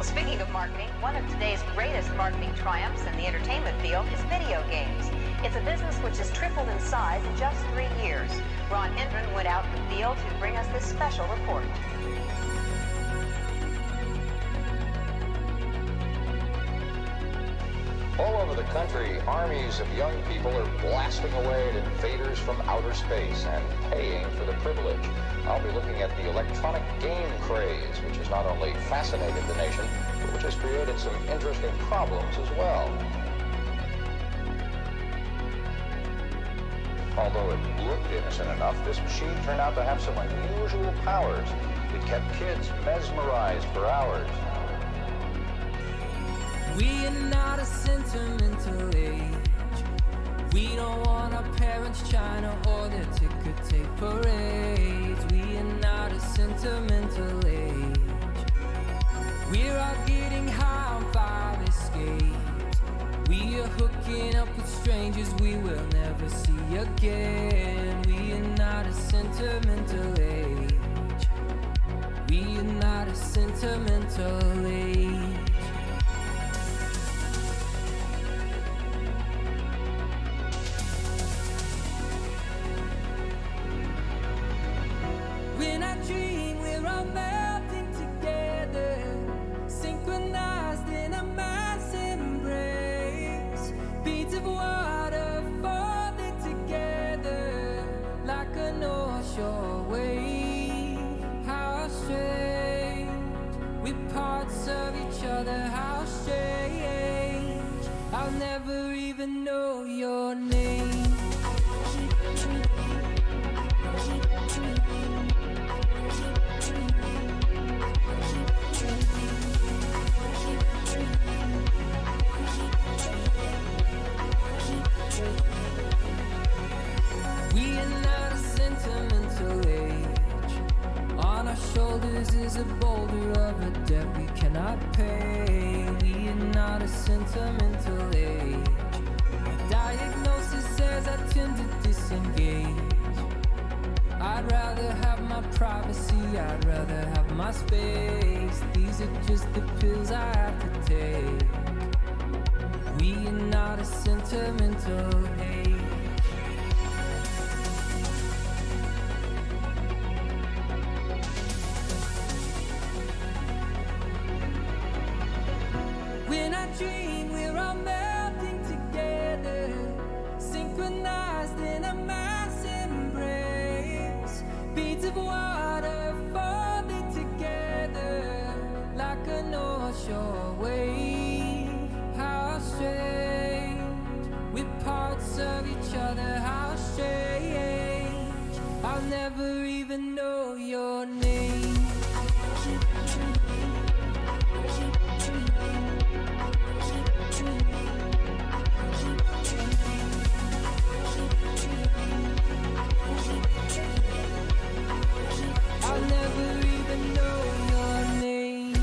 Well, speaking of marketing, one of today's greatest marketing triumphs in the entertainment field is video games. It's a business which has tripled in size in just 3 years. Ron Hendren went out in the field to bring us this special report. All over the country, armies of young people are blasting away at invaders from outer space and paying for the privilege. I'll be looking at the electronic game craze, which has not only fascinated the nation, but which has created some interesting problems as well. Although it looked innocent enough, this machine turned out to have some unusual powers. It kept kids mesmerized for hours. We are not a sentimental age. We don't want our parents' China or their ticker tape parades. We are not a sentimental age. We're all getting high on fire escapes. We are hooking up with strangers we will never see again. We are not a sentimental age. We are not a sentimental age. When I dream, we're all melting together, synchronized in a mass embrace. Beads of water falling together like a North Shore wave. How strange, we're parts of each other. How strange, I'll never even know your name. We are not a sentimental age. On our shoulders is a boulder of a debt we cannot pay. We are not a sentimental age. My diagnosis says I tend to disengage. I'd rather have my privacy, I'd rather have my space. These are just the pills I have to take. We are not a sentimental age. When I dream, we're all melting together, synchronized in a mass embrace. Beads of water falling together like a North Shore wave. How strange, we're parts of each other. How strange, I'll never even know your name. I'll never even know your name.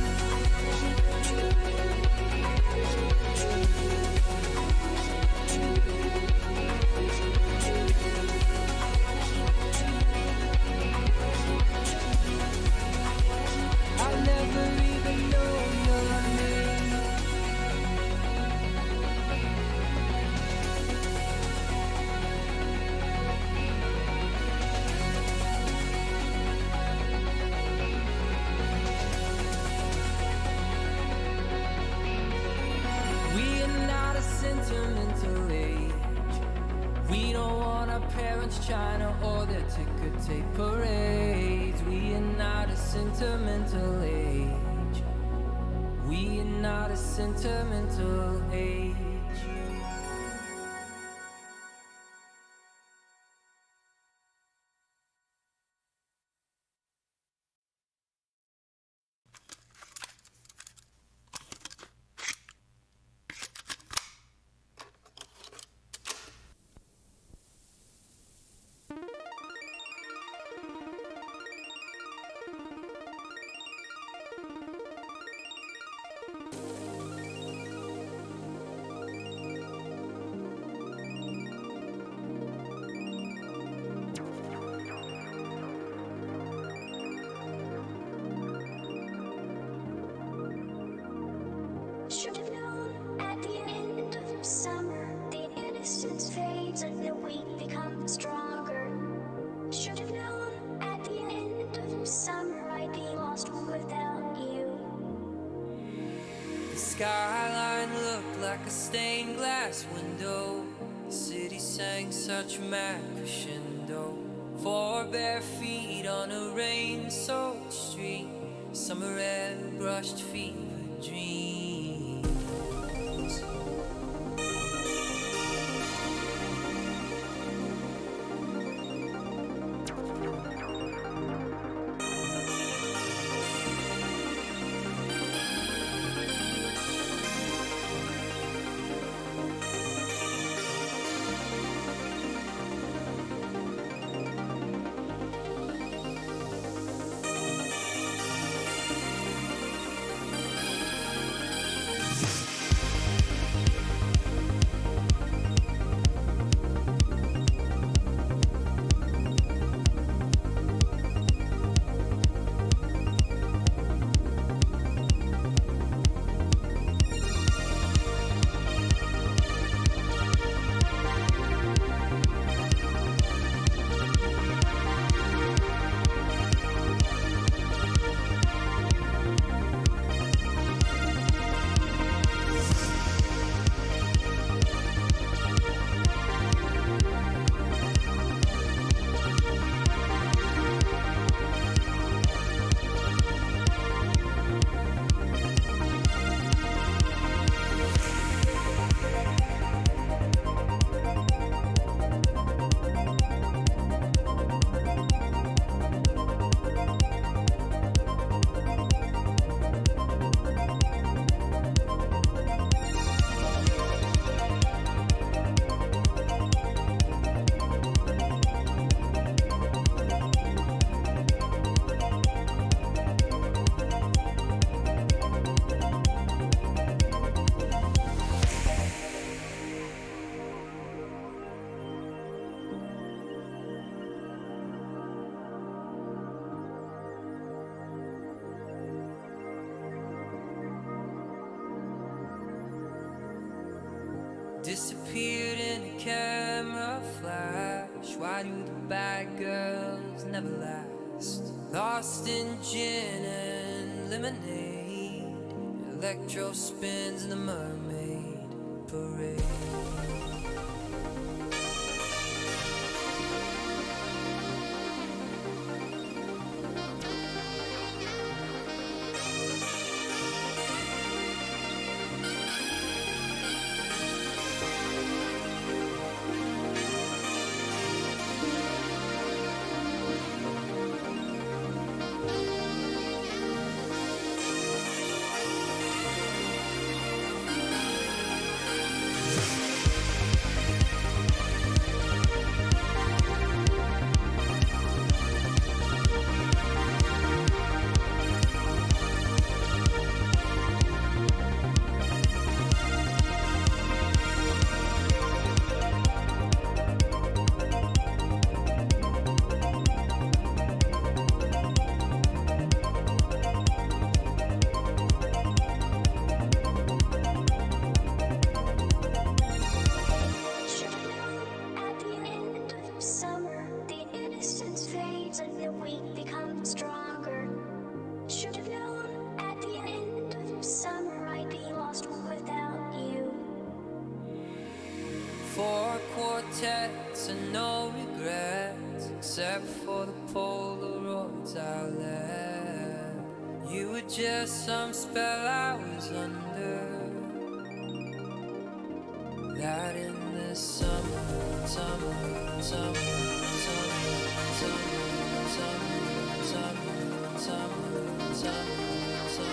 I'll never even know your name. We are not a sentimental age. We don't want our parents' China or their ticker tape parades. We are not a sentimental age. We are not a sentimental age. The skyline looked like a stained glass window. The city sang such mad crescendo. 4 bare feet on a rain-soaked street. Summer air brushed fever dreams. Disappeared in a camera flash. Why do the bad girls never last? Lost in gin and lemonade, electro spins in the mermaid parade. Four quartets and no regrets, except for the Polaroids I left. You were just some spell I was under. That in this summer, summer, summer, summer, summer, summer, summer, summer, summer, summer, summer.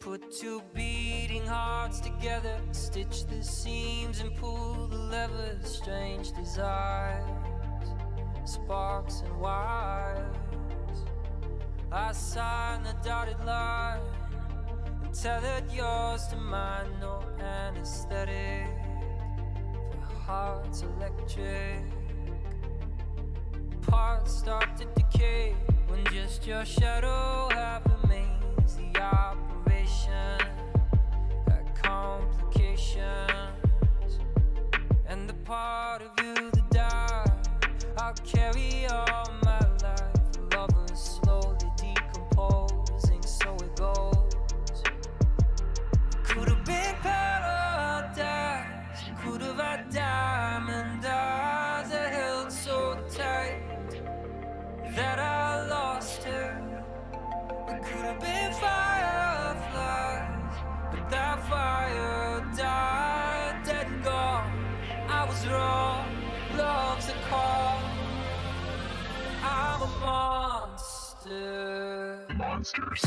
Put two beating hearts together, stitch the seams and pull the levers. Strange desires, sparks and wires. I sign the dotted line and tethered yours to mine. No anesthetic for hearts electric. Parts start to decay when just your shadow half remains. The operation had complications, and the part of you that died I'll carry all my life. Lovers slowly decomposing, so it goes. Could have been paradise, could have had diamond eyes that held so tight that I lost her. It could have been fireflies, but that fire died, dead and gone. I was wrong, love's a call. I'm a monster. Monsters.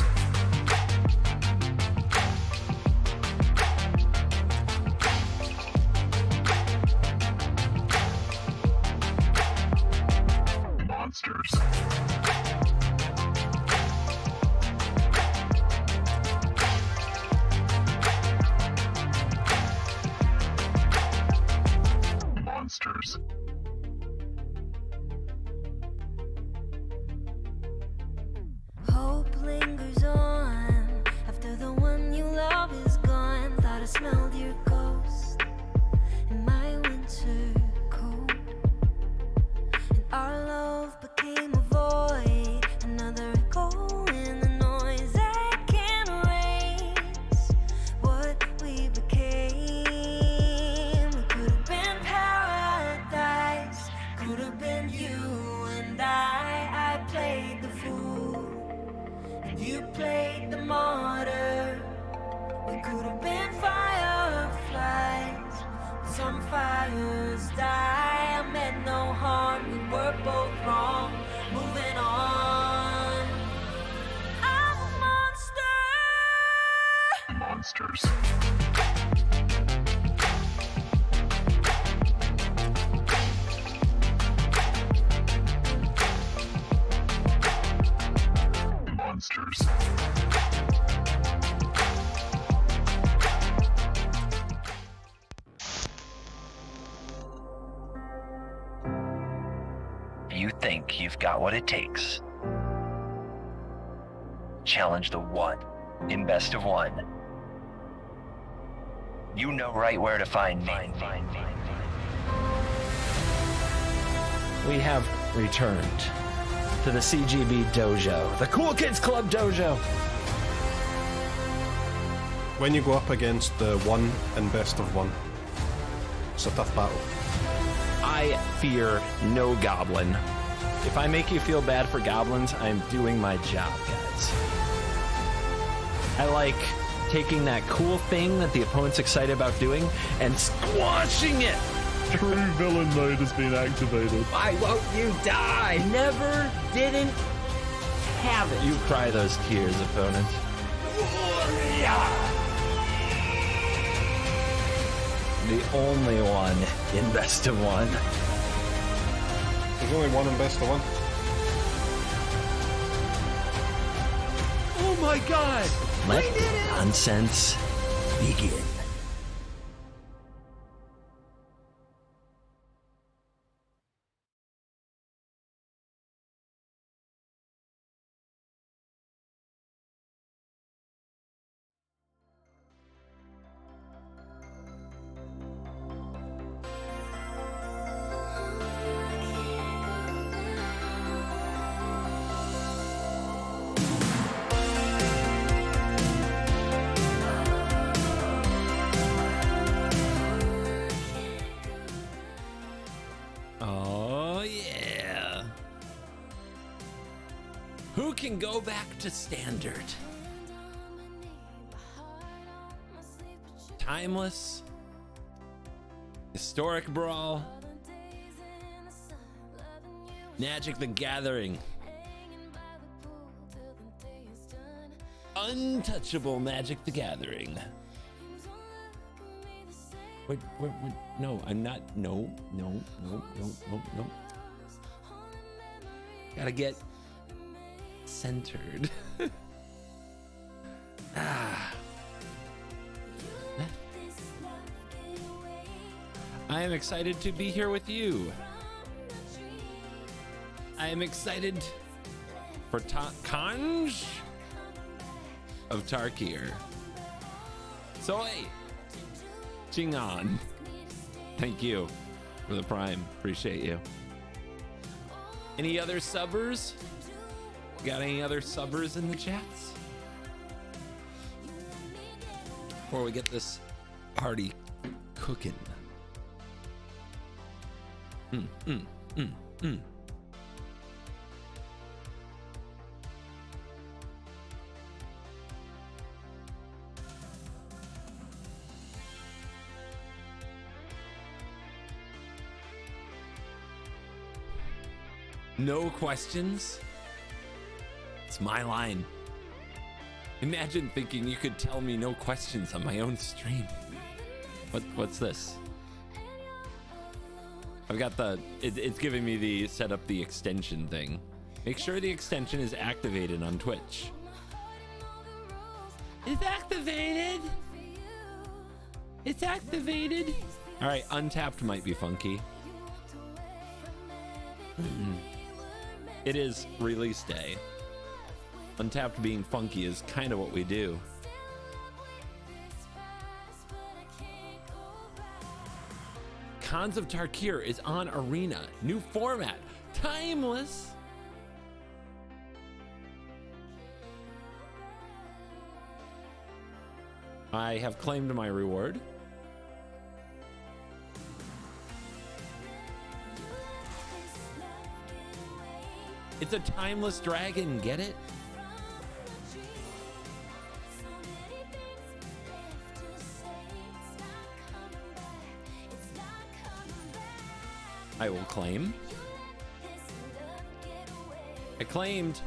Monsters. Monsters. Hope lingers on after the one you love is gone. Thought I smelled your ghost in my winter coat, and our love became a void, another echo in the noise. I can't erase what we became. It could have been paradise, could have been you and I played the fool, you played the martyr. We could have been fireflies, but some fires die. I meant no harm, we were both wrong. Moving on. I'm a monster. Monsters. Monsters. You think you've got what it takes. Challenge the one in best of one. You know right where to find me. We have returned to the CGB Dojo, the Cool Kids Club Dojo. When you go up against the one in best of one, it's a tough battle. I fear no goblin. If I make you feel bad for goblins, I'm doing my job, guys. I like taking that cool thing that the opponent's excited about doing and squashing it. True villain mode has been activated. Why won't you die? Never, didn't, have it. You cry those tears, opponent. The only one in best of one. There's only one in best of one. Oh my god! Let the nonsense begin. Oh, yeah. Who can go back to standard? Timeless. Historic Brawl. Magic the Gathering. untouchable Magic the Gathering. Wait, no, I'm not. No. Gotta get centered. I am excited to be here with you. I am excited for Kanj of Tarkir. Soy Jingan. Thank you for the Prime. Appreciate you. Any other subbers? Got any other subbers in the chats? Before we get this party cooking. No questions? It's my line. Imagine thinking you could tell me no questions on my own stream. What's this? I've got the, it's giving me the set up the extension thing. Make sure the extension is activated on Twitch. It's activated. It's activated. All right, Untapped might be funky. It is release day. Untapped being funky is kind of what we do. Khans of Tarkir is on Arena. New format. Timeless. I have claimed my reward. It's a timeless dragon, get it? I will claim. I claimed.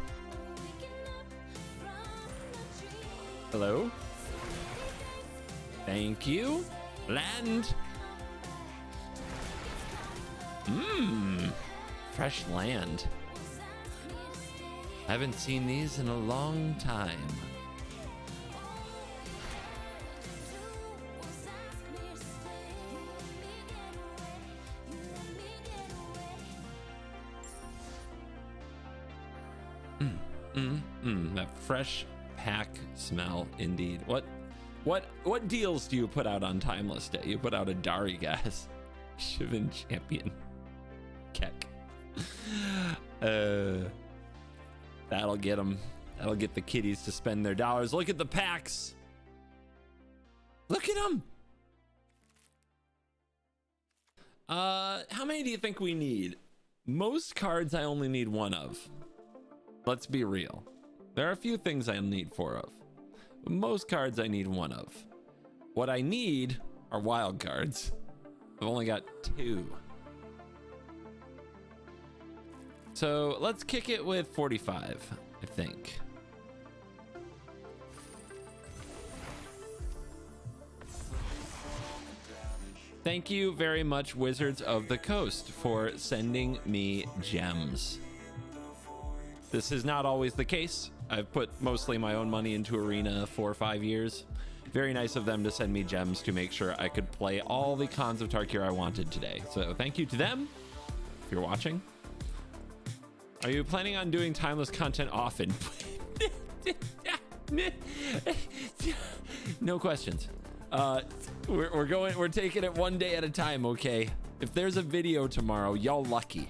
Hello? Thank you. Land. Fresh land. I haven't seen these in a long time. That fresh pack smell, indeed. What deals do you put out on Timeless Day? You put out a Dari gas. Shivan Champion. Keck. That'll get them. That'll get the kiddies to spend their dollars. Look at the packs. Look at them. How many do you think we need? Most cards I only need one of. Let's be real. There are a few things I need four of. But most cards I need one of. What I need are wild cards. I've only got 2. So let's kick it with 45, I think. Thank you very much, Wizards of the Coast, for sending me gems. This is not always the case. I've put mostly my own money into Arena 4 or 5 years. Very nice of them to send me gems to make sure I could play all the Khans of Tarkir I wanted today. So thank you to them, if you're watching. Are you planning on doing timeless content often? No questions. We're taking it one day at a time, okay? If there's a video tomorrow, y'all lucky.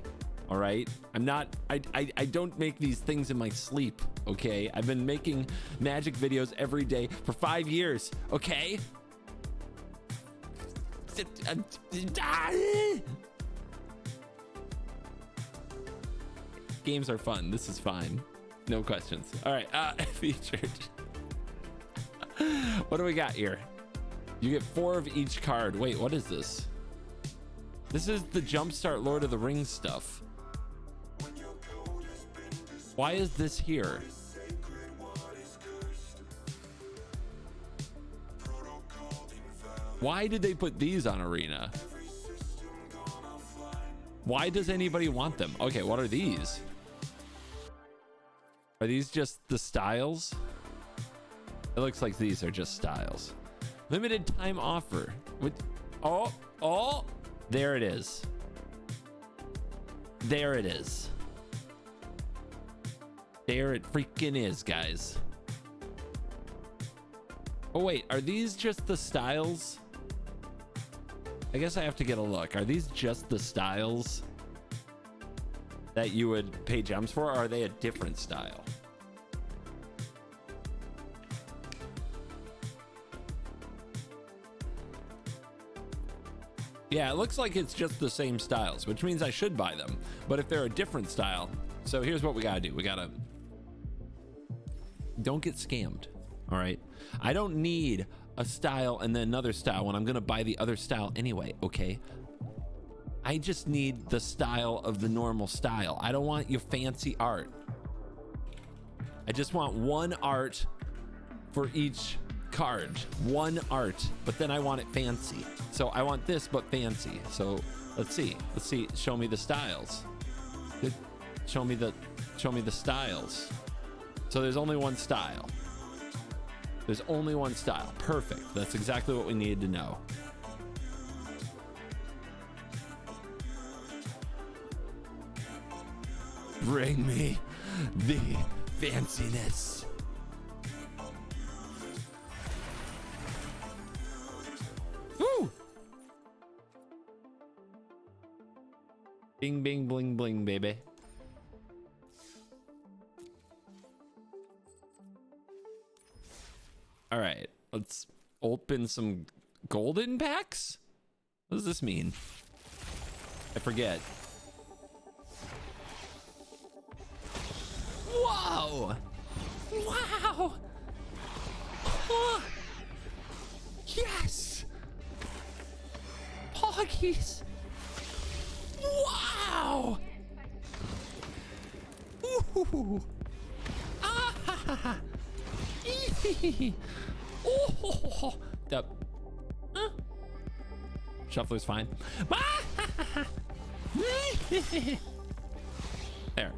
All right, I don't make these things in my sleep, okay? I've been making Magic videos every day for 5 years, okay? Games are fun. This is fine. No questions. All right, featured. What do we got here? You get 4 of each card. Wait, what is this? This is the Jumpstart Lord of the Rings stuff. Why is this here? Why did they put these on Arena? Why does anybody want them? Okay, what are these? Are these just the styles? It looks like these are just styles. Limited time offer. Oh, there it is. There it is. There it freaking is, guys. Oh wait, are these just the styles? I guess I have to get a look. Are these just the styles that you would pay gems for, or are they a different style? Yeah, it looks like it's just the same styles, which means I should buy them. But if they're a different style, so here's what we gotta do. We gotta... Don't get scammed, all right? I don't need a style and then another style when I'm gonna buy the other style anyway, okay? I just need the style of the normal style. I don't want your fancy art. I just want one art for each card. One art, but then I want it fancy. So I want this, but fancy. So let's see. Show me the styles. Show me the styles. So there's only one style. There's only one style. Perfect. That's exactly what we needed to know. Bring me the fanciness. Woo! Bing, bing, bling, bling, baby. All right, let's open some golden packs. What does this mean? I forget. Whoa! Wow! Oh, yes! Poggies! Wow! Ooh! Ah! Ha, ha, ha. Oh! The shuffler's fine. There.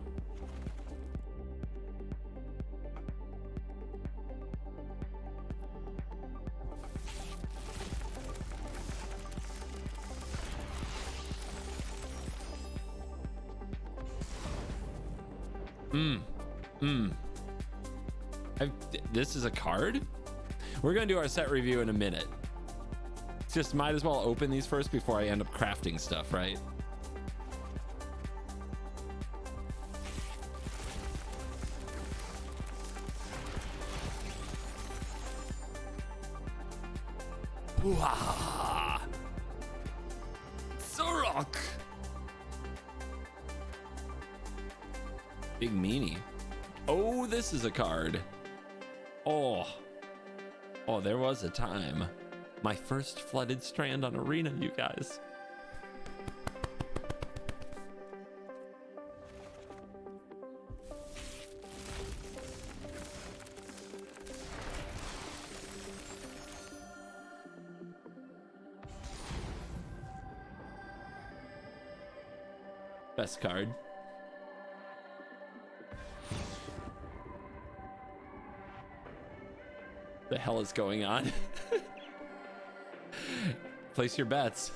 This is a card? We're gonna do our set review in a minute. It's just might as well open these first before I end up crafting stuff, right? Wah! Zorok! Big meanie. Oh, this is a card. Oh, there was a time. My first flooded strand on Arena, you guys. Best card. The hell is going on? Place your bets.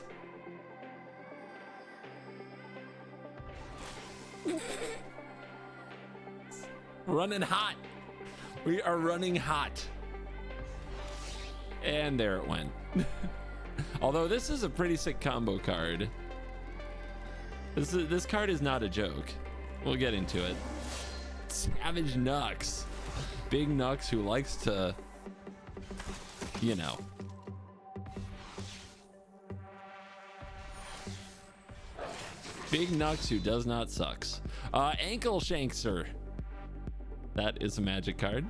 Running hot. We are running hot. And there it went. Although this is a pretty sick combo card. This card is not a joke. We'll get into it. Savage Nux. Big Nux who likes to, you know. Big Nux who does not sucks. Ankle Shankster. That is a magic card.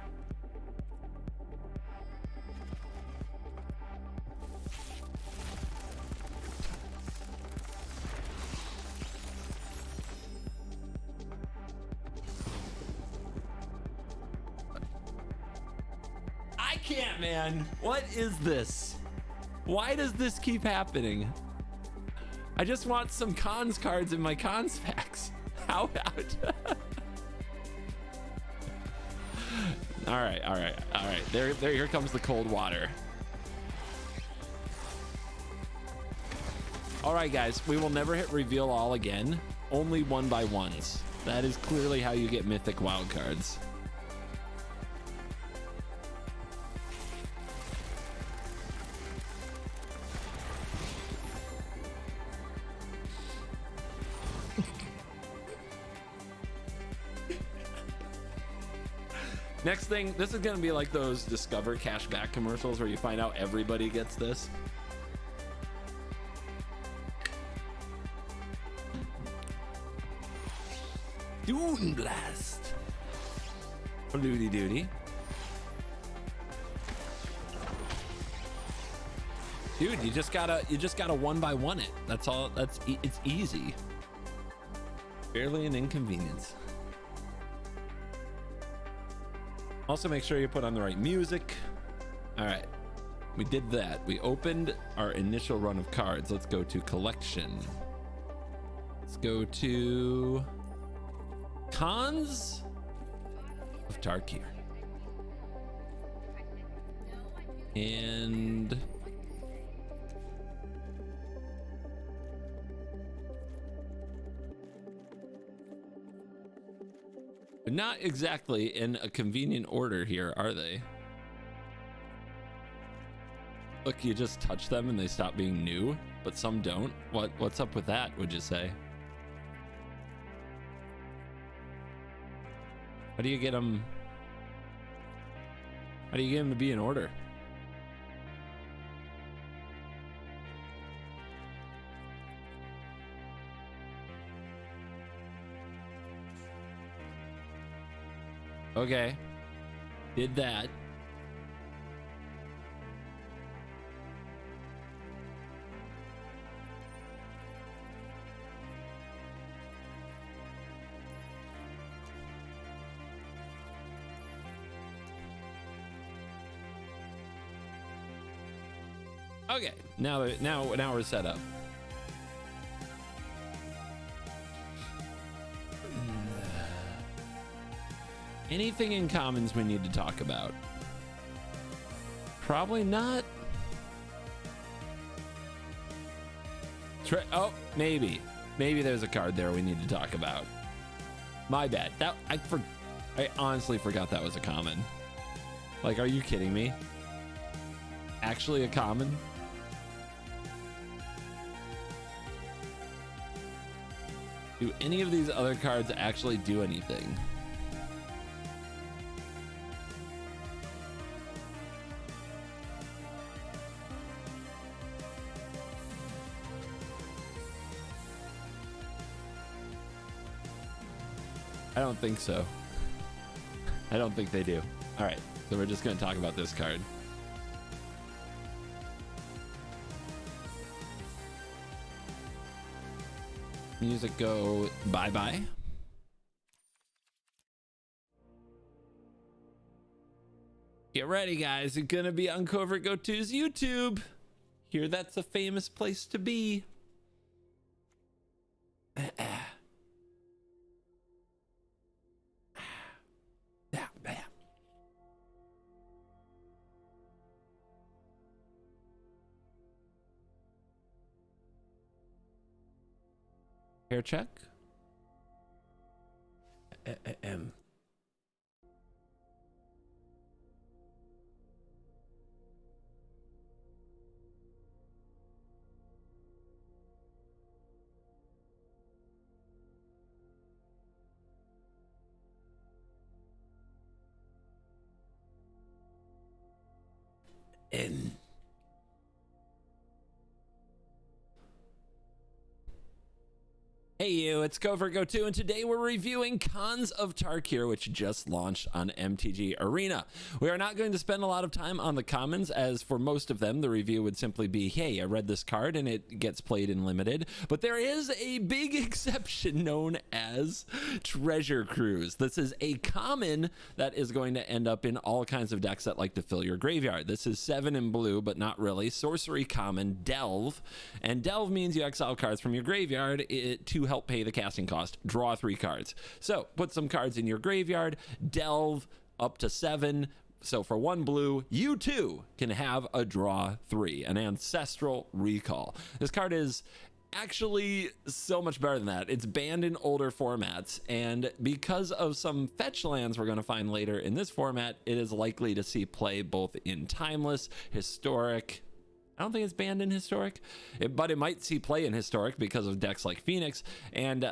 I can't, man. What is this? Why does this keep happening? I just want some cons cards in my cons packs. How about? All right. Here comes the cold water. All right, guys, we will never hit reveal all again. Only 1x1s. That is clearly how you get mythic wild cards. Next thing, this is gonna be like those Discover cashback commercials where you find out everybody gets this. Dune Blast. Doody doody. Dude, you just gotta 1x1 it. That's all. It's easy. Barely an inconvenience. Also, make sure you put on the right music. All right, we did that. We opened our initial run of cards. Let's go to collection. Let's go to Cons of Tarkir. And they're not exactly in a convenient order here, are they? Look, you just touch them and they stop being new, but some don't. What's up with that, would you say? How do you get them? How do you get them to be in order? Okay, did that. Okay, now we're set up. Anything in commons we need to talk about? Probably not. Oh, maybe there's a card there we need to talk about. My bad. I honestly forgot that was a common. Like, are you kidding me? Actually a common? Do any of these other cards actually do anything? I don't think so. I don't think they do. All right, so we're just going to talk about this card. Music go bye-bye. Get ready, guys. It's going to be on Covert Go-To's YouTube. Here, that's a famous place to be. Hair check. Hey you, it's Go2, and today we're reviewing Cons of Tarkir, which just launched on MTG Arena. We are not going to spend a lot of time on the commons, as for most of them, the review would simply be, hey, I read this card and it gets played in limited. But there is a big exception known as Treasure Cruise. This is a common that is going to end up in all kinds of decks that like to fill your graveyard. This is 7 in blue, but not really. Sorcery common, Delve. And Delve means you exile cards from your graveyard to help pay the casting cost. Draw 3 cards. So put some cards in your graveyard, delve up to 7. So for 1 blue, you too can have a draw 3, an ancestral recall. This card is actually so much better than that. It's banned in older formats, and because of some fetch lands we're going to find later in this format, it is likely to see play both in timeless, historic. I don't think it's banned in historic, but it might see play in historic because of decks like Phoenix and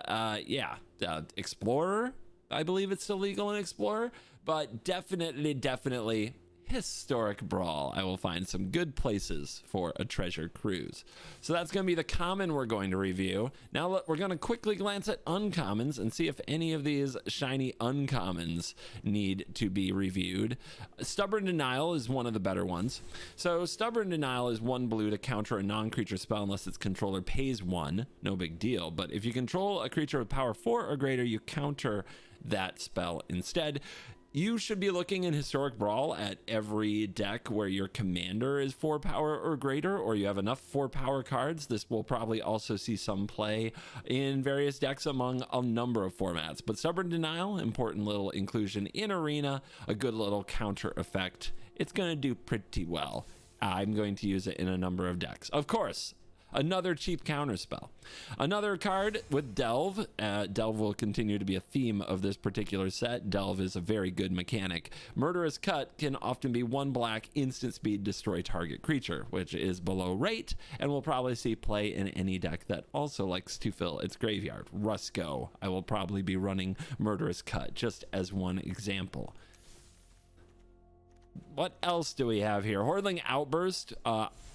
Explorer. I believe it's still legal in Explorer, but definitely historic Brawl. I will find some good places for a Treasure Cruise. So that's going to be the common we're going to review. Now we're going to quickly glance at uncommons and see if any of these shiny uncommons need to be reviewed. Stubborn Denial is one of the better ones. So Stubborn Denial is 1 blue to counter a non-creature spell unless its controller pays 1. No big deal. But if you control a creature with power 4 or greater, you counter that spell instead. You should be looking in Historic Brawl at every deck where your commander is 4 power or greater, or you have enough 4 power cards. This will probably also see some play in various decks among a number of formats. But Stubborn Denial, important little inclusion in Arena, a good little counter effect. It's going to do pretty well. I'm going to use it in a number of decks. Of course, another cheap counter spell. Another card with Delve. Delve will continue to be a theme of this particular set. Delve is a very good mechanic. Murderous Cut can often be 1 black, instant speed, destroy target creature, which is below rate, and will probably see play in any deck that also likes to fill its graveyard. Rusco. I will probably be running Murderous Cut, just as one example. What else do we have here? Hordeling Outburst.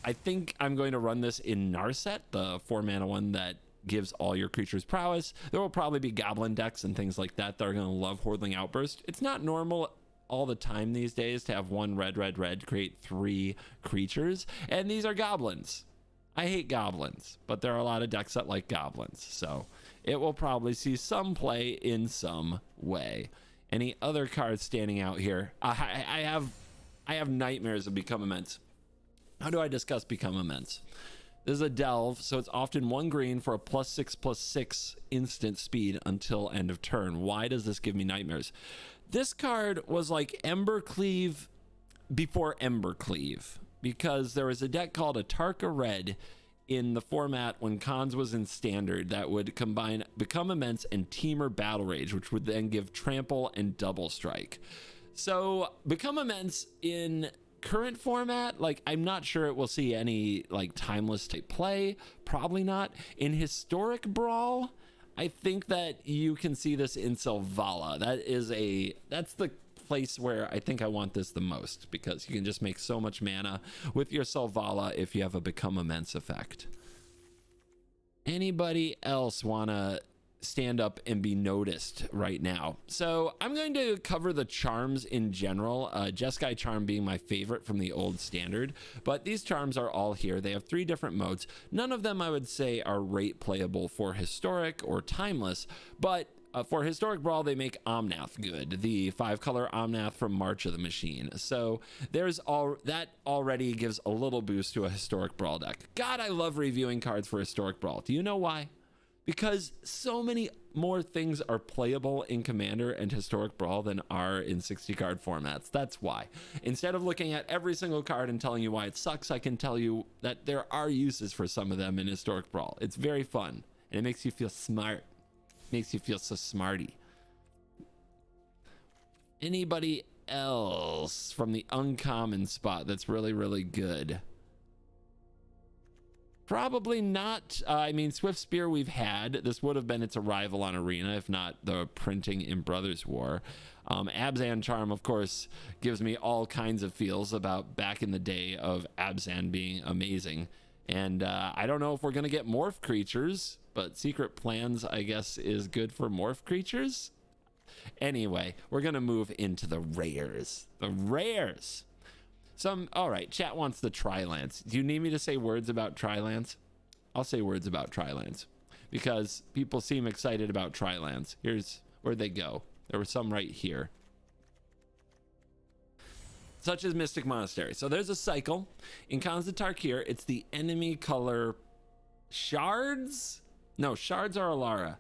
I think I'm going to run this in Narset, the 4-mana one that gives all your creatures prowess. There will probably be goblin decks and things like that that are going to love Hordeling Outburst. It's not normal all the time these days to have 1 red create 3 creatures, and these are goblins. I hate goblins, but there are a lot of decks that like goblins, so it will probably see some play in some way. Any other cards standing out here? I have nightmares of Become Immense. How do I discuss Become Immense? This is a Delve, so it's often 1 green for a +6/+6 instant speed until end of turn. Why does this give me nightmares? This card was like Embercleave before Embercleave, because there was a deck called Atarka Red in the format when Cons was in Standard that would combine Become Immense and Teamer Battle Rage, which would then give Trample and Double Strike. So Become Immense in current format, like, I'm not sure it will see any like timeless type play. Probably not. In Historic Brawl, I think that you can see this in Selvala. That's the place where I think I want this the most, because you can just make so much mana with your Selvala if you have a Become Immense effect. Anybody else wanna stand up and be noticed right now? So I'm going to cover the charms in general, Jeskai charm being my favorite from the old Standard, but these charms are all here. They have 3 different modes. None of them I would say are rate playable for historic or timeless, but for Historic Brawl, they make Omnath good, the 5-color Omnath from March of the Machine. So that already gives a little boost to a Historic Brawl deck. God, I love reviewing cards for Historic Brawl. Do you know why? Because so many more things are playable in Commander and Historic Brawl than are in 60-card formats. That's why. Instead of looking at every single card and telling you why it sucks, I can tell you that there are uses for some of them in Historic Brawl. It's very fun, and it makes you feel smart. Makes you feel so smarty. Anybody else from the uncommon spot that's really, really good? Probably not. I mean, Swift Spear we've had. This would have been its arrival on Arena, if not the printing in Brothers War. Abzan Charm, of course, gives me all kinds of feels about back in the day of Abzan being amazing. And I don't know if we're going to get morph creatures, but secret plans, I guess, is good for morph creatures. Anyway, we're gonna move into the rares. The rares. All right, chat wants the Tri-Lance. Do you need me to say words about Tri-Lance? I'll say words about Tri-Lance because people seem excited about Tri-Lance. Here's where'd they go. There were some right here. Such as Mystic Monastery. So there's a cycle. In Khans of Tarkir, it's the enemy color shards? No, shards are Alara.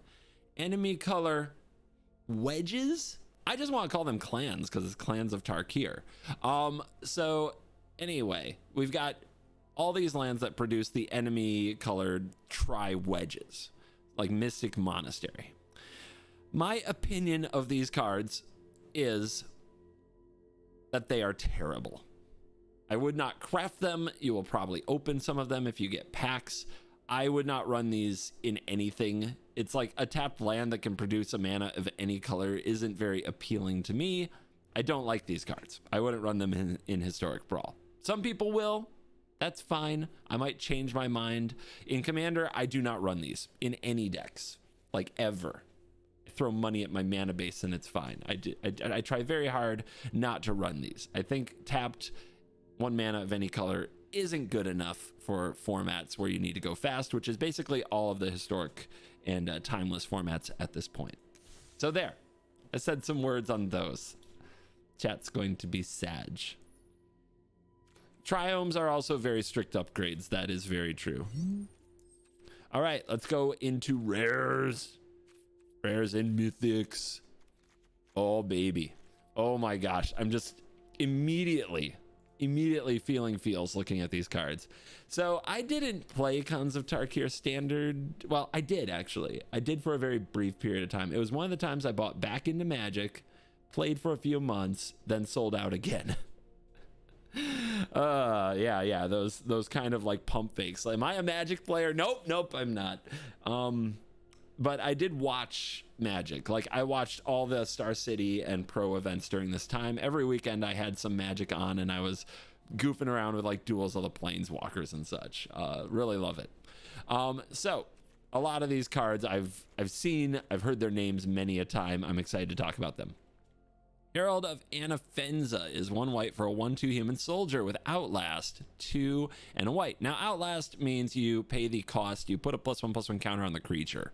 Enemy color wedges? I just want to call them clans because it's Clans of Tarkir. So anyway, we've got all these lands that produce the enemy colored tri-wedges, like Mystic Monastery. My opinion of these cards is that they are terrible. I would not craft them. You will probably open some of them if you get packs. I would not run these in anything. It's like a tapped land that can produce a mana of any color isn't very appealing to me. I don't like these cards. I wouldn't run them in Historic Brawl. Some people will. That's fine. I might change my mind. In Commander, I do not run these in any decks, like ever. I throw money at my mana base and it's fine. I try very hard not to run these. I think tapped 1 mana of any color isn't good enough for formats where you need to go fast, which is basically all of the historic and timeless formats at this point. So there, I said some words on those. Chat's going to be sag. Triomes are also very strict upgrades. That is very true. All right, let's go into rares. Rares and mythics. Oh, baby. Oh my gosh. I'm just immediately feeling feels looking at these cards. So I didn't play Khans of Tarkir standard. Well, I did actually. I did for a very brief period of time. It was one of the times I bought back into Magic, played for a few months, then sold out again. Yeah, those kind of like pump fakes. Like, am I a Magic player? Nope, I'm not. But I did watch Magic. Like, I watched all the Star City and Pro events during this time. Every weekend I had some Magic on and I was goofing around with like duels of the Planeswalkers and such. Really love it. So a lot of these cards I've seen, I've heard their names many a time. I'm excited to talk about them. Herald of Anafenza is 1 white for a 1/2 human soldier with Outlast, 2 and a white. Now Outlast means you pay the cost, you put a +1/+1 counter on the creature,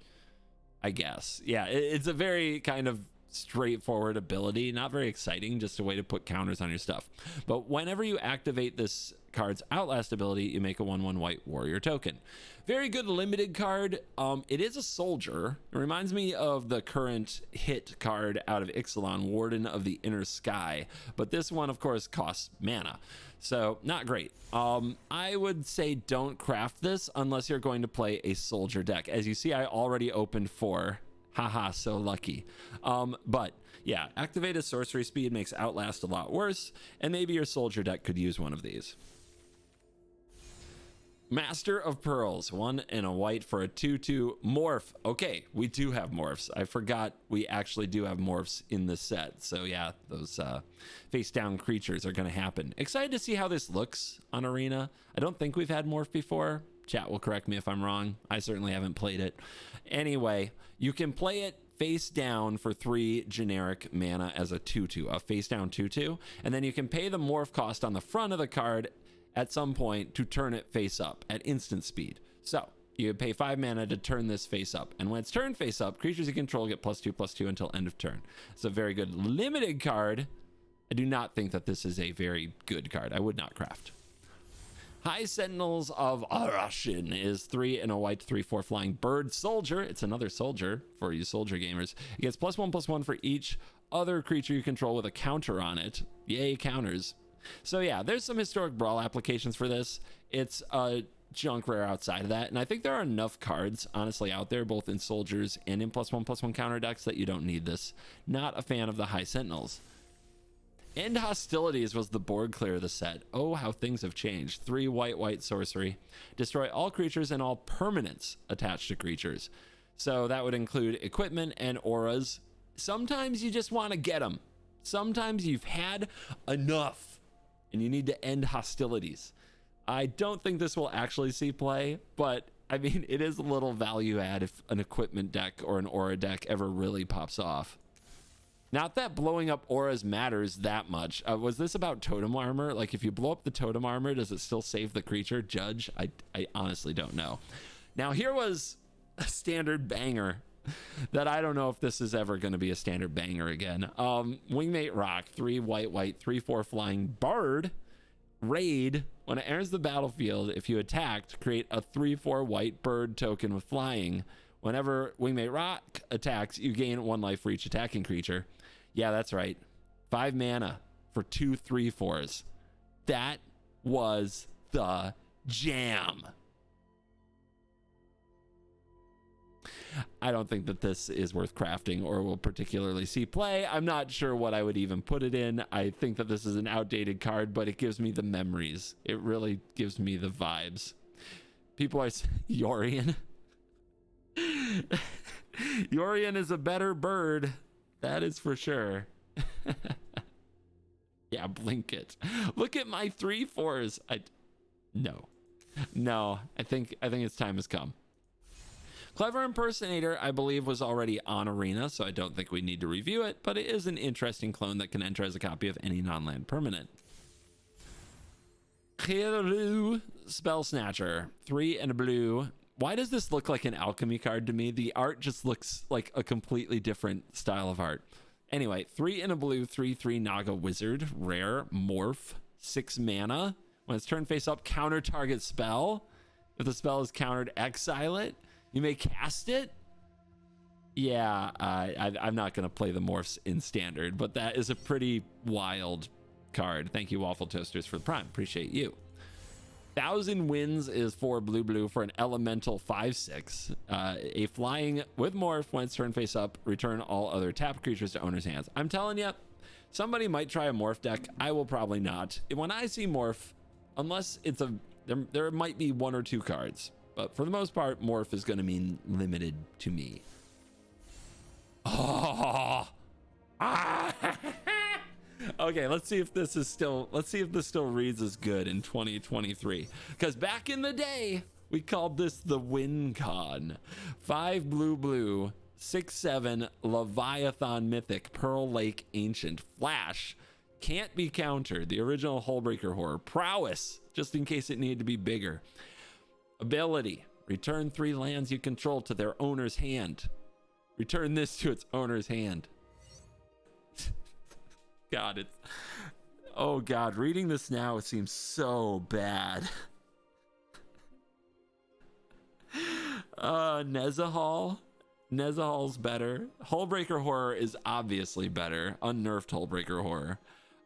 I guess. Yeah, it's a very kind of straightforward ability, not very exciting, just a way to put counters on your stuff. But whenever you activate this card's Outlast ability, you make a 1/1 white warrior token. Very good limited card. It is a soldier. It reminds me of the current hit card out of Ixalan, Warden of the Inner Sky, but this one of course costs mana, so not great. I would say don't craft this unless you're going to play a soldier deck. As you see, I already opened 4. Haha, so lucky. But yeah, activate a sorcery speed makes Outlast a lot worse, and maybe your soldier deck could use one of these. Master of Pearls, 1 and a white for a 2/2 morph. Okay, we do have morphs. I forgot we actually do have morphs in the set. So yeah, those face down creatures are going to happen. Excited to see how this looks on Arena. I don't think we've had morph before. Chat will correct me if I'm wrong. I certainly haven't played it. Anyway, you can play it face down for 3 generic mana as a 2/2, a face down 2/2, and then you can pay the morph cost on the front of the card at some point to turn it face up at instant speed. So you pay 5 mana to turn this face up, and when it's turned face up, creatures you control get +2/+2 until end of turn. It's a very good limited card. I do not think that this is a very good card. I would not craft. High Sentinels of Arashin is 3 and a white 3/4 flying bird soldier. It's another soldier for you soldier gamers. It gets +1/+1 for each other creature you control with a counter on it. Yay, counters. So yeah, there's some Historic Brawl applications for this. It's a junk rare outside of that, and I think there are enough cards honestly out there, both in soldiers and in +1/+1 counter decks, that you don't need this. Not a fan of the High Sentinels. End Hostilities was the board clear of the set. Oh, how things have changed. 3 white sorcery. Destroy all creatures and all permanents attached to creatures. So that would include equipment and auras. Sometimes you just want to get them. Sometimes you've had enough and you need to end hostilities. I don't think this will actually see play, but I mean, it is a little value add if an equipment deck or an aura deck ever really pops off. Not that blowing up auras matters that much. Was this about totem armor? Like, if you blow up the totem armor, does it still save the creature? Judge? I honestly don't know. Now, here was a standard banger that I don't know if this is ever going to be a standard banger again. Wingmate Rock, 3 white, 3/4 flying bird. Raid, when it enters the battlefield, if you attacked, create a 3/4 white bird token with flying. Whenever Wingmate Rock attacks, you gain 1 life for each attacking creature. Yeah, that's right. 5 mana for 2 3/4s. That was the jam. I don't think that this is worth crafting or will particularly see play. I'm not sure what I would even put it in. I think that this is an outdated card, but it gives me the memories. It really gives me the vibes. People are Yorion. Yorion is a better bird. That is for sure. Yeah, blink it. Look at my 3/4s. No. I think its time has come. Clever Impersonator, I believe, was already on Arena, so I don't think we need to review it, but it is an interesting clone that can enter as a copy of any non-land permanent. Interlude, Spell Snatcher, 3 and a blue. Why does this look like an alchemy card to me? The art just looks like a completely different style of art. Anyway, 3 and a blue, 3/3 Naga Wizard, rare, morph, 6 mana. When it's turned face up, counter target spell. If the spell is countered, exile it. You may cast it. Yeah, I'm not going to play the morphs in standard, but that is a pretty wild card. Thank you, Waffle Toasters, for the prime. Appreciate you. 1,000 Winds is 4 blue for an elemental 5/6. A flying with morph. When it's turned face up, return all other tapped creatures to owner's hands. I'm telling you, somebody might try a morph deck. I will probably not. When I see morph, unless it's there might be 1 or 2 cards, but for the most part, morph is going to mean limited to me. Oh. Okay, let's see if this still reads as good in 2023. Because back in the day, we called this the WinCon. 5 blue, 6/7 Leviathan Mythic, Pearl Lake Ancient, Flash, can't be countered. The original Hullbreaker Horror. Prowess, just in case it needed to be bigger. Ability, return 3 lands you control to their owner's hand. Return this to its owner's hand. God, oh God, reading this now, it seems so bad. Nezahal's better. Hullbreaker Horror is obviously better. Unnerfed Hullbreaker Horror.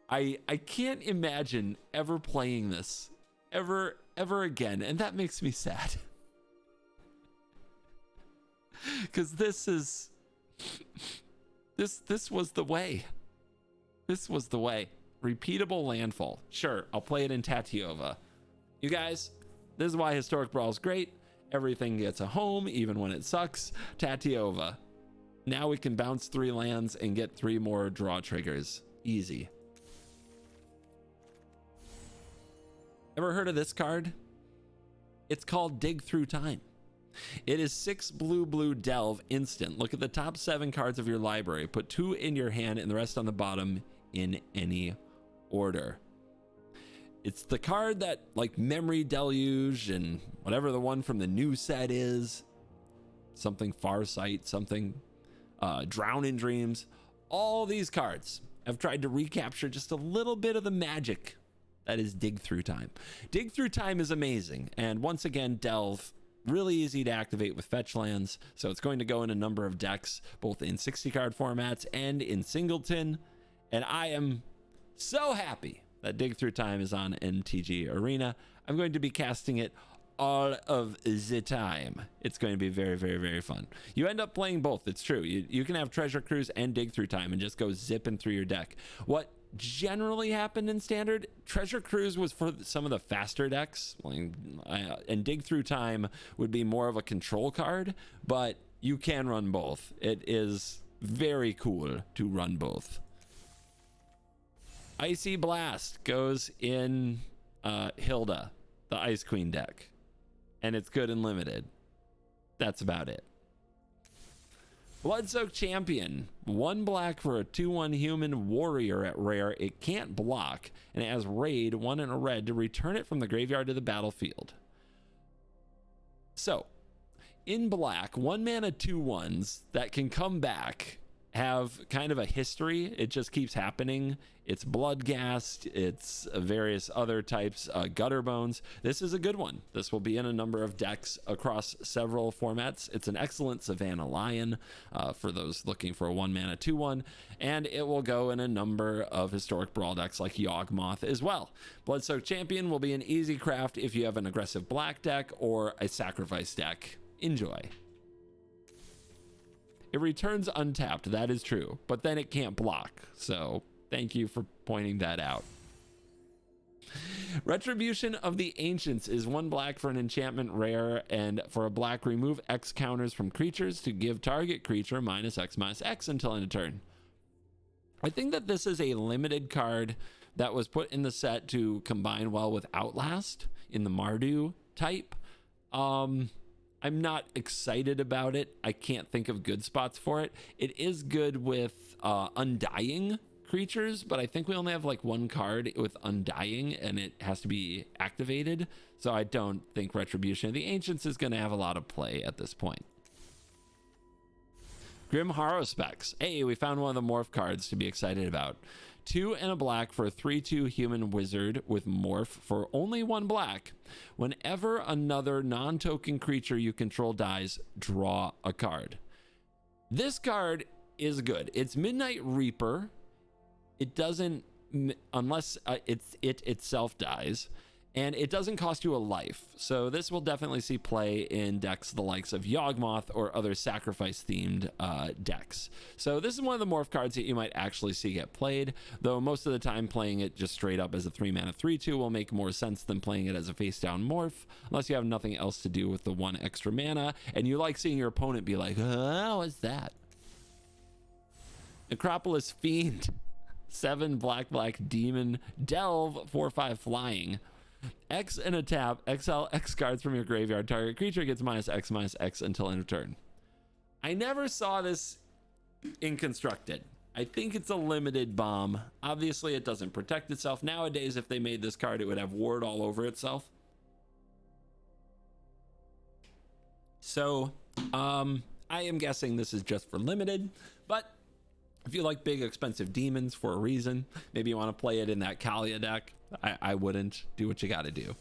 I can't imagine ever playing this ever again, and that makes me sad. Because this was the way. This was the way. Repeatable landfall. Sure, I'll play it in Tatiova. You guys, this is why Historic Brawl is great. Everything gets a home, even when it sucks. Tatiova. Now we can bounce 3 lands and get 3 more draw triggers. Easy. Ever heard of this card? It's called Dig Through Time. It is 6 blue delve instant. Look at the top 7 cards of your library. Put 2 in your hand and the rest on the bottom in any order. It's the card that, like Memory Deluge and whatever the one from the new set is, something Farsight, something Drown in Dreams. All these cards have tried to recapture just a little bit of the magic that is Dig Through Time. Dig Through Time is amazing, and once again, Delve, really easy to activate with fetch lands, so it's going to go in a number of decks, both in 60 card formats and in singleton, and I am so happy that Dig Through Time is on MTG Arena. I'm going to be casting it all of the time. It's going to be very, very, very fun. You end up playing both. It's true. You can have Treasure Cruise and Dig Through Time and just go zipping through your deck. What generally happened in Standard, Treasure Cruise was for some of the faster decks, and Dig Through Time would be more of a control card, but you can run both. It is very cool to run both. Icy Blast goes in Hilda, the Ice Queen deck. and it's good and limited. That's about it. Bloodsoaked Champion. 1 black for a 2/1 human warrior at rare. It can't block, and it has raid, 1 and a red to return it from the graveyard to the battlefield. So, in black, 1 mana 2/1s that can come back have kind of a history. It just keeps happening. It's Bloodghast, it's various other types, Gutter Bones. This is a good one. This will be in a number of decks across several formats. It's an excellent Savannah Lion for those looking for a 1 mana 2/1, and it will go in a number of historic Brawl decks like Yawgmoth as well. Bloodsoaked Champion will be an easy craft if you have an aggressive black deck or a sacrifice deck. Enjoy. It returns untapped, that is true, but then it can't block. So thank you for pointing that out. Retribution of the Ancients is 1 black for an enchantment rare, and for a black, remove X counters from creatures to give target creature -X/-X until end of turn. I think that this is a limited card that was put in the set to combine well with Outlast in the Mardu type. I'm not excited about it. I can't think of good spots for it. It is good with Undying creatures, but I think we only have like 1 card with Undying, and it has to be activated. So I don't think Retribution of the Ancients is going to have a lot of play at this point. Grim Harrowspecs. Hey, we found one of the morph cards to be excited about. 2 and a black for a 3/2 human wizard with morph for only 1 black. Whenever another non-token creature you control dies, draw a card. This card is good. It's Midnight Reaper. It doesn't, unless it itself dies, and it doesn't cost you a life. So this will definitely see play in decks the likes of Yawgmoth or other sacrifice themed decks. So this is one of the morph cards that you might actually see get played, though most of the time playing it just straight up as a 3 mana 3/2 will make more sense than playing it as a face down morph, unless you have nothing else to do with the 1 extra mana and you like seeing your opponent be like, oh, what's that? Necropolis Fiend. 7 black demon delve 4/5 flying. X and a tap, exile X cards from your graveyard. Target creature gets -X/-X until end of turn. I never saw this in Constructed. I think it's a limited bomb. Obviously, it doesn't protect itself. Nowadays, if they made this card, it would have ward all over itself. So, I am guessing this is just for limited, but if you like big, expensive demons for a reason, maybe you want to play it in that Kalia deck, I wouldn't. Do what you got to do.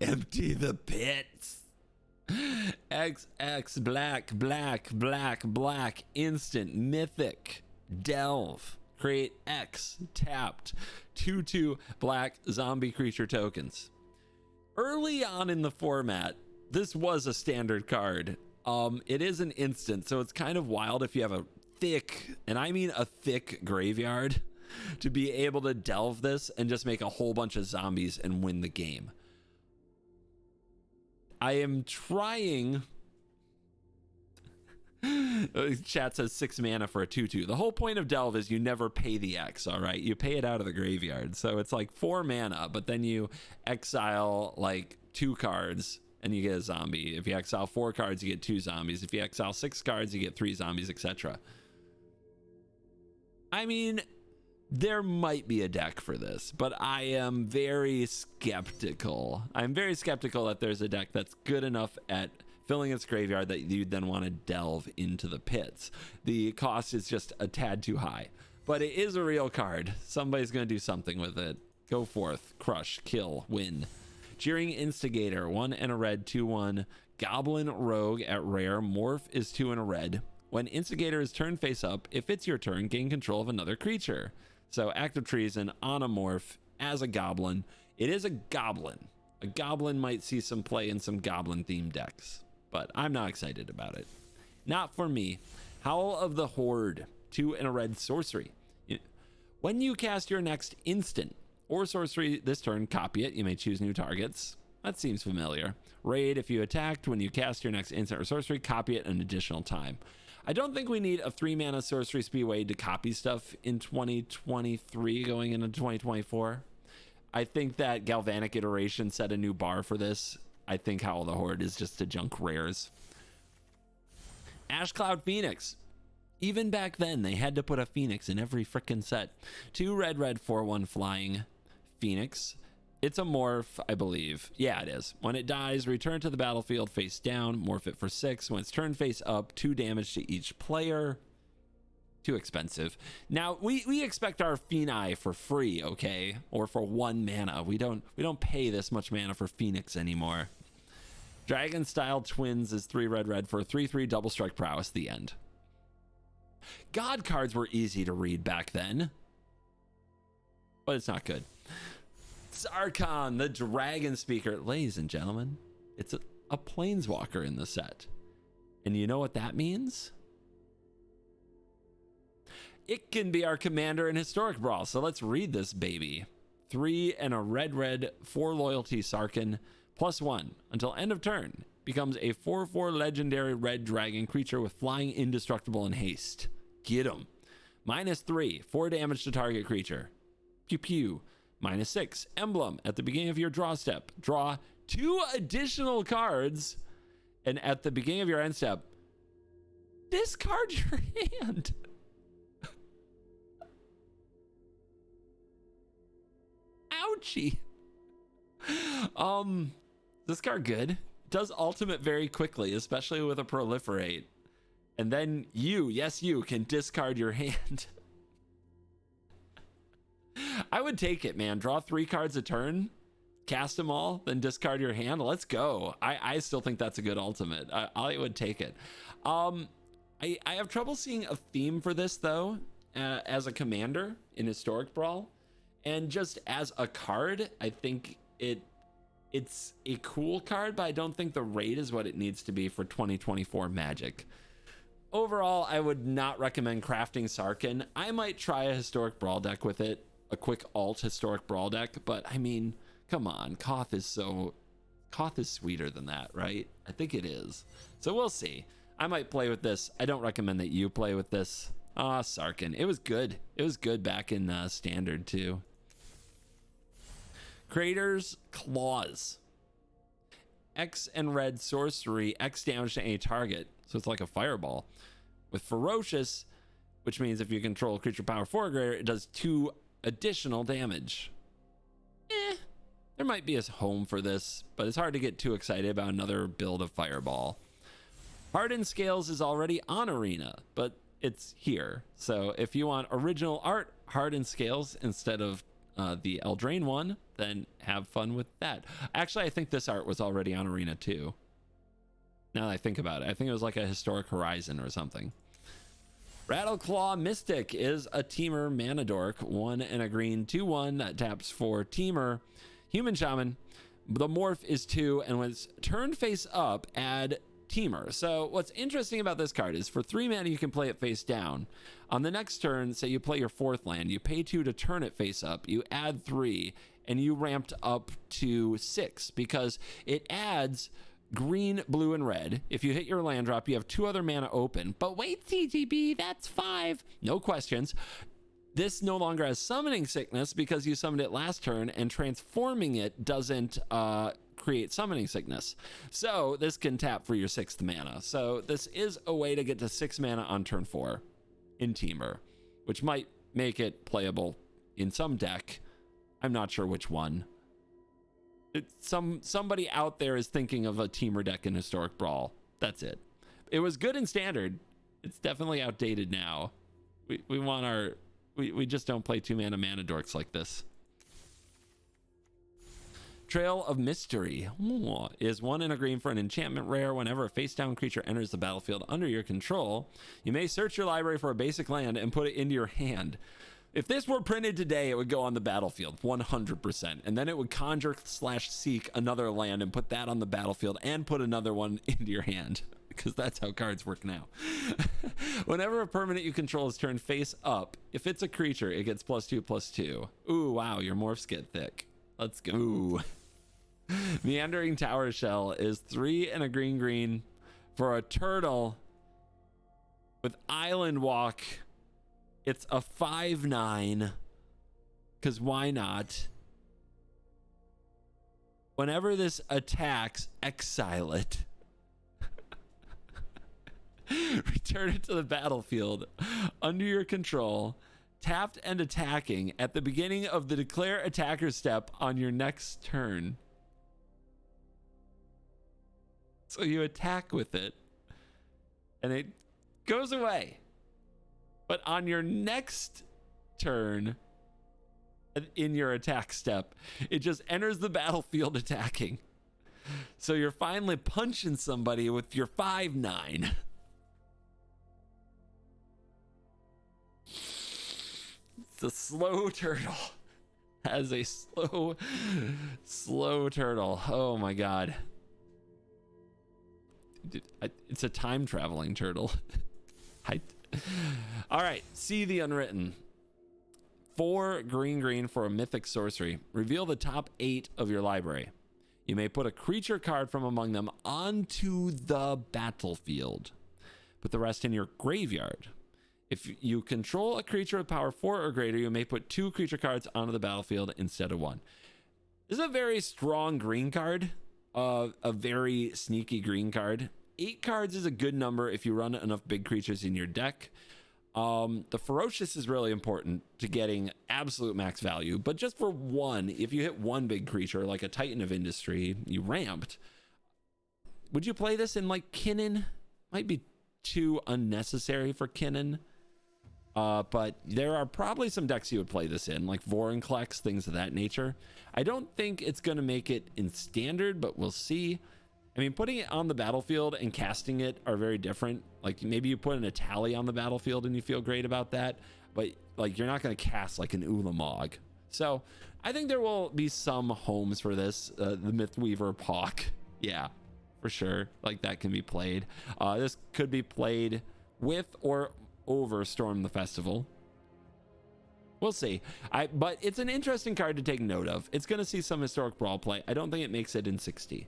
Empty the pits. XX black instant mythic delve. Create X tapped 2/2 black zombie creature tokens. Early on in the format, this was a standard card. It is an instant, so it's kind of wild if you have a thick, and I mean a thick graveyard, to be able to delve this and just make a whole bunch of zombies and win the game. I am trying. Chat says 6 mana for a 2/2. The whole point of delve is you never pay the X, all right? You pay it out of the graveyard. So it's like 4 mana, but then you exile like 2 cards and you get a zombie. If you exile 4 cards, you get 2 zombies. If you exile 6 cards, you get 3 zombies, etc. I mean, there might be a deck for this, but I am very skeptical. I'm very skeptical that there's a deck that's good enough at filling its graveyard that you'd then want to delve into the pits. The cost is just a tad too high, but it is a real card. Somebody's going to do something with it. Go forth, crush, kill, win. Jeering Instigator, 1 and a red, 2/1. Goblin Rogue at rare. Morph is 2 and a red. When Instigator is turned face up, if it's your turn, gain control of another creature. So Active Treason on a morph as a goblin. It is a goblin. A goblin might see some play in some goblin themed decks, but I'm not excited about it. Not for me. Howl of the Horde, 2 and a red sorcery. When you cast your next instant or sorcery this turn, copy it. You may choose new targets. That seems familiar. Raid, if you attacked when you cast your next instant or sorcery, copy it an additional time. I don't think we need a 3 mana sorcery speedway to copy stuff in 2023 going into 2024. I think that Galvanic iteration set a new bar for this. I think Howl the Horde is just a junk rares. Ash Cloud Phoenix. Even back then, they had to put a Phoenix in every frickin' set. 2 red, 4/1 flying Phoenix. It's a morph, I believe. Yeah, it is. When it dies, return to the battlefield face down, morph it for 6. When it's turned face up, 2 damage to each player. Too expensive. Now, we expect our Phoenix for free, okay? Or for 1 mana. We don't pay this much mana for Phoenix anymore. Dragon Style Twins is 3 red for a 3/3 double strike prowess, the end. God cards were easy to read back then, but it's not good. Sarkhan, the Dragon Speaker. Ladies and gentlemen, it's a planeswalker in the set. And you know what that means? It can be our commander in Historic Brawl. So let's read this baby. 3 and a red, 4 loyalty Sarkhan, +1 until end of turn. Becomes a 4/4 legendary red dragon creature with flying, indestructible, and haste. Get him. -3, 4 damage to target creature. Pew pew. -6, emblem. At the beginning of your draw step, draw 2 additional cards. And at the beginning of your end step, discard your hand. Ouchie. This card good. Does ultimate very quickly, especially with a proliferate. And then yes, you can discard your hand. I would take it, man. Draw 3 cards a turn, cast them all, then discard your hand. Let's go. I still think that's a good ultimate. I would take it. I have trouble seeing a theme for this, though, as a commander in Historic Brawl. And just as a card, I think it's a cool card, but I don't think the rate is what it needs to be for 2024 Magic. Overall, I would not recommend crafting Sarkhan. I might try a Historic Brawl deck with it, a quick alt Historic Brawl deck, but I mean, come on, Koth is sweeter than that, right? I think it is. So we'll see. I might play with this. I don't recommend that you play with this. Sarkhan. It was good. It was good back in Standard, too. Crater's Claws. X and red sorcery, X damage to any target. So it's like a fireball. With Ferocious, which means if you control a creature power 4 or greater, it does 2 additional damage. There might be a home for this, but it's hard to get too excited about another build of Fireball. Hardened Scales is already on Arena, but it's here. So if you want original art, Hardened Scales instead of the Eldraine one, then have fun with that. Actually, I think this art was already on Arena too. Now that I think about it, I think it was like a Historic Horizon or something. Rattleclaw Mystic is a Teamer mana dork, 1 and a green, 2/1 that taps for Teamer. Human Shaman. The morph is 2, and when it's turned face up, add Teamer. So what's interesting about this card is for 3 mana, you can play it face down. On the next turn, say you play your 4th land, you pay 2 to turn it face up, you add 3, and you ramped up to 6 because it adds green, blue, and red. If you hit your land drop, you have 2 other mana open. But wait, CGB, that's 5. No questions. This no longer has summoning sickness because you summoned it last turn, and transforming it doesn't create summoning sickness. So this can tap for your 6th mana. So this is a way to get to 6 mana on turn 4 in Teamer, which might make it playable in some deck. I'm not sure which one. Somebody out there is thinking of a Teamer deck in Historic Brawl. That's it. It was good in Standard. It's definitely outdated now. We want our... We just don't play 2 mana dorks like this. Trail of Mystery is 1 and a green for an enchantment rare. Whenever a face-down creature enters the battlefield under your control, you may search your library for a basic land and put it into your hand. If this were printed today, it would go on the battlefield 100%, and then it would conjure/seek another land and put that on the battlefield and put another one into your hand, because that's how cards work now. Whenever a permanent you control is turned face up, if it's a creature, it gets +2/+2. Ooh, wow, your morphs get thick. Let's go. Ooh. Meandering Tower Shell is 3 and a green for a turtle with Island Walk. It's a 5/9, because why not? Whenever this attacks, exile it. Return it to the battlefield under your control, tapped and attacking at the beginning of the declare attacker step on your next turn. So you attack with it, and it goes away. But on your next turn, in your attack step, it just enters the battlefield attacking. So you're finally punching somebody with your 5/9. It's a slow turtle. As a slow turtle. Oh my god. It's a time traveling turtle. All right, see the unwritten. 4 green for a mythic sorcery. Reveal the top 8 of your library. You may put a creature card from among them onto the battlefield. Put the rest in your graveyard. If you control a creature with power 4 or greater, you may put 2 creature cards onto the battlefield instead of 1. This is a very strong green card. A very sneaky green card. 8 cards is a good number if you run enough big creatures in your deck. The ferocious is really important to getting absolute max value, but just for 1, if you hit 1 big creature like a Titan of Industry, you ramped. Would you play this in like Kinnan? Might be too unnecessary for Kinnan. But there are probably some decks you would play this in, like Vorinclex, things of that nature. I don't think it's going to make it in standard, but we'll see. I mean, putting it on the battlefield and casting it are very different. Like maybe you put an Atali on the battlefield and you feel great about that, but like you're not going to cast like an Ulamog. So I think there will be some homes for this. The Mythweaver Pawk, yeah, for sure. Like that can be played. This could be played with or over Storm the Festival. We'll see. But it's an interesting card to take note of. It's going to see some Historic Brawl play. I don't think it makes it in 60.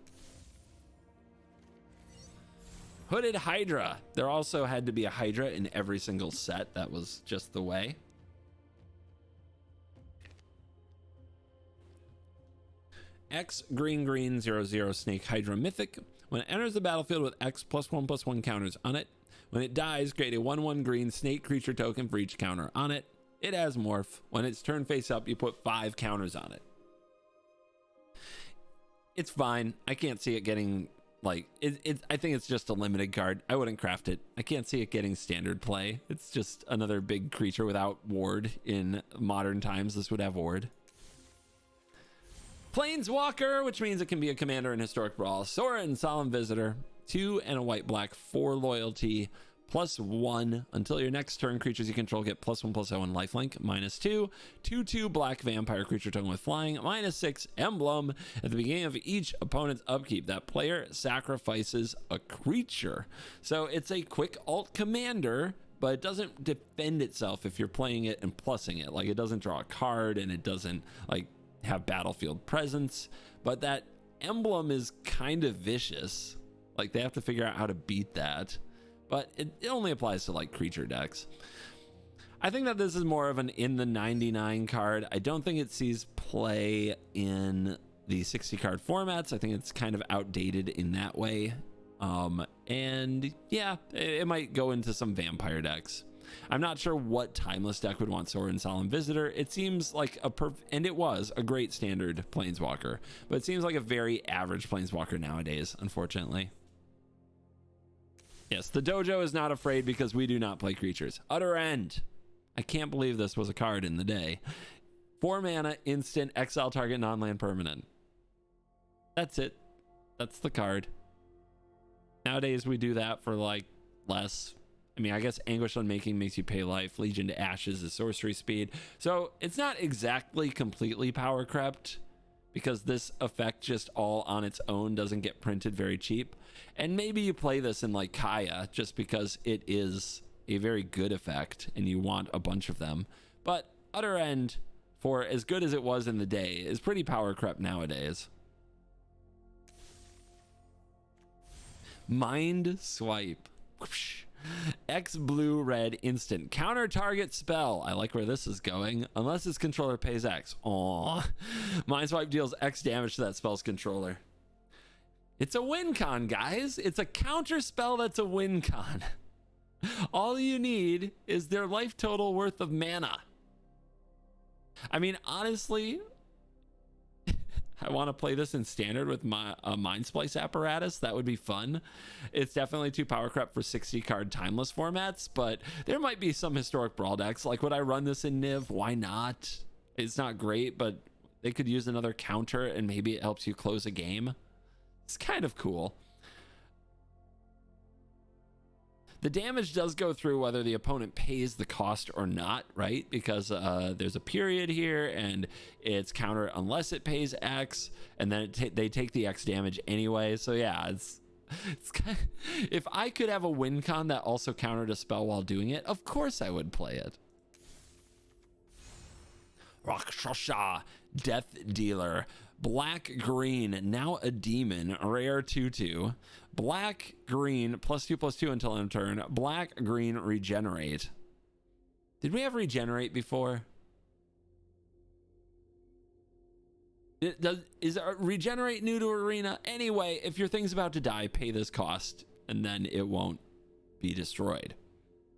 Hooded Hydra. There also had to be a Hydra in every single set. That was just the way. X green 0/0 Snake Hydra Mythic. When it enters the battlefield with X +1/+1 counters on it. When it dies, create a 1/1 green snake creature token for each counter on it. It has morph. When it's turned face up, you put 5 counters on it. It's fine. I can't see it getting like I think it's just a limited card. I wouldn't craft it. I can't see it getting standard play. It's just another big creature without ward. In modern times, this would have ward. Planeswalker, which means it can be a commander in Historic Brawl. Sorin, Solemn Visitor. 2 and a white/black, 4 loyalty, +1 until your next turn. Creatures you control get +1/+0 and lifelink. -2. 2/2 black vampire creature token with flying. -6 emblem. At the beginning of each opponent's upkeep, that player sacrifices a creature. So it's a quick alt commander, but it doesn't defend itself if you're playing it and plussing it. Like it doesn't draw a card and it doesn't like have battlefield presence. But that emblem is kind of vicious. Like they have to figure out how to beat that. But it only applies to like creature decks. I think that this is more of an in the 99 card. I don't think it sees play in the 60 card formats. I think it's kind of outdated in that way. And yeah, it might go into some vampire decks. I'm not sure what timeless deck would want Sorin Solemn Visitor. It seems like and it was a great standard Planeswalker, but it seems like a very average Planeswalker nowadays, unfortunately. Yes, the dojo is not afraid because we do not play creatures. Utter End. I can't believe this was a card in the day. 4 mana, instant, exile target non-land permanent. That's it. That's the card. Nowadays, we do that for like less. I mean, I guess Anguish Unmaking makes you pay life. Legion to Ashes is sorcery speed. So it's not exactly completely power crept, because this effect just all on its own doesn't get printed very cheap. And maybe you play this in like Kaya just because it is a very good effect and you want a bunch of them. But Utter End, for as good as it was in the day, is pretty power crept nowadays. Mind Swipe. X blue red instant. Counter target spell. I like where this is going. Unless its controller pays X. Aww. Mind Swipe deals X damage to that spell's controller. It's a win con, guys. It's a counter spell that's a win con. All you need is their life total worth of mana. I mean, honestly, I want to play this in standard with my Mind Splice apparatus. That would be fun. It's definitely too power crept for 60 card timeless formats, but there might be some historic Brawl decks. Like, would I run this in Niv? Why not? It's not great, but they could use another counter and maybe it helps you close a game. It's kind of cool. The damage does go through whether the opponent pays the cost or not, right? Because there's a period here and it's counter unless it pays X, and then they take the X damage anyway. So yeah, it's kind of, if I could have a win con that also countered a spell while doing it, of course I would play it. Rakshasha, Death Dealer. Black green, now a demon, rare 2/2. Black green +2/+2 until end of turn. Black green regenerate. Did we have regenerate before? Is regenerate new to arena? Anyway, if your thing's about to die, pay this cost and then it won't be destroyed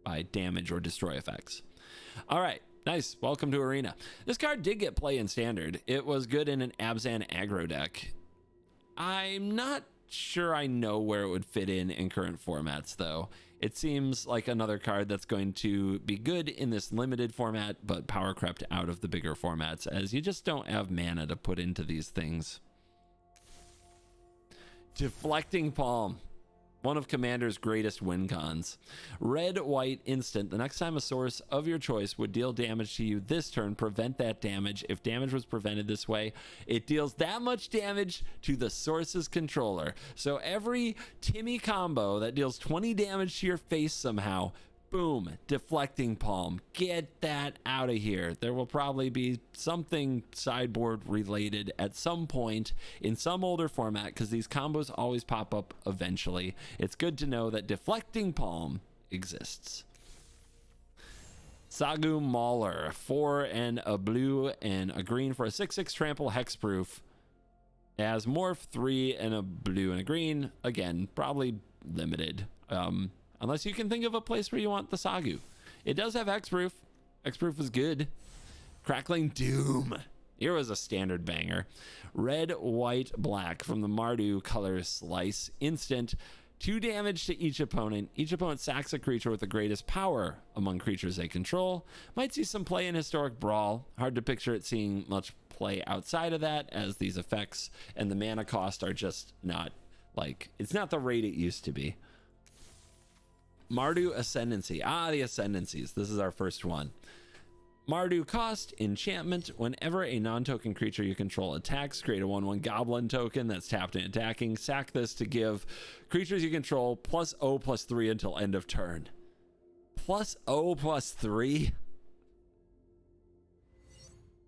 by damage or destroy effects. All right. Nice. Welcome to Arena. This card did get play in standard. It was good in an Abzan aggro deck. I'm not sure I know where it would fit in current formats, though. It seems like another card that's going to be good in this limited format, but power crept out of the bigger formats, as you just don't have mana to put into these things. Deflecting Palm. One of Commander's greatest win cons. Red, white, instant. The next time a source of your choice would deal damage to you this turn, prevent that damage. If damage was prevented this way, it deals that much damage to the source's controller. So every Timmy combo that deals 20 damage to your face somehow, boom, Deflecting Palm. Get that out of here. There will probably be something sideboard related at some point in some older format, because these combos always pop up eventually. It's good to know that Deflecting Palm exists. Sagu Mauler, 4 and a blue and a green for a 6/6 trample hexproof. As Morph, 3 and a blue and a green. Again, probably limited. Unless you can think of a place where you want the Sagu. It does have Hexproof. Hexproof is good. Crackling Doom. Here was a standard banger. Red, white, black from the Mardu color slice. Instant. 2 damage to each opponent. Each opponent sacks a creature with the greatest power among creatures they control. Might see some play in Historic Brawl. Hard to picture it seeing much play outside of that, as these effects and the mana cost are just not, like, it's not the rate it used to be. Mardu Ascendancy. The Ascendancies. This is our first one. Mardu cost, enchantment. Whenever a non-token creature you control attacks, create a 1/1 goblin token that's tapped and attacking. Sack this to give creatures you control +0/+3 until end of turn. +0/+3?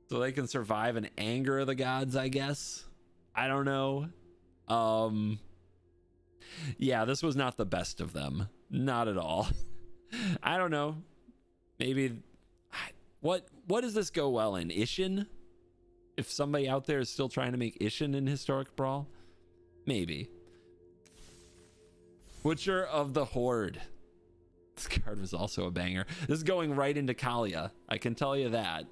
So they can survive an Anger of the Gods, I guess. I don't know. Yeah, this was not the best of them. Not at all. I don't know. Maybe. What does this go well in? Ishin? If somebody out there is still trying to make Ishin in Historic Brawl? Maybe. Butcher of the Horde. This card was also a banger. This is going right into Kalia. I can tell you that.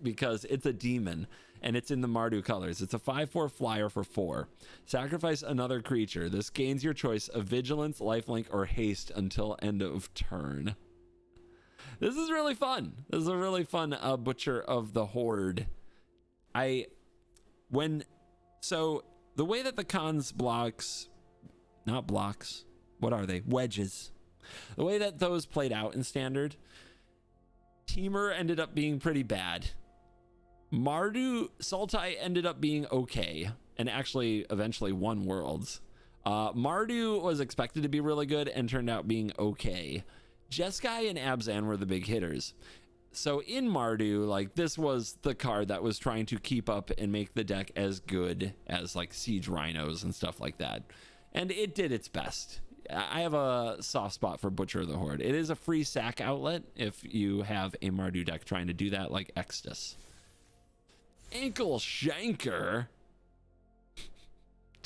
Because it's a demon. And it's in the Mardu colors. It's a 5/4 flyer for 4. Sacrifice another creature. This gains your choice of Vigilance, Lifelink, or Haste until end of turn. This is really fun. This is a really fun Butcher of the Horde. So the way that the cons not blocks, what are they? Wedges. The way that those played out in standard, Teamer ended up being pretty bad. Mardu Sultai ended up being okay and actually eventually won Worlds. Mardu was expected to be really good and turned out being okay. Jeskai and Abzan were the big hitters. So in Mardu, like, this was the card that was trying to keep up and make the deck as good as like Siege Rhinos and stuff like that. And it did its best. I have a soft spot for Butcher of the Horde. It is a free sack outlet if you have a Mardu deck trying to do that, like Extus. Ankle Shanker.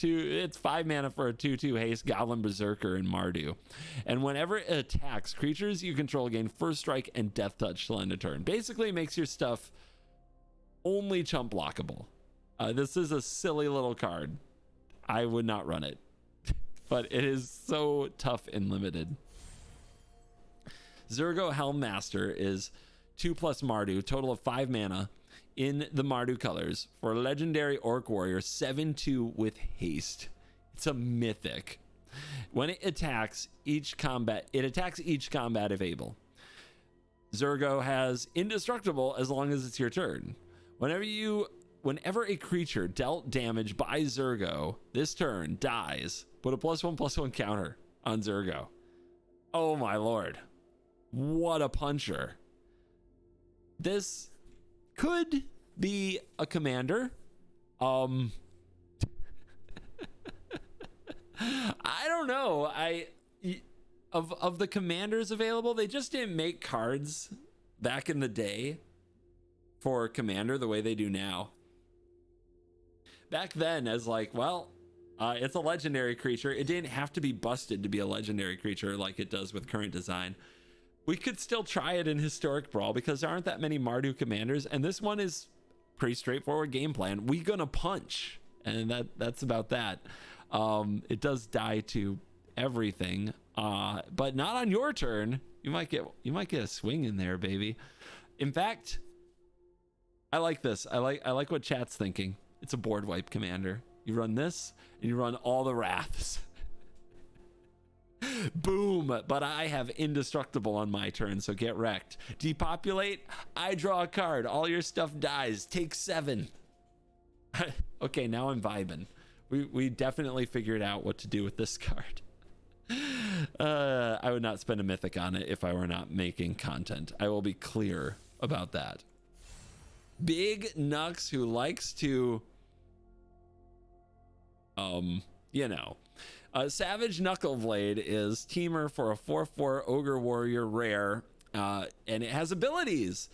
It's 5 mana for a 2/2 haste Goblin Berserker in Mardu. And whenever it attacks, creatures you control gain first strike and death touch till end of turn. Basically, it makes your stuff only chump blockable. This is a silly little card. I would not run it, but it is so tough and limited. Zurgo Helmmaster is 2+ Mardu, total of 5 mana in the Mardu colors for legendary Orc Warrior, 7/2 with haste. It's a mythic. When it attacks each combat if able. Zurgo has indestructible as long as it's your turn. Whenever a creature dealt damage by Zurgo this turn dies, put a +1/+1 counter on Zurgo. Oh my lord. What a puncher. This could be a commander. I don't know. Of the commanders available, they just didn't make cards back in the day for commander the way they do now. Back then, as like, well, it's a legendary creature. It didn't have to be busted to be a legendary creature like it does with current design. We could still try it in Historic Brawl because there aren't that many Mardu commanders, and this one is pretty straightforward game plan. We gonna punch, and that's about that. It does die to everything, but not on your turn. You might get a swing in there, baby. In fact, I like this. I like what chat's thinking. It's a board wipe commander. You run this, and you run all the Wraths. Boom, but I have indestructible on my turn, so get wrecked. Depopulate, I draw a card. All your stuff dies. Take 7. Okay, now I'm vibing. We definitely figured out what to do with this card. I would not spend a mythic on it if I were not making content. I will be clear about that. Big Nux, who likes to Savage Knuckleblade is Teamer for a 4/4 Ogre Warrior rare, and it has abilities.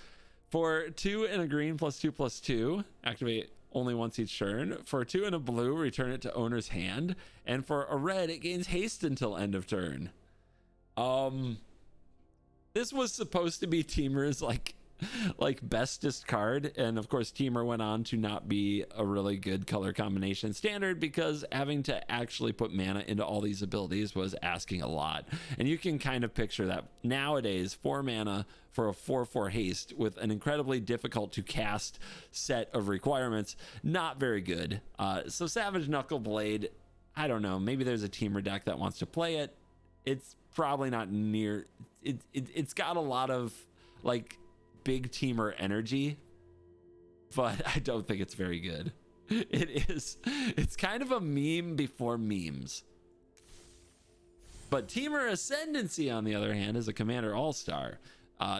For 2 and a green +2/+2, activate only once each turn. For 2 and a blue, return it to owner's hand. And for a red, it gains haste until end of turn. This was supposed to be Teamer's like bestest card, and of course Teamer went on to not be a really good color combination standard because having to actually put mana into all these abilities was asking a lot. And you can kind of picture that nowadays, 4 mana for a 4/4 haste with an incredibly difficult to cast set of requirements, not very good. So Savage Knuckleblade, I don't know, maybe there's a Teamer deck that wants to play it. It's probably not near it's got a lot of like big Teamer energy, but I don't think it's very good. It's kind of a meme before memes. But Teamer Ascendancy, on the other hand, is a commander all-star.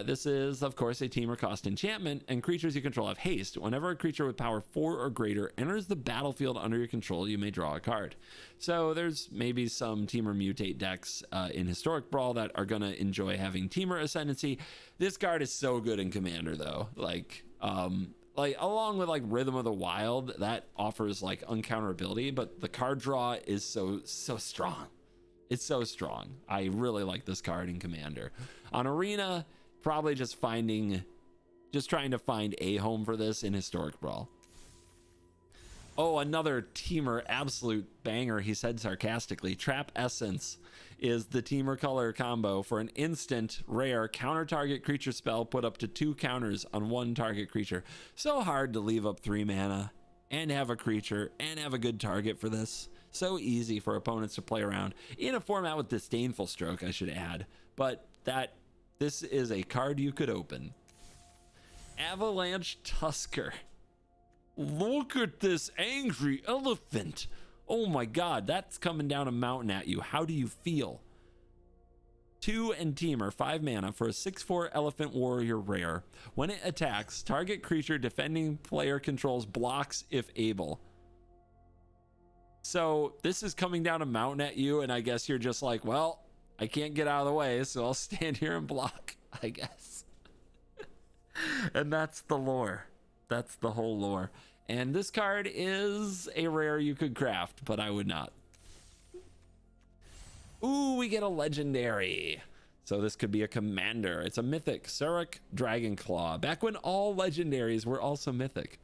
This is, of course, a Teamer cost enchantment, and creatures you control have haste. Whenever a creature with power 4 or greater enters the battlefield under your control, you may draw a card. So there's maybe some Teamer Mutate decks in Historic Brawl that are going to enjoy having Teamer Ascendancy. This card is so good in Commander, though. Like along with like Rhythm of the Wild, that offers like uncounterability, but the card draw is so strong. It's so strong. I really like this card in Commander. On Arena, probably just trying to find a home for this in Historic Brawl. Oh, another Teamer absolute banger, he said sarcastically. Trap Essence is the Teamer color combo for an instant rare counter target creature spell, put up to 2 counters on 1 target creature. So hard to leave up 3 mana and have a creature and have a good target for this. So easy for opponents to play around in a format with Disdainful Stroke, I should add. But this is a card you could open. Avalanche Tusker. Look at this angry elephant. Oh my god, that's coming down a mountain at you. How do you feel? 2 and Teamer, 5 mana for a 6/4 Elephant Warrior rare. When it attacks, target creature defending player controls blocks if able. So this is coming down a mountain at you, and I guess you're just like, well, I can't get out of the way, so I'll stand here and block, I guess. And that's the lore. That's the whole lore. And this card is a rare you could craft, but I would not. Ooh, we get a legendary. So this could be a commander. It's a mythic, Surik Dragonclaw. Back when all legendaries were also mythic.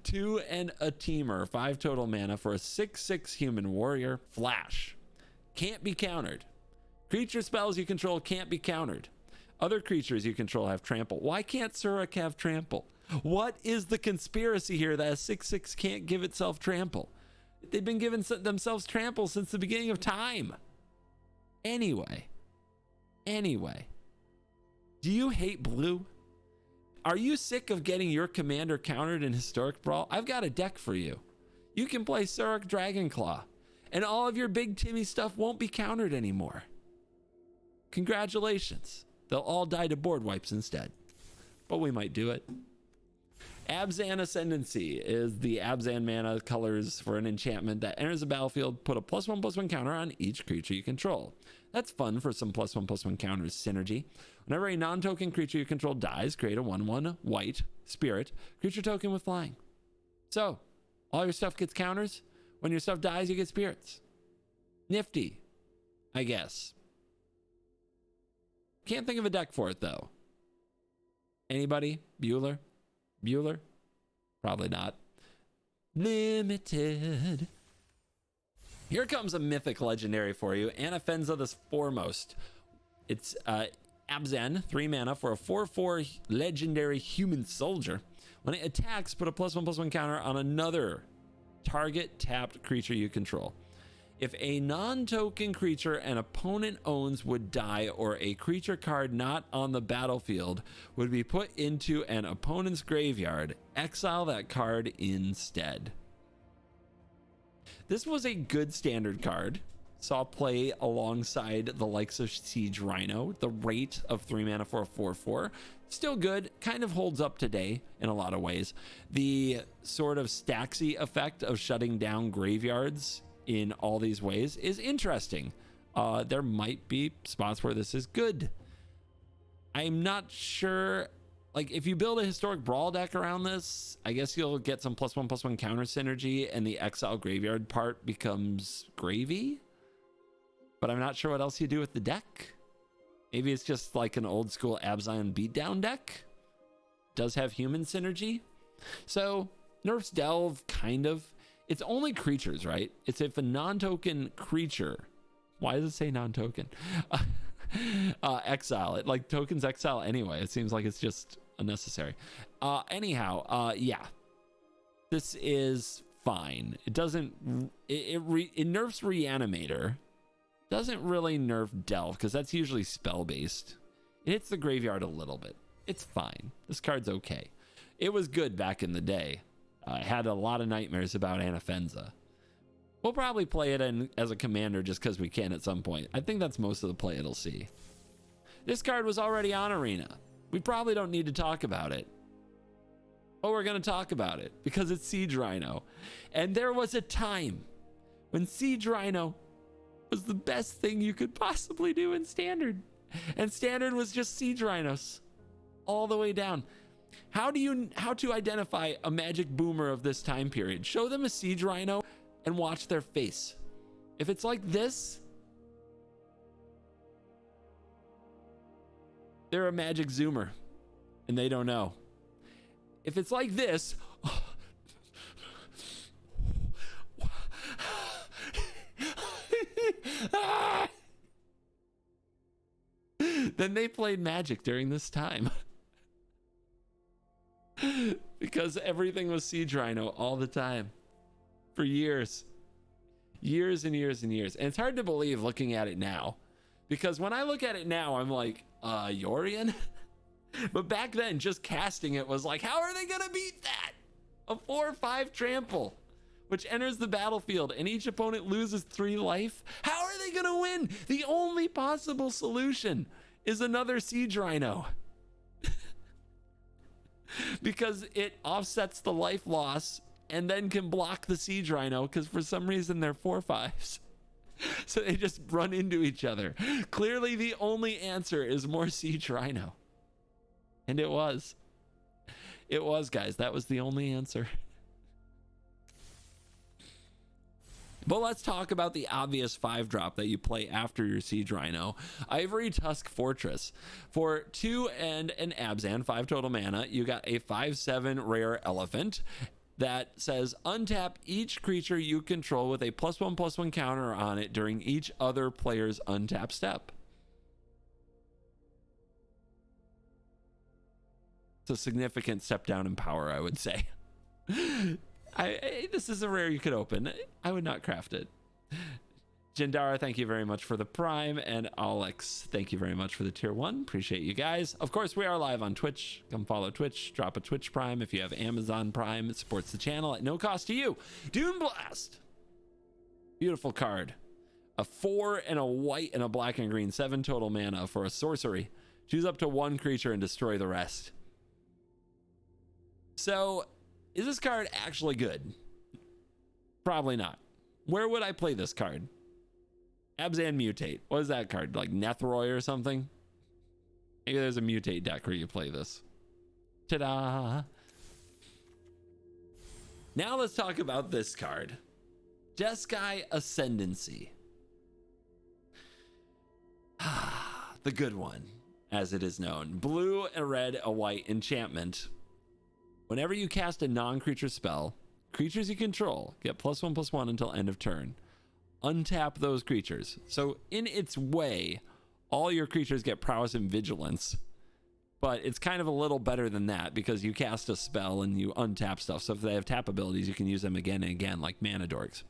2 and a teamer, 5 total mana for a 6/6 human warrior. Flash. Can't be countered. Creature spells you control can't be countered. Other creatures you control have trample. Why can't Surik have trample? What is the conspiracy here that a 6/6 can't give itself trample? They've been giving themselves trample since the beginning of time. Anyway, do you hate blue? Are you sick of getting your commander countered in Historic Brawl? I've got a deck for you. You can play Surik Dragonclaw, and all of your big Timmy stuff won't be countered anymore. Congratulations. They'll all die to board wipes instead. But we might do it. Abzan Ascendancy is the Abzan mana colors for an enchantment that enters the battlefield. Put a +1/+1 counter on each creature you control. That's fun for some +1/+1 counters synergy. Whenever a non-token creature you control dies, create a 1/1 white spirit creature token with flying. So, all your stuff gets counters. When your stuff dies, you get spirits. Nifty, I guess. Can't think of a deck for it, though. Anybody? Bueller? Probably not. Limited. Here comes a mythic legendary for you. Anafenza the Foremost. It's Abzan, 3 mana for a 4/4 legendary human soldier. When it attacks, put a +1/+1 counter on another target tapped creature you control. If a non-token creature an opponent owns would die, or a creature card not on the battlefield would be put into an opponent's graveyard, exile that card instead. This was a good standard card. Saw play alongside the likes of Siege Rhino. The rate of 3 mana for a 4/4. Still good, kind of holds up today in a lot of ways. The sort of Staxy effect of shutting down graveyards in all these ways is interesting. There might be spots where this is good. I'm not sure, like if you build a Historic Brawl deck around this, I guess you'll get some +1/+1 counter synergy and the exile graveyard part becomes gravy, but I'm not sure what else you do with the deck. Maybe it's just like an old school Abzan beatdown deck. Does have human synergy. So nerfs Delve, kind of. It's only creatures, right? It's if a non-token creature, why does it say non-token? Exile it, like tokens exile anyway. It seems like it's just unnecessary. Yeah, this is fine. It doesn't, it nerfs Reanimator. Doesn't really nerf Delve because that's usually spell based. It hits the graveyard a little bit. It's fine. This card's okay. It was good back in the day. I had a lot of nightmares about Anafenza. We'll probably play it as a commander just because we can at some point. I think that's most of the play it'll see. This card was already on Arena. We probably don't need to talk about it. Oh, we're going to talk about it because it's Siege Rhino. And there was a time when Siege Rhino was the best thing you could possibly do in Standard. And Standard was just Siege Rhinos all the way down. How to identify a magic boomer of this time period? Show them a Siege Rhino and watch their face. If it's like this, they're a magic zoomer and they don't know. If it's like this, then they played Magic during this time. Because everything was Siege Rhino all the time. For years. Years and years and years. And it's hard to believe looking at it now. Because when I look at it now, I'm like, Yorion? But back then, just casting it was like, how are they going to beat that? A 4/5 trample, which enters the battlefield and each opponent loses 3 life. How are they going to win? The only possible solution is another Siege Rhino. Because it offsets the life loss and then can block the Siege Rhino because for some reason they're 4/5s. So they just run into each other. Clearly the only answer is more Siege Rhino. And it was. It was, guys. That was the only answer. But let's talk about the obvious 5-drop that you play after your Siege Rhino. Ivory Tusk Fortress. For 2 and an Abzan, 5 total mana, you got a 5/7 rare elephant that says untap each creature you control with a +1/+1 counter on it during each other player's untap step. It's a significant step down in power, I would say. This is a rare you could open. I would not craft it. Jindara, thank you very much for the Prime. And Alex, thank you very much for the tier 1. Appreciate you guys. Of course, we are live on Twitch. Come follow Twitch. Drop a Twitch Prime. If you have Amazon Prime, it supports the channel at no cost to you. Dune Blast. Beautiful card. A 4 and a white and a black and green. 7 total mana for a sorcery. Choose up to 1 creature and destroy the rest. So, is this card actually good? Probably not. Where would I play this card? Abzan Mutate. What is that card? Like Nethroy or something? Maybe there's a Mutate deck where you play this. Ta-da! Now let's talk about this card. Jeskai Ascendancy. The good one, as it is known. Blue, a red, a white enchantment. Whenever you cast a non-creature spell, creatures you control get +1/+1 until end of turn. Untap those creatures. So in its way, all your creatures get prowess and vigilance, but it's kind of a little better than that because you cast a spell and you untap stuff. So if they have tap abilities, you can use them again and again, like mana dorks.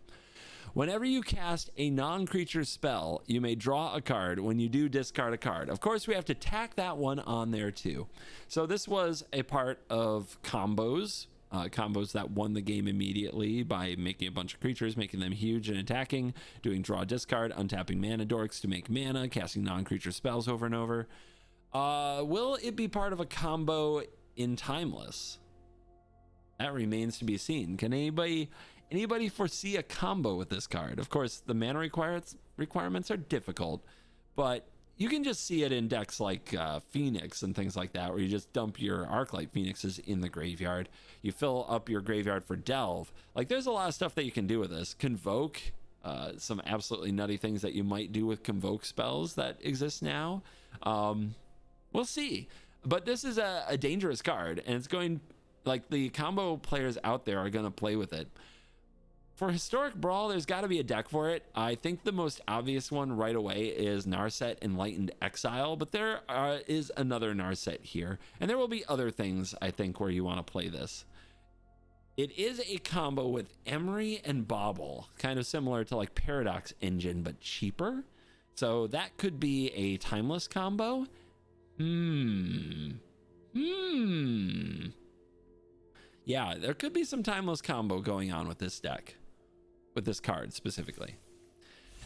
Whenever you cast a non-creature spell, you may draw a card. When you do, discard a card. Of course, we have to tack that one on there too. So this was a part of combos. Combos that won the game immediately by making a bunch of creatures, making them huge and attacking, doing draw discard, untapping mana dorks to make mana, casting non-creature spells over and over. Will it be part of a combo in Timeless? That remains to be seen. Can anybody foresee a combo with this card? Of course, the mana requirements are difficult, but you can just see it in decks like Phoenix and things like that, where you just dump your Arclight Phoenixes in the graveyard. You fill up your graveyard for Delve. Like, there's a lot of stuff that you can do with this. Convoke, some absolutely nutty things that you might do with Convoke spells that exist now. We'll see. But this is a dangerous card, and it's going, like, the combo players out there are going to play with it. For Historic Brawl, there's got to be a deck for it. I think the most obvious one right away is Narset Enlightened Exile, but there is another Narset here. And there will be other things, I think, where you want to play this. It is a combo with Emery and Bauble, kind of similar to like Paradox Engine, but cheaper. So that could be a Timeless combo. Yeah, there could be some Timeless combo going on with this deck. With this card specifically.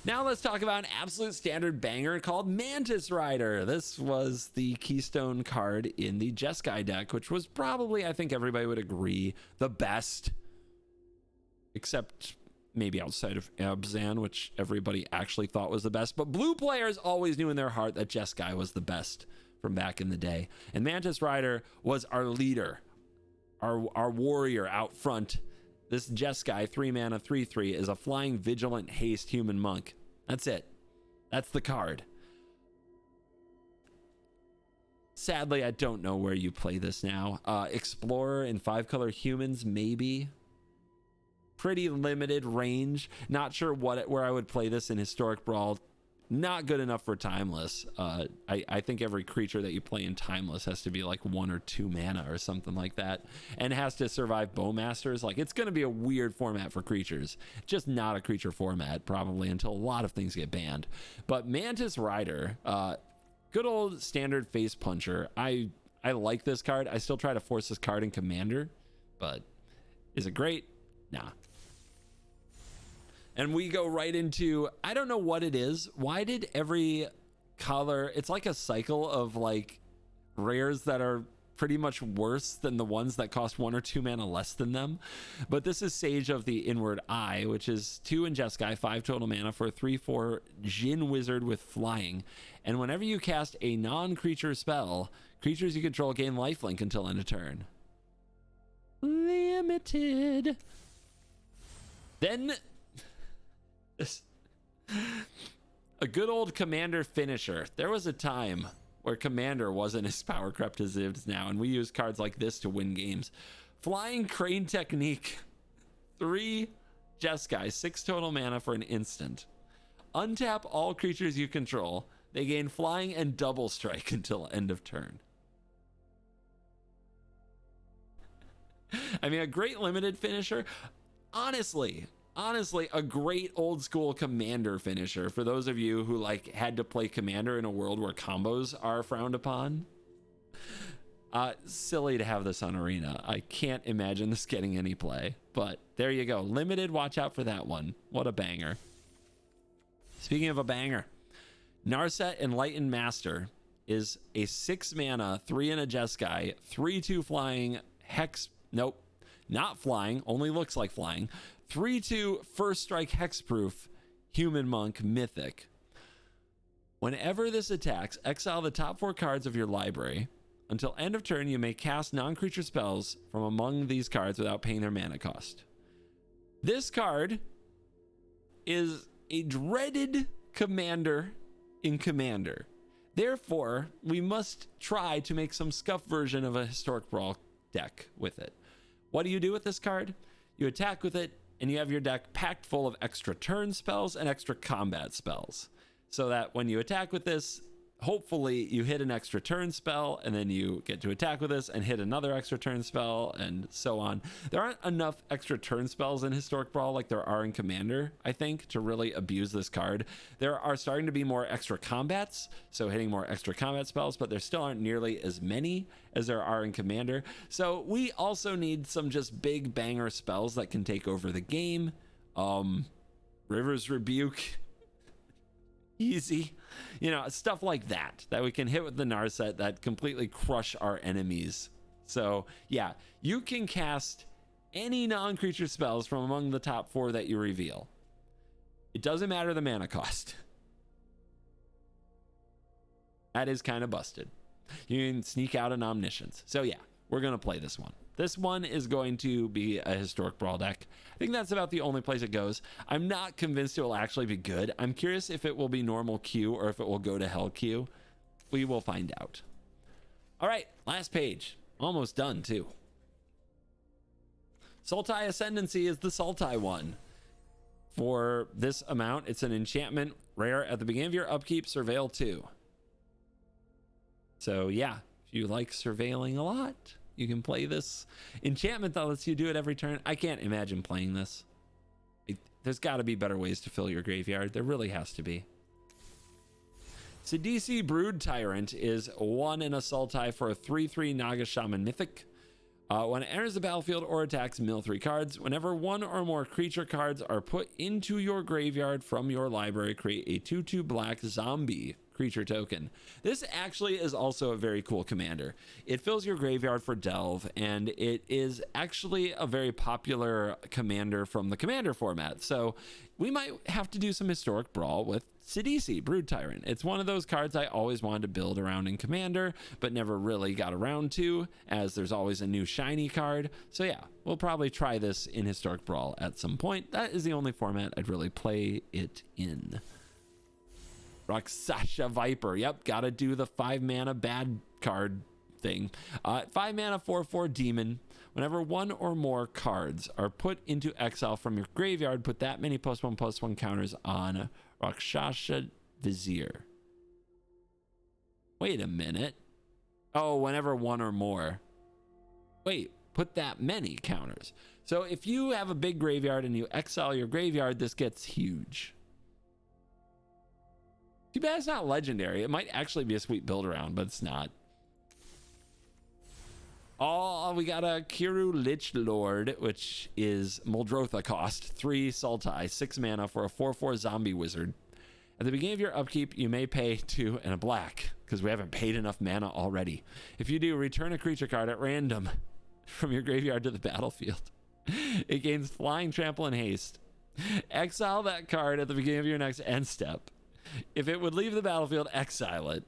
Now let's talk about an absolute standard banger called Mantis Rider. This was the keystone card in the Jeskai deck, which was probably, I think everybody would agree, the best. Except maybe outside of Abzan, which everybody actually thought was the best. But blue players always knew in their heart that Jeskai was the best from back in the day. And Mantis Rider was our leader, our warrior out front. This Jeskai 3 mana 3/3 is a flying vigilant haste human monk. That's it. That's the card. Sadly, I don't know where you play this now. Explorer and 5-color humans, maybe. Pretty limited range. Not sure where I would play this in Historic Brawl. Not good enough for Timeless. I think every creature that you play in Timeless has to be like 1 or 2 mana or something like that, and has to survive Bowmasters. Like, it's going to be a weird format for creatures. Just not a creature format, probably, until a lot of things get banned. But Mantis Rider, good old standard face puncher. I like this card. I still try to force this card in Commander, but is it great? Nah. And we go right into, I don't know what it is. Why did every color, it's like a cycle of like rares that are pretty much worse than the ones that cost 1 or 2 mana less than them. But this is Sage of the Inward Eye, which is 2 in Jeskai, 5 total mana for a 3/4 Jin Wizard with flying. And whenever you cast a non-creature spell, creatures you control gain lifelink until end of turn. Limited. Then a good old Commander finisher. There was a time where Commander wasn't as power crept as it is now, and we use cards like this to win games. Flying Crane Technique. 3 Jeskai, 6 total mana for an instant. Untap all creatures you control. They gain flying and double strike until end of turn. I mean, a great limited finisher. Honestly, a great old school Commander finisher for those of you who like had to play Commander in a world where combos are frowned upon. Silly to have this on Arena. I can't imagine this getting any play, but there you go. Limited, watch out for that one. What a banger. Speaking of a banger, Narset Enlightened Master is a 6 mana, 3 in a Jeskai, 3/2 flying hex. Nope, not flying, only looks like flying. 3/2 first strike hexproof human monk mythic. Whenever this attacks, exile the top 4 cards of your library. Until end of turn, you may cast non-creature spells from among these cards without paying their mana cost. This card is a dreaded commander in Commander. Therefore, we must try to make some scuff version of a Historic Brawl deck with it. What do you do with this card? You attack with it, and you have your deck packed full of extra turn spells and extra combat spells. So that when you attack with this, hopefully you hit an extra turn spell, and then you get to attack with this and hit another extra turn spell, and so on. There aren't enough extra turn spells in Historic Brawl like there are in Commander, I think, to really abuse this card. There are starting to be more extra combats, so hitting more extra combat spells, but there still aren't nearly as many as there are in Commander. So we also need some just big banger spells that can take over the game. River's Rebuke. Easy, you know, stuff like that we can hit with the Narset that completely crush our enemies. So yeah, you can cast any non-creature spells from among the top 4 that you reveal. It doesn't matter the mana cost. That is kind of busted. You can sneak out an Omniscience. So yeah, we're gonna play this one. This one is going to be a Historic Brawl deck. I think that's about the only place it goes. I'm not convinced it will actually be good. I'm curious if it will be normal queue or if it will go to hell queue. We will find out. All right, last page. Almost done too. Sultai Ascendancy is the Sultai one. For this amount, it's an enchantment rare at the beginning of your upkeep, Surveil 2. So yeah, if you like surveilling a lot, you can play this enchantment that lets you do it every turn. I can't imagine playing this. There's got to be better ways to fill your graveyard. There really has to be. Sidisi Brood Tyrant is 1 in a Sultai for a 3/3 Naga Shaman Mythic. When it enters the battlefield or attacks, mill 3 cards. Whenever 1 or more creature cards are put into your graveyard from your library, create a 2/2 black zombie creature token. This actually is also a very cool commander. It fills your graveyard for Delve, and it is actually a very popular commander from the Commander format. So we might have to do some Historic Brawl with Sidisi, Brood Tyrant. It's one of those cards I always wanted to build around in Commander, but never really got around to, as there's always a new shiny card. So yeah, we'll probably try this in Historic Brawl at some point. That is the only format I'd really play it in. Rakshasa Viper. Yep, gotta do the 5 mana bad card thing. 5 mana 4/4 demon. Whenever 1 or more cards are put into exile from your graveyard, put that many +1/+1 counters on Rakshasa Vizier. Wait a minute. Oh, whenever 1 or more. Wait, put that many counters. So if you have a big graveyard and you exile your graveyard, this gets huge. Too bad it's not legendary. It might actually be a sweet build around, but it's not. Oh, we got a Kiru Lich Lord, which is Muldrotha cost. 3 Sultai, 6 mana for a 4/4 zombie wizard. At the beginning of your upkeep, you may pay 2 and a black, because we haven't paid enough mana already. If you do, return a creature card at random from your graveyard to the battlefield. It gains flying, trample, and haste. Exile that card at the beginning of your next end step. If it would leave the battlefield, exile it.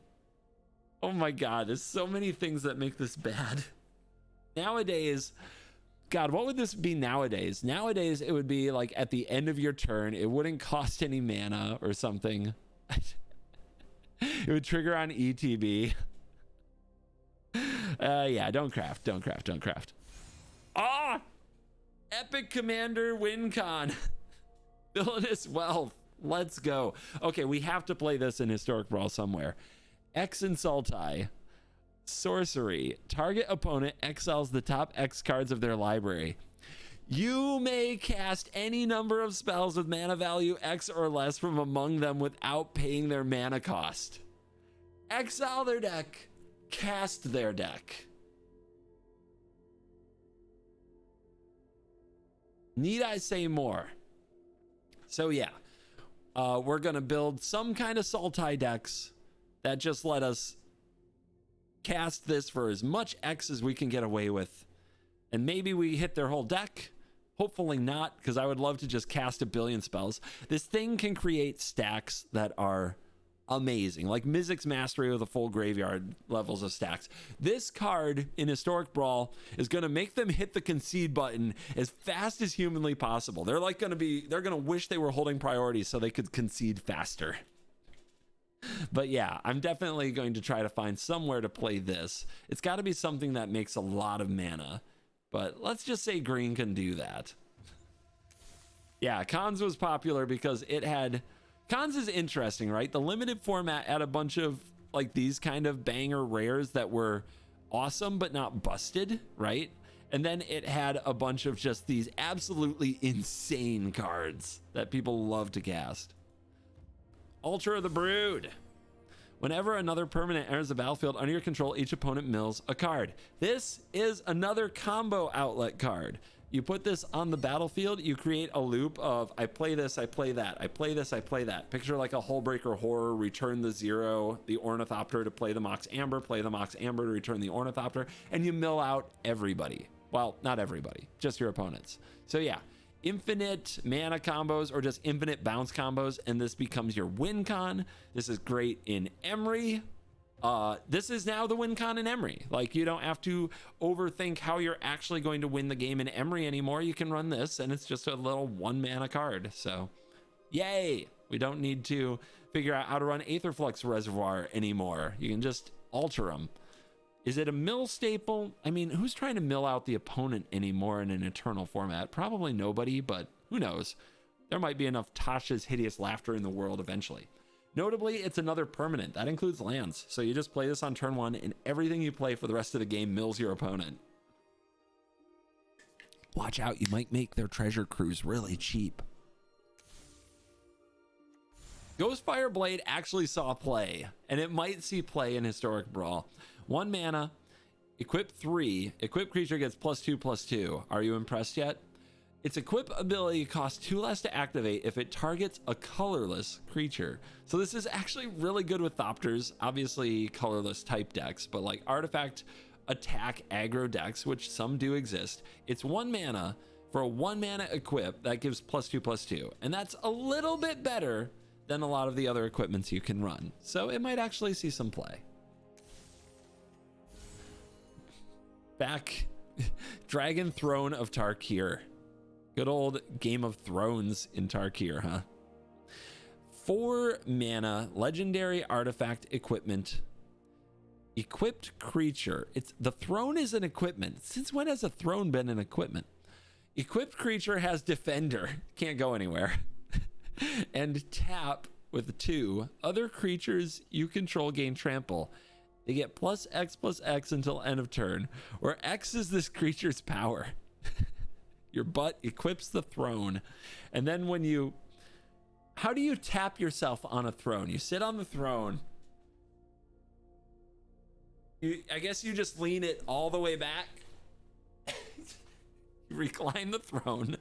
Oh my god, there's so many things that make this bad. Nowadays, God, what would this be nowadays? Nowadays, it would be like at the end of your turn, it wouldn't cost any mana or something. It would trigger on ETB. Yeah, don't craft. Ah! Epic Commander WinCon. Villainous Wealth. Let's go. Okay, we have to play this in Historic Brawl somewhere. X and Sultai. Sorcery. Target opponent exiles the top X cards of their library. You may cast any number of spells with mana value X or less from among them without paying their mana cost. Exile their deck. Cast their deck. Need I say more? So yeah, we're going to build some kind of Sultai decks that just let us cast this for as much X as we can get away with. And maybe we hit their whole deck. Hopefully not, because I would love to just cast a billion spells. This thing can create stacks that are amazing, like Mythic's Mastery with a full graveyard levels of stacks. This card in Historic Brawl is going to make them hit the concede button as fast as humanly possible. They're like going to wish they were holding priority so they could concede faster. But yeah, I'm definitely going to try to find somewhere to play this. It's got to be something that makes a lot of mana, but let's just say green can do that. Yeah, Cons was popular because it had... Cons is interesting, right? The limited format had a bunch of like these kind of banger rares that were awesome but not busted, right? And then it had a bunch of just these absolutely insane cards that people love to cast. Altar of the Brood. Whenever another permanent enters the battlefield under your control, each opponent mills a card. This is another combo outlet card. You put this on the battlefield, you create a loop of I play this, I play that, I play this, I play that. Picture like a Hullbreaker Horror, return the 0, the Ornithopter to play the Mox Amber, play the Mox Amber to return the Ornithopter, and you mill out everybody. Well, not everybody, just your opponents. So yeah, infinite mana combos or just infinite bounce combos, and this becomes your win con. This is great in Emery. This is now the win con in Emery. Like, you don't have to overthink how you're actually going to win the game in Emery anymore. You can run this and it's just a little 1 mana card. So yay, we don't need to figure out how to run Aetherflux Reservoir anymore. You can just alter them. Is it a mill staple? I mean, who's trying to mill out the opponent anymore in an Eternal format? Probably nobody, but who knows? There might be enough Tasha's Hideous Laughter in the world eventually. Notably, it's another permanent. That includes lands. So you just play this on turn 1 and everything you play for the rest of the game mills your opponent. Watch out, you might make their treasure cruise really cheap. Ghostfire Blade actually saw play, and it might see play in Historic Brawl. 1 mana, equip 3, equip creature gets +2/+2. Are you impressed yet? Its equip ability costs 2 less to activate if it targets a colorless creature. So this is actually really good with Thopters, obviously colorless type decks, but like artifact attack aggro decks, which some do exist. It's 1 mana for a 1 mana equip that gives +2/+2. And that's a little bit better than a lot of the other equipments you can run. So it might actually see some play. Back, Dragon Throne of Tarkir. Good old Game of Thrones in Tarkir, huh? 4 mana, legendary artifact equipment. Equipped creature. It's the throne is an equipment. Since when has a throne been an equipment? Equipped creature has defender. Can't go anywhere. And tap with 2. Other creatures you control gain trample. They get +X/+X until end of turn, where X is this creature's power. Your butt equips the throne. And then when you... How do you tap yourself on a throne? You sit on the throne. I guess you just lean it all the way back. You recline the throne.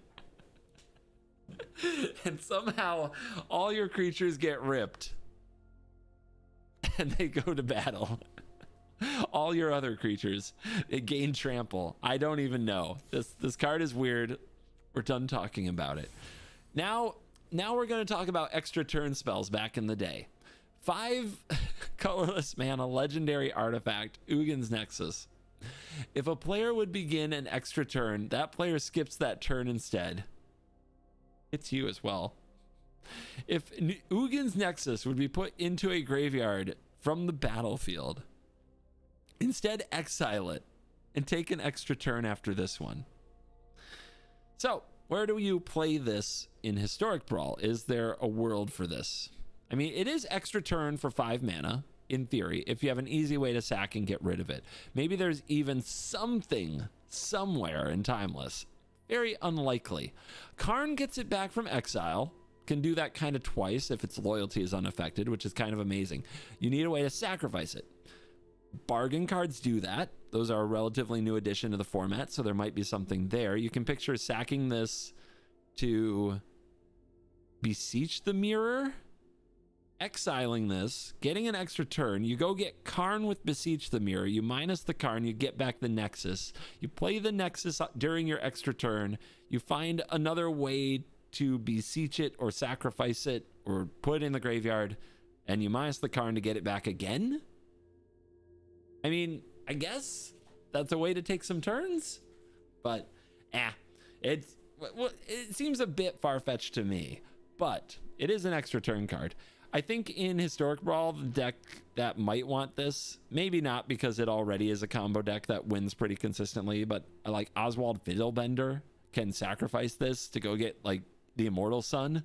and somehow all your creatures get ripped and they go to battle. All your other creatures, they gain trample. I don't even know. This card is weird. We're done talking about it. Now we're going to talk about extra turn spells back in the day. 5 colorless mana legendary artifact, Ugin's Nexus. If a player would begin an extra turn, that player skips that turn instead. It's you as well. If Ugin's Nexus would be put into a graveyard from the battlefield, instead exile it and take an extra turn after this one. So, where do you play this in Historic Brawl? Is there a world for this? I mean, it is extra turn for 5 mana, in theory, if you have an easy way to sack and get rid of it. Maybe there's even something somewhere in Timeless. Very unlikely. Karn gets it back from exile. Can do that kind of twice if its loyalty is unaffected, which is kind of amazing. You need a way to sacrifice it. Bargain cards do that. Those are a relatively new addition to the format, so there might be something there. You can picture sacking this to Beseech the Mirror, exiling this, getting an extra turn. You go get Karn with Beseech the Mirror. You minus the Karn, you get back the Nexus. You play the Nexus during your extra turn. You find another way to beseech it or sacrifice it or put it in the graveyard, and you minus the Karn to get it back again. I mean, I guess that's a way to take some turns, but it seems a bit far-fetched to me, but it is an extra turn card. I think in Historic Brawl, the deck that might want this, maybe not because it already is a combo deck that wins pretty consistently, but like Oswald Fiddlebender can sacrifice this to go get like the Immortal Sun.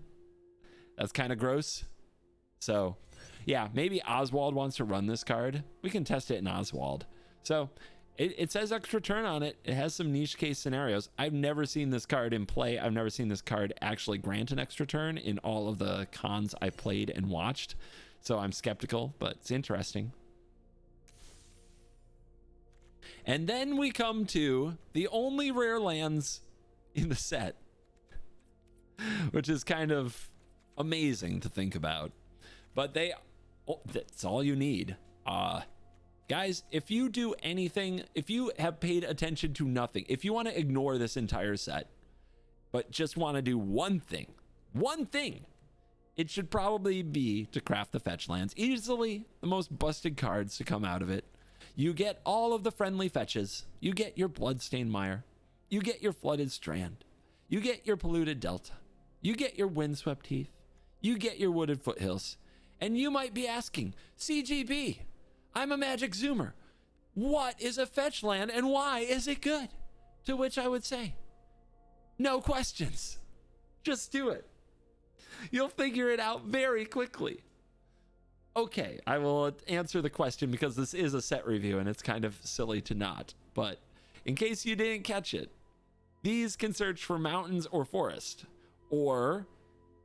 That's kind of gross. So yeah, maybe Oswald wants to run this card. We can test it in Oswald. So it says extra turn on it. It has some niche case scenarios. I've never seen this card in play. I've never seen this card actually grant an extra turn in all of the cons I played and watched. So I'm skeptical, but it's interesting. And then we come to the only rare lands in the set, which is kind of amazing to think about. But that's all you need. Guys, if you do anything, if you have paid attention to nothing, if you want to ignore this entire set, but just want to do one thing, it should probably be to craft the fetch lands. Easily the most busted cards to come out of it. You get all of the friendly fetches. You get your Bloodstained Mire. You get your Flooded Strand. You get your Polluted Delta. You get your Windswept Heath. You get your Wooded Foothills. And you might be asking, CGB, I'm a Magic Zoomer. What is a fetch land and why is it good? To which I would say, no questions. Just do it. You'll figure it out very quickly. Okay, I will answer the question because this is a set review and it's kind of silly to not. But in case you didn't catch it, these can search for mountains or forest or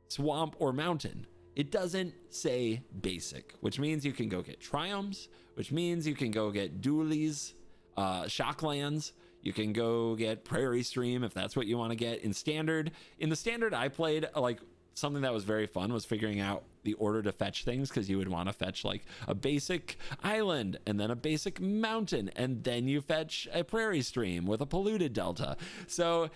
swamp or mountain. It doesn't say basic, which means you can go get Triomes, which means you can go get Dualies, Shocklands. You can go get Prairie Stream if that's what you want to get in standard. In the standard I played, like something that was very fun was figuring out the order to fetch things, because you would want to fetch like a basic island and then a basic mountain, and then you fetch a Prairie Stream with a Polluted Delta. So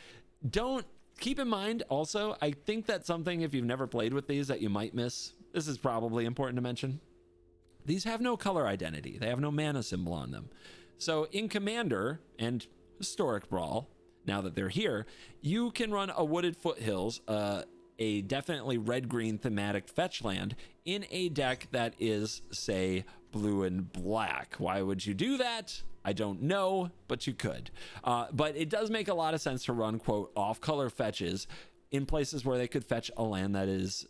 keep in mind also, I think that's something if you've never played with these that you might miss. This is probably important to mention. These have no color identity. They have no mana symbol on them. So in Commander and Historic Brawl, now that they're here, you can run a Wooded Foothills, a definitely red-green thematic fetch land in a deck that is, say, blue and black. Why would you do that? I don't know, but you could. But it does make a lot of sense to run, quote, off-color fetches in places where they could fetch a land that is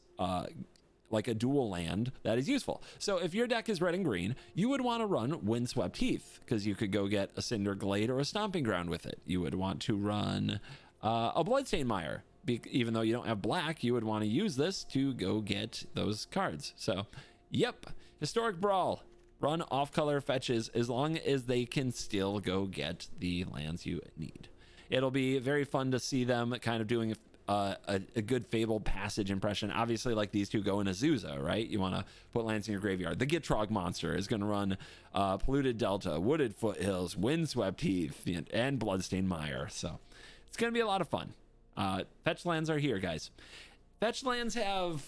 like a dual land that is useful. So if your deck is red and green, you would want to run Windswept Heath, because you could go get a Cinder Glade or a Stomping Ground with it. You would want to run a Bloodstained Mire. Even though you don't have black, you would want to use this to go get those cards. So, yep, Historic Brawl. Run off-color fetches as long as they can still go get the lands you need. It'll be very fun to see them kind of doing a good Fable Passage impression. Obviously, like these two go in Azusa, right? You want to put lands in your graveyard. The Gitrog monster is going to run Polluted Delta, Wooded Foothills, Windswept Heath, and Bloodstained Mire. So it's going to be a lot of fun. Fetch lands are here, guys. Fetch lands have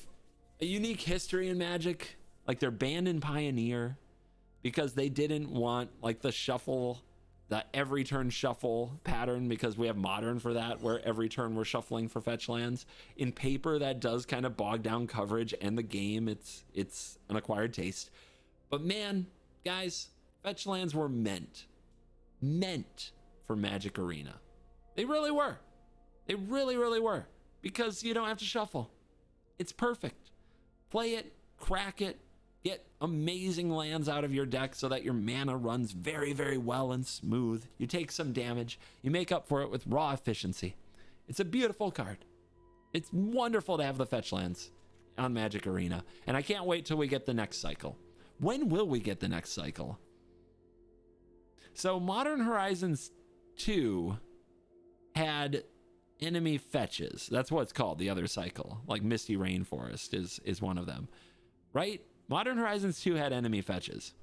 a unique history in Magic. Like they're banned in Pioneer because they didn't want like the shuffle, the every turn shuffle pattern, because we have Modern for that, where every turn we're shuffling for fetch lands. In paper, that does kind of bog down coverage and the game. It's an acquired taste. But man, guys, fetch lands were meant for Magic Arena. They really were. They really were, because you don't have to shuffle. It's perfect. Play it, crack it, get amazing lands out of your deck so that your mana runs very well and smooth. You take some damage, you make up for it with raw efficiency. It's a beautiful card. It's wonderful to have the fetch lands on Magic Arena, and I can't wait till we get the next cycle. When will we get the next cycle? So Modern Horizons 2 had enemy fetches. That's what it's called, the other cycle. Like Misty Rainforest is one of them, right? Modern Horizons 2 had enemy fetches.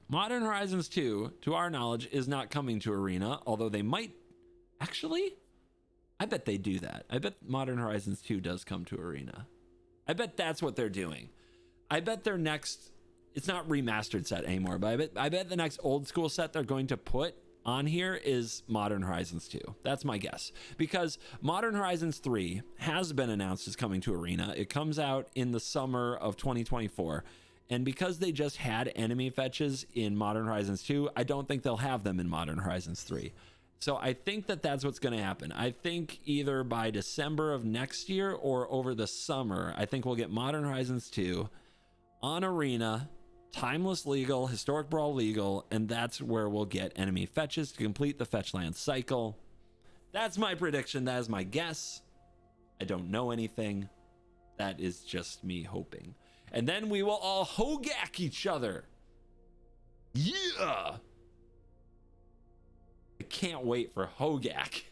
Modern Horizons 2, to our knowledge, is not coming to Arena, although they might. Actually, I bet they do that. I bet Modern Horizons 2 does come to Arena. I bet that's what they're doing. I bet their next, it's not remastered set anymore, but I bet the next old school set they're going to put on here is Modern Horizons 2. That's my guess, because Modern Horizons 3 has been announced as coming to Arena. It comes out in the summer of 2024, and because they just had enemy fetches in Modern Horizons 2, I don't think they'll have them in Modern Horizons 3. So I think that that's what's going to happen. I think either by December of next year or over the summer, I think we'll get Modern Horizons 2 on Arena, Timeless legal, Historic Brawl legal, and that's where we'll get enemy fetches to complete the fetch land cycle. That's my prediction. That is my guess. I don't know anything. That is just me hoping. And then we will all Hogak each other. Yeah! I can't wait for Hogak.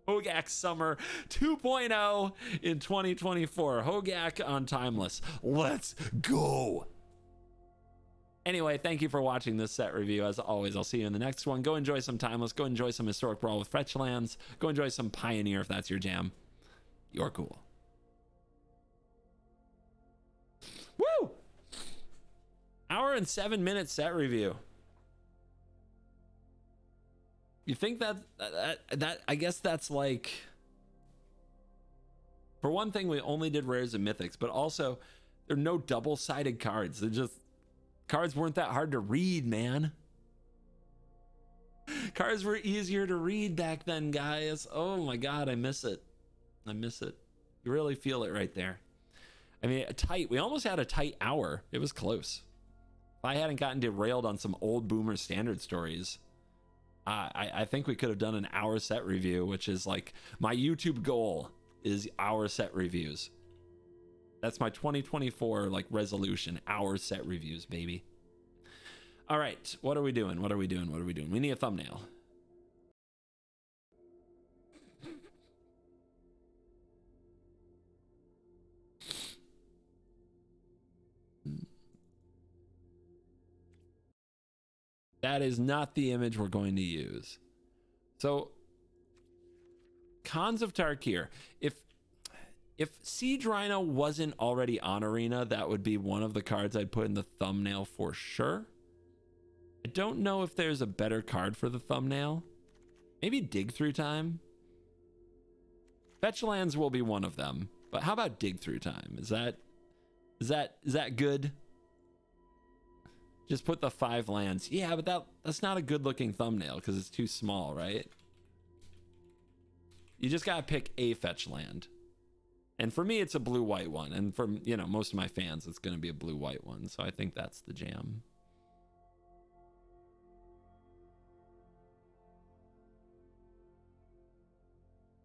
Hogak Summer 2.0 in 2024. Hogak on Timeless. Let's go! Anyway, thank you for watching this set review. As always, I'll see you in the next one. Go enjoy some Timeless. Go enjoy some Historic Brawl with fetch lands. Go enjoy some Pioneer if that's your jam. You're cool. Woo! Hour and 7 minute set review. You think that I guess that's like, for one thing, we only did rares and mythics, but also there are no double-sided cards. They're just, cards weren't that hard to read, man. Cards were easier to read back then, guys. Oh my God, I miss it. I miss it. You really feel it right there. I mean, we almost had a tight hour. It was close. If I hadn't gotten derailed on some old boomer standard stories, I think we could have done an hour set review, which is like my YouTube goal is hour set reviews. That's my 2024 like resolution, hour set reviews, baby. All right, what are we doing? What are we doing? What are we doing? We need a thumbnail. That is not the image we're going to use. So, Cons of Tarkir. If Siege Rhino wasn't already on Arena, that would be one of the cards I'd put in the thumbnail for sure. I don't know if there's a better card for the thumbnail. Maybe Dig Through Time. Fetch lands will be one of them. But how about Dig Through Time? Is that good? Just put the 5 lands. Yeah, but that's not a good looking thumbnail because it's too small, right? You just gotta pick a fetch land. And for me, it's a blue-white one. And for, you know, most of my fans, it's gonna be a blue-white one. So I think that's the jam.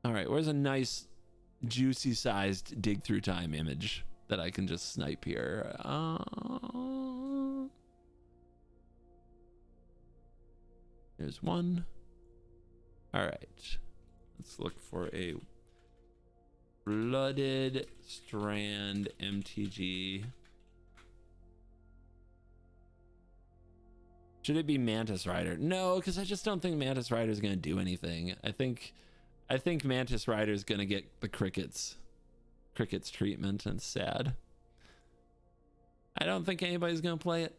All right, where's a nice, juicy sized Dig Through Time image that I can just snipe here? There's one. All right, let's look for a Blooded Strand MTG. Should it be Mantis Rider? No, because I just don't think Mantis Rider is going to do anything. I think Mantis Rider is going to get the crickets treatment, and sad. I don't think anybody's going to play it.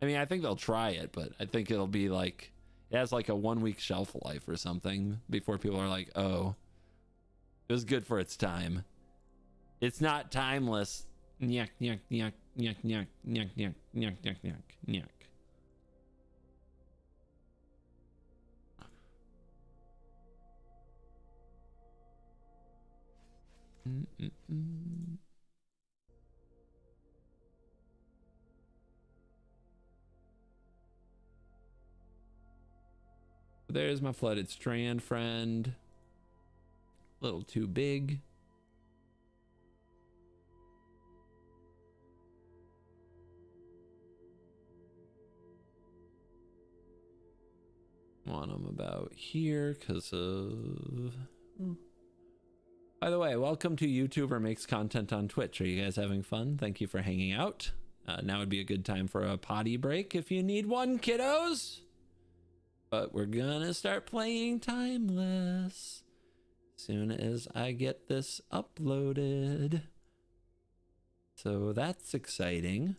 I mean, I think they'll try it, but I think it'll be like, it has like a 1 week shelf life or something before people are like, oh, it was good for its time. It's not timeless. Nyek, nyek, nyek, nyek, nyek, nyek, nyek, nyek, nyek, nyek, nyek. There's my Flooded Strand friend. A little too big. Want them about here because of... By the way, welcome to YouTuber Makes Content on Twitch. Are you guys having fun? Thank you for hanging out. Now would be a good time for a potty break if you need one, kiddos. But we're gonna start playing Timeless soon as I get this uploaded. So that's exciting.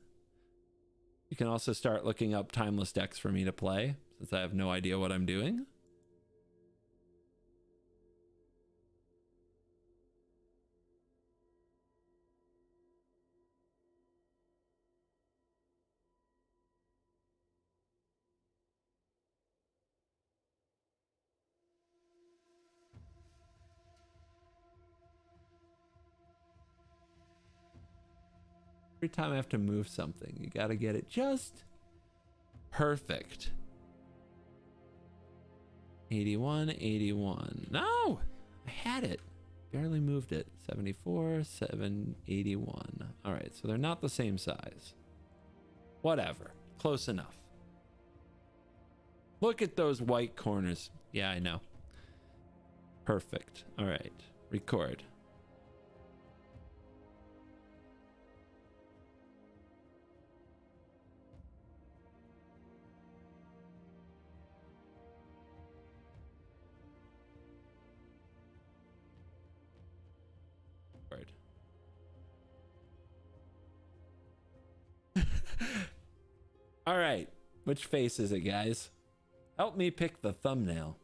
You can also start looking up Timeless decks for me to play, since I have no idea what I'm doing. Every time I have to move something, you gotta get it just perfect. 81, 81. No! I had it. Barely moved it. 74, 781. All right, so they're not the same size. Whatever. Close enough. Look at those white corners. Yeah, I know. Perfect. All right. Record. All right, which face is it, guys? Help me pick the thumbnail.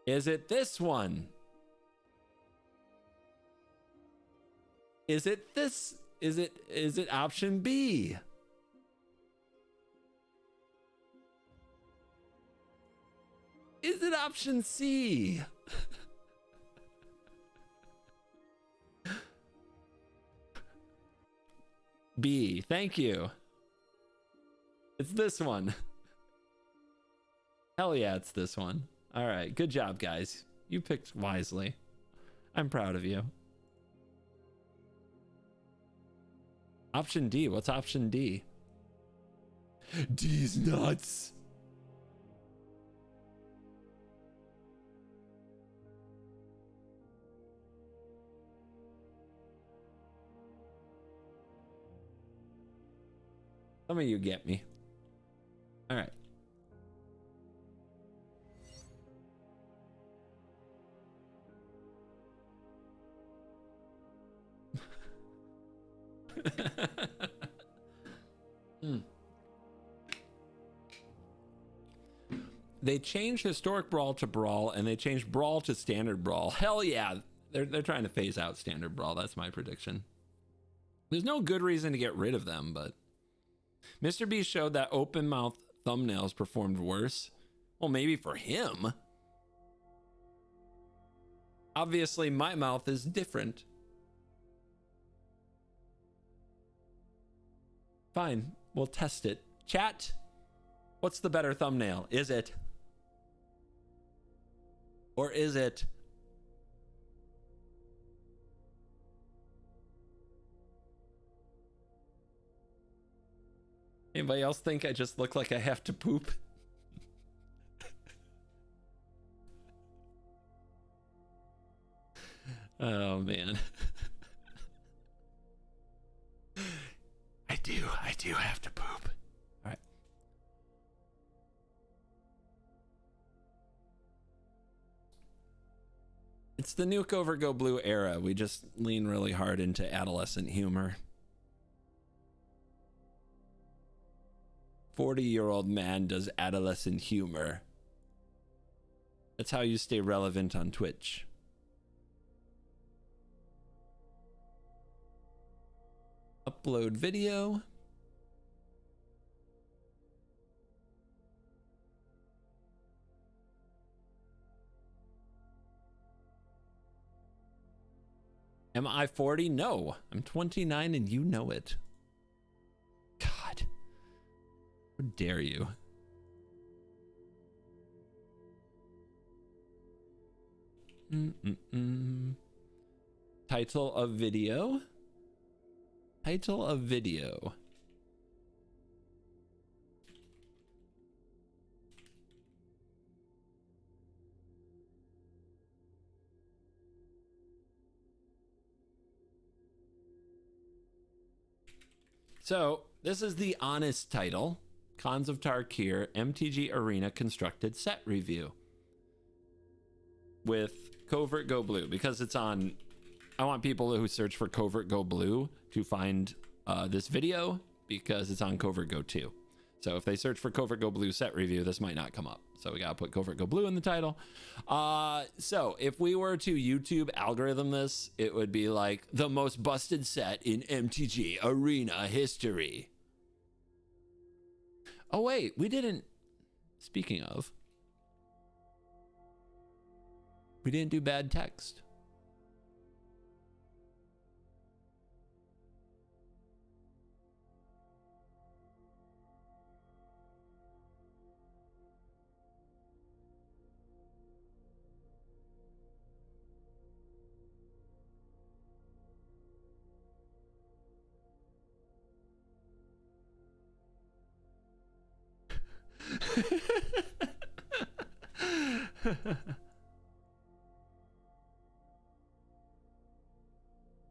Is it this one? Is it this? Is it option B? Is it option C? B, thank you. It's this one. Hell yeah, it's this one. All right, good job, guys. You picked wisely. I'm proud of you. Option D, what's option D? D's nuts. Some of you get me. All right. They changed Historic Brawl to Brawl, and they changed Brawl to Standard Brawl. Hell yeah. They're trying to phase out Standard Brawl. That's my prediction. There's no good reason to get rid of them, but Mr. B showed that open mouth thumbnails performed worse. Well, maybe for him. Obviously, my mouth is different. Fine, we'll test it. Chat, what's the better thumbnail? Is it? Or is it? Anybody else think I just look like I have to poop? Oh man. I do have to poop. All right. It's the Nuke over Go Blue era. We just lean really hard into adolescent humor. 40-year-old man does adolescent humor. That's how you stay relevant on Twitch. Upload video. Am I 40? No, I'm 29 and you know it. God, how dare you? Title of video. Title of video. So, this is the honest title. Cons of Tarkir MTG Arena Constructed Set Review. With Covert Go Blue, because it's on... I want people who search for Covert Go Blue to find this video, because it's on Covert Go 2. So if they search for Covert Go Blue set review, this might not come up. So we gotta put Covert Go Blue in the title. So if we were to YouTube algorithm this, it would be like the most busted set in MTG Arena history. Oh wait, we didn't, speaking of, we didn't do bad text.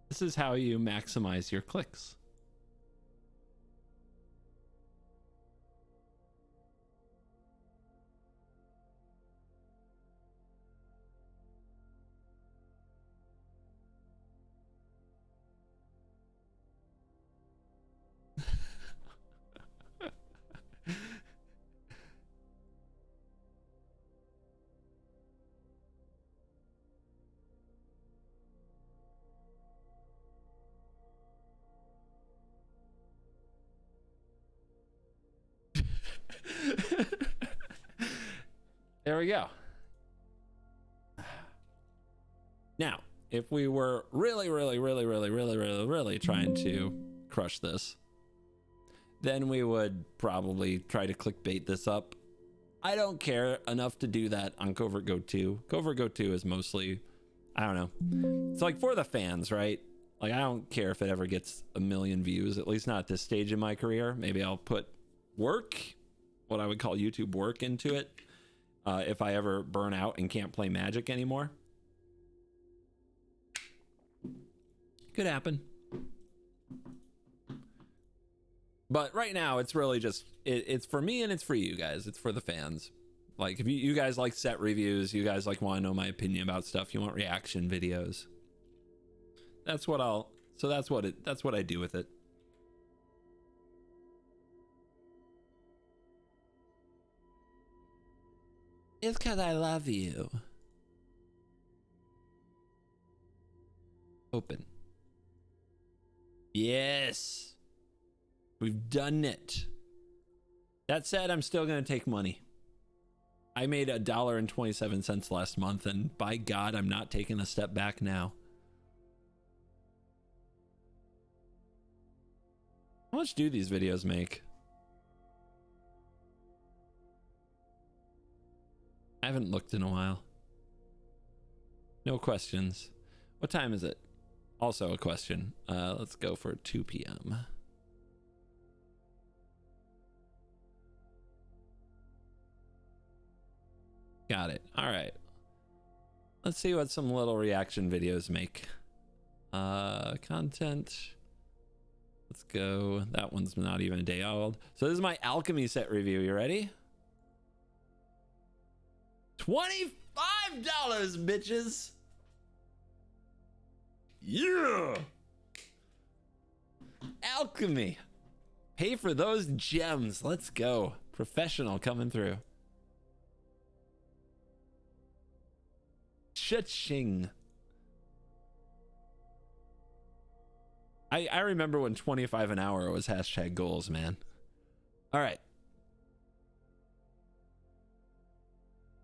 This is how you maximize your clicks. There we go. Now, if we were really trying to crush this, then we would probably try to clickbait this up. I don't care enough to do that on Covert Go 2. Covert Go 2 is mostly, I don't know. It's like for the fans, right? Like, I don't care if it ever gets 1 million views, at least not at this stage in my career. Maybe I'll put work, what I would call YouTube work, into it. If I ever burn out and can't play Magic anymore. Could happen. But right now, it's really just, it's for me and it's for you guys. It's for the fans. Like, if you guys like set reviews, you guys like want to know my opinion about stuff, you want reaction videos. That's what that's what I do with it. It's because I love you. Open. Yes. We've done it. That said, I'm still going to take money. I made $1.27 last month, and by God, I'm not taking a step back now. How much do these videos make? I haven't looked in a while. No questions. What time is it? Also a question. Let's go for 2 p.m. Got it. All right. Let's see what some little reaction videos make. Content. Let's go. That one's not even a day old. So this is my alchemy set review. You ready? $25, bitches. Yeah. Alchemy. Pay for those gems. Let's go. Professional coming through. Cha-ching. I remember when 25 an hour was hashtag goals, man. All right.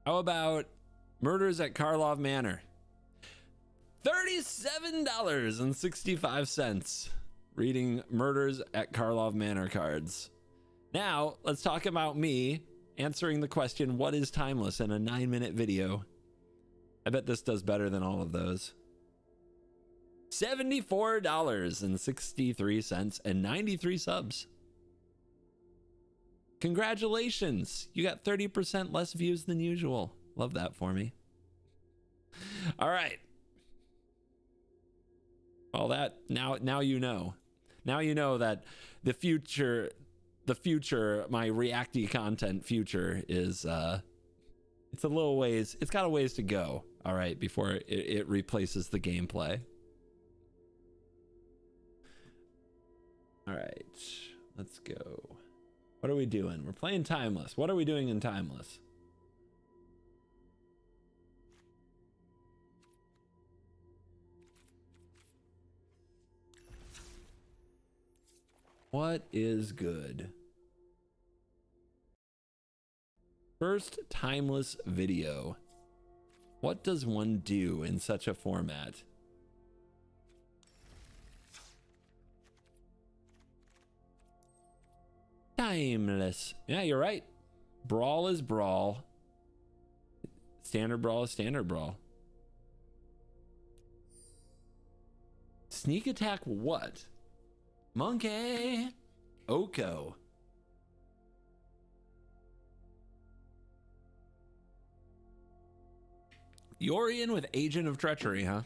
How about Murders at Karlov Manor? $37.65. Reading Murders at Karlov Manor cards. Now, let's talk about me answering the question, what is timeless, in a 9-minute video. I bet this does better than all of those. $74.63 and 93 subs. Congratulations. You got 30% less views than usual. Love that for me. All right. All that now you know. Now you know that the future, my reacty content future is it's a little ways, it's got a ways to go, all right, before it replaces the gameplay. All right, let's go. What are we doing? We're playing Timeless. What are we doing in Timeless? What is good? First Timeless video. What does one do in such a format? Timeless. Yeah, you're right. Brawl is Brawl. Standard Brawl is Standard Brawl. Sneak attack what? Monkey. Oko. Yorian with Agent of Treachery, huh?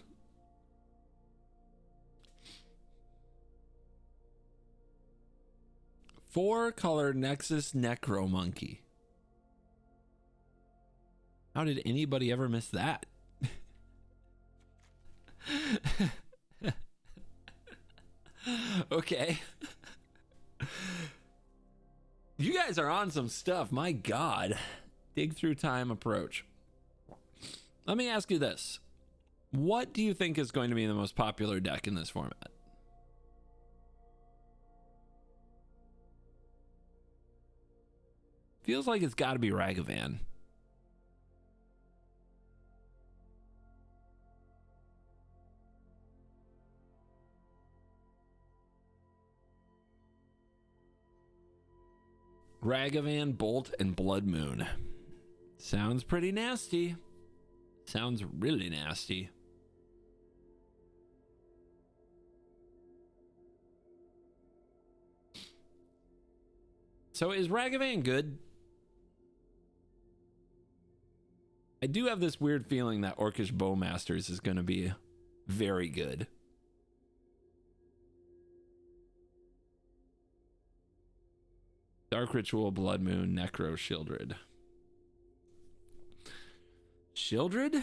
Four-color Nexus Necro Monkey. How did anybody ever miss that? Okay. You guys are on some stuff. My God. Dig through time approach. Let me ask you this. What do you think is going to be the most popular deck in this format? Feels like it's got to be Ragavan. Ragavan, Bolt, and Blood Moon. Sounds pretty nasty. Sounds really nasty. So is Ragavan good? I do have this weird feeling that Orcish Bowmasters is going to be very good. Dark Ritual, Blood Moon, Necro, Shieldred. Shieldred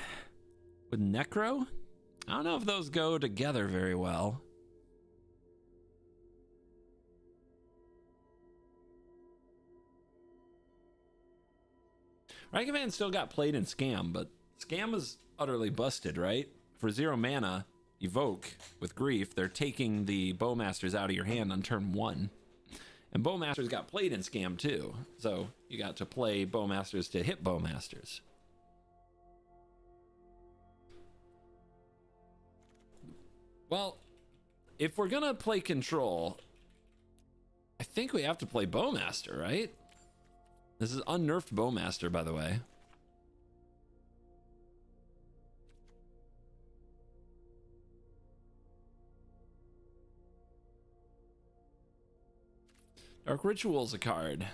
with Necro? I don't know if those go together very well. Ragavan still got played in Scam, but Scam is utterly busted, right? For 0 mana, Evoke with Grief, they're taking the Bowmasters out of your hand on turn 1. And Bowmasters got played in Scam too, so you got to play Bowmasters to hit Bowmasters. Well, if we're gonna play Control, I think we have to play Bowmaster, right? This is unnerfed Bowmaster, by the way. Dark Ritual's a card.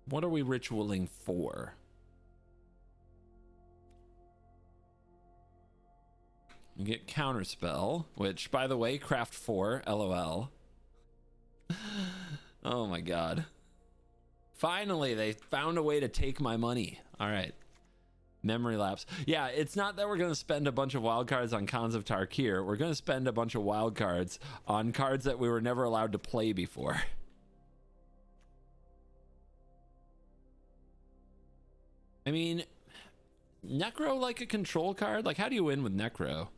What are we ritualing for? You get Counterspell, which, by the way, craft 4, LOL. Oh my god. Finally, they found a way to take my money. All right. Memory lapse. Yeah, it's not that we're going to spend a bunch of wild cards on Khans of Tarkir. We're going to spend a bunch of wild cards on cards that we were never allowed to play before. I mean, Necro like a control card? Like, how do you win with Necro?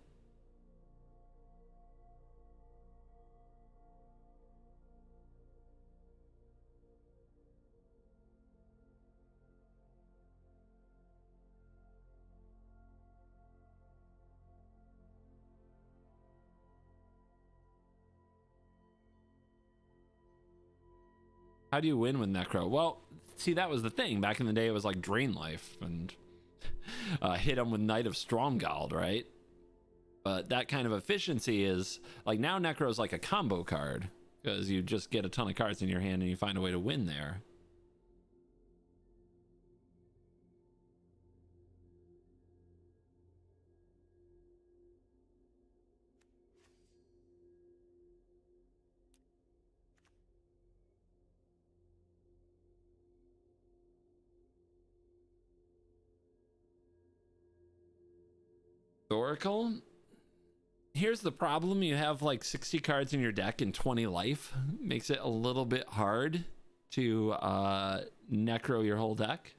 How do you win with Necro? Well, see, that was the thing. Back in the day, it was like Drain Life and hit him with Knight of Stromgald, right? But that kind of efficiency is like now Necro is like a combo card because you just get a ton of cards in your hand and you find a way to win there. Oracle. Here's the problem. You have like 60 cards in your deck and 20 life. Makes it a little bit hard to necro your whole deck.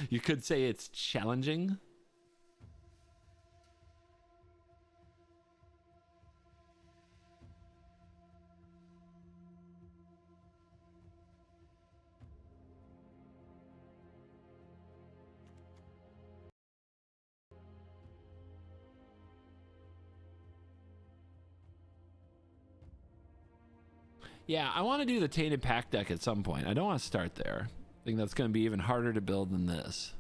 You could say it's challenging. Yeah, I want to do the Tainted Pack deck at some point. I don't want to start there. I think that's going to be even harder to build than this.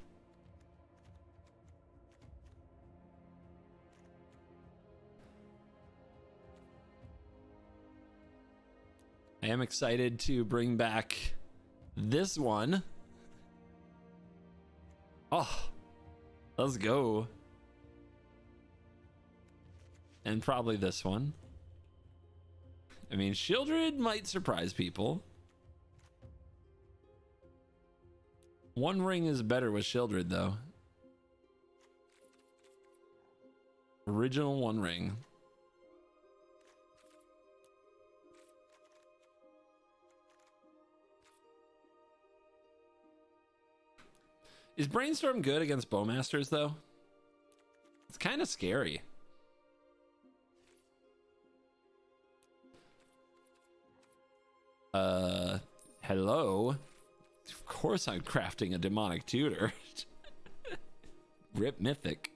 I am excited to bring back this one. Oh, let's go. And probably this one. I mean, Shieldred might surprise people. One Ring is better with Shieldred, though. Original One Ring. Is Brainstorm good against Bowmasters, though? It's kind of scary. Hello? Of course I'm crafting a demonic tutor. Rip Mythic.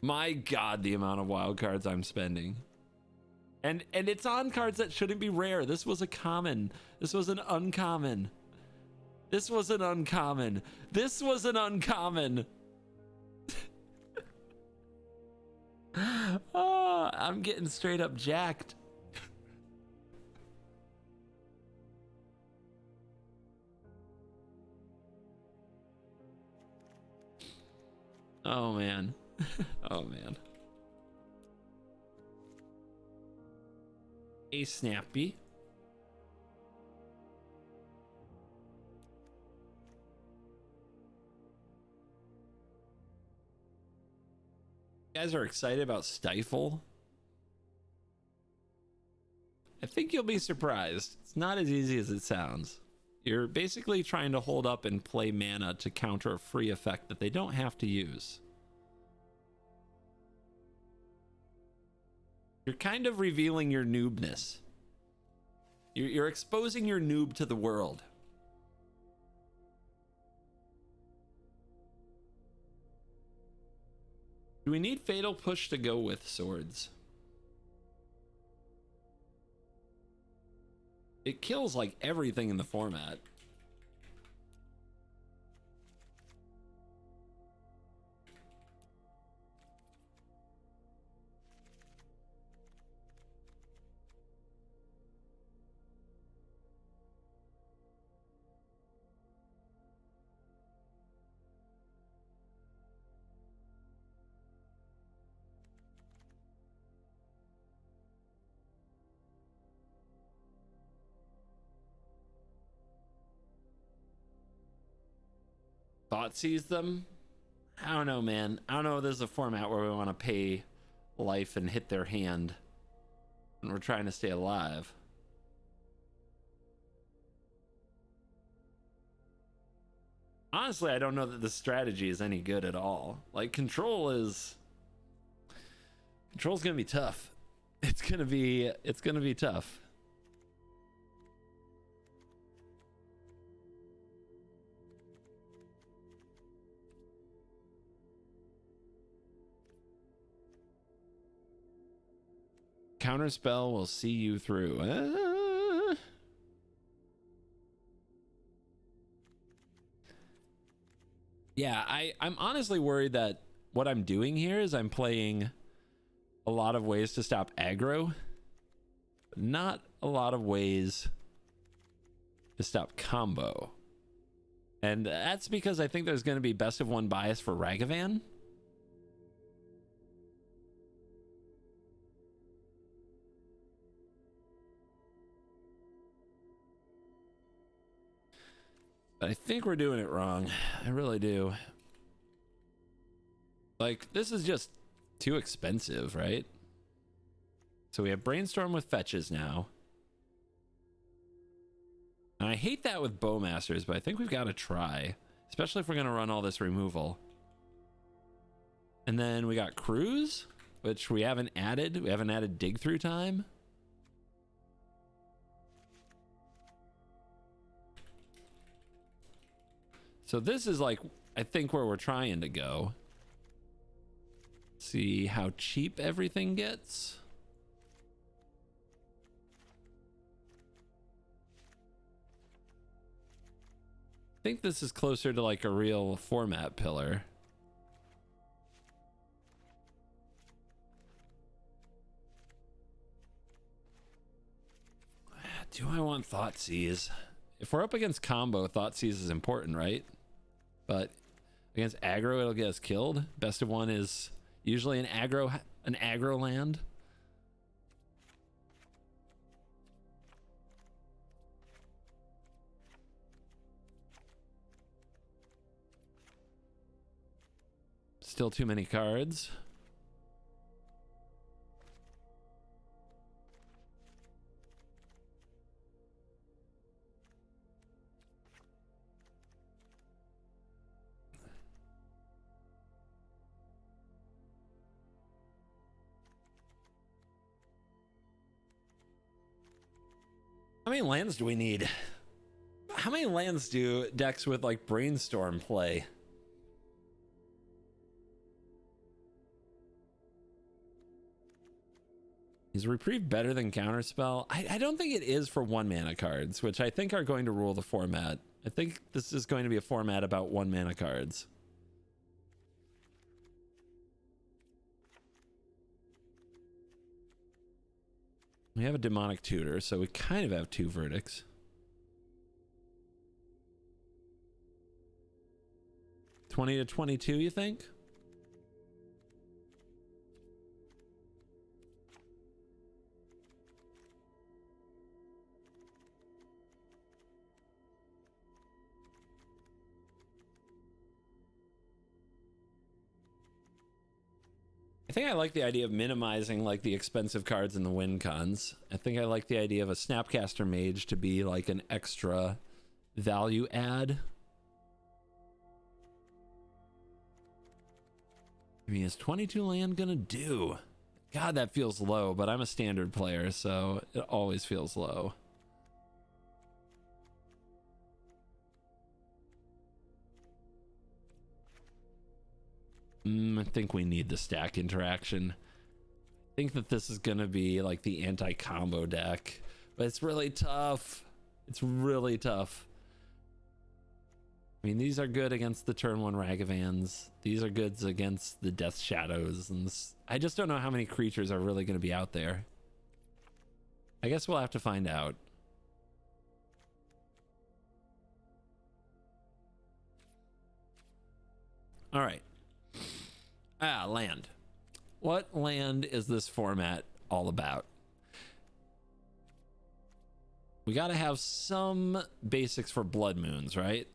My god, the amount of wild cards I'm spending. And it's on cards that shouldn't be rare. This was a common. This was an uncommon. This was an uncommon. This was an uncommon. Oh, I'm getting straight up jacked. Oh, man. Oh, man. A Snappy. You guys are excited about Stifle? I think you'll be surprised. It's not as easy as it sounds. You're basically trying to hold up and play mana to counter a free effect that they don't have to use. You're kind of revealing your noobness. You're exposing your noob to the world. Do we need Fatal Push to go with swords? It kills like everything in the format. thought seize them. I don't know, man. I don't know if this is a format where we want to pay life and hit their hand when we're trying to stay alive. Honestly, I don't know that the strategy is any good at all. Like, control's gonna be tough. It's gonna be tough. Counterspell will see you through. Yeah, I'm honestly worried that what I'm doing here is I'm playing a lot of ways to stop aggro, but not a lot of ways to stop combo. And that's because I think there's going to be best of one bias for Ragavan. But I think we're doing it wrong. I really do. Like, this is just too expensive, right? So we have Brainstorm with fetches now. And I hate that with Bowmasters, but I think we've got to try. Especially if we're going to run all this removal. And then we got Cruise, which we haven't added. We haven't added dig through time. So this is like, I think, where we're trying to go. See how cheap everything gets. I think this is closer to like a real format pillar. Do I want Thoughtseize? If we're up against combo, Thoughtseize is important, right? But against aggro, it'll get us killed. Best of one is usually an aggro land. Still too many cards. How many lands do we need? How many lands do decks with like Brainstorm play? Is Reprieve better than Counterspell? I don't think it is for 1 mana cards, which I think are going to rule the format. I think this is going to be a format about 1 mana cards. We have a Demonic Tutor, so we kind of have 2 verdicts. $20 to 22, you think? I think I like the idea of minimizing like the expensive cards in the win cons. I think I like the idea of a Snapcaster Mage to be like an extra value add. I mean, is 22 land gonna do? God, that feels low, but I'm a standard player, so it always feels low. I think we need the stack interaction. I think that this is going to be like the anti-combo deck, but it's really tough. It's really tough. I mean, these are good against the turn 1 Ragavans. These are good against the Death Shadows. And I just don't know how many creatures are really going to be out there. I guess we'll have to find out. All right. Land. What land is this format all about? We got to have some basics for Blood Moons, right?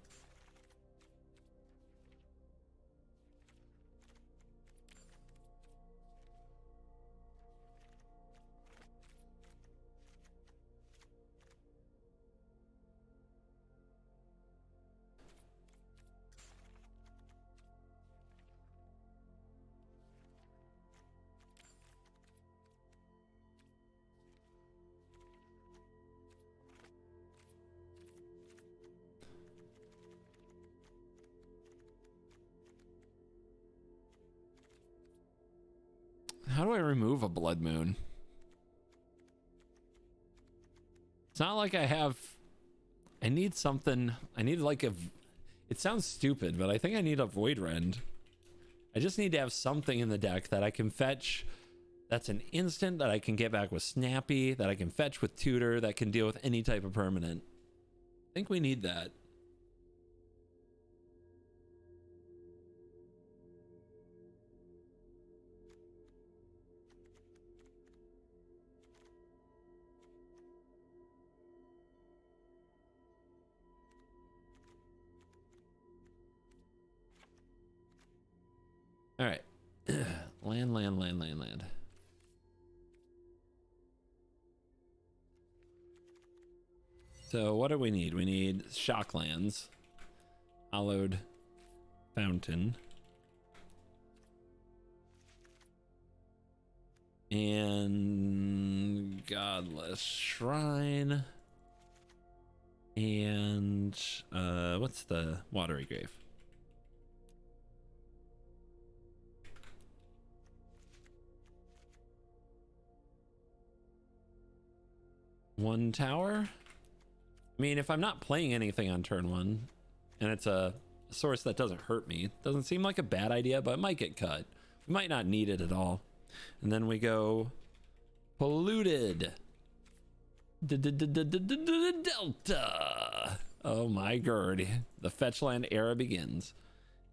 How do I remove a blood moon? It's not like I have... I need something... I need like a... It sounds stupid, but I think I need a void rend. I just need to have something in the deck that I can fetch that's an instant, that I can get back with Snappy, that I can fetch with Tutor, that can deal with any type of permanent. I think we need that. All right. Land. So what do we need? We need Shocklands, Hollowed Fountain, and Godless Shrine, and what's the Watery Grave? One tower. I mean, if I'm not playing anything on turn one and it's a source that doesn't hurt me, doesn't seem like a bad idea, but it might get cut. We might not need it at all. And then we go polluted. Delta. Oh my god. The fetchland era begins.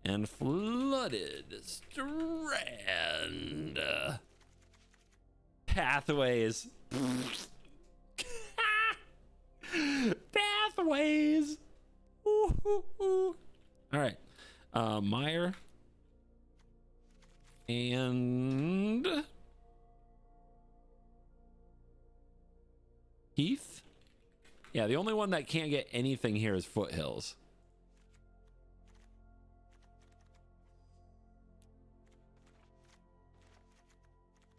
And flooded strand. Pathways. Pathways. All right. Meyer and Heath. Yeah, the only one that can't get anything here is Foothills.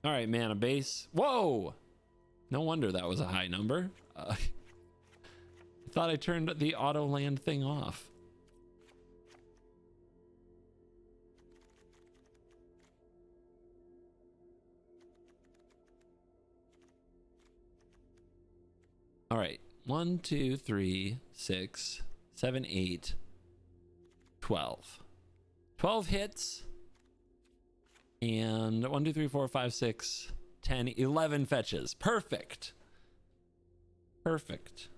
All right, mana base. Whoa! No wonder that was a high number. I thought I turned the auto land thing off. All right, 1, 2, 3, 6, 7, 8, 12. 12 hits. And 1, 2, 3, 4, 5, 6, 10, 11 fetches. Perfect. Perfect.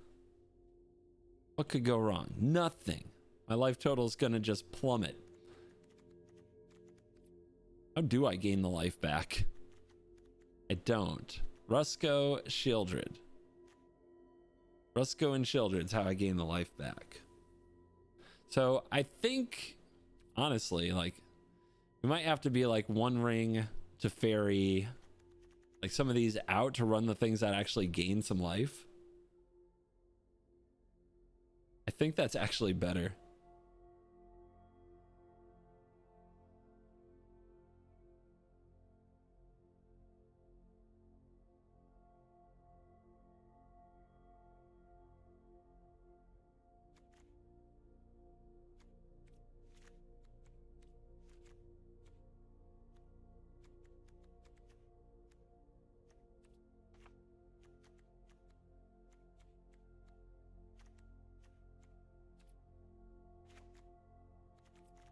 What could go wrong? Nothing. My life total is going to just plummet. How do I gain the life back? I don't. Rusko, Shieldred. Rusko and Shieldred's how I gain the life back. So I think, honestly, like, we might have to be like one ring to fairy, like some of these out to run the things that actually gain some life. I think that's actually better.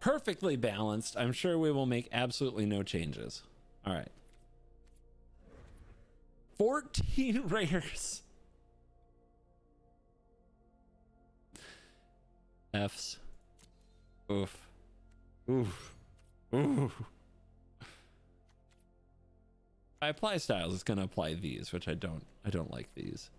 Perfectly balanced. I'm sure we will make absolutely no changes. All right. 14 rares. Fs. Oof. Oof. Oof. If I apply styles, it's going to apply these, which I don't like these.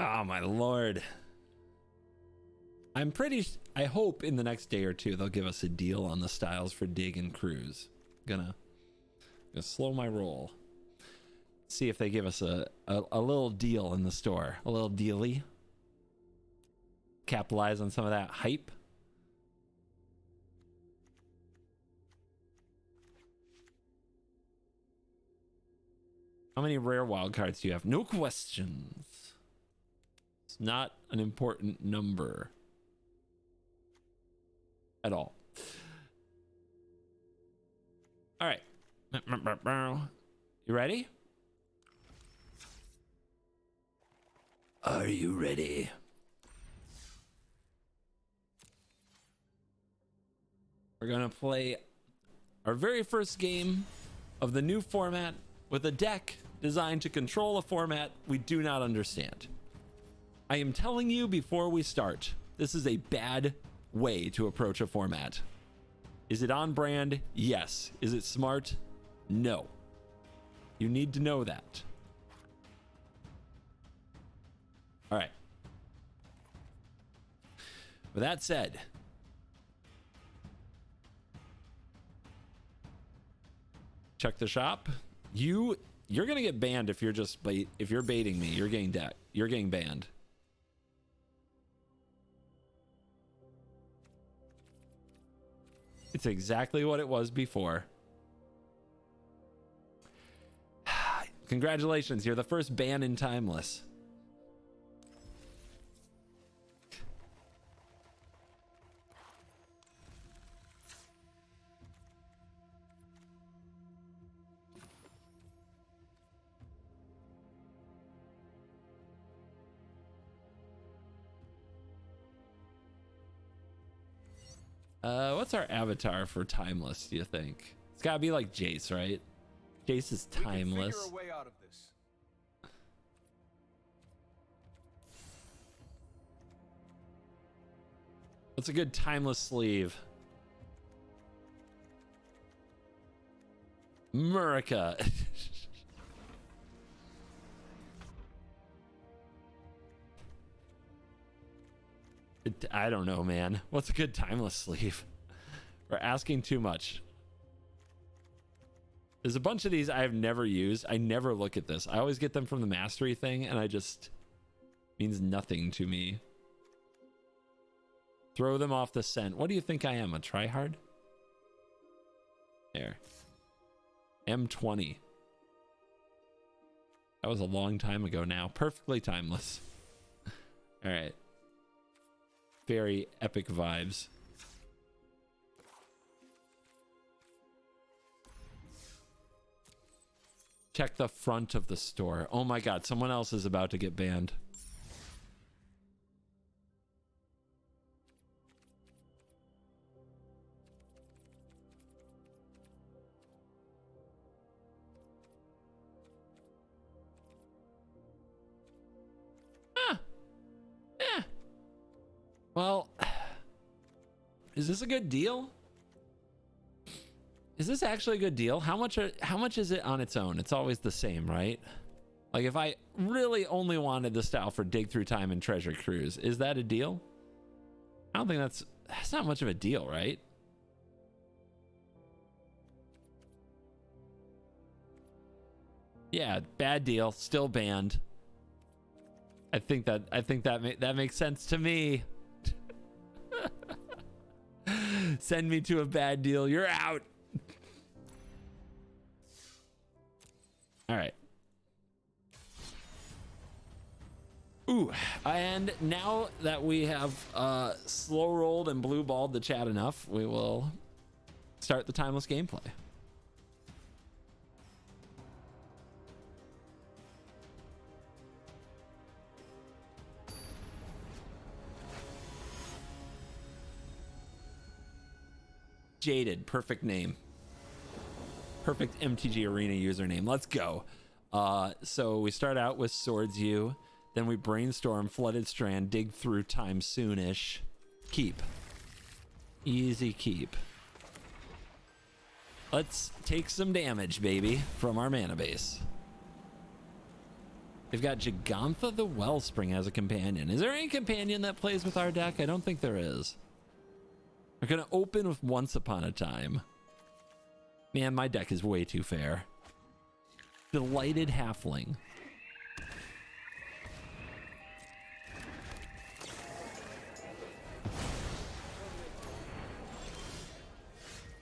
Oh my lord. I hope in the next day or two they'll give us a deal on the styles for Dig and Cruise. Gonna slow my roll. See if they give us a little deal in the store. A little dealy. Capitalize on some of that hype. How many rare wild cards do you have? No questions. It's not an important number at all. All right. You ready? Are you ready? We're gonna play our very first game of the new format with a deck designed to control a format we do not understand. I am telling you before we start, this is a bad way to approach a format. Is it on brand? Yes. Is it smart? No. You need to know that. All right. With that said, check the shop. You're gonna get banned if you're if you're baiting me. You're getting banned. It's exactly what it was before. Congratulations, you're the first ban in Timeless. What's our avatar for Timeless, do you think? It's gotta be like Jace, right? Jace is Timeless. We can figure a way out of this. What's a good Timeless sleeve? Murica. I don't know, man. What's a good Timeless sleeve? We're asking too much. There's a bunch of these I've never used. I never look at this. I always get them from the mastery thing, and I just means nothing to me. Throw them off the scent. What do you think I am? A tryhard? There. M20. That was a long time ago now. Perfectly timeless. All right. Very epic vibes. Check the front of the store. Oh my god, someone else is about to get banned. Well, is this a good deal? Is this actually a good deal? How much is it on its own? It's always the same, right? Like if I really only wanted the style for Dig Through Time and Treasure Cruise, is that a deal? I don't think that's not much of a deal, right? Yeah, bad deal, still banned. I think that makes sense to me. Send me to a bad deal. You're out. All right. Ooh, and now that we have slow rolled and blue balled the chat enough, we will start the timeless gameplay. Jaded, perfect name. Perfect MTG Arena username. Let's go. So we start out with Swords U, then we brainstorm Flooded Strand, Dig Through Time soonish. Keep. Easy keep. Let's take some damage, baby, from our mana base. They've got Gigantha the Wellspring as a companion. Is there any companion that plays with our deck? I don't think there is. We're gonna open with Once Upon a Time. Man, my deck is way too fair. Delighted halfling.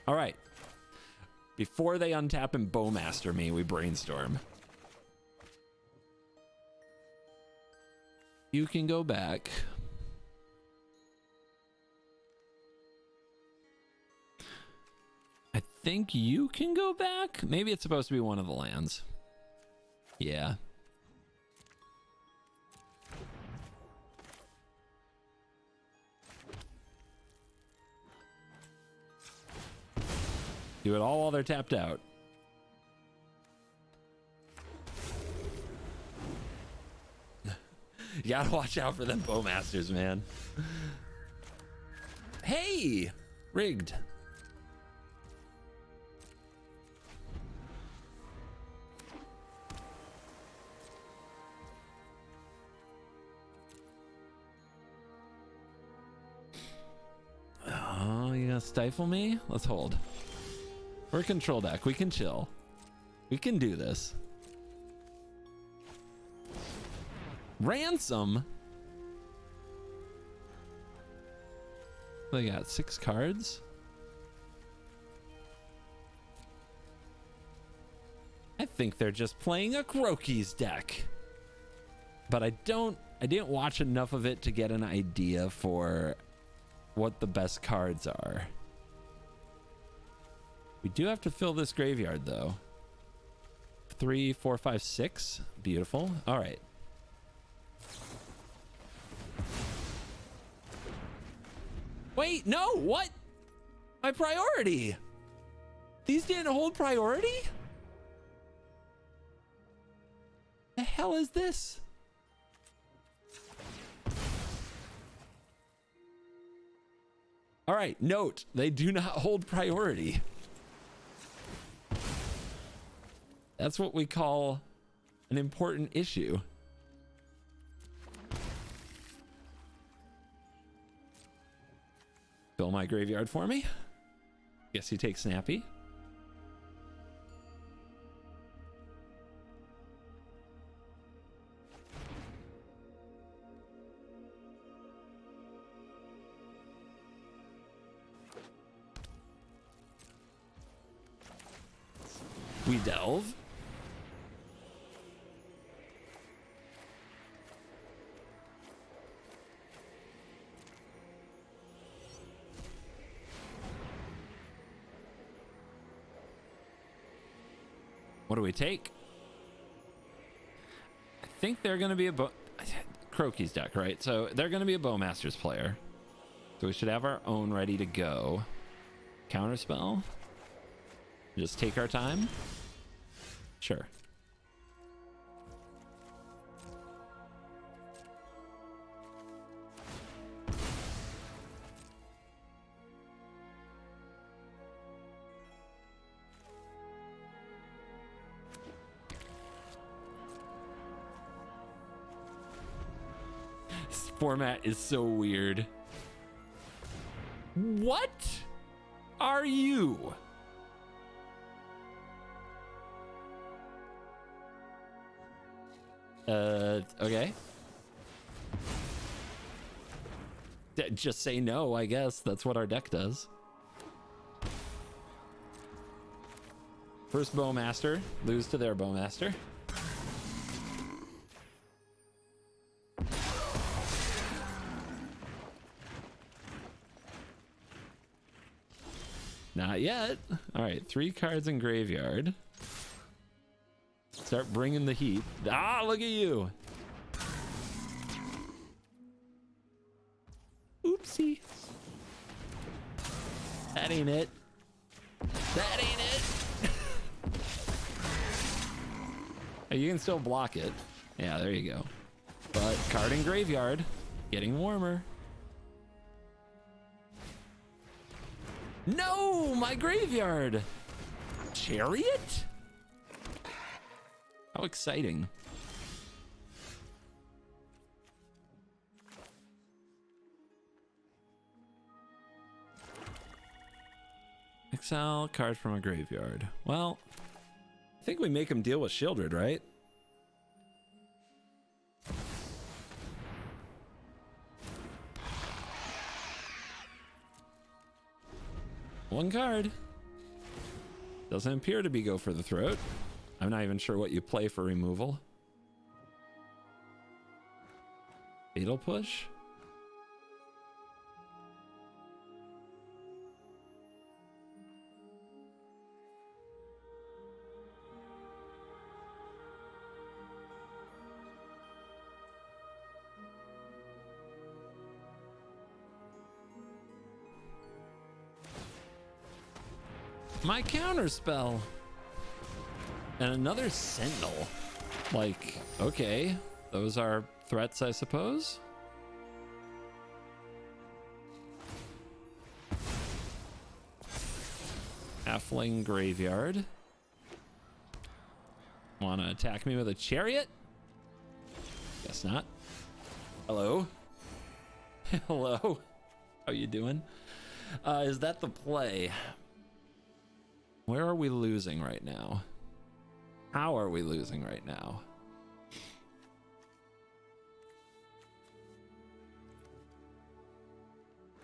All right. Before they untap and bowmaster me, we brainstorm. You can go back. I think you can go back. Maybe it's supposed to be one of the lands. Yeah. Do it all while they're tapped out. You gotta watch out for them bowmasters, man. Hey! Rigged. Oh, you gonna stifle me? Let's hold. We're control deck. We can chill. We can do this. Ransom? They got 6 cards. I think they're just playing a Croaky's deck. But I didn't watch enough of it to get an idea for what the best cards are. We do have to fill this graveyard though. 3, 4, 5, 6. Beautiful. All right. Wait, no, what? My priority. These didn't hold priority? The hell is this? All right, note, they do not hold priority. That's what we call an important issue. Fill my graveyard for me. Guess you take Snappy. We delve. What do we take? I think they're going to be a Croaky's deck, right? So they're going to be a Bowmasters player. So we should have our own ready to go. Counterspell. Just take our time. Sure. This format is so weird. What are you? Okay. Just say no, I guess. That's what our deck does. First Bowmaster, lose to their Bowmaster. Not yet. All right, 3 cards in graveyard. Start bringing the heat. Ah, look at you. Oopsie. That ain't it. That ain't it. Hey, you can still block it. Yeah, there you go. But card in graveyard. Getting warmer. No, my graveyard. Chariot? How exciting. Exile card from a graveyard. Well, I think we make him deal with Shieldred, right? One card. Doesn't appear to be go for the throat. I'm not even sure what you play for removal. Fatal push? My counter spell. And another Sentinel. Like, okay. Those are threats, I suppose. Halfling Graveyard. Wanna attack me with a chariot? Guess not. Hello? Hello? How you doing? Is that the play? Where are we losing right now? How are we losing right now?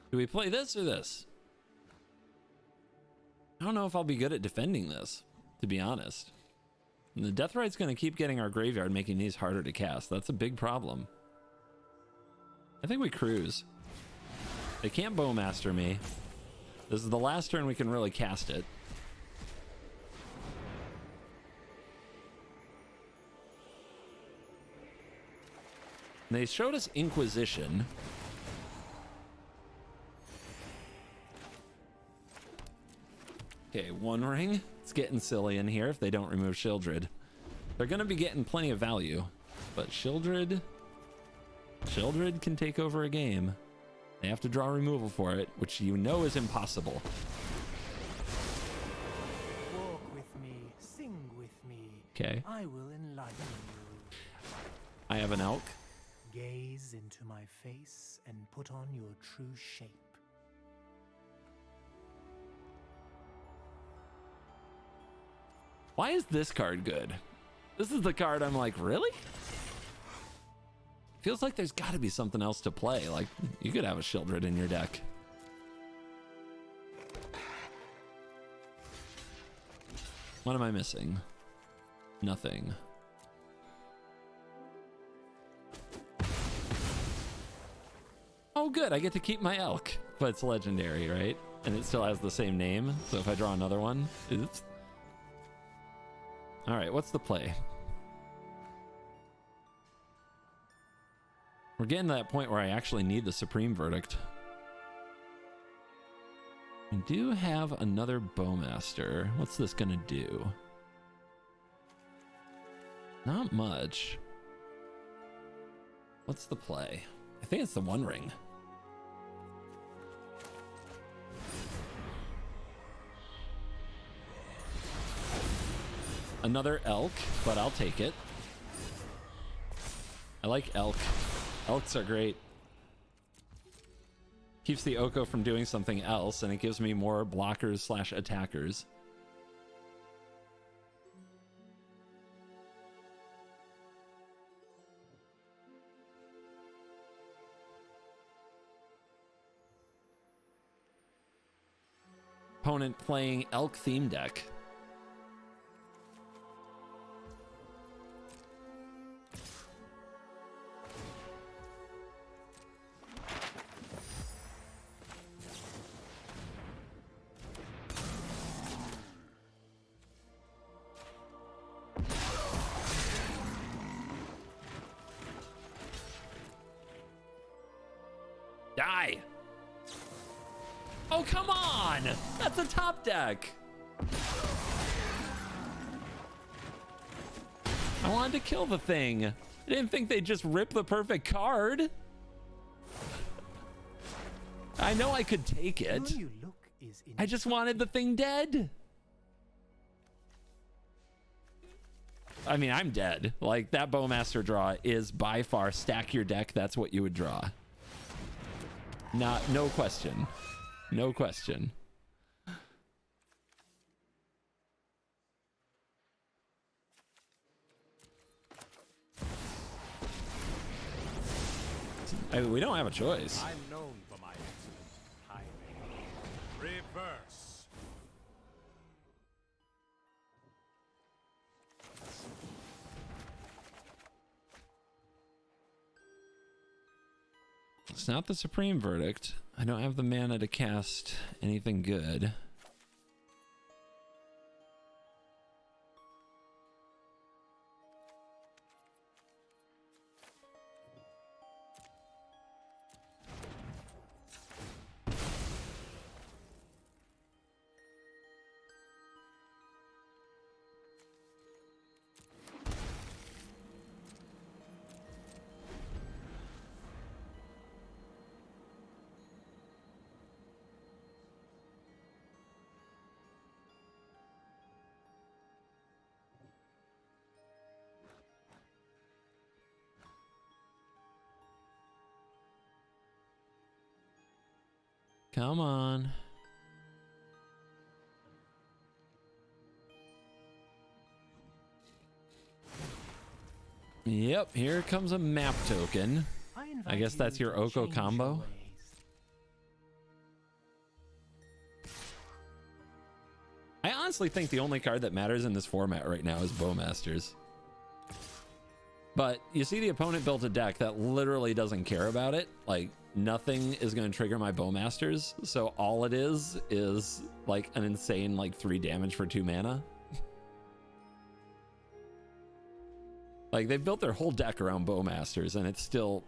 Do we play this or this? I don't know if I'll be good at defending this, to be honest. And the Deathrite's going to keep getting our graveyard, making these harder to cast. That's a big problem. I think we cruise. They can't Bowmaster me. This is the last turn we can really cast it. They showed us Inquisition. Okay, One Ring. It's getting silly in here if they don't remove Shieldred. They're going to be getting plenty of value, but Shieldred can take over a game. They have to draw removal for it, which you know is impossible. Walk with me, sing with me. Okay. I will enlighten you. I have an elk. Gaze into my face and put on your true shape. Why is this card good? This is the card I'm like, really? Feels like there's got to be something else to play. Like, you could have a Shieldred in your deck. What am I missing? Nothing. Oh, good. I get to keep my elk, but it's legendary, right? And it still has the same name. So if I draw another one, oops. All right, what's the play? We're getting to that point where I actually need the Supreme Verdict. We do have another Bowmaster. What's this gonna do? Not much. What's the play? I think it's the One Ring. Another elk, but I'll take it. I like elk. Elks are great. Keeps the Oko from doing something else, and it gives me more blockers slash attackers. Opponent playing elk theme deck. Die! Oh, come on! That's a top deck! I wanted to kill the thing. I didn't think they'd just rip the perfect card. I know I could take it. I just wanted the thing dead. I mean, I'm dead. Like, that Bowmaster draw is by far stack your deck. That's what you would draw. No question. No question. I mean, we don't have a choice. I'm known for my excellent timing. Reverse. It's not the Supreme Verdict. I don't have the mana to cast anything good. Come on. Yep, here comes a map token. I guess that's your Oko combo. I honestly think the only card that matters in this format right now is Bowmasters. But you see the opponent built a deck that literally doesn't care about it. Like, nothing is going to trigger my Bowmasters. So all it is like an insane like 3 damage for 2 mana. Like, they've built their whole deck around Bowmasters and it's still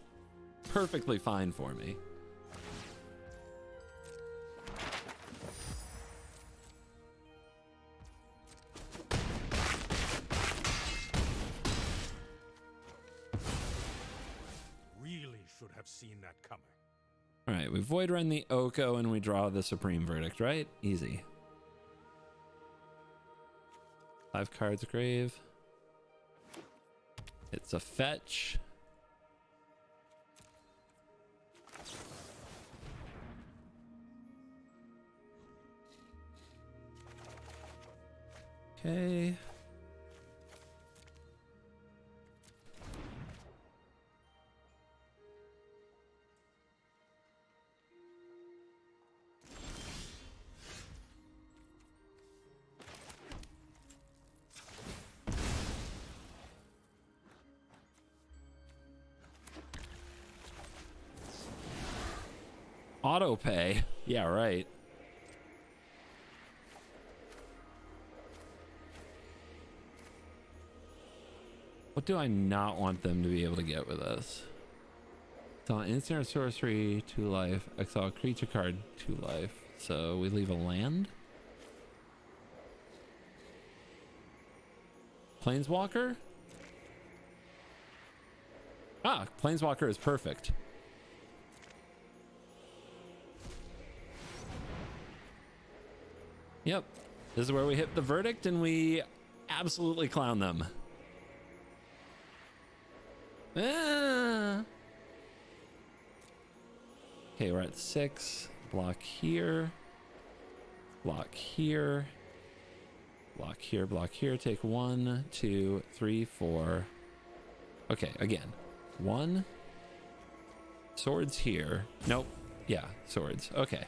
perfectly fine for me. Should have seen that coming. All right, we Void Run the Oko and we draw the Supreme Verdict, right? Easy. 5 cards grave. It's a fetch. Okay. Auto pay. Yeah, right. What do I not want them to be able to get with us? Exile instant or sorcery, 2 life. Exile creature card, 2 life. So we leave a land. Planeswalker? Ah, Planeswalker is perfect. Yep, this is where we hit the verdict and we absolutely clown them. Ah. Okay, we're at 6. Block here. Block here. Block here, block here. Take 1, 2, 3, 4. Okay, again. 1. Swords here. Nope. Yeah, swords. Okay.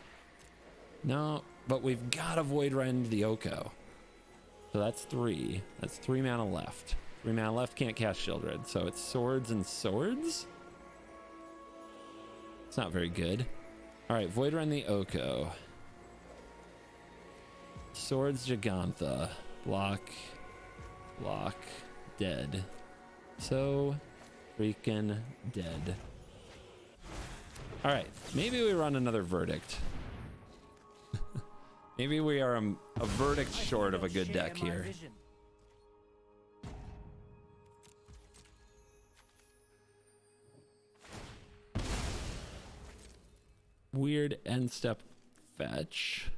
No. But we've got to Void Rend the Oko. So that's 3. That's 3 mana left. 3 mana left, can't cast Shieldred. So it's swords and swords? It's not very good. Alright, Void Rend the Oko. Swords Gigantha. Block. Block. Dead. So freaking dead. Alright, maybe we run another Verdict. Maybe we are a verdict short of a good deck here. Weird end step fetch.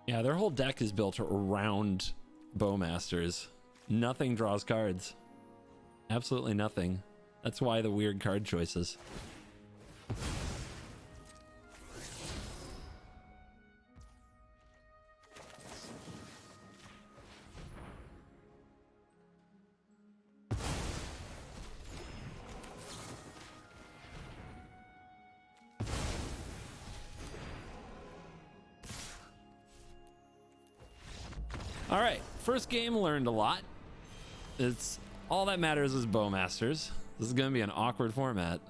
Yeah, their whole deck is built around Bowmasters. Nothing draws cards. Absolutely nothing. That's why the weird card choices. All right, first game, learned a lot. It's all that matters is Bowmasters. This is gonna be an awkward format.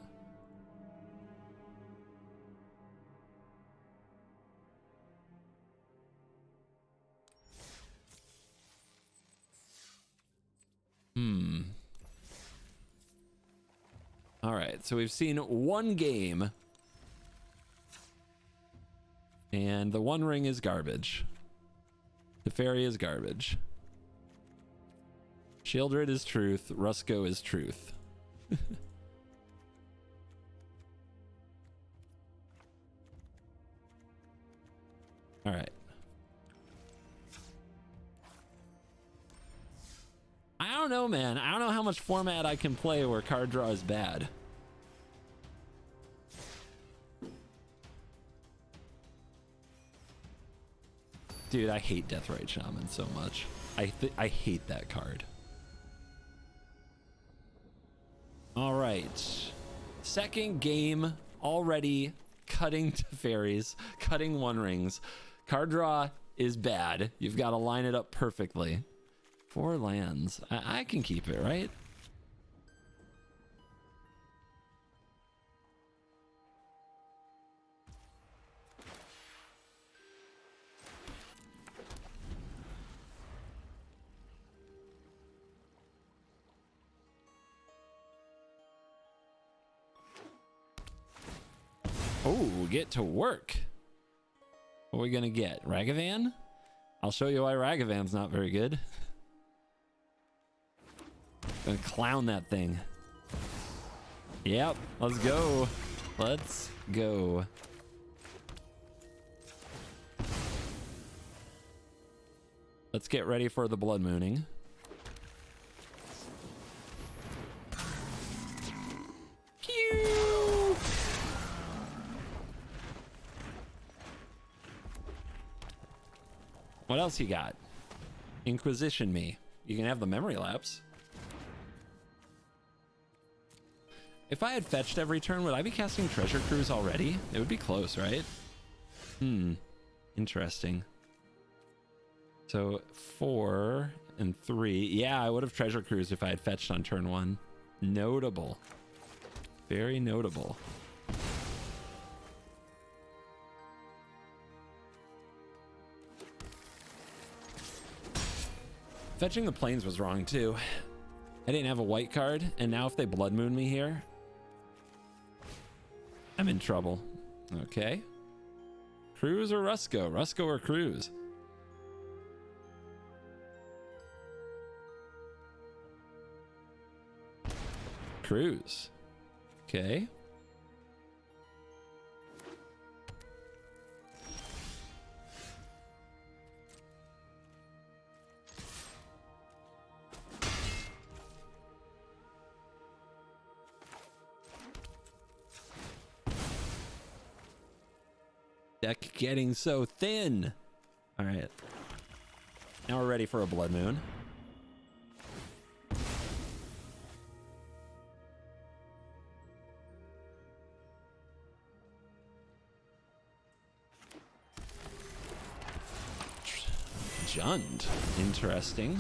All right, so we've seen one game, and the One Ring is garbage. The Fairy is garbage. Shieldred is truth. Rusko is truth. All right. I don't know, man. I don't know how much format I can play where card draw is bad. Dude, I hate Deathrite Shaman so much. I hate that card. All right. Second game, already cutting to fairies, cutting One Rings. Card draw is bad. You've got to line it up perfectly. 4 lands. I can keep it, right? Oh, get to work. What are we gonna get? Ragavan? I'll show you why Ragavan's not very good. Gonna clown that thing. Yep, let's go. Let's go. Let's get ready for the blood mooning. Pew! What else you got? Inquisition me. You can have the memory lapse. If I had fetched every turn, would I be casting Treasure Cruise already? It would be close, right? Interesting. So 4 and 3. Yeah, I would have Treasure Cruise if I had fetched on turn 1. Notable. Very notable. Fetching the plains was wrong too. I didn't have a white card, and now if they blood moon me here, I'm in trouble. Okay. Cruise or Rusko? Rusko or Cruise? Cruise. Okay. Deck getting so thin. All right. Now we're ready for a blood moon. Jund. Interesting.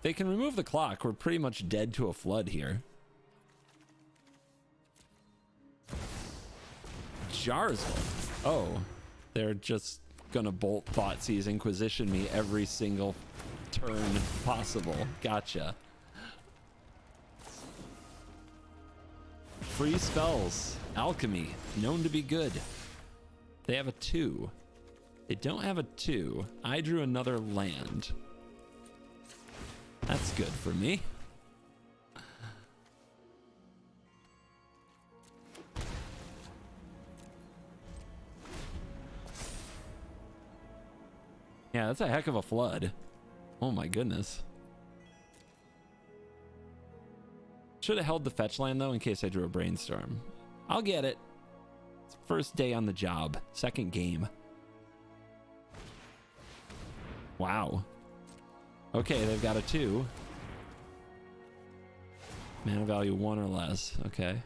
They can remove the clock. We're pretty much dead to a flood here. Jarzel. Oh, they're just gonna bolt Thoughtseize Inquisition me every single turn possible. Gotcha. Free spells. Alchemy. Known to be good. They have a 2. They don't have a 2. I drew another land. That's good for me. Yeah, that's a heck of a flood. Oh my goodness. Should have held the fetch land though in case I drew a brainstorm. I'll get it. It's first day on the job. Second game. Wow. Okay, they've got a 2. Mana value 1 or less. Okay.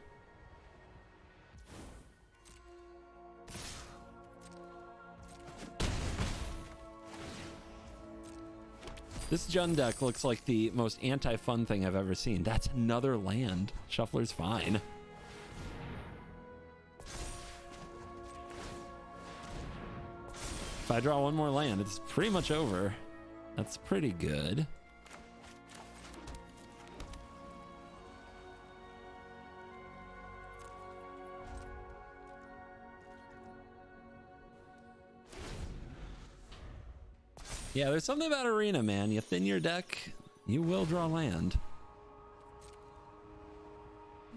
This Jund deck looks like the most anti-fun thing I've ever seen. That's another land. Shuffler's fine. If I draw one more land, it's pretty much over. That's pretty good. Yeah, there's something about Arena, man. You thin your deck, you will draw land.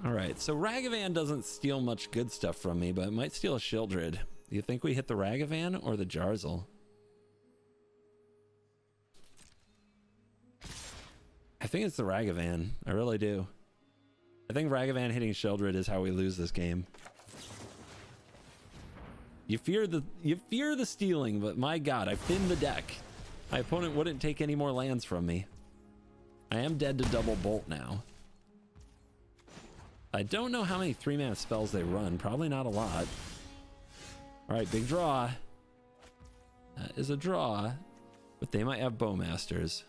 All right, so Ragavan doesn't steal much good stuff from me, but it might steal a Shieldred. Do you think we hit the Ragavan or the Jarzel? I think it's the Ragavan. I really do. I think Ragavan hitting Shieldred is how we lose this game. You fear the stealing, but my god, I thinned the deck. My opponent wouldn't take any more lands from me. I am dead to double bolt now. I don't know how many 3-mana spells they run. Probably not a lot. All right, big draw. That is a draw, but they might have Bowmasters.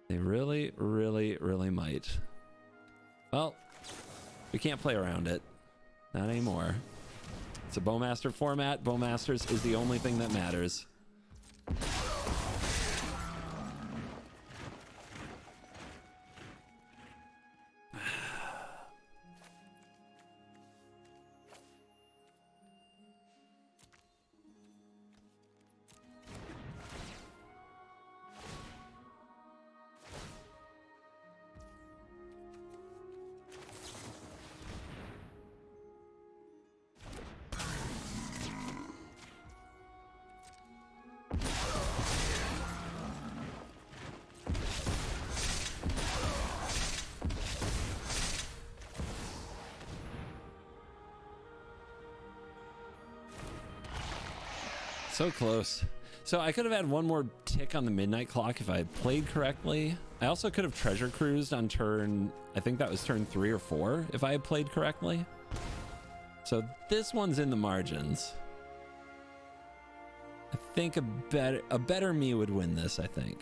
They really, really, really might. Well, we can't play around it. Not anymore. It's a Bowmaster format. Bowmasters is the only thing that matters. So close. So I could have had one more tick on the midnight clock if I had played correctly. I also could have treasure cruised on turn, I think that was turn 3 or 4 if I had played correctly. So this one's in the margins. I think a better me would win this, I think.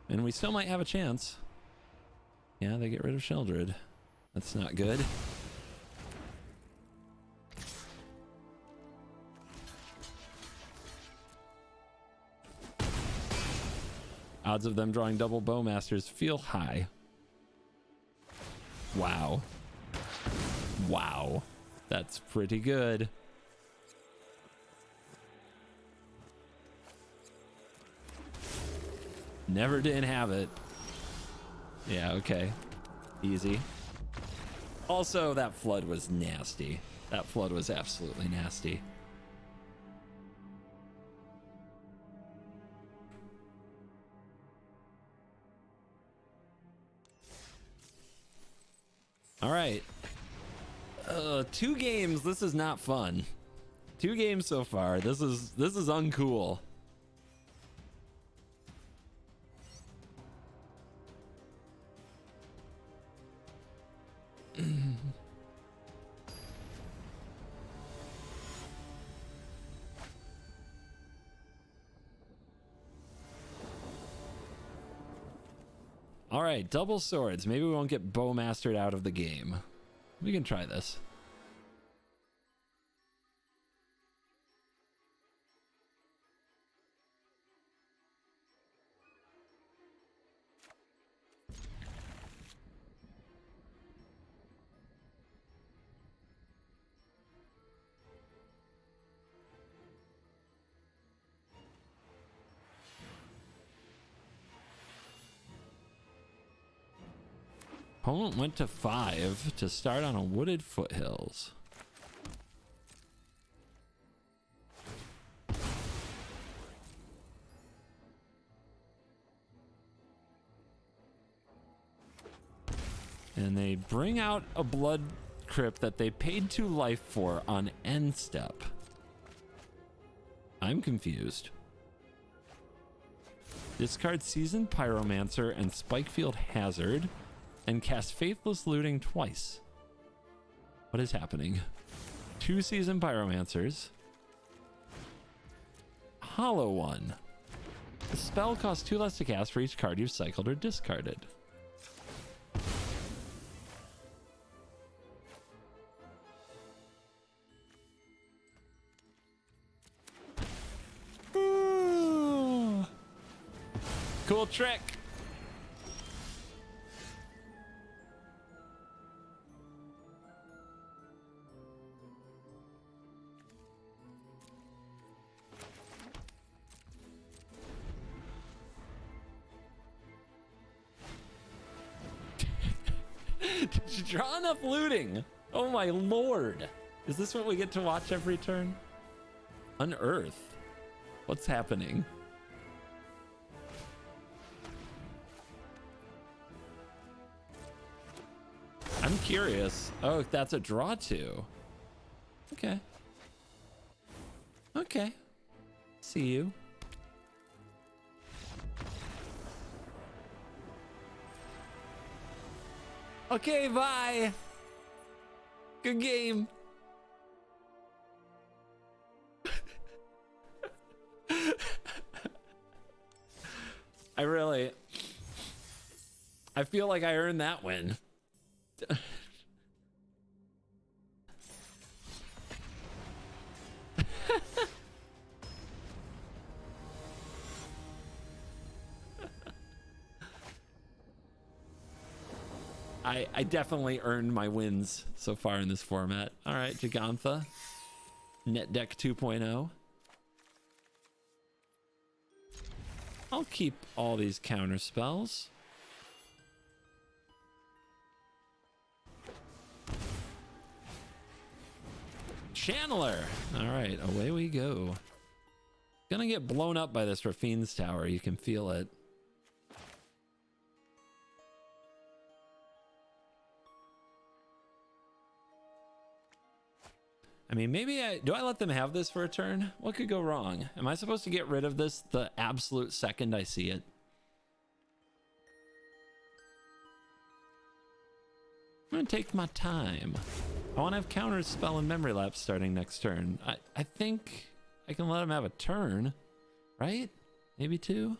And we still might have a chance. Yeah, they get rid of Sheldred. That's not good. Odds of them drawing double Bowmasters feel high. Wow. Wow. That's pretty good. Never didn't have it. Yeah, okay. Easy. Also, that flood was nasty. That flood was absolutely nasty. All right. 2 games. This is not fun. 2 games so far. This is uncool. All right, double swords. Maybe we won't get Bowmastered out of the game. We can try this. Opponent went to 5 to start on a wooded foothills. And they bring out a blood crypt that they paid 2 life for on end step. I'm confused. Discard Seasoned Pyromancer and Spikefield Hazard and cast Faithless Looting twice. What is happening? 2 Seasoned Pyromancers. Hollow one. The spell costs 2 less to cast for each card you've cycled or discarded. Ooh. Cool trick. Did you draw enough looting? Oh my lord. Is this what we get to watch every turn? Unearth. What's happening? I'm curious. Oh, that's a draw 2. Okay. Okay. See you. Okay, bye. Good game. I feel like I earned that win. I definitely earned my wins so far in this format. All right, Gigantha. Net deck 2.0. I'll keep all these counter spells. Channeler. All right, away we go. Gonna get blown up by this Rafine's Tower. You can feel it. I mean, maybe do I let them have this for a turn? What could go wrong? Am I supposed to get rid of this the absolute second I see it? I'm gonna take my time. I want to have counter spell and memory lapse starting next turn. I think I can let him have a turn, right? Maybe 2?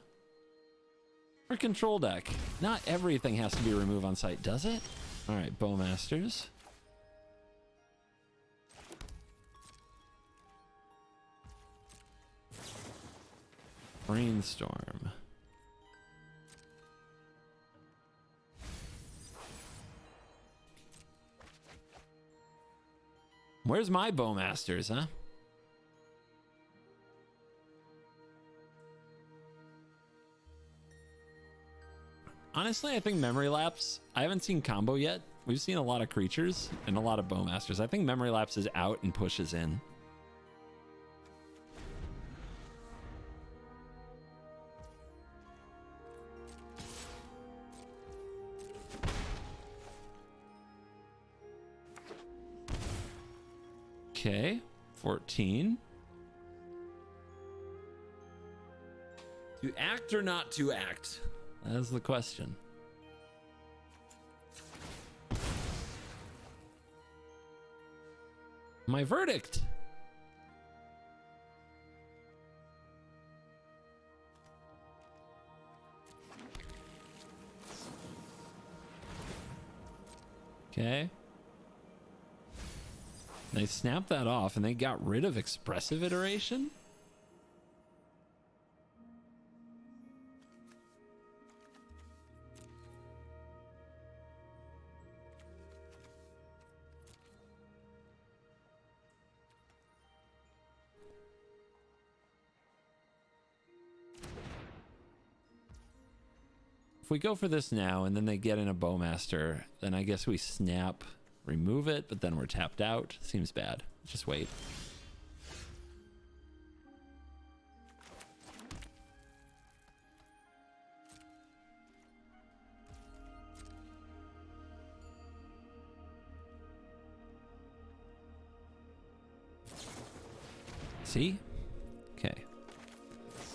Or control deck. Not everything has to be removed on site, does it? All right, Bowmasters. Brainstorm. Where's my Bowmasters, huh? Honestly, I think Memory Lapse, I haven't seen combo yet. We've seen a lot of creatures and a lot of Bowmasters. I think Memory Lapse is out and pushes in. Okay, 14. To act or not to act? That is the question. My verdict. Okay. They snapped that off and they got rid of expressive iteration? If we go for this now and then they get in a Bowmaster, then I guess we snap, remove it, but then we're tapped out. Seems bad. Just wait. See? Okay.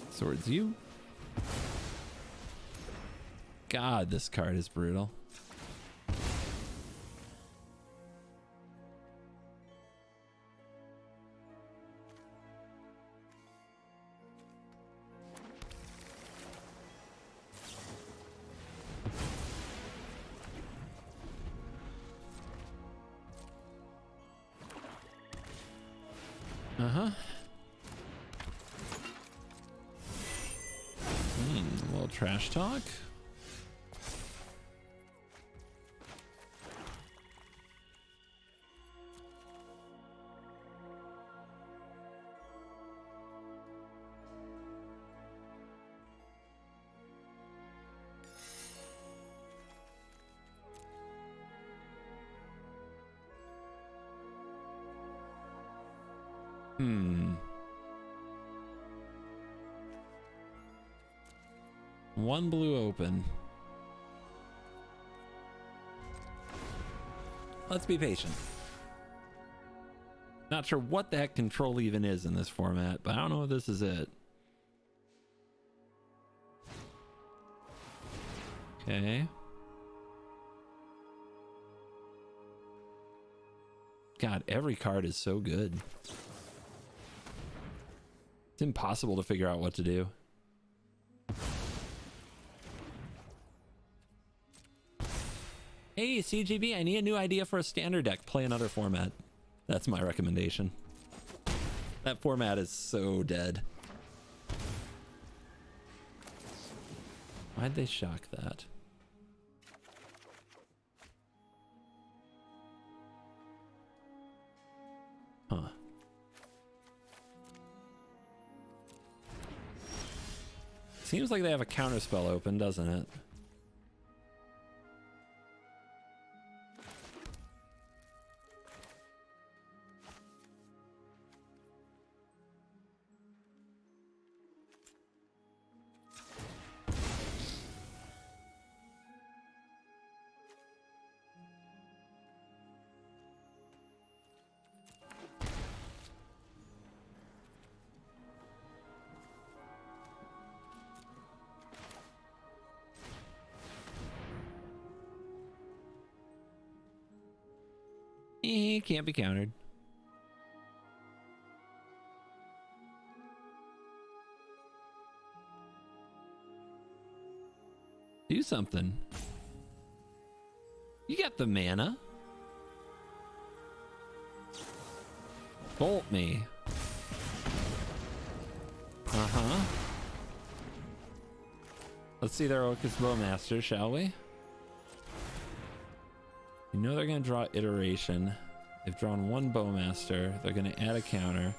Swords you. God, this card is brutal. Uh-huh. A little trash talk. One blue open. Let's be patient. Not sure what the heck control even is in this format, but I don't know if this is it. Okay. God, every card is so good. It's impossible to figure out what to do. Hey, CGB, I need a new idea for a standard deck. Play another format. That's my recommendation. That format is so dead. Why'd they shock that? Huh. Seems like they have a counterspell open, doesn't it? Can't be countered. Do something. You got the mana. Bolt me. Uh-huh. Let's see their Orcus Bowmaster, shall we? You know they're going to draw Iteration. They've drawn one Bowmaster. They're going to add a counter.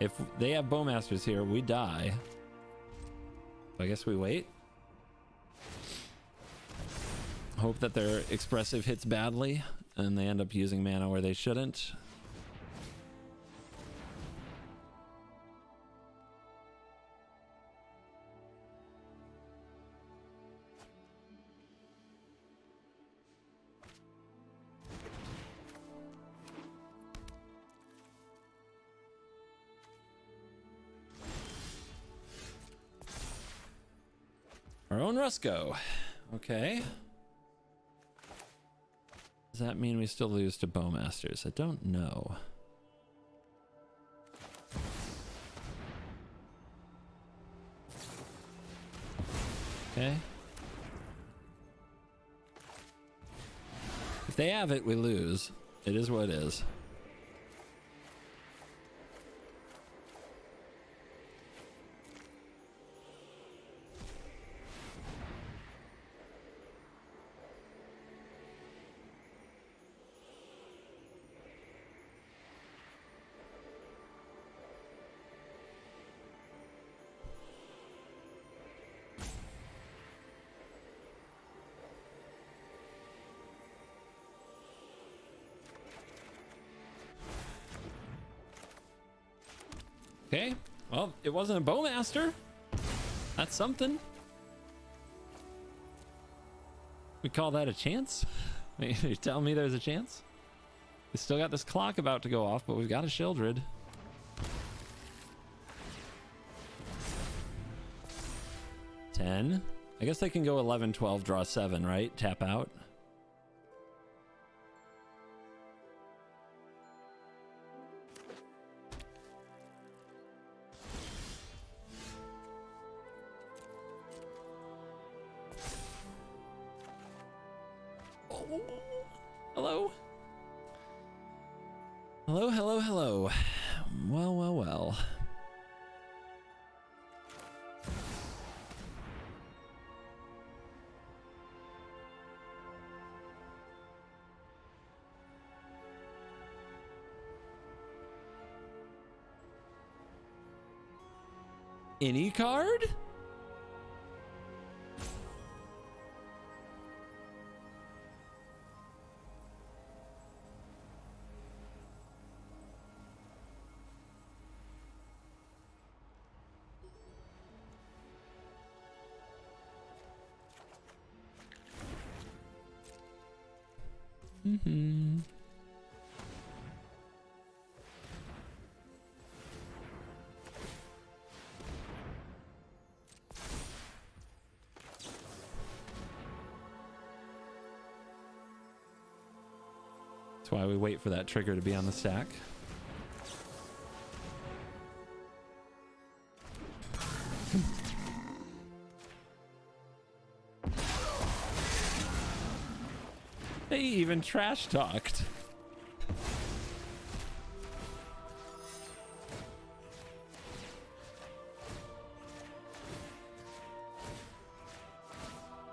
If they have Bowmasters here, we die. I guess we wait. Hope that their Expressive hits badly and they end up using mana where they shouldn't. Our own Rusko. Okay. Does that mean we still lose to Bowmasters? I don't know. Okay. If they have it, we lose. It is what it is. Okay, well, it wasn't a Bowmaster. That's something. We call that a chance? You're telling me there's a chance? We still got this clock about to go off, but we've got a Shieldred. 10. I guess they can go 11, 12, draw 7, right? Tap out. Oh, hello. Hello, hello, hello. Well, well, well. Any card? Mm-hmm. That's why we wait for that trigger to be on the stack. They even trash talked.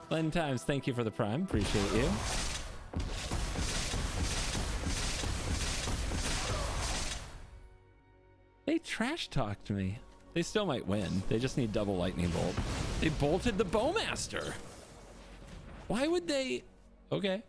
Len Times, thank you for the prime. Appreciate you. They trash talked me. They still might win. They just need double lightning bolt. They bolted the Bowmaster. Why would they? Okay.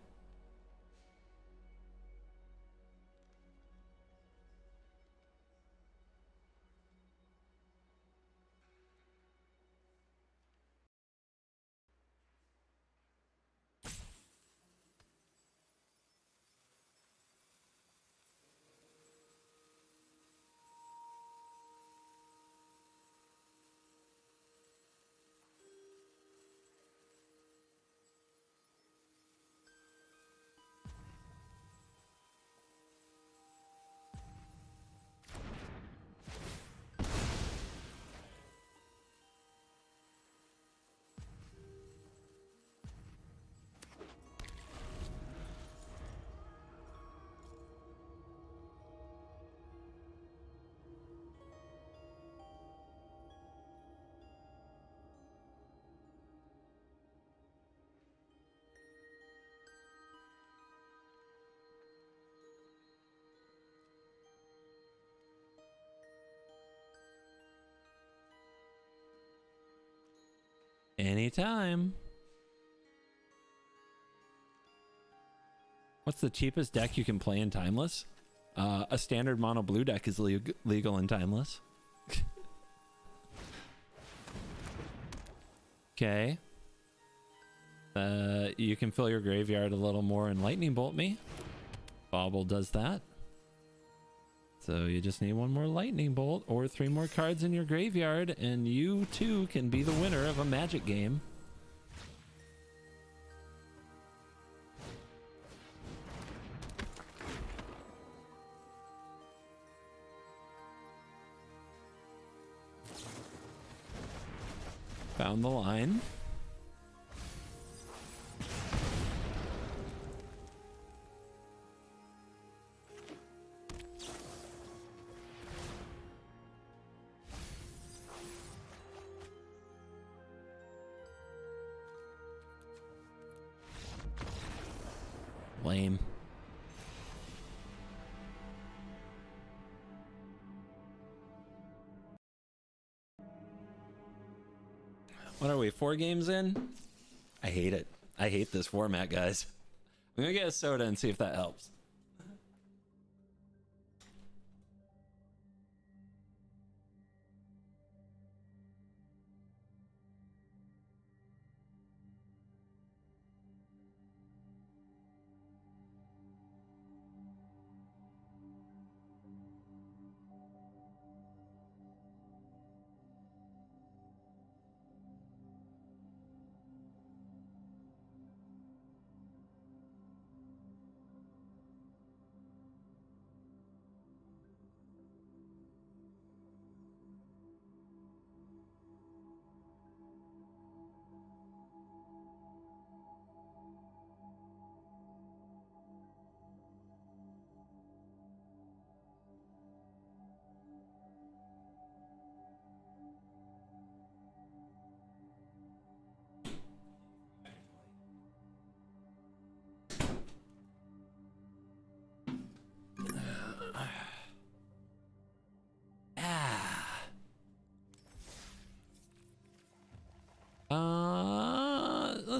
Anytime. What's the cheapest deck you can play in Timeless? A standard mono blue deck is legal in Timeless. Okay. You can fill your graveyard a little more and lightning bolt me. Bobble does that. So you just need one more lightning bolt or 3 more cards in your graveyard, and you too can be the winner of a Magic game. Found the line. Lame. What are we, 4 games in? I hate it. I hate this format, guys. I'm gonna get a soda and see if that helps.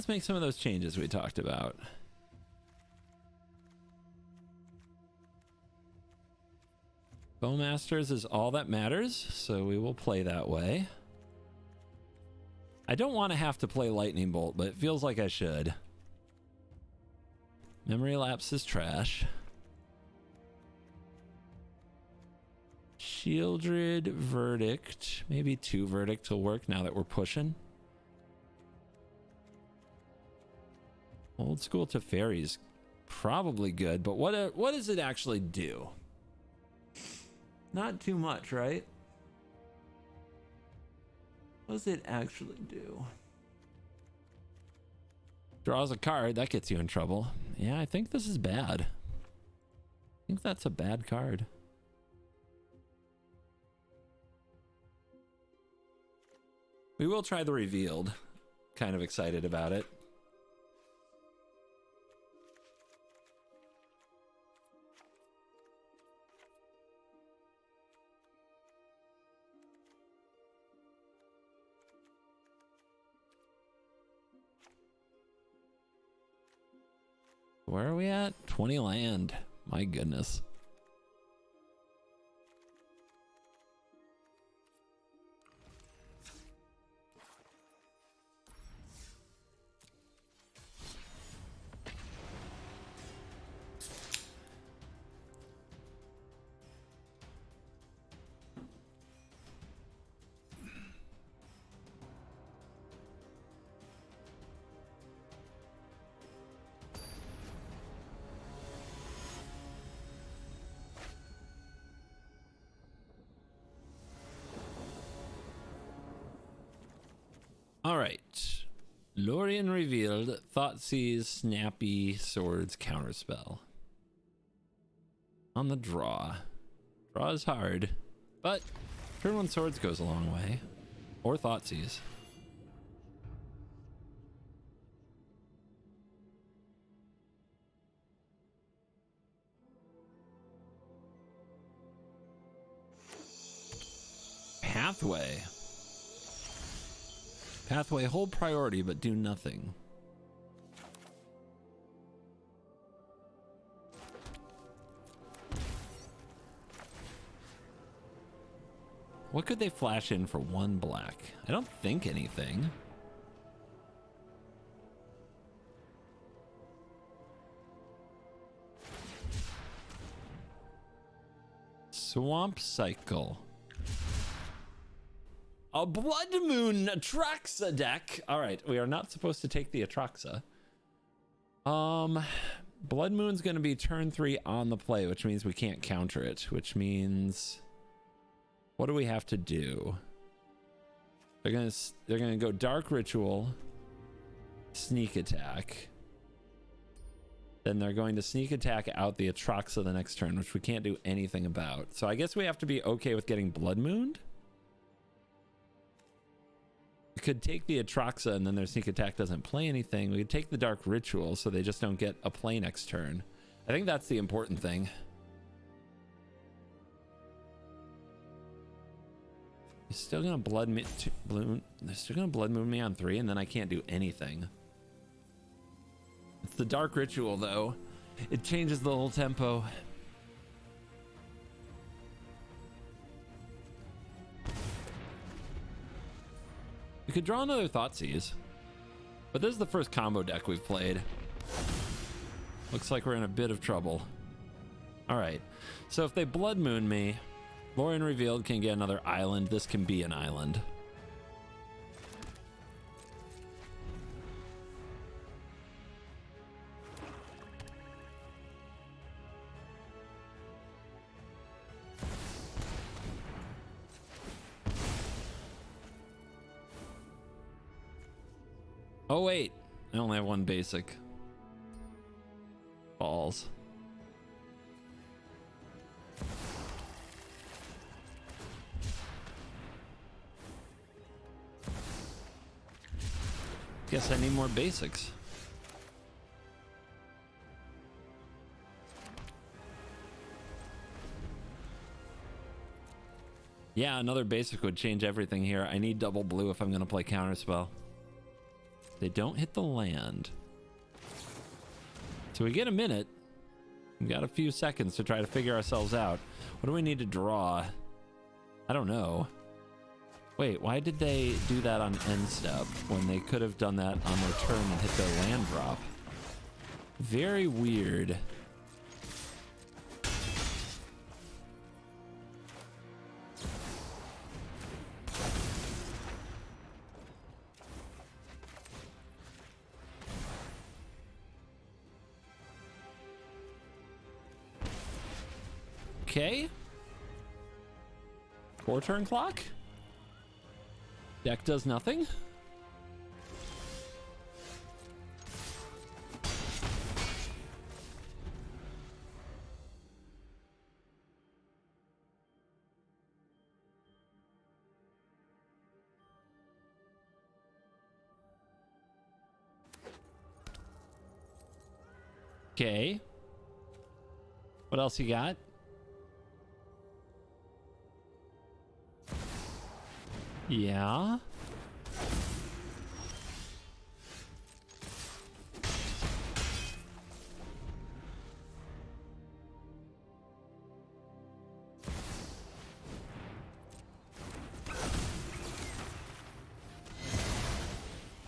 let's make some of those changes we talked about. Bowmasters is all that matters, so we will play that way. I don't want to have to play Lightning Bolt, but it feels like I should. Memory Lapse is trash. Shieldred Verdict. Maybe 2 Verdict will work now that we're pushing. Old School Teferi's probably good, but what does it actually do? Not too much, right? What does it actually do? Draws a card, that gets you in trouble. Yeah, I think this is bad. I think that's a bad card. We will try the revealed. Kind of excited about it. Where are we at? 20 land. My goodness. All right. Lorien revealed. Thoughtseize, Snappy, Swords, Counterspell. On the draw. Draw is hard, but turn 1 Swords goes a long way. Or Thoughtseize. Pathway. Pathway, hold priority, but do nothing. What could they flash in for 1 black? I don't think anything. Swamp Cycle. A Blood Moon Atraxa deck. All right, we are not supposed to take the Atraxa. Blood Moon's going to be turn 3 on the play, which means we can't counter it, which means what do we have to do? They're going to go Dark Ritual, Sneak Attack. Then they're going to Sneak Attack out the Atraxa the next turn, which we can't do anything about. So I guess we have to be okay with getting Blood Mooned. We could take the Atraxa and then their Sneak Attack doesn't play anything. We could take the Dark Ritual so they just don't get a play next turn. I think that's the important thing. They're still gonna Blood Moon me on 3 and then I can't do anything. It's the Dark Ritual though. It changes the whole tempo. We could draw another Thoughtseize, but this is the first combo deck we've played. Looks like we're in a bit of trouble. All right, so if they Blood Moon me, Lorien Revealed can get another island. This can be an island. Oh wait, I only have 1 basic. Balls. Guess I need more basics. Yeah, another basic would change everything here. I need double blue if I'm gonna play Counterspell. They don't hit the land. So we get a minute. We've got a few seconds to try to figure ourselves out. What do we need to draw? I don't know. Wait, why did they do that on end step when they could have done that on their turn and hit their land drop? Very weird. Okay. 4-turn clock. Deck does nothing. Okay. What else you got? Yeah.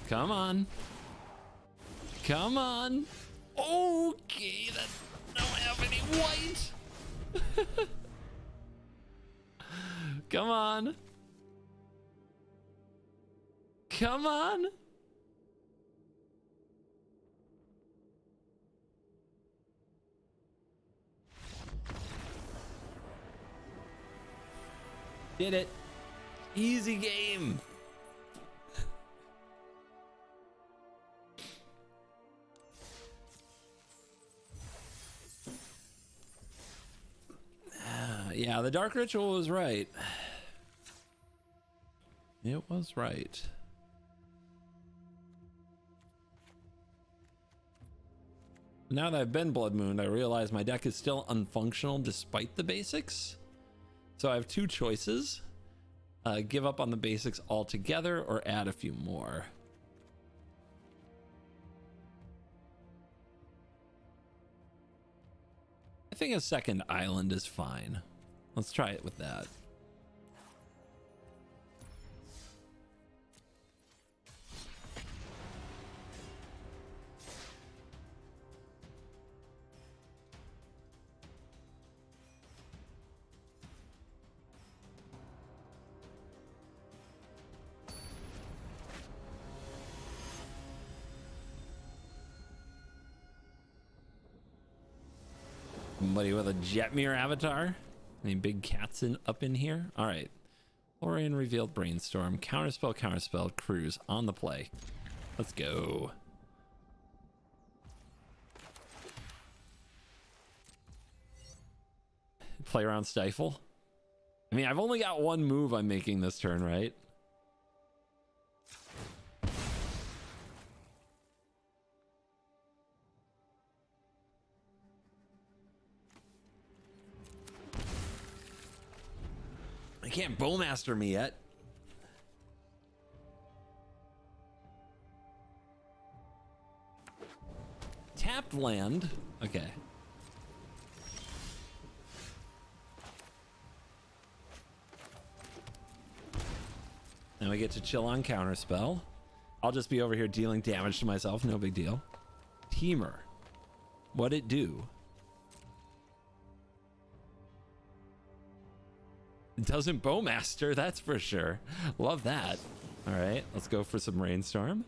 Come on. Come on. Okay, that don't have any white. Come on. Come on. Did it. Easy game. Yeah, the Dark Ritual was right. It was right. Now that I've been Blood Moon, I realize my deck is still unfunctional despite the basics. So I have two choices. Give up on the basics altogether or add a few more. I think a second island is fine. Let's try it with that. Somebody with a Jetmir avatar? Any big cats up in here? All right. Lorian revealed Brainstorm. Counterspell, Cruise on the play. Let's go. Play around Stifle. I mean, I've only got one move I'm making this turn, right? I can't Bowmaster me yet. Tapped land. Okay. Now we get to chill on Counterspell. I'll just be over here dealing damage to myself. No big deal. Teamer. What'd it do? It doesn't Bowmaster, that's for sure. Love that. All right, let's go for some Rainstorm.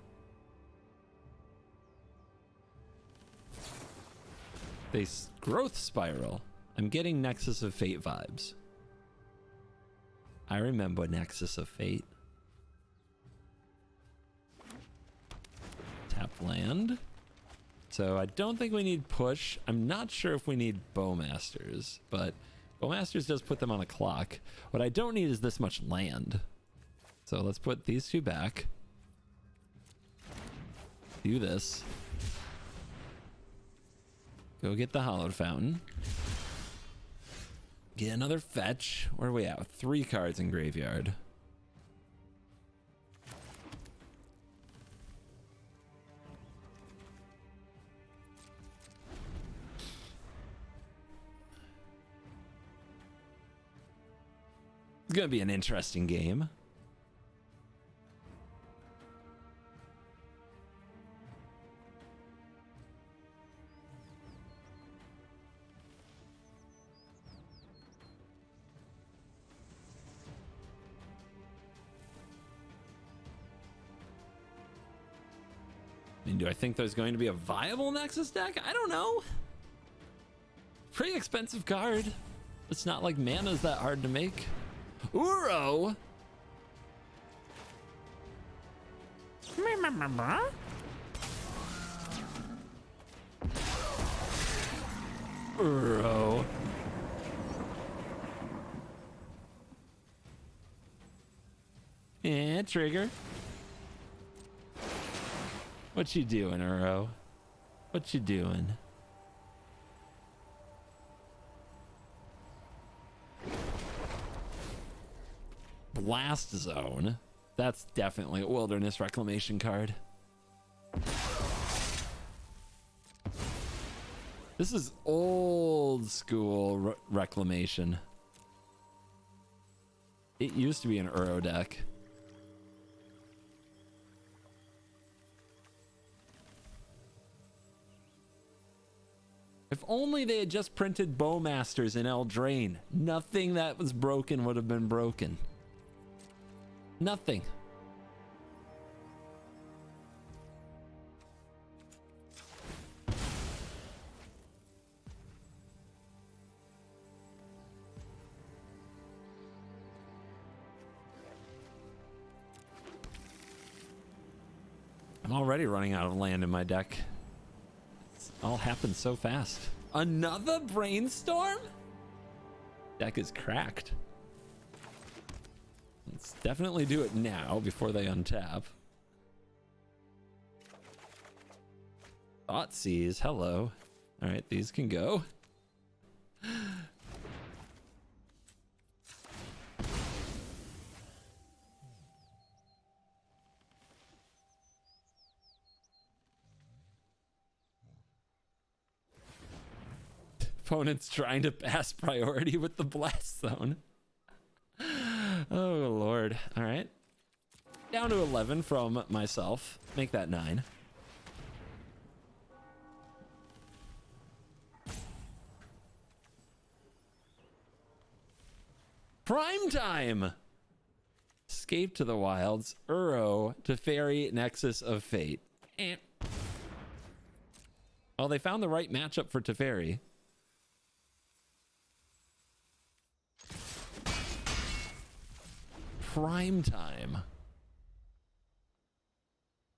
They Growth Spiral. I'm getting Nexus of Fate vibes. I remember Nexus of Fate. Tap land. So I don't think we need push. I'm not sure if we need Bowmasters, but Bowmasters does put them on a clock. What I don't need is this much land. So let's put these two back. Do this. Go get the Hallowed Fountain. Get another fetch. Where are we at? 3 cards in graveyard. It's gonna be an interesting game. I mean, do I think there's going to be a viable Nexus deck? I don't know. Pretty expensive card. It's not like mana's that hard to make. Uro. Uro. Yeah, trigger. What you doing, Uro? What you doing? Blast Zone. That's definitely a wilderness reclamation card. This is old school reclamation. It used to be an Uro deck. If only they had just printed Bowmasters in Eldraine. Nothing that was broken would have been broken. Nothing. I'm already running out of land in my deck. It's all happened so fast. Another brainstorm? Deck is cracked. Let's definitely do it now before they untap. Thoughtseize, hello. All right, these can go. Opponent's trying to pass priority with the blast zone. Oh, Lord. All right. Down to 11 from myself. Make that 9. Prime time! Escape to the Wilds. Uro, Teferi, Nexus of Fate. Well, they found the right matchup for Teferi. Prime time.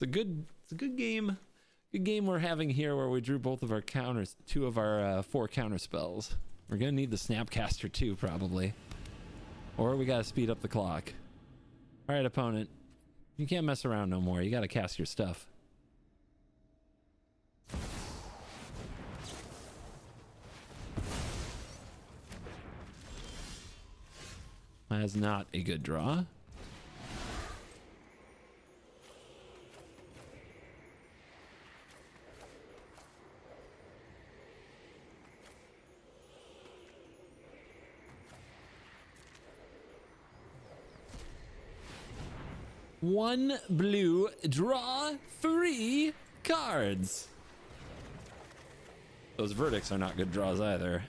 It's a good game. Good game we're having here where we drew both of our counters, 2 of our 4 counter spells. We're gonna need the Snapcaster too, probably. Or we gotta speed up the clock. All right, opponent. You can't mess around no more. You gotta cast your stuff. That is not a good draw. One blue, draw 3 cards. Those verdicts are not good draws either.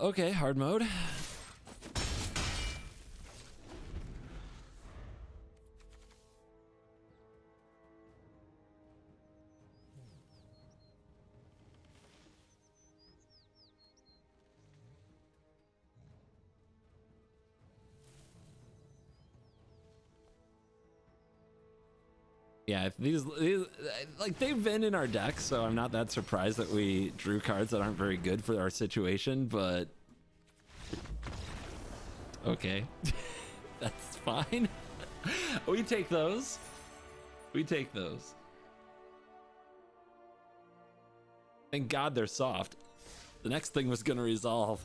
Okay, hard mode. Yeah, if these like they've been in our deck, so I'm not that surprised that we drew cards that aren't very good for our situation, but okay. That's fine. We take those. We take those. Thank God they're soft. The next thing was gonna resolve.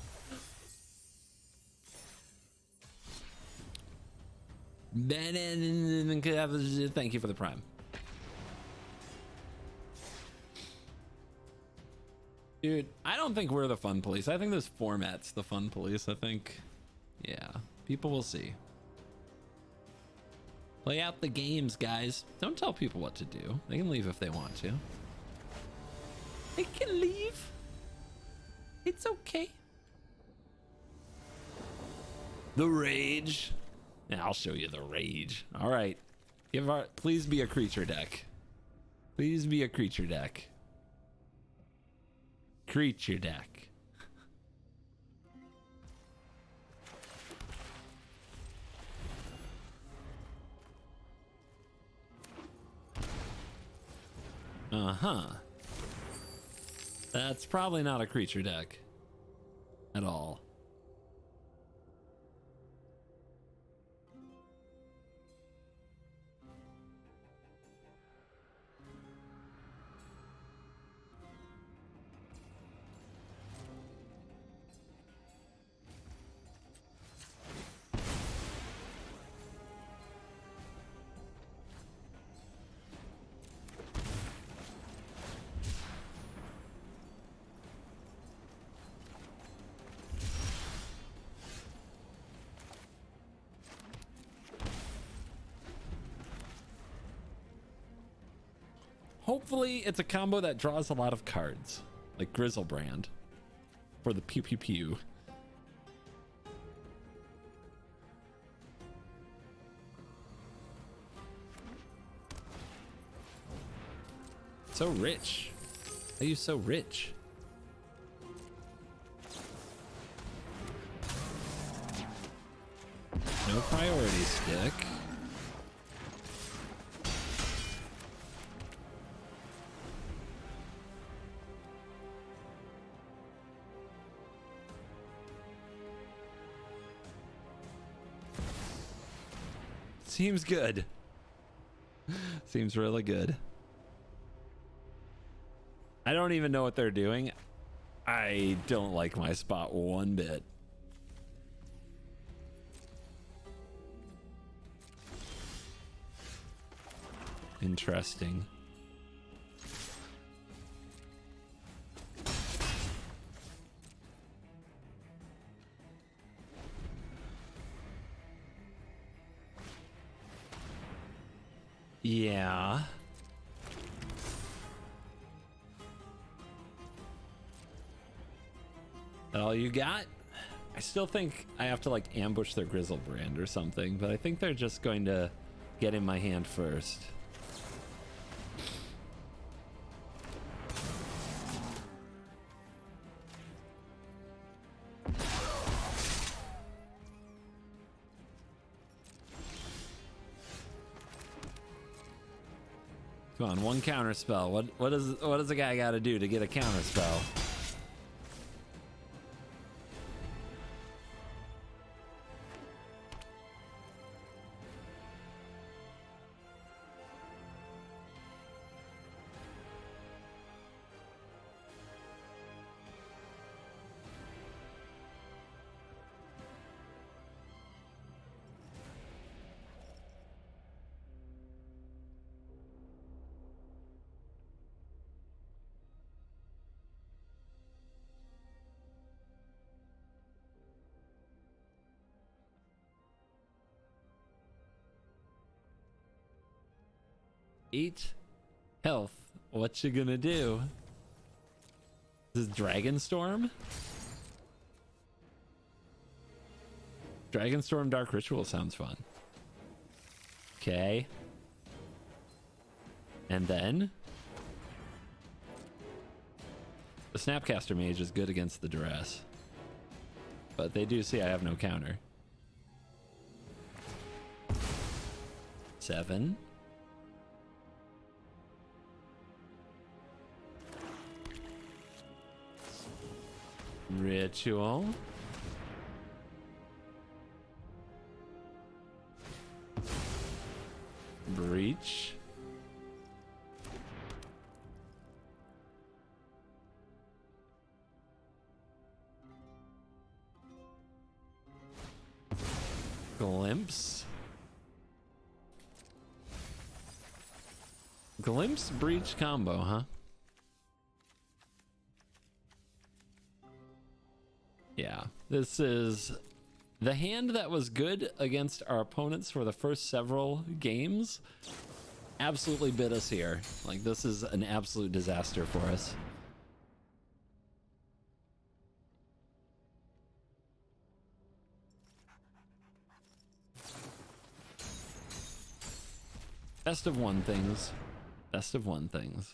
Thank you for the prime. Dude, I don't think we're the fun police. I think this format's the fun police. I think, yeah, people will see. Play out the games, guys. Don't tell people what to do. They can leave if they want to. They can leave. It's okay. The rage. Yeah, I'll show you the rage. All right. Please be a creature deck. Please be a creature deck. Creature deck. Uh-huh. That's probably not a creature deck at all. Hopefully it's a combo that draws a lot of cards, like Grizzlebrand for the pew pew pew. So rich. Why are you so rich? No priority stick. Seems good. Seems really good. I don't even know what they're doing. I don't like my spot one bit. Interesting. Yeah. That all you got? I still think I have to like ambush their Grizzlebrand or something, but I think they're just going to get in my hand first. Come on, one counter spell. What does a guy got to do to get a counter spell? Eat health. What you gonna do? This is Dragonstorm? Dragonstorm Dark Ritual sounds fun. Okay. And then the Snapcaster Mage is good against the Duress, but they do see I have no counter. 7. Ritual. Breach. Glimpse. Glimpse breach combo, huh? Yeah, this is the hand that was good against our opponents for the first several games. Absolutely bit us here. Like, this is an absolute disaster for us. Best of one things. Best of one things.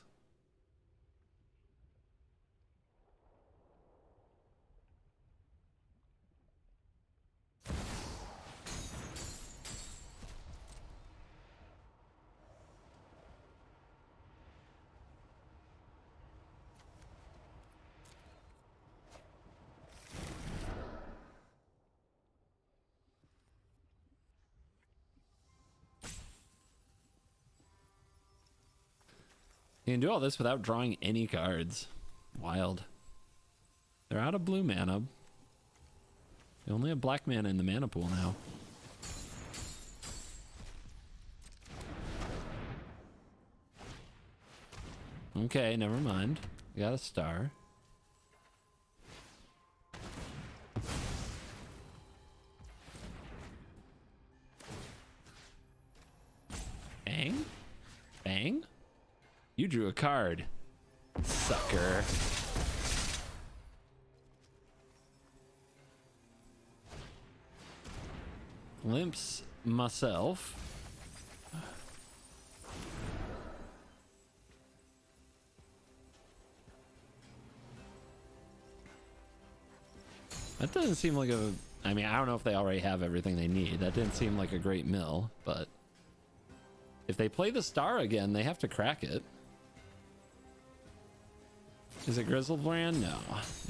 You can do all this without drawing any cards. Wild. They're out of blue mana. They only have black mana in the mana pool now. Okay, never mind. We got a star. Bang? Bang? You drew a card, sucker. Limps myself. That doesn't seem like a... I mean, I don't know if they already have everything they need. That didn't seem like a great mill, but... if they play the star again, they have to crack it. Is it Grizzlebrand? No.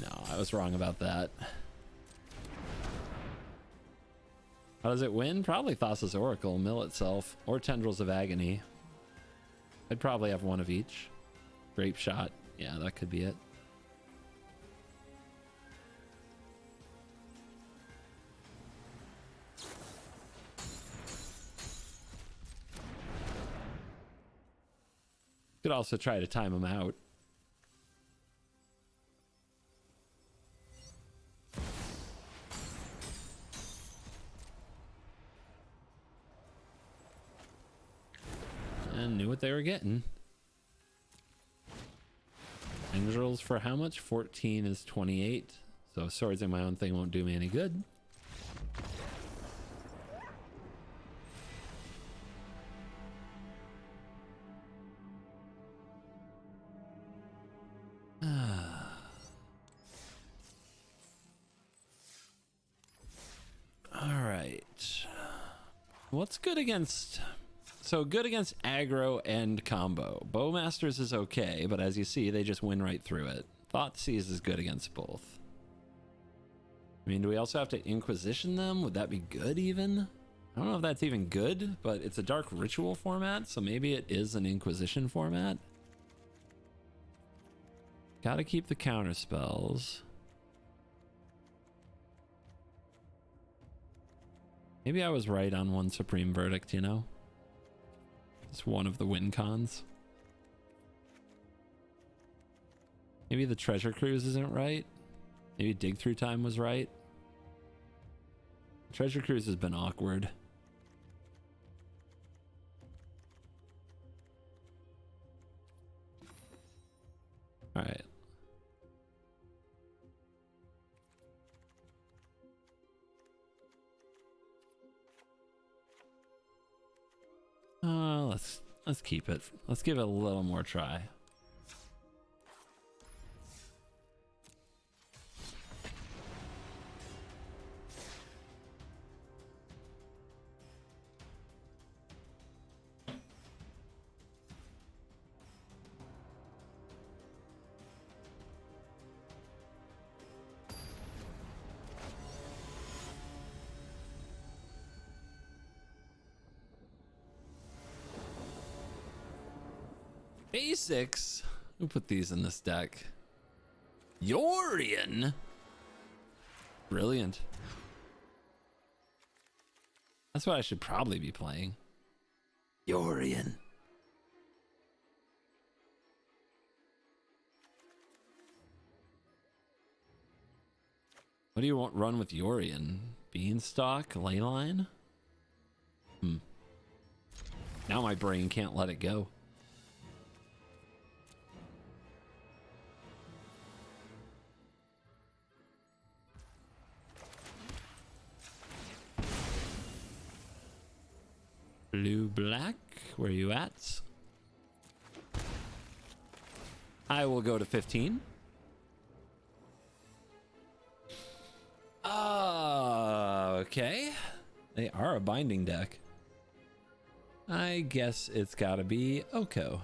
No, I was wrong about that. How does it win? Probably Thassa's Oracle, mill itself, or Tendrils of Agony. I'd probably have one of each. Grape Shot. Yeah, that could be it. Could also try to time them out. And knew what they were getting. Tendrils for how much? 14 is 28. So swords in my own thing won't do me any good. Alright. What's good against... so good against aggro and combo. Bowmasters is okay, but as you see, they just win right through it. Thoughtseize is good against both. I mean, do we also have to Inquisition them? Would that be good even? I don't know if that's even good, but it's a Dark Ritual format, so maybe it is an Inquisition format. Gotta keep the counter spells. Maybe I was right on one Supreme Verdict, you know? It's one of the win cons. Maybe the Treasure Cruise isn't right. Maybe Dig Through Time was right. Treasure Cruise has been awkward. Alright. Let's keep it. Let's give it a little more try. Basics. Who put these in this deck? Yorion. Brilliant. That's what I should probably be playing. Yorion. What do you want run with Yorian? Beanstalk? Leyline? Now my brain can't let it go. Blue black, where you at? I will go to 15. Okay. They are a binding deck. I guess it's gotta be Oko.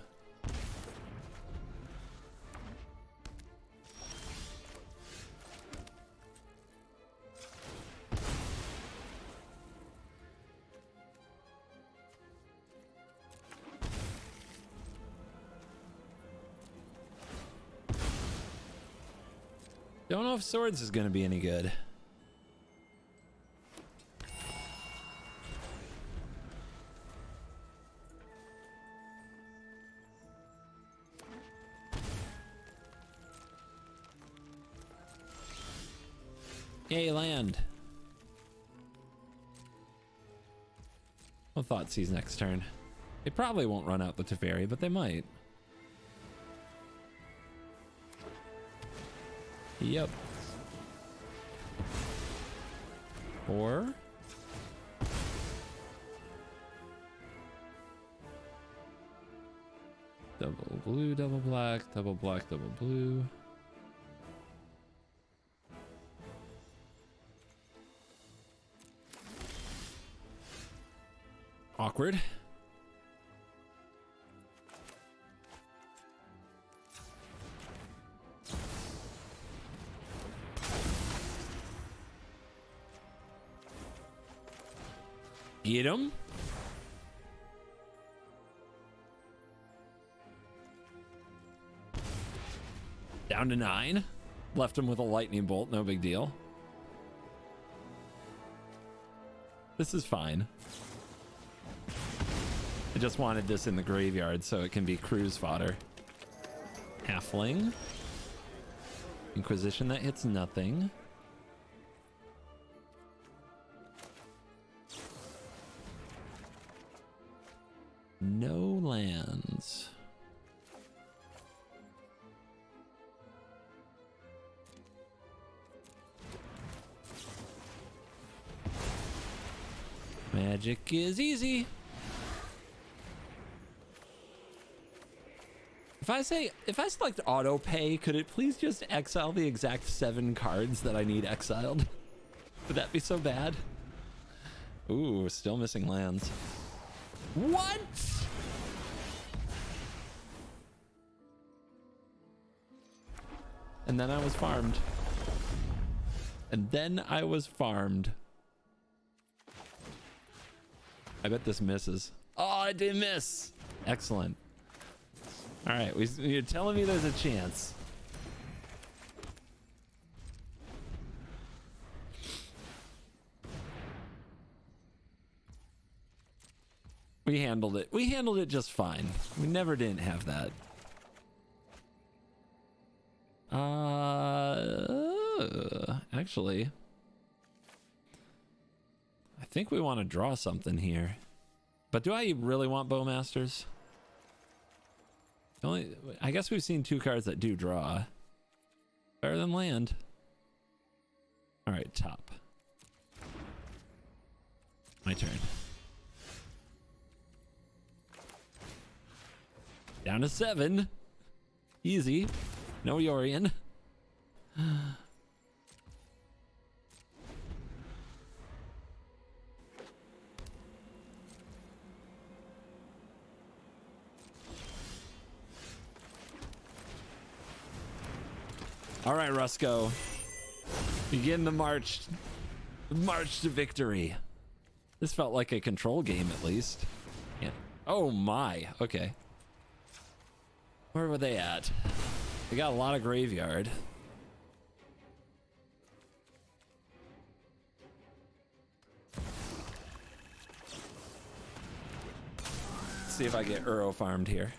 Don't know if swords is gonna be any good. Yay, land. Well, Thoughtseize next turn. They probably won't run out the Teferi, but they might. Yep. Or double blue, double black, double black, double blue. Awkward. Get him. Down to 9. Left him with a lightning bolt, no big deal. This is fine. I just wanted this in the graveyard so it can be cruise fodder. Halfling. Inquisition that hits nothing. No lands. Magic is easy. If I select auto pay, could it please just exile the exact 7 cards that I need exiled? Would that be so bad? Ooh, still missing lands. What? And then I was farmed. And then I was farmed. I bet this misses. Oh, it didn't miss. Excellent. All right, you're telling me there's a chance. We handled it. We handled it just fine. We never didn't have that. Actually, I think we want to draw something here. But do I really want Bowmasters? I guess we've seen 2 cards that do draw. Better than land. All right, top. My turn. Down to 7. Easy. No Yorian. All right, Rusko. Begin the march. The march to victory. This felt like a control game, at least. Yeah. Oh my. Okay. Where were they at? They got a lot of graveyard. Let's see if I get Uro farmed here.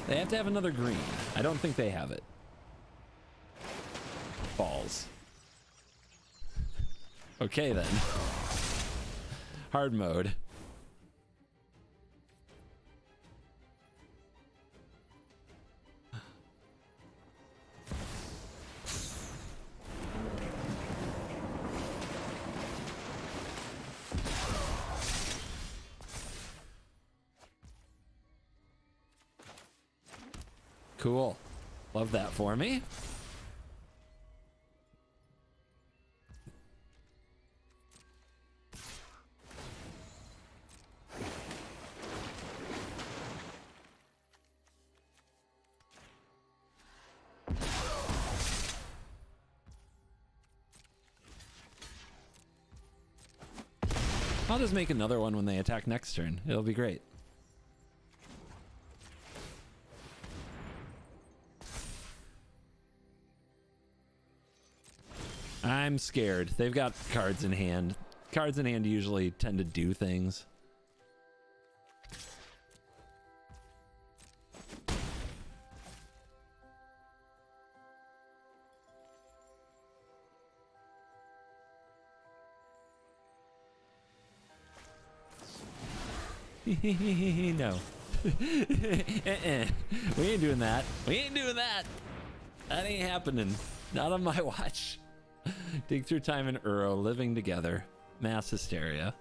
They have to have another green. I don't think they have it. Balls. Okay then. Hard mode. Cool. Love that for me. I'll just make another one when they attack next turn. It'll be great. I'm scared. They've got cards in hand. Cards in hand usually tend to do things. No. We ain't doing that. We ain't doing that. That ain't happening. Not on my watch. Dig through time and Uro living together. Mass hysteria.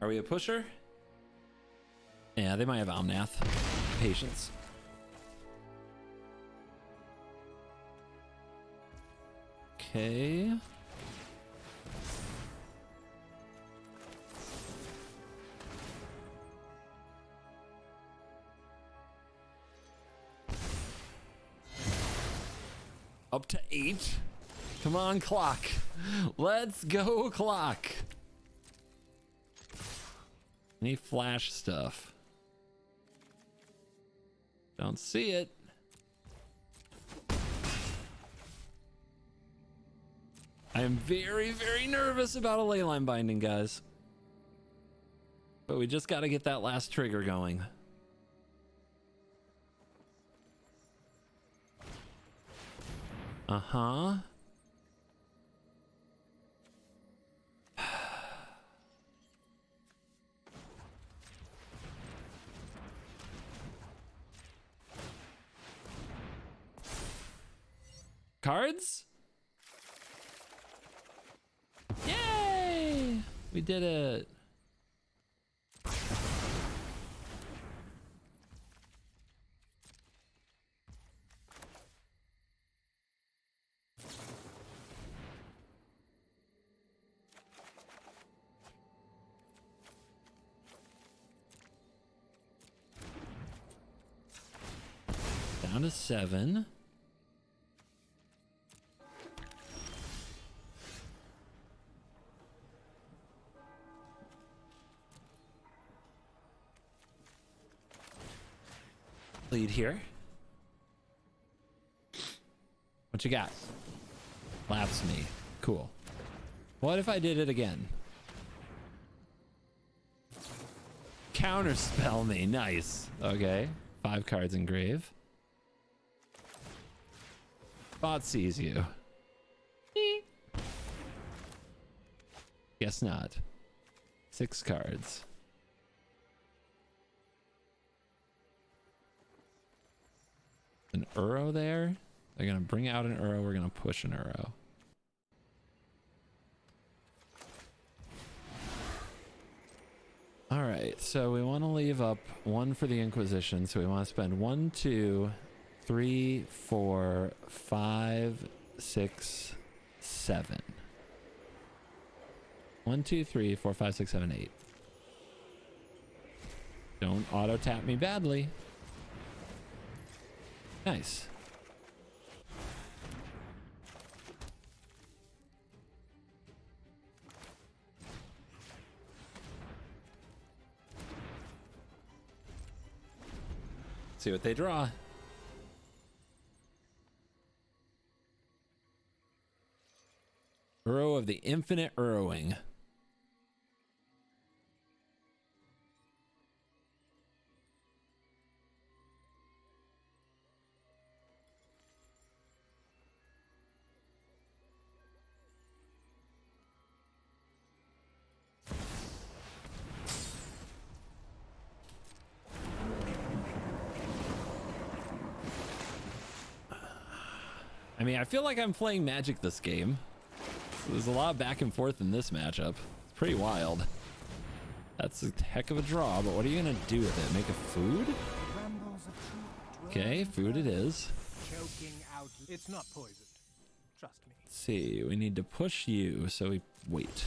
Are we a pusher? Yeah, they might have Omnath. Patience. Okay. Up to 8. Come on, clock. Let's go, clock. Any flash stuff? Don't see it. I am very, very nervous about a leyline binding, guys. But we just got to get that last trigger going. Uh-huh. Cards? Yay! We did it. Down to 7. Lead here. What you got? Laps me. Cool. What if I did it again? Counterspell me. Nice. Okay. 5 cards in grave. Bot sees you. Guess not. 6 cards. An Uro there. They're gonna bring out an Uro. We're gonna push an Uro. All right, so we want to leave up 1 for the Inquisition. So we want to spend 1, 2, 3, 4, 5, 6, 7. 1, 2, 3, 4, 5, 6, 7, 8. Don't auto tap me badly. Nice. See what they draw. of the infinite Urowing. I mean, I feel like I'm playing Magic this game. There's a lot of back and forth in this matchup. It's pretty wild. That's a heck of a draw, but what are you gonna do with it? Make a food? Okay, food it is. Choking out. It's not poisoned. Trust me. Let's see, we need to push you, so we wait.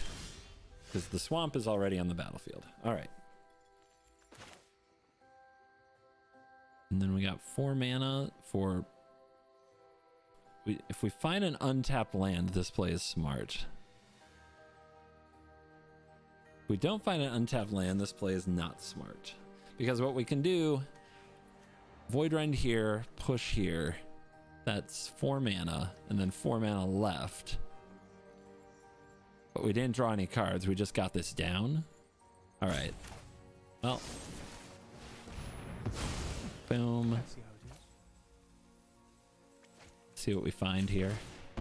Because the swamp is already on the battlefield. Alright. And then we got 4 mana for... if we find an untapped land, this play is smart. If we don't find an untapped land, this play is not smart. Because what we can do, Void Rend here, push here. That's 4 mana, and then 4 mana left. But we didn't draw any cards, we just got this down. Alright. Well. Boom. See what we find here. I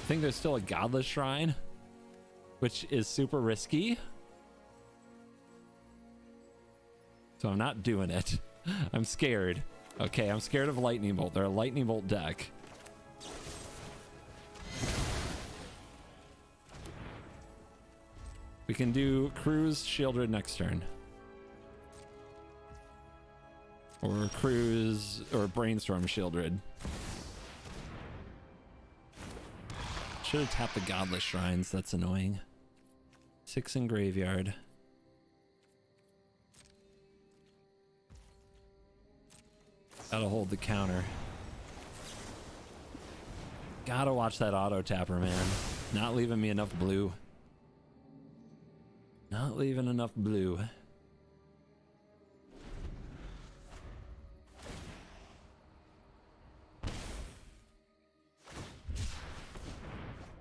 think there's still a Godless Shrine, which is super risky. So I'm not doing it. I'm scared. Okay, I'm scared of Lightning Bolt. They're a Lightning Bolt deck. We can do Cruise Shieldred next turn. Or Cruise or Brainstorm Shieldred. Should have tapped the Godless Shrines. That's annoying. 6 in graveyard. Gotta hold the counter. Gotta watch that auto tapper, man. Not leaving me enough blue. Not leaving enough blue.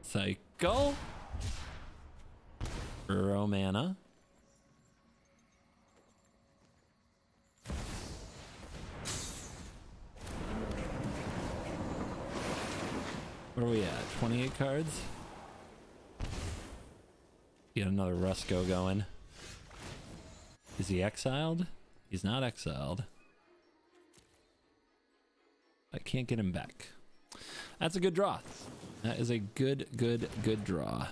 Cycle. Romana. Where are we at? 28 cards? Get another Rusco going. Is he exiled? He's not exiled. I can't get him back. That's a good draw. That is a good draw.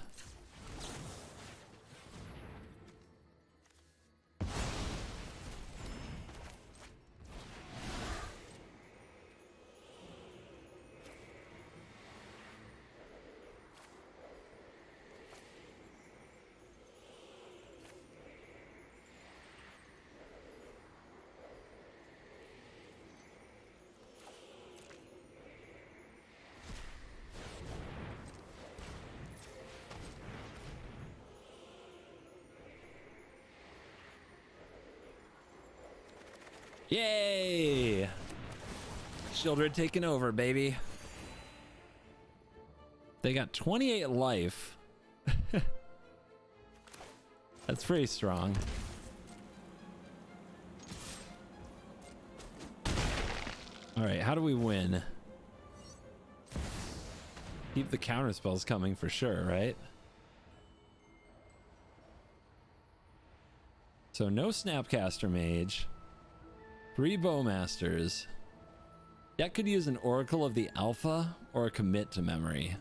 Yay! Shieldred taking over, baby. They got 28 life. That's pretty strong. All right, how do we win? Keep the counter spells coming for sure, right? So no Snapcaster Mage. 3 Bowmasters. That could use an Oracle of the Alpha or a Commit to Memory.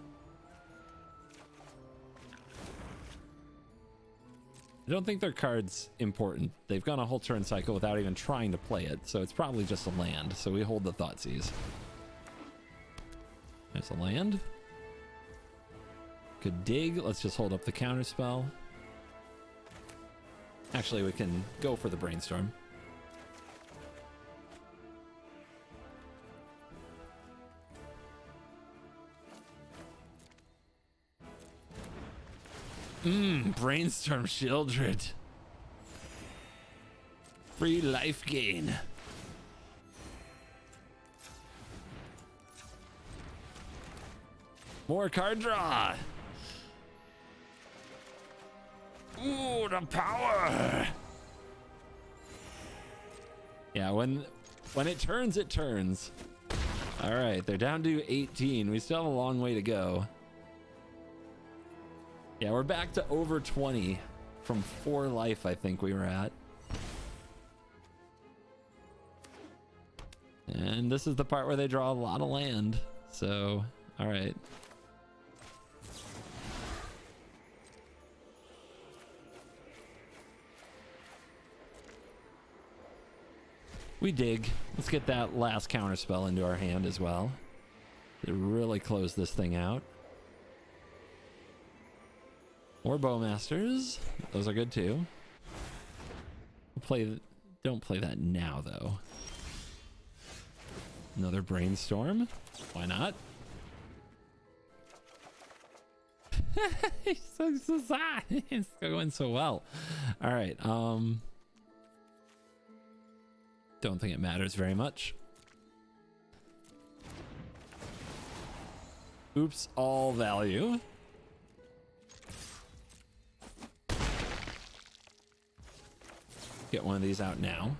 I don't think their card's important. They've gone a whole turn cycle without even trying to play it, so it's probably just a land, so we hold the Thoughtseize. There's a land. Could dig. Let's just hold up the counter spell. Actually, we can go for the Brainstorm. Brainstorm Shieldred. Free life gain. More card draw. Ooh, the power. Yeah, when it turns, it turns. All right, they're down to 18. We still have a long way to go. Yeah, we're back to over 20 from 4 life, I think we were at. And this is the part where they draw a lot of land. So, all right. We dig. Let's get that last counterspell into our hand as well to really close this thing out. More bowmasters. Those are good too. Don't play that now though. Another brainstorm. Why not? It's going so well. All right. Don't think it matters very much. Oops, all value. Get one of these out now.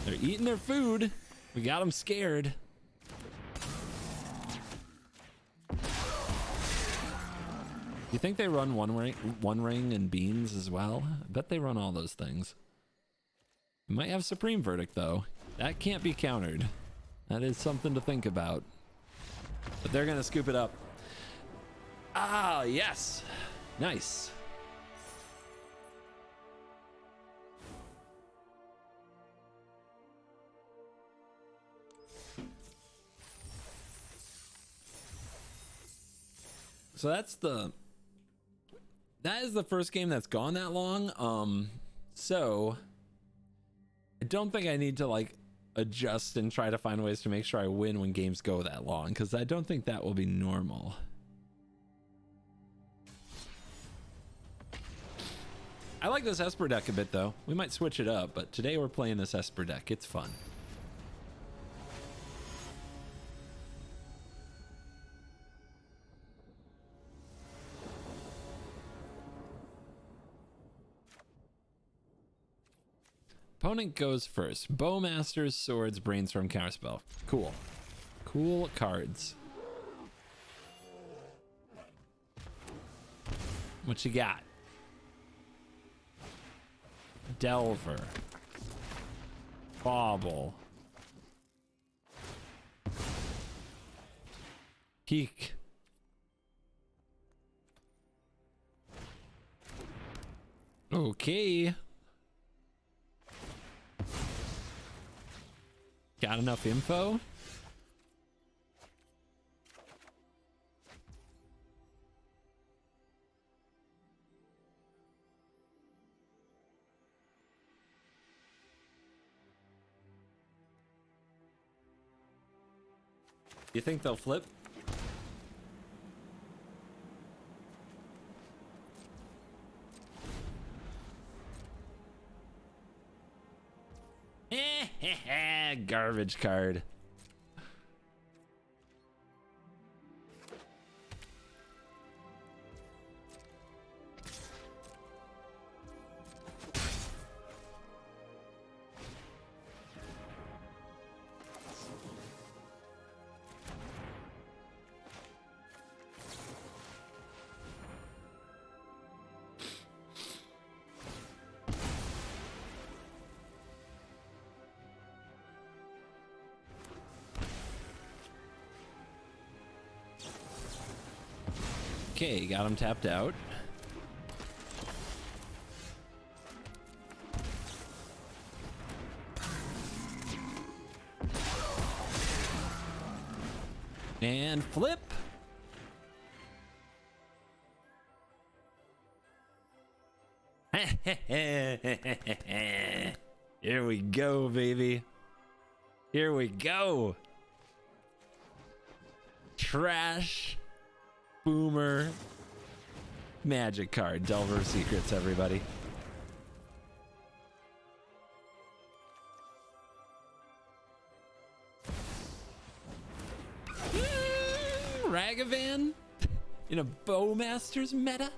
They're eating their food. We got them scared. You think they run one ring and beans as well? I bet they run all those things. We might have Supreme Verdict though. That can't be countered. That is something to think about. But they're gonna scoop it up. Ah, yes. Nice. So that is the first game that's gone that long. So I don't think I need to like adjust and try to find ways to make sure I win when games go that long, because I don't think that will be normal. I like this Esper deck a bit though. We might switch it up, but today we're playing this Esper deck. It's fun. Opponent goes first. Bowmasters, swords, brainstorm, counterspell. Cool. Cool cards. What you got? Delver. Bauble. Peek. Okay. Got enough info? You think they'll flip? Garbage card. Okay, got him tapped out. And flip. Here we go, baby. Here we go. Trash. Boomer. Magic card. Delver of Secrets, everybody. Ragavan in a Bowmasters meta.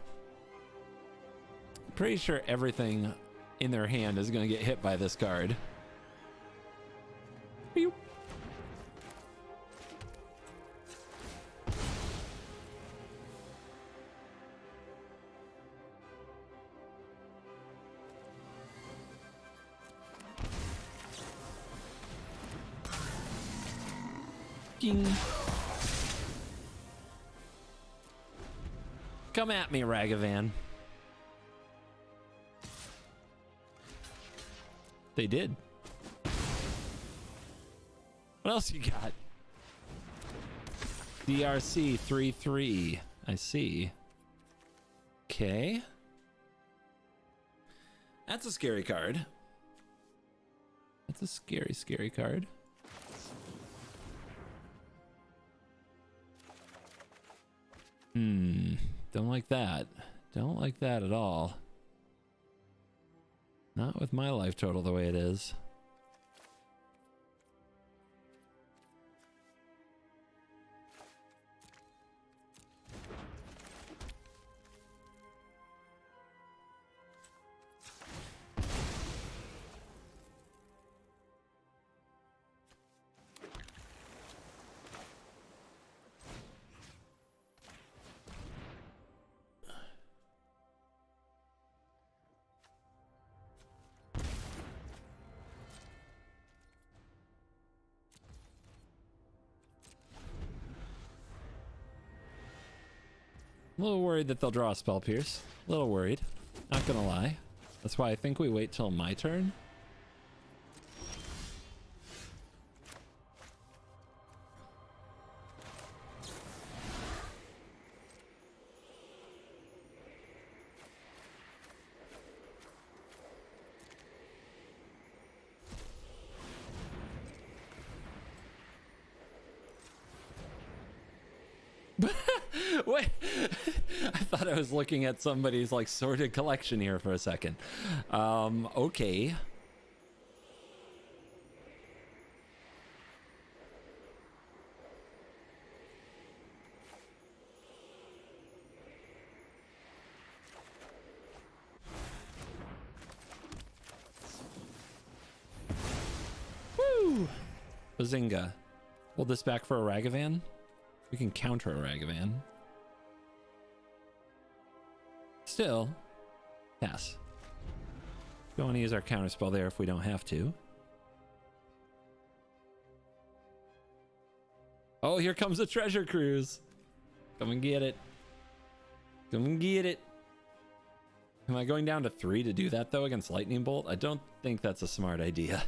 Pretty sure everything in their hand is going to get hit by this card. Pew. King. Come at me, Ragavan. They did. What else you got? DRC 3-3. I see. Okay. That's a scary card. That's a scary, scary card. Don't like that. Don't like that at all. Not with my life total the way it is. A little worried that they'll draw a Spell Pierce. A little worried. Not gonna lie. That's why I think we wait till my turn. Wait, I thought I was looking at somebody's like sorted collection here for a second. Okay. Woo! Bazinga. Hold this back for a Ragavan. We can counter a Ragavan. Still, pass. Don't want to use our counter spell there if we don't have to. Oh, here comes a treasure cruise. Come and get it. Come and get it. Am I going down to 3 to do that though against Lightning Bolt? I don't think that's a smart idea.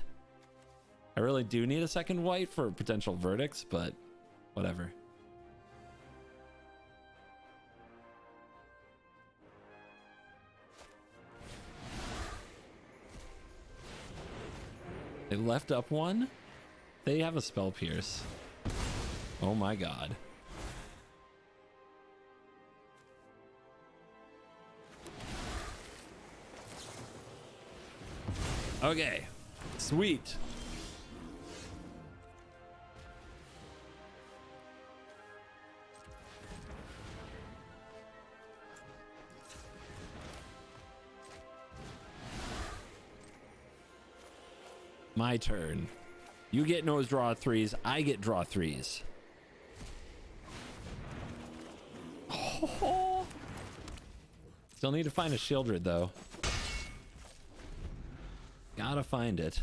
I really do need a second white for potential verdicts, but whatever. They left up one. They have a Spell Pierce. Oh my god. Okay. Sweet. My turn. You get nose draw 3s. I get draw 3s. Oh. Still need to find a Shieldred though. Gotta find it.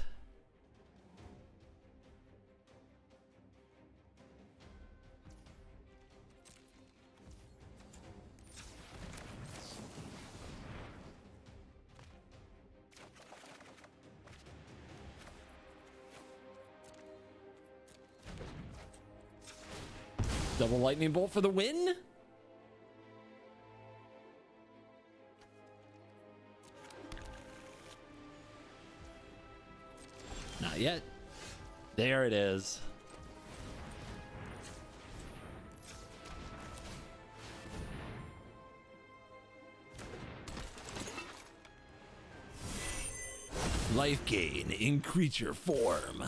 Double lightning bolt for the win. Not yet. There it is. Life gain in creature form.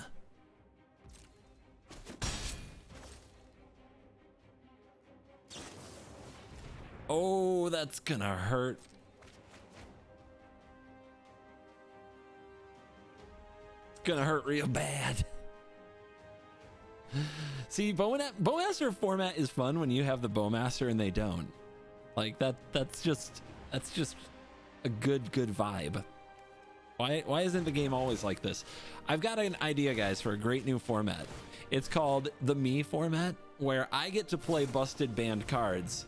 Oh, that's gonna hurt. gonna hurt real bad. See, Bowmaster format is fun when you have the Bowmaster and they don't. Like that's just a good vibe. Why isn't the game always like this? I've got an idea, guys, for a great new format. It's called the me format, where I get to play busted banned cards,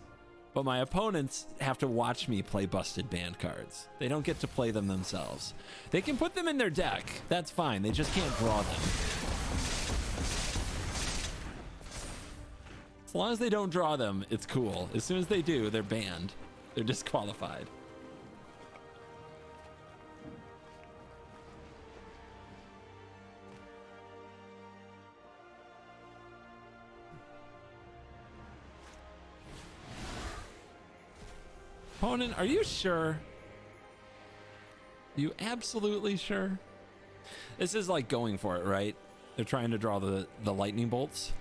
but my opponents have to watch me play busted banned cards. They don't get to play them themselves. They can put them in their deck. That's fine. They just can't draw them. As long as they don't draw them, it's cool. As soon as they do, they're banned. They're disqualified. Opponent, are you sure? You absolutely sure? This is like going for it, right? They're trying to draw the lightning bolts.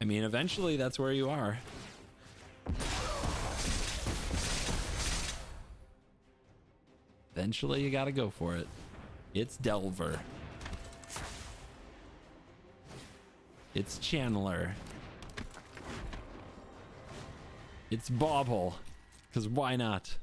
I mean, eventually that's where you are. Eventually you gotta go for it. It's Delver. It's Channeler. It's Bobble. Because why not?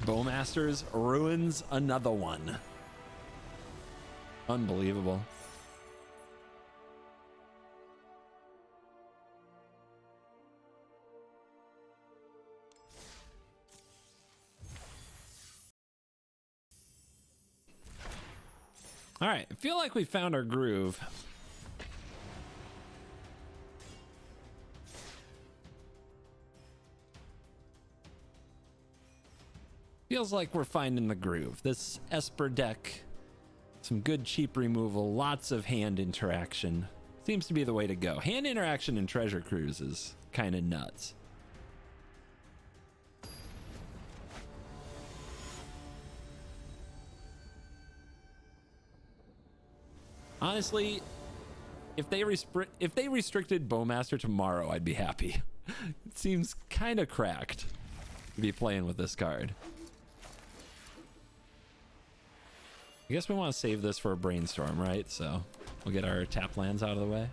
Bowmasters ruins another one. Unbelievable. All right, I feel like we found our groove. Feels like we're finding the groove. This Esper deck, some good cheap removal, lots of hand interaction. Seems to be the way to go. Hand interaction in Treasure Cruise is kind of nuts. Honestly, if they restricted Bowmaster tomorrow, I'd be happy. It seems kind of cracked to be playing with this card. I guess we want to save this for a brainstorm, right? So we'll get our tap lands out of the way.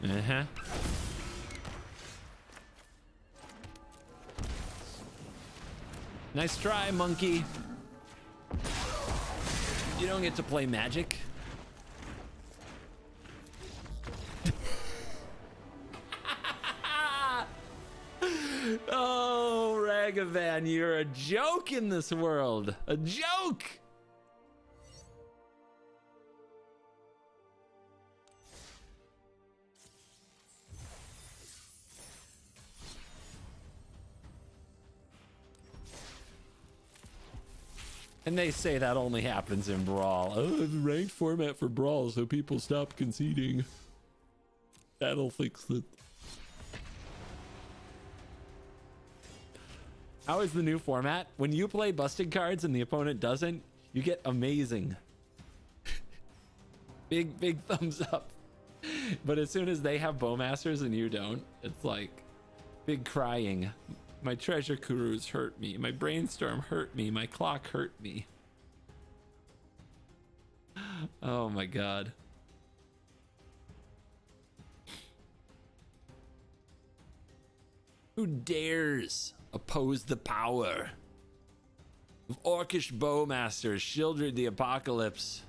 Uh-huh. Nice try, monkey. You don't get to play Magic. Oh, Ragavan, you're a joke in this world. A joke! And they say that only happens in Brawl. Oh, it's a ranked format for Brawl, so people stop conceding. That'll fix it. How is the new format? When you play busted cards and the opponent doesn't, you get amazing. Big thumbs up. But as soon as they have Bowmasters and you don't, it's like big crying. My Treasure Cruise hurt me. My Brainstorm hurt me. My clock hurt me. Oh my god. Who dares oppose the power of Orcish Bowmasters, Shieldred the Apocalypse,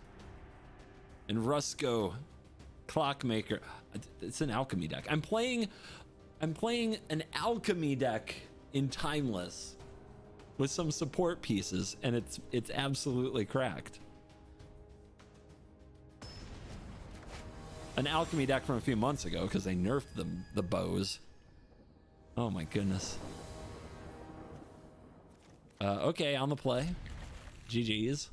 and Rusko Clockmaker? It's an alchemy deck. I'm playing an alchemy deck in Timeless with some support pieces, and it's absolutely cracked. An alchemy deck from a few months ago because they nerfed the bows. Oh my goodness. Okay, on the play. GG's.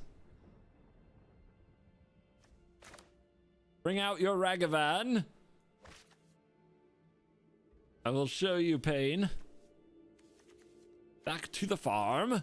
Bring out your Ragavan. I will show you pain. Back to the farm.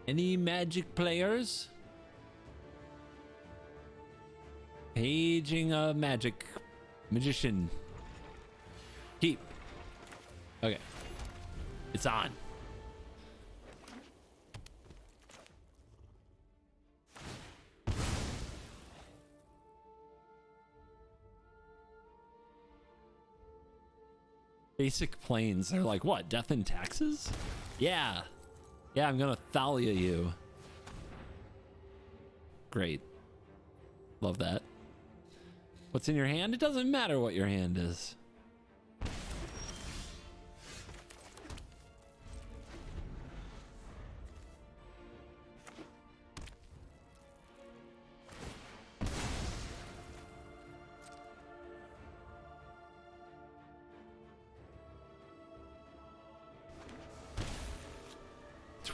Any magic players? Paging a magic magician. Keep. Okay. It's on. Basic planes. They're like, what? Death and taxes? Yeah. Yeah, I'm gonna Thalia you. Great. Love that. What's in your hand? It doesn't matter what your hand is.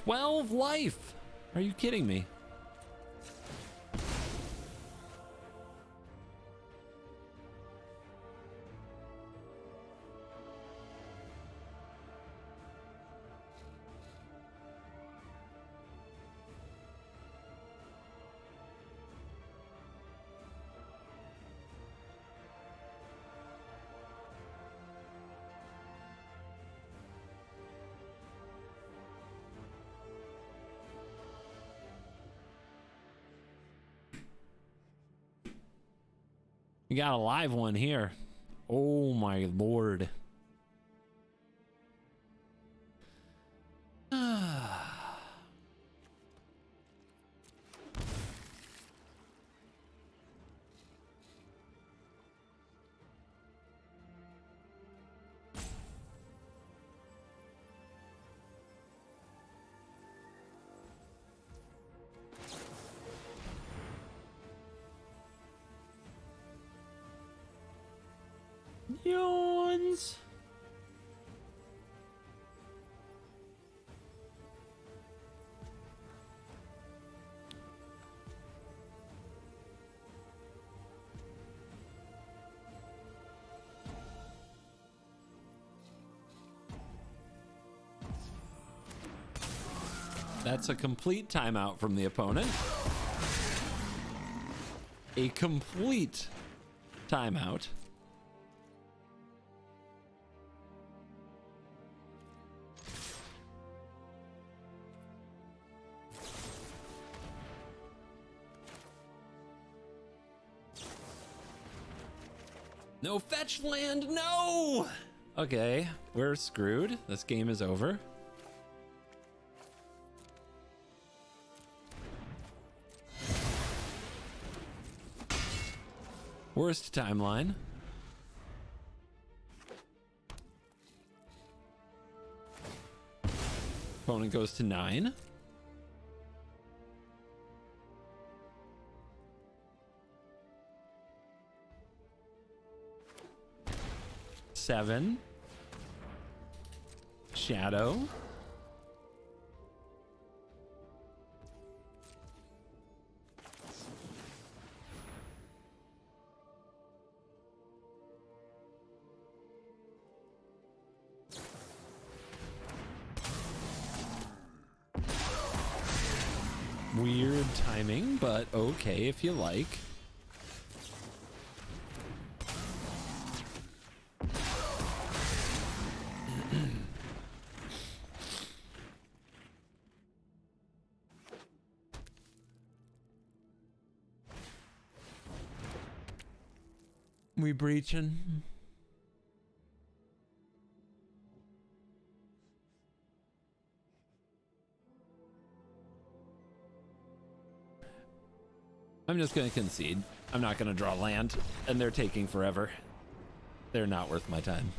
$12 life. Are you kidding me? You got a live one here. Oh my lord. Yawns. That's a complete timeout from the opponent. A complete timeout. No fetch land, no! Okay, we're screwed. This game is over. Worst timeline. Opponent goes to 9. Seven. Shadow. Weird timing, but okay if you like. We breaching. I'm just going to concede. I'm not going to draw land, and they're taking forever. They're not worth my time.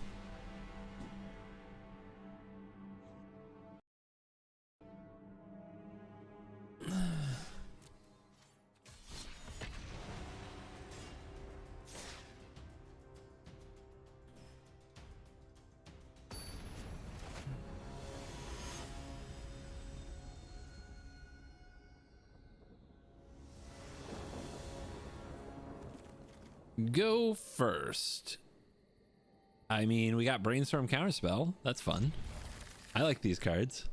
Go first. I mean, we got Brainstorm Counterspell. That's fun. I like these cards.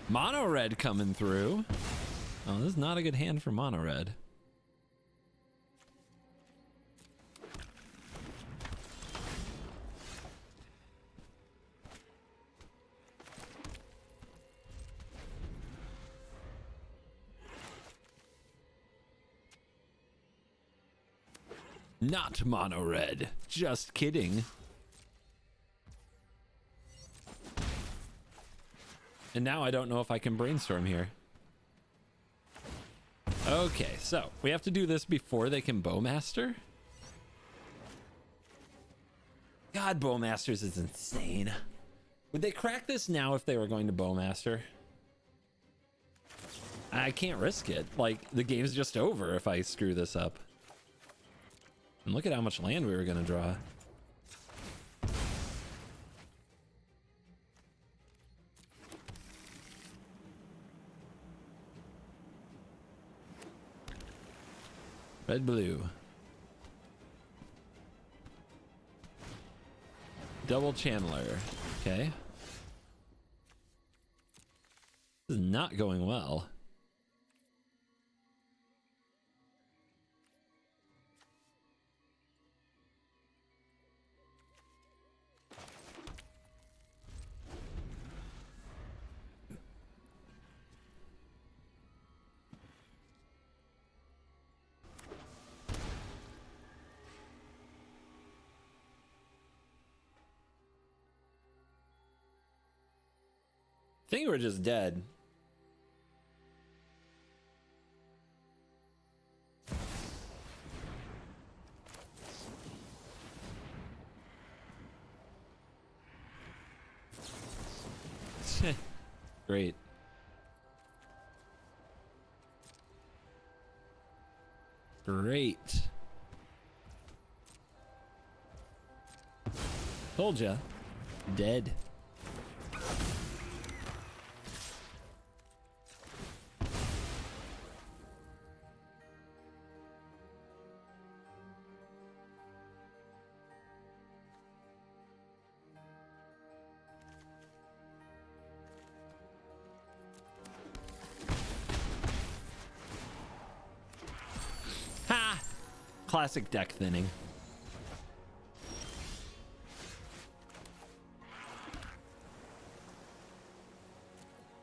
Mono red coming through. Oh, this is not a good hand for mono red. Not mono red. Just kidding. And now I don't know if I can brainstorm here. Okay, so we have to do this before they can Bowmaster. God, Bowmasters is insane. Would they crack this now if they were going to Bowmaster? I can't risk it. Like, the game's just over if I screw this up. And look at how much land we were going to draw. Red, blue. Double channeler. Okay. This is not going well. I think we're just dead. Great. Great. Told ya. Dead. Classic deck thinning.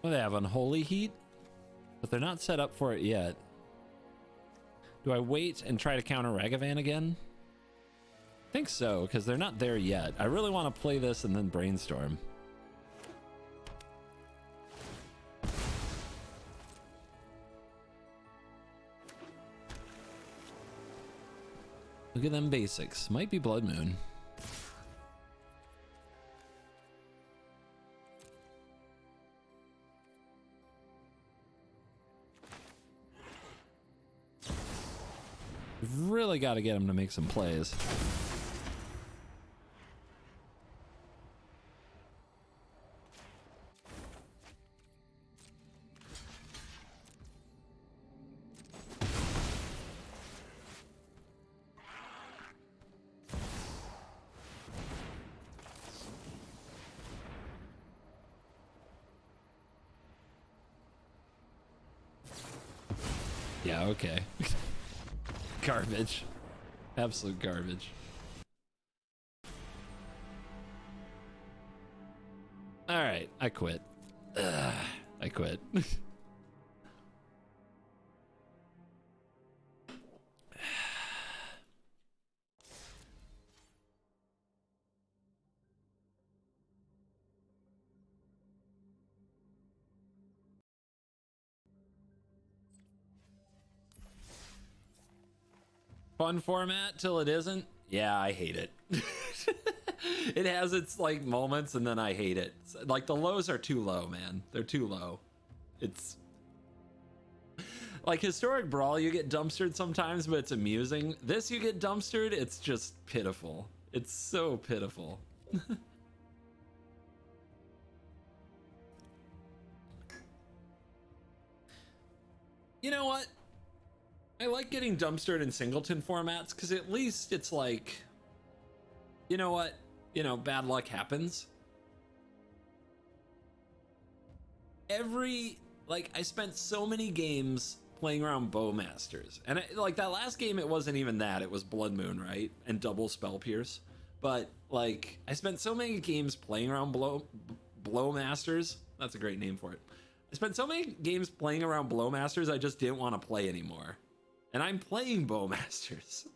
What do they have? Unholy Heat? But they're not set up for it yet. Do I wait and try to counter Ragavan again? I think so, because they're not there yet. I really want to play this and then brainstorm. Look at them basics. Might be Blood Moon. We've really got to get him to make some plays. Yeah, okay. Garbage. Absolute garbage. All right, I quit. Ugh, I quit. Fun format till it isn't. Yeah, I hate it. It has its like moments and then I hate it. Like the lows are too low, man. They're too low. It's like historic Brawl, you get dumpstered sometimes, but it's amusing. This you get dumpstered, it's just pitiful. It's so pitiful. You know what? I like getting dumpstered in singleton formats because at least it's like, you know what? You know, bad luck happens. I spent so many games playing around Bowmasters. And like that last game, it wasn't even that. It was Blood Moon, right? And double Spell Pierce. But like, I spent so many games playing around Blowmasters. That's a great name for it. I spent so many games playing around Blowmasters, I just didn't want to play anymore. And I'm playing Bowmasters.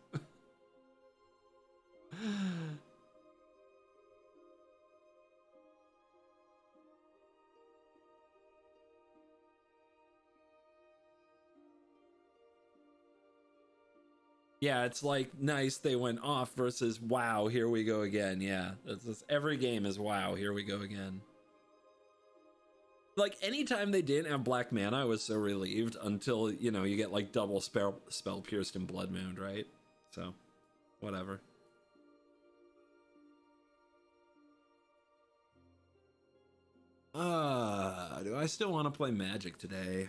Yeah, it's like nice they went off versus wow, here we go again. Yeah, every game is wow, here we go again. Like anytime they didn't have black mana, I was so relieved until, you know, you get like double spell pierced and Blood Moon, right? So, whatever. Do I still want to play Magic today?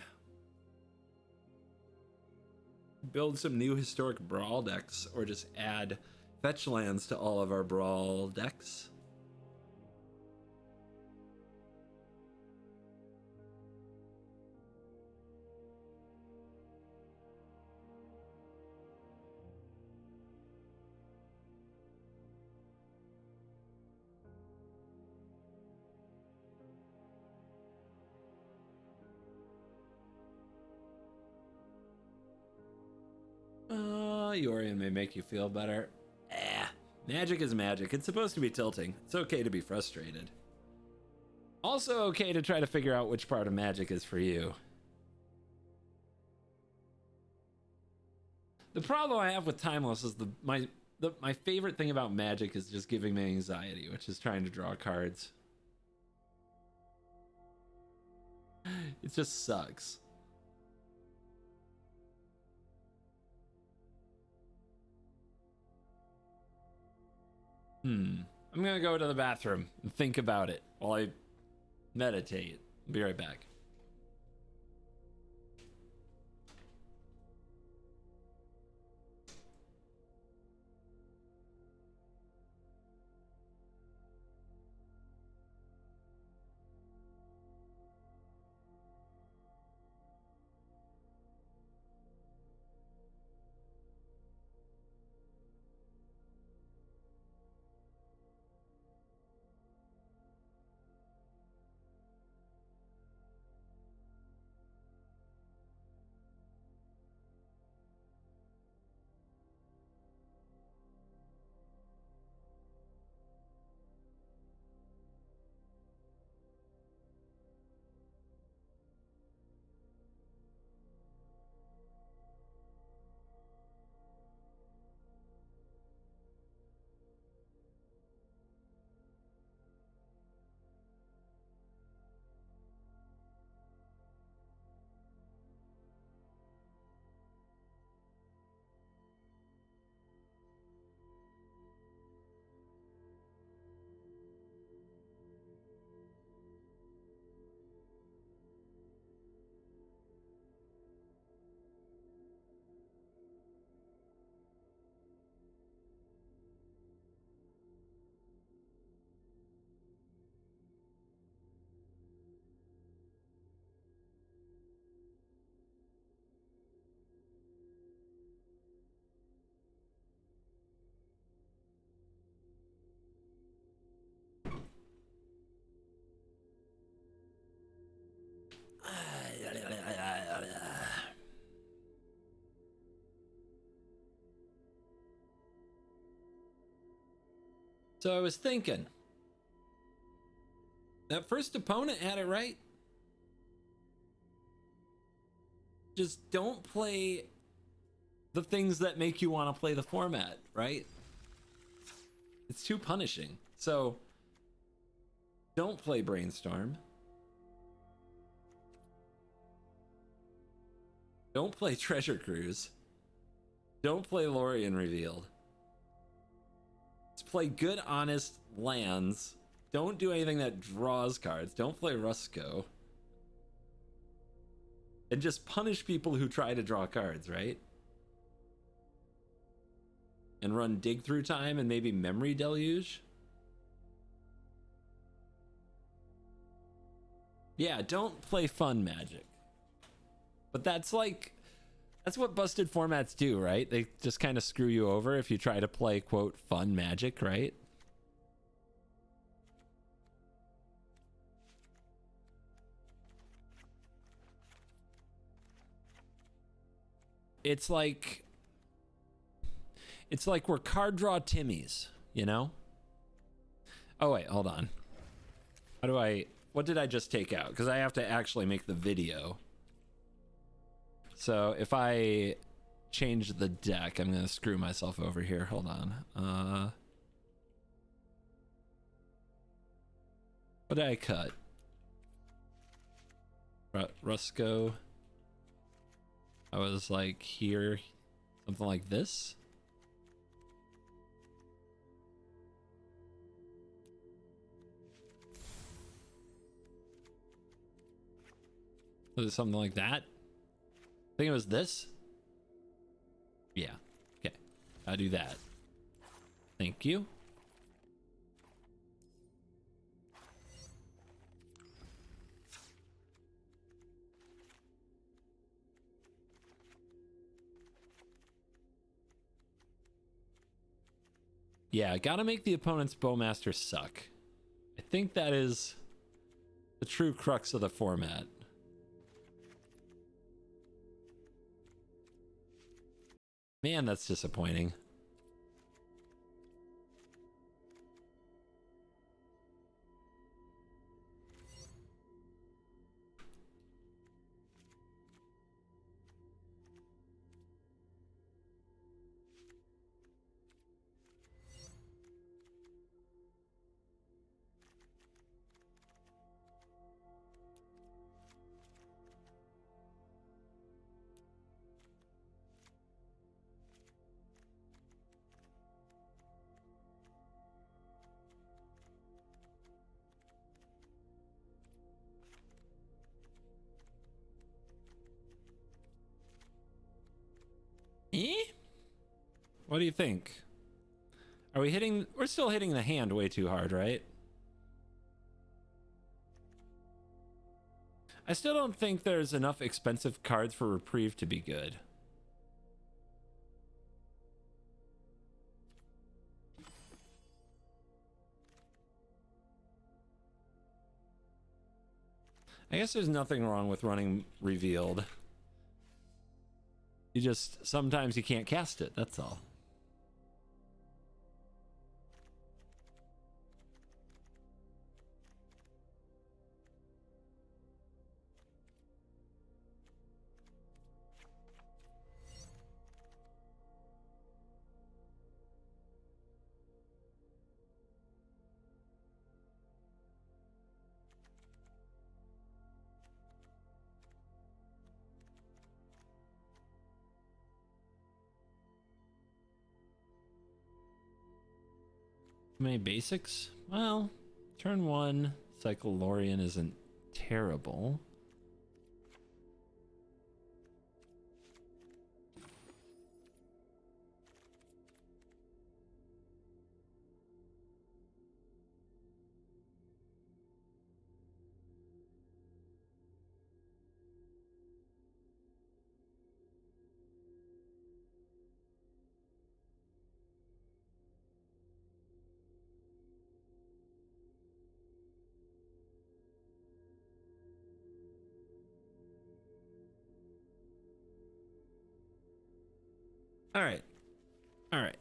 Build some new historic Brawl decks or just add fetch lands to all of our Brawl decks? Yorian may make you feel better. Magic is magic. It's supposed to be tilting. It's okay to be frustrated. Also okay to try to figure out which part of Magic is for you. The problem I have with Timeless is my favorite thing about Magic is just giving me anxiety, which is trying to draw cards. It just sucks. I'm gonna go to the bathroom and think about it while I meditate. Be right back. So I was thinking, that first opponent had it right. Just don't play the things that make you want to play the format, right? It's too punishing. So don't play Brainstorm. Don't play Treasure Cruise. Don't play Lorien Revealed. Let's play good, honest lands. Don't do anything that draws cards. Don't play Rusco. And just punish people who try to draw cards, right? And run Dig Through Time and maybe Memory Deluge. Yeah, don't play fun Magic. But that's like, that's what busted formats do, right? They just kind of screw you over if you try to play, quote, fun Magic, right? It's like we're card draw Timmies, you know? Oh wait, hold on. What did I just take out? Because I have to actually make the video. So if I change the deck, I'm gonna screw myself over here. Hold on. What did I cut? Rusco. I was like here, something like this. Was it something like that? I think it was this. Yeah. Okay. I'll do that. Thank you. Yeah, gotta make the opponent's Bowmaster suck. I think that is the true crux of the format. Man, that's disappointing. What do you think? Are we hitting? We're still hitting the hand way too hard, right? I still don't think there's enough expensive cards for Reprieve to be good. I guess there's nothing wrong with running Revealed. You just, sometimes you can't cast it, that's all. Too many basics? Well, turn one, Cycle Lorien isn't terrible. All right. All right.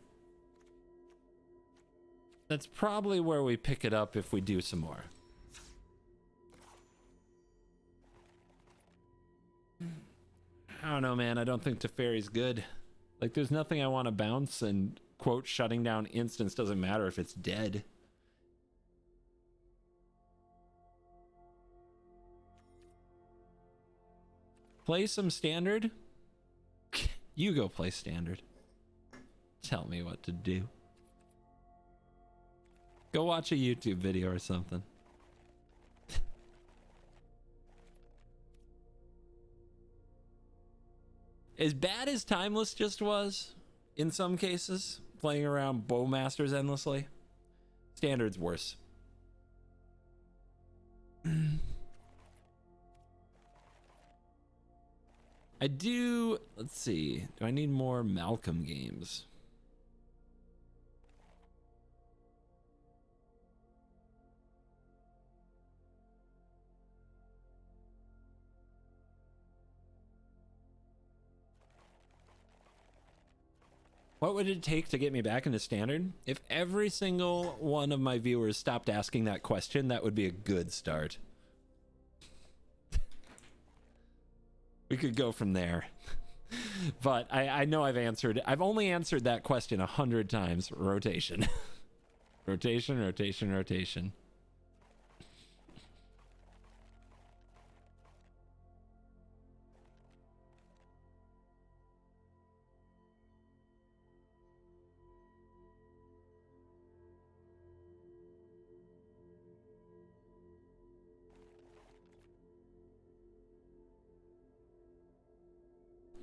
That's probably where we pick it up if we do some more. I don't know, man. I don't think Teferi's good. Like, there's nothing I want to bounce, and quote, shutting down instance doesn't matter if it's dead. Play some standard? You go play standard. Tell me what to do. Go watch a YouTube video or something. As bad as Timeless just was, in some cases, playing around Bowmasters endlessly, Standard's worse. I do, let's see, do I need more Malcolm games? What would it take to get me back into Standard? If every single one of my viewers stopped asking that question, that would be a good start. We could go from there. But I know I've only answered that question 100 times. Rotation. Rotation, rotation, rotation.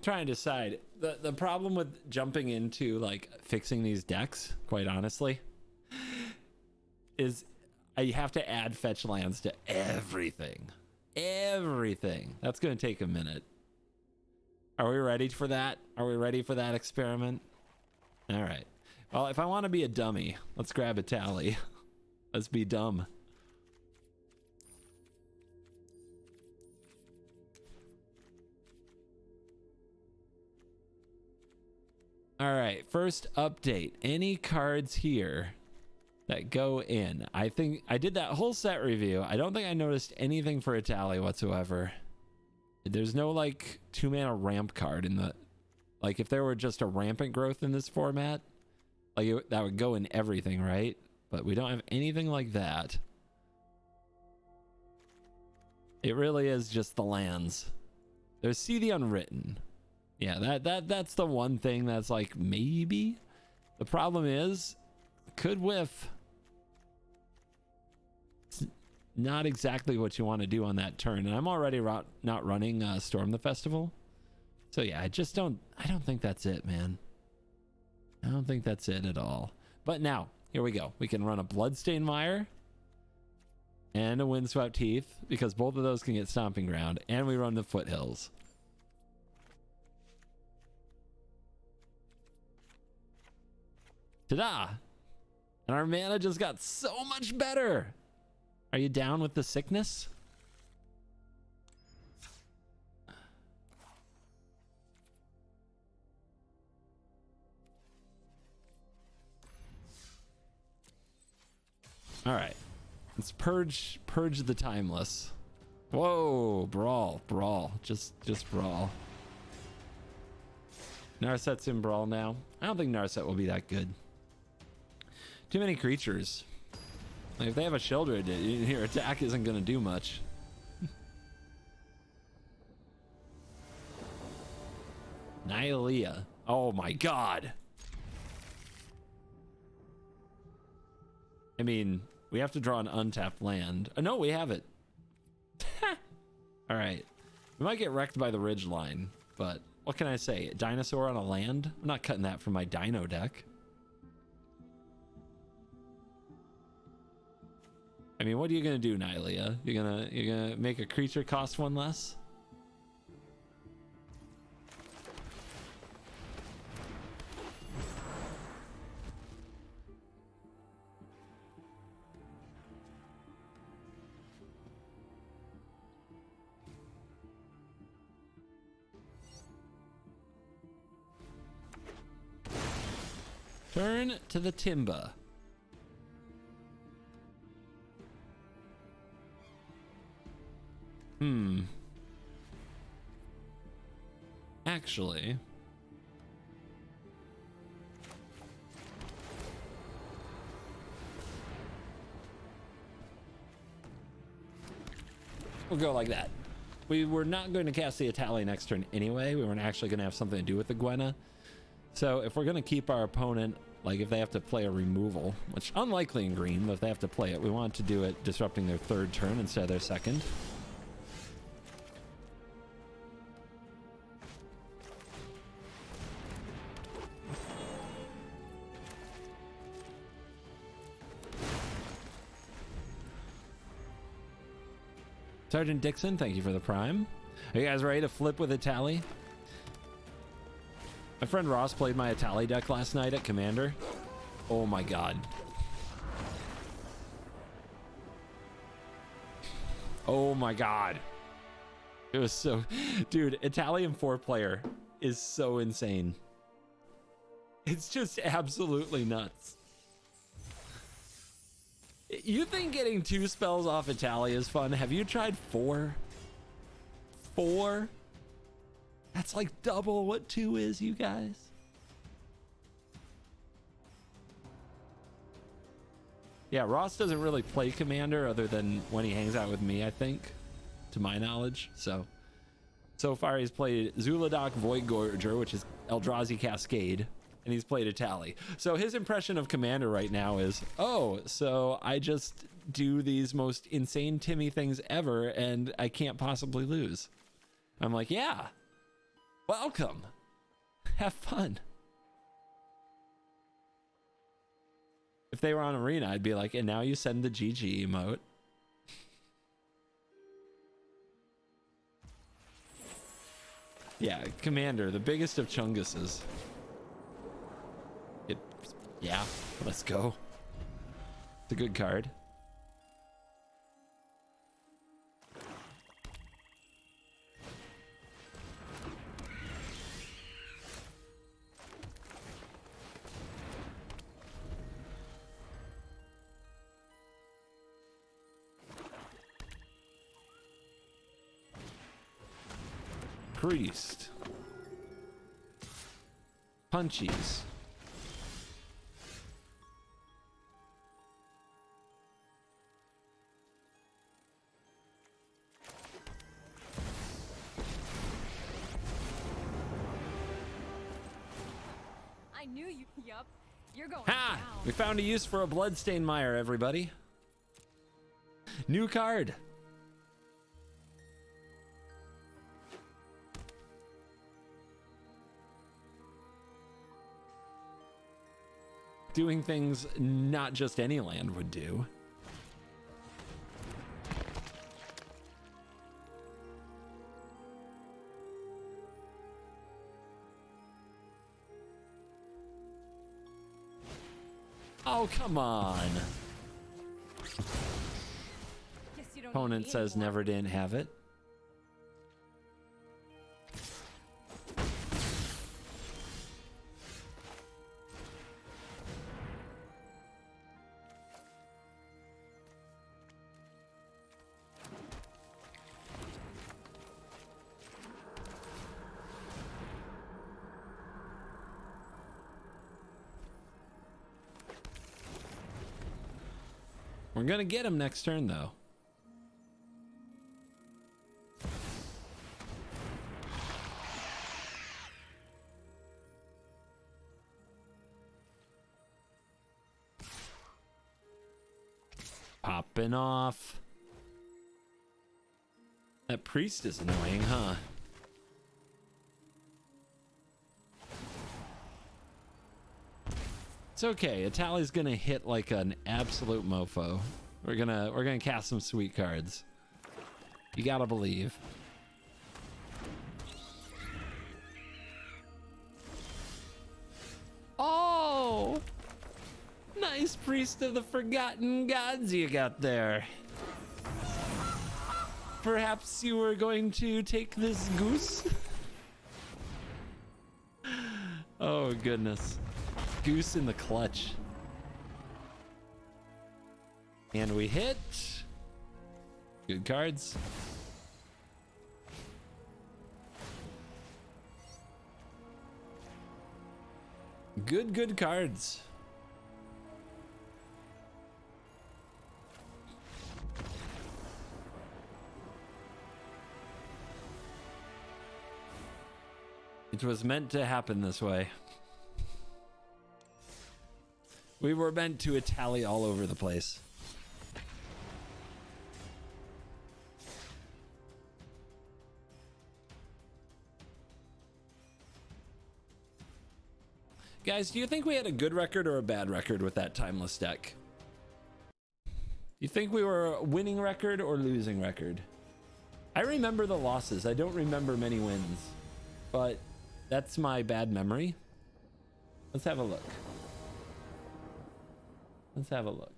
Trying to decide. The problem with jumping into like fixing these decks, quite honestly, is I have to add fetch lands to everything. Everything. That's going to take a minute. Are we ready for that? Are we ready for that experiment? All right. Well, if I want to be a dummy, let's grab a tally. Let's be dumb. All right, first update. Any cards here that go in? I think I did that whole set review. I don't think I noticed anything for a tally whatsoever. There's no like 2-mana ramp card in the, like if there were just a rampant growth in this format, like that would go in everything, right? But we don't have anything like that. It really is just the lands. There's See the Unwritten. Yeah, that's the one thing that's like maybe. The problem is, could whiff. It's not exactly what you want to do on that turn, and I'm already not running Storm the Festival. So yeah, I don't think that's it, man. I don't think that's it at all. But now, here we go. We can run a Bloodstained Mire and a Windswept Heath, because both of those can get Stomping Ground, and we run the Foothills. Ta-da! And our mana just got so much better. Are you down with the sickness? All right. Let's purge the Timeless. Whoa, Brawl. Just Brawl. Narset's in Brawl now. I don't think Narset will be that good. Too many creatures. Like if they have a Sheldred, your attack isn't going to do much. Nylea. Oh my god. I mean, we have to draw an untapped land. Oh, no, we have it. All right. We might get wrecked by the Ridge Line, but what can I say? A dinosaur on a land? I'm not cutting that from my dino deck. I mean, what are you gonna do, Nylea? You're gonna make a creature cost one less? Turn to the Timba. Actually, we'll go like that. We were not going to cast the Itali next turn anyway. We weren't actually going to have something to do with the Gwenna. So if we're going to keep our opponent, like if they have to play a removal, which unlikely in green, but if they have to play it, we want to do it disrupting their third turn instead of their second. Sergeant Dixon, thank you for the prime. Are you guys ready to flip with Itali? My friend Ross played my Itali deck last night at Commander. Oh my god. Oh my god. It was so... Dude, Italian 4-player is so insane. It's just absolutely nuts. You think getting 2 spells off Itali is fun? Have you tried 4? 4? That's like double what 2 is, you guys. Yeah, Ross doesn't really play Commander other than when he hangs out with me, I think, to my knowledge. So far he's played Zuladoc Void Gorger, which is Eldrazi Cascade, and he's played Itali. So his impression of Commander right now is, oh, so I just do these most insane Timmy things ever and I can't possibly lose. I'm like, yeah, welcome. Have fun. If they were on Arena, I'd be like, and now you send the GG emote. Yeah, Commander, the biggest of Chunguses. Yeah, let's go. It's a good card. Priest. Punchies. I knew you. Yup. You're going Ha! down. We found a use for a Bloodstained Mire, everybody. New card. Doing things not just any land would do. Oh, come on. Guess you don't Opponent need me says anymore. never didn't have it. We're gonna get him next turn, though. Popping off. That priest is annoying, huh? It's okay. Itali's gonna hit like an absolute mofo. We're gonna cast some sweet cards. You gotta believe. Oh, nice Priest of the Forgotten Gods you got there. Perhaps you were going to take this goose? Oh goodness. Goose in the clutch. And we hit. Good cards. Good cards. It was meant to happen this way. We were meant to tally all over the place. Guys, do you think we had a good record or a bad record with that timeless deck? Do you think we were a winning record or losing record? I remember the losses. I don't remember many wins, but that's my bad memory. Let's have a look. Let's have a look.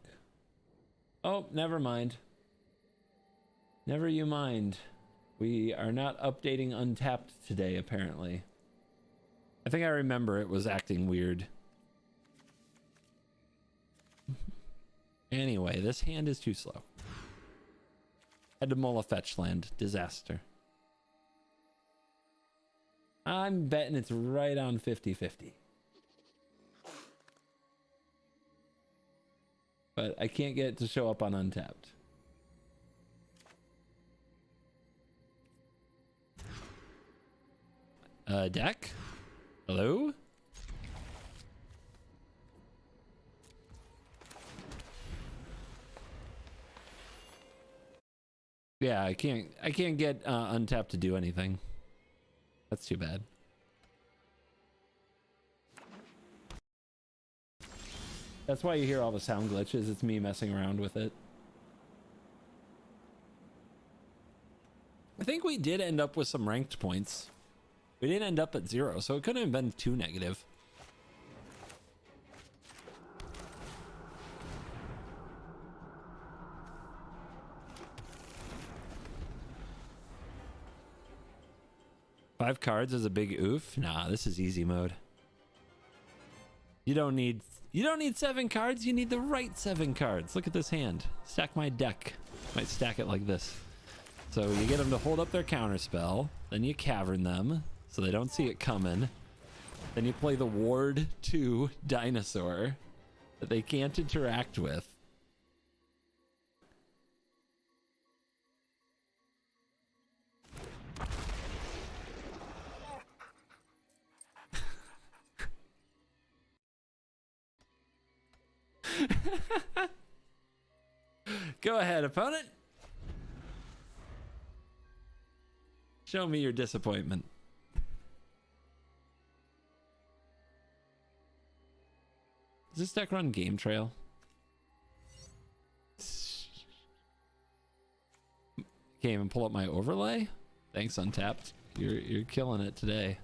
Oh, never mind. Never you mind. We are not updating Untapped today, apparently. I think I remember it was acting weird. Anyway, this hand is too slow. Had to mull a fetch land. Disaster. I'm betting it's right on 50-50. But I can't get it to show up on Untapped. Deck? Hello? Yeah, I can't get Untapped to do anything. That's too bad. That's why you hear all the sound glitches. It's me messing around with it. I think we did end up with some ranked points. We didn't end up at 0, so it couldn't have been too negative. Five cards is a big oof. Nah, this is easy mode. You don't need 7 cards. You need the right 7 cards. Look at this hand. Stack my deck. Might stack it like this. So you get them to hold up their counter spell, then you cavern them so they don't see it coming. Then you play the Ward 2 dinosaur that they can't interact with. Go ahead, opponent. Show me your disappointment. Does this deck run Game Trail? Can't even pull up my overlay? Thanks, Untapped. You're killing it today.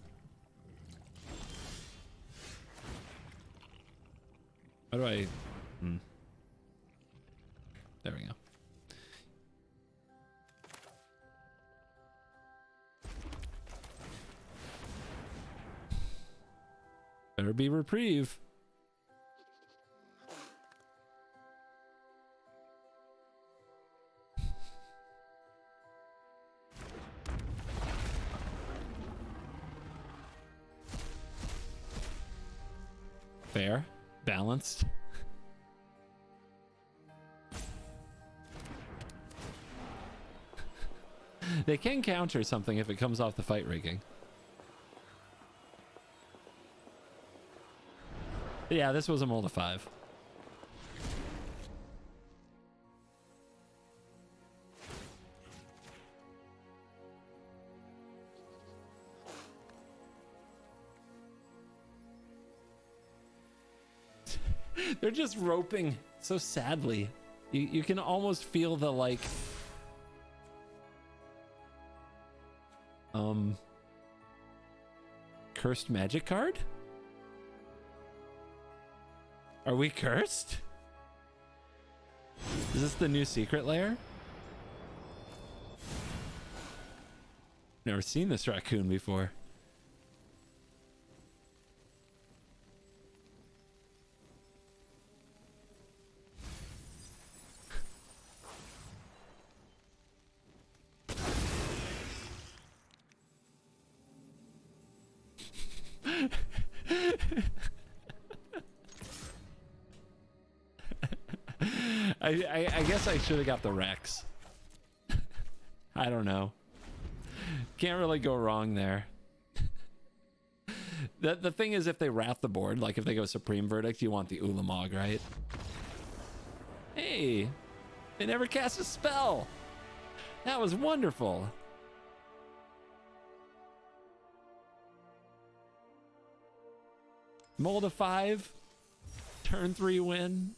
How do I... There we go. Better be reprieve. Fair. Balanced. They can counter something if it comes off the fight rigging. Yeah, this was a mold of 5. They're just roping so sadly. You can almost feel the like cursed magic card? Are we cursed? Is this the new secret lair? Never seen this raccoon before. I guess I should have got the Rex. I don't know. Can't really go wrong there. The thing is, if they wrath the board, like if they go Supreme Verdict, you want the Ulamog, right? Hey, they never cast a spell. That was wonderful. Mold a 5, turn 3 win.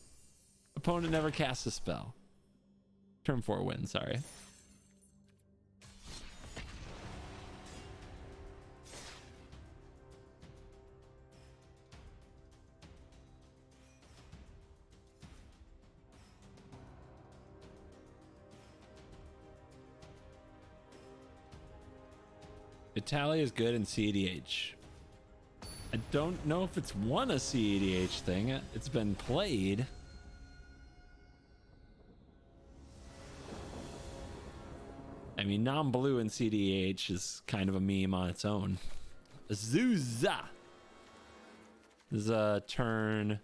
Opponent never casts a spell. Turn 4 win, sorry. Italia is good in CEDH. I don't know if it's won a CEDH thing. It's been played. I mean, non-blue in CDH is kind of a meme on its own. Azusa! This is a turn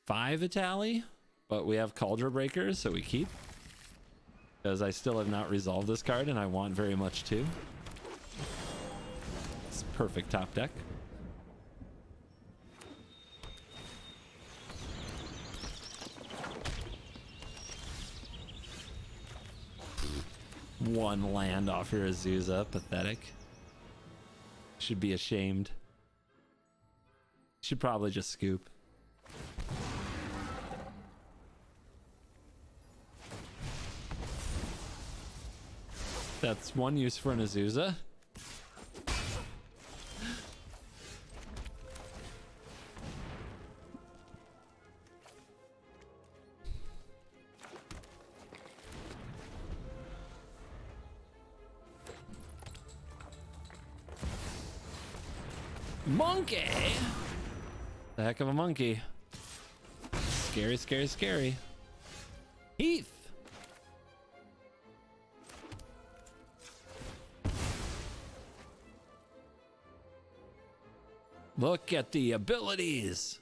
5 Itali, but we have Cauldron Breakers, so we keep. Because I still have not resolved this card, and I want very much to. It's perfect top deck. One land off your Azusa. Pathetic. Should be ashamed. Should probably just scoop. That's one use for an Azusa. Monkey! The heck of a monkey. Scary, scary, scary. Heath! Look at the abilities!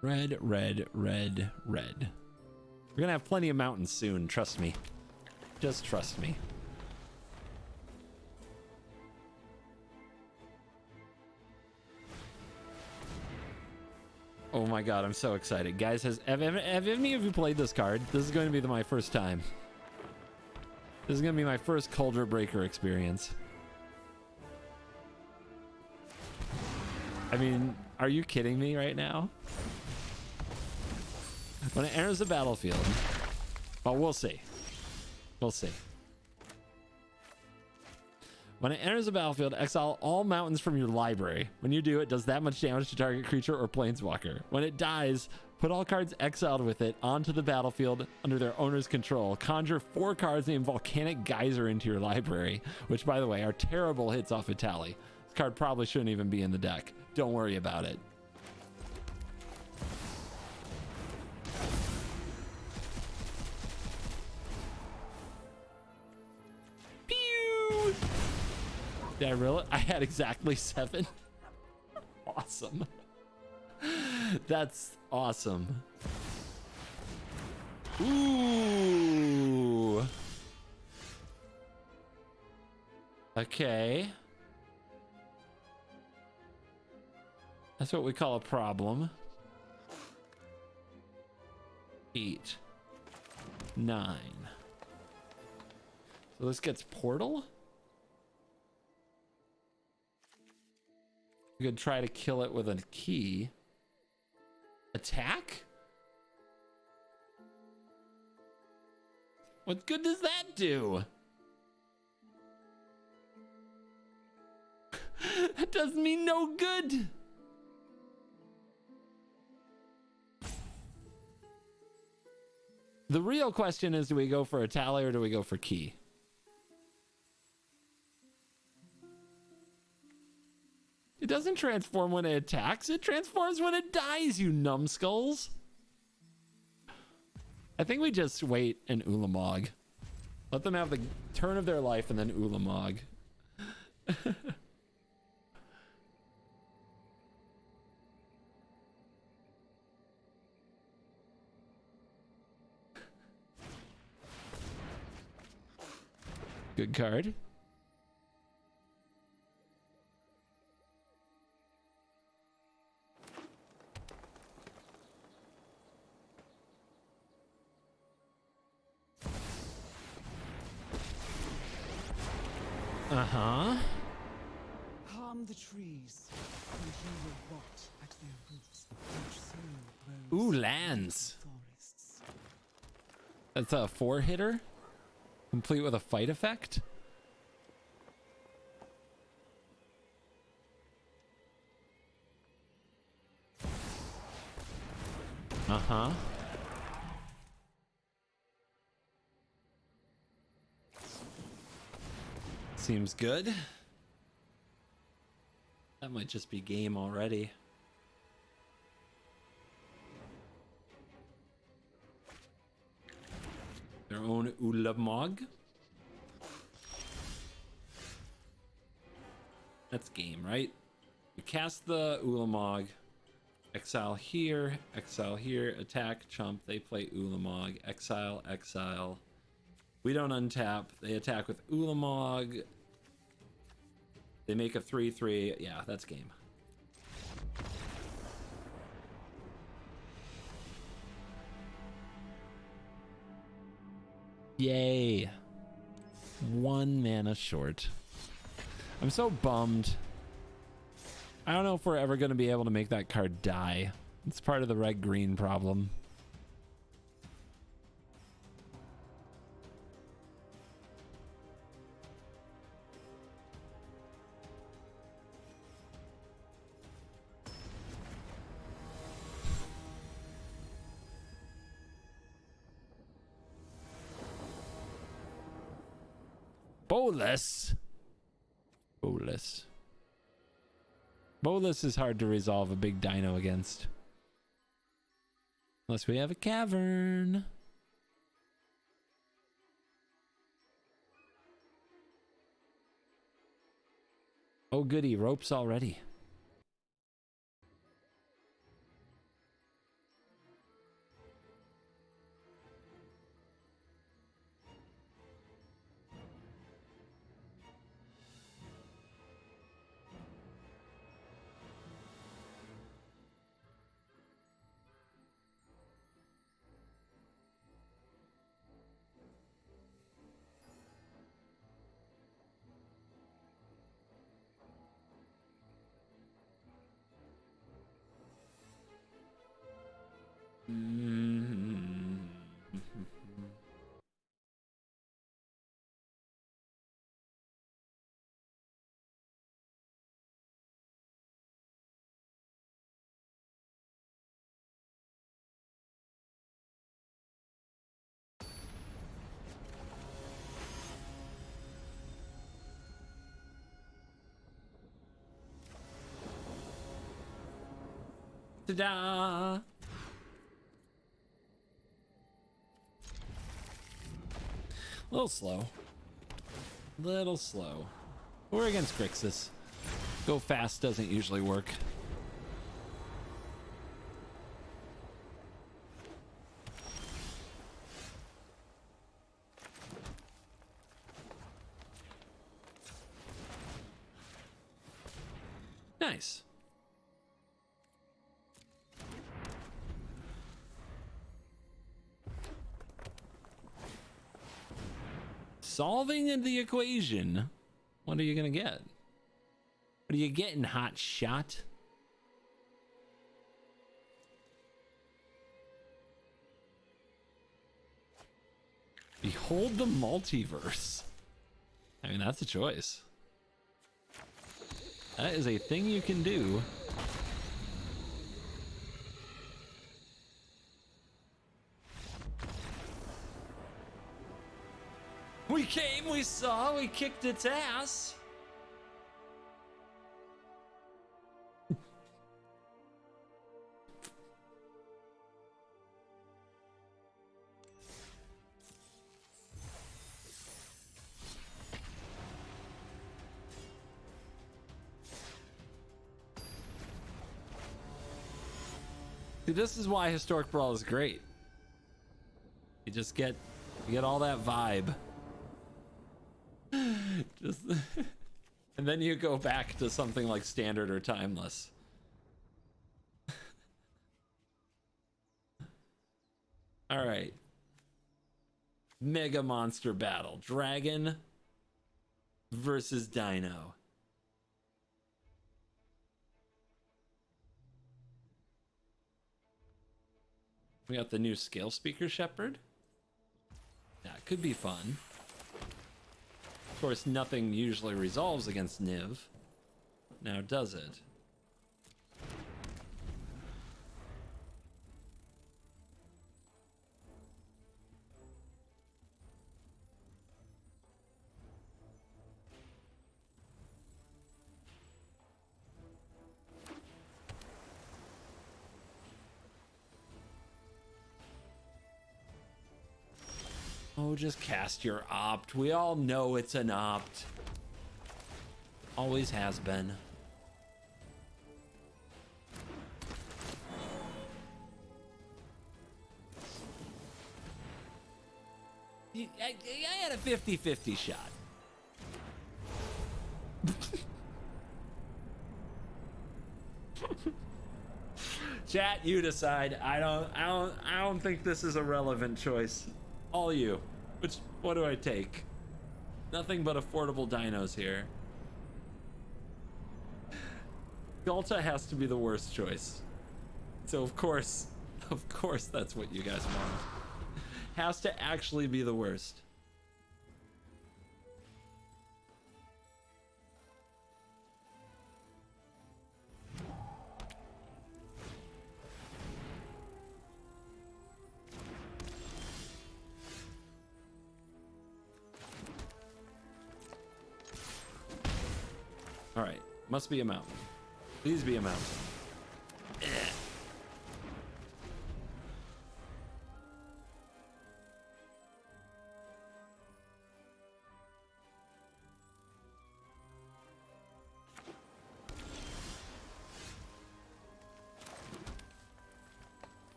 Red, red, red, red. We're gonna have plenty of mountains soon, trust me. Just trust me. Oh my god, I'm so excited. Guys, have any of you played this card? This is going to be my first time. This is going to be my first Cauldron Breaker experience. I mean, are you kidding me right now? When it enters the battlefield, well, we'll see. We'll see. When it enters the battlefield, exile all mountains from your library. When you do, it does that much damage to target creature or planeswalker. When it dies, put all cards exiled with it onto the battlefield under their owner's control. Conjure 4 cards named Volcanic Geyser into your library, which, by the way, are terrible hits off Itali. This card probably shouldn't even be in the deck. Don't worry about it. Did I really? I had exactly 7. Awesome. That's awesome. Ooh. Okay. That's what we call a problem. 8. 9. So this gets Portal. We could try to kill it with a key. Attack? What good does that do? That does me no good. The real question is, do we go for a tally or do we go for key? It doesn't transform when it attacks. It transforms when it dies, you numbskulls. I think we just wait an Ulamog. Let them have the turn of their life and then Ulamog. Good card. Uh-huh. Calm the trees, and you will rot at their roots, which soon grows Ooh, lands. forests. That's a 4-hitter, complete with a fight effect. Uh-huh. Seems good. That might just be game already. Their own Ulamog. That's game, right? You cast the Ulamog, exile here, attack, chump, they play Ulamog, exile, exile. We don't untap, they attack with Ulamog. They make a 3/3. Yeah, that's game. Yay. 1 mana short. I'm so bummed. I don't know if we're ever going to be able to make that card die. It's part of the red-green problem. Bolus. Bolus. Bolus is hard to resolve a big dino against. Unless we have a cavern. Oh goody, ropes already. Ta-da! A little slow. Little slow. We're against Grixis. Go fast doesn't usually work. Nice. Solving the equation. What are you gonna get? What are you getting, hot shot? Behold the multiverse. I mean, that's a choice. That is a thing you can do. We came, we saw, we kicked its ass. See, this is why Historic Brawl is great. You just get all that vibe. Just and then you go back to something like standard or timeless. All right. Mega monster battle. Dragon versus Dino. We got the new scale speaker shepherd. That could be fun. Of course, nothing usually resolves against Niv. Now, does it? Oh, just cast your opt. We all know it's an opt. Always has been. I had a 50-50 shot. Chat, you decide. I don't think this is a relevant choice. All you. What do I take? Nothing but affordable dinos here. Galta has to be the worst choice. So of course that's what you guys want. Has to actually be the worst. All right, must be a mountain. Please be a mountain.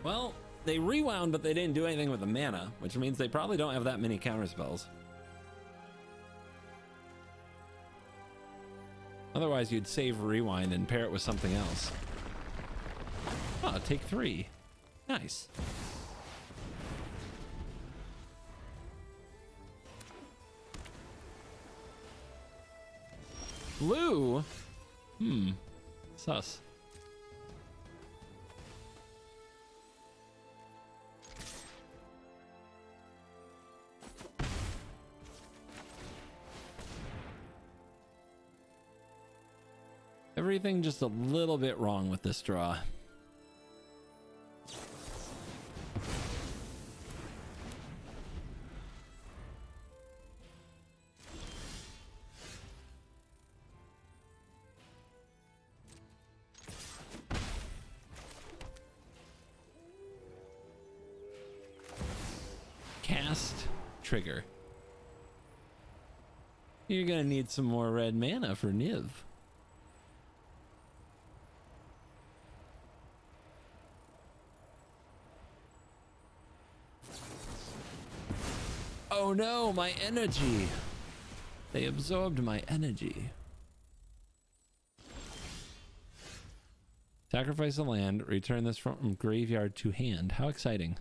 Well, they rewound, but they didn't do anything with the mana, which means they probably don't have that many counter spells. Otherwise, you'd save rewind and pair it with something else. Oh, take 3. Nice. Blue? Sus. Everything just a little bit wrong with this draw. Cast trigger. You're gonna need some more red mana for Niv. Oh no, my energy. They absorbed my energy. Sacrifice a land, return this from graveyard to hand. How exciting.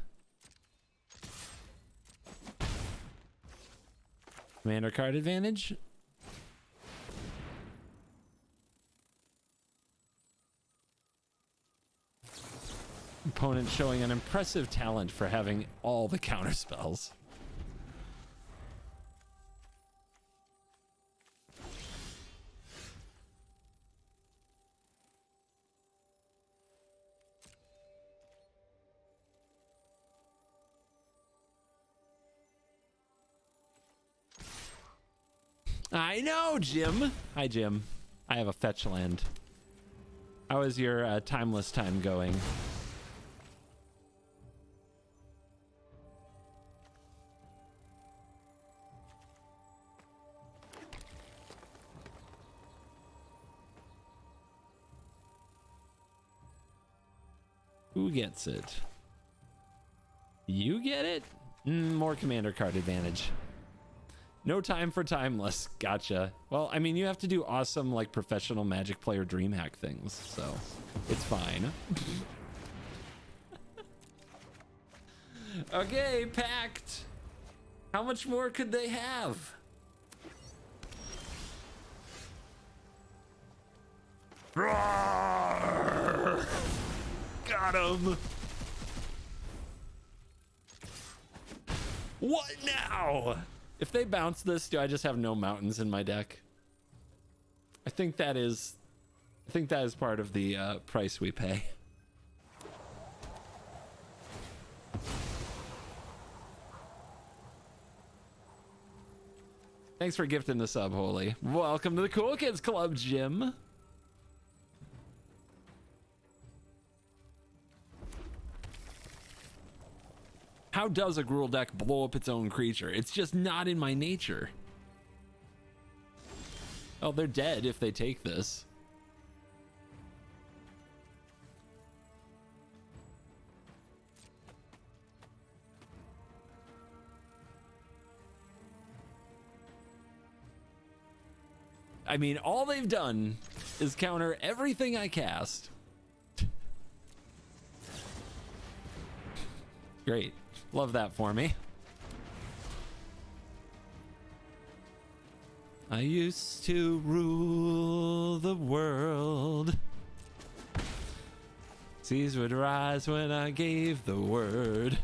Commander card advantage. Opponent showing an impressive talent for having all the counter spells. I know, Jim. Hi, Jim. I have a fetch land. How is your timeless time going? Who gets it? You get it? More commander card advantage. No time for timeless. Gotcha. Well, I mean, you have to do awesome, like, professional Magic player DreamHack things, so it's fine. Okay, packed. How much more could they have? Roar! Got him. What now? If they bounce this, do I just have no mountains in my deck? I think that is part of the price we pay. Thanks for gifting the sub, Holy. Welcome to the Cool Kids Club, Jim. How does a Gruul deck blow up its own creature? It's just not in my nature. Oh, they're dead if they take this. I mean, all they've done is counter everything I cast. Great. Love that for me. I used to rule the world. Seas would rise when I gave the word.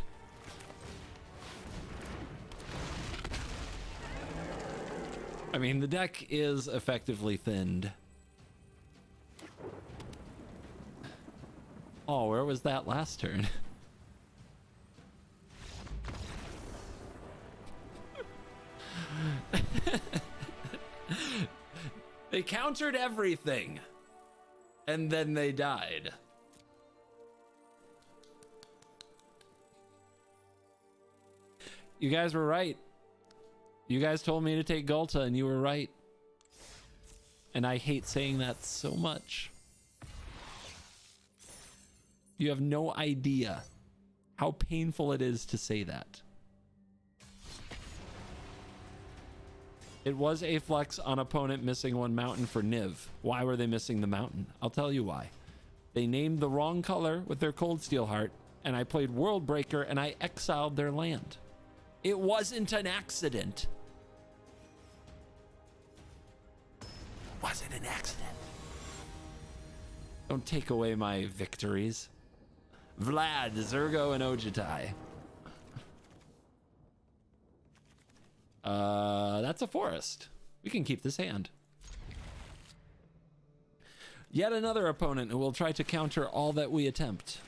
I mean, the deck is effectively thinned. Oh, where was that last turn? They countered everything, and then they died. You guys were right. You guys told me to take Gulta, and you were right. And I hate saying that so much. You have no idea how painful it is to say that. It was a flex on opponent missing one mountain for Niv. Why were they missing the mountain? I'll tell you why. They named the wrong color with their Cold Steel Heart, and I played World Breaker and I exiled their land. It wasn't an accident. Wasn't an accident. Don't take away my victories. Vlad, Zergo, and Ojitai. That's a forest. We can keep this hand. Yet another opponent who will try to counter all that we attempt.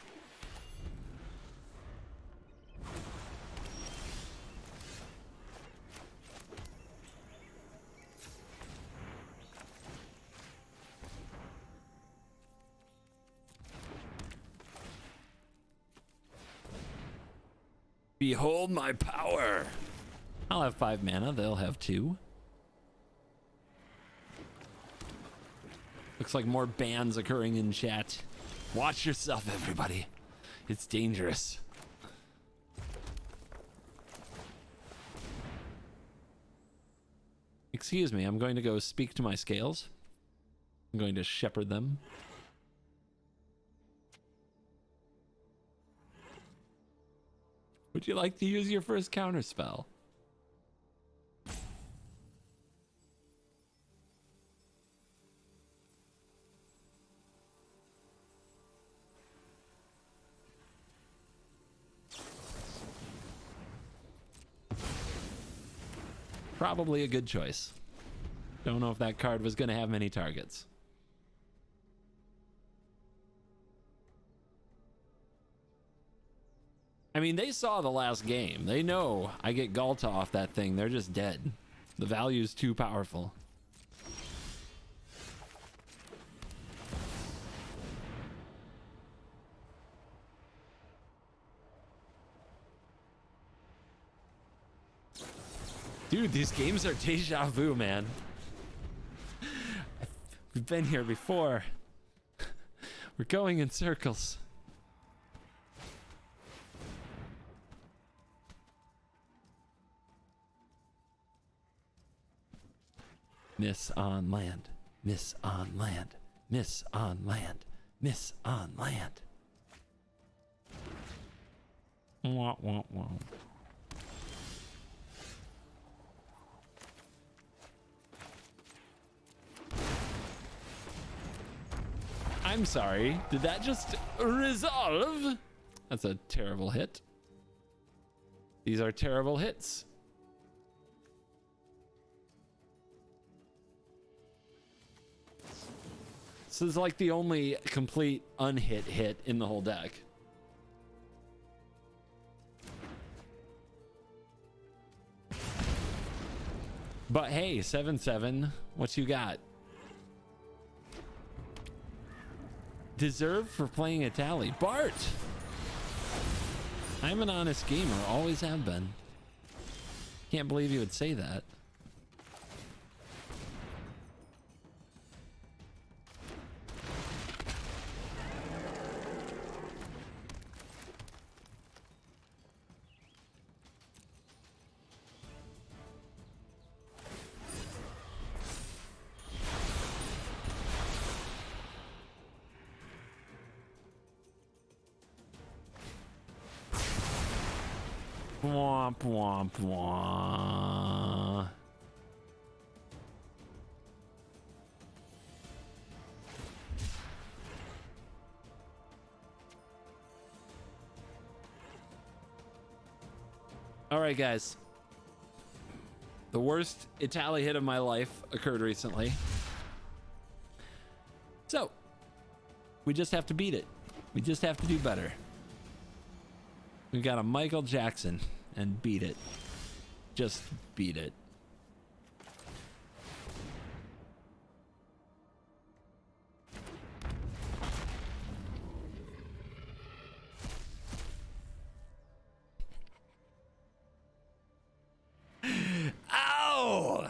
Behold my power. I'll have 5 mana. They'll have 2. Looks like more bans occurring in chat. Watch yourself, everybody. It's dangerous. Excuse me, I'm going to go speak to my scales. I'm going to shepherd them. Would you like to use your first counter spell? Probably a good choice. Don't know if that card was going to have many targets. I mean, they saw the last game. They know I get Ghalta off that thing. They're just dead. The value is too powerful. Dude, these games are deja vu, man. We've been here before. We're going in circles. Miss on land. Miss on land. Miss on land. Miss on land. Wah, wah, wah. I'm sorry. Did that just resolve? That's a terrible hit. These are terrible hits. This is like the only complete unhit hit in the whole deck. But hey, 7-7, what you got? Deserved for playing a tally. Bart! I'm an honest gamer, always have been. Can't believe you would say that. Womp womp womp. All right, guys. The worst Italy hit of my life occurred recently. So, we just have to beat it. We just have to do better. We got a Michael Jackson and beat it. Just beat it. Ow!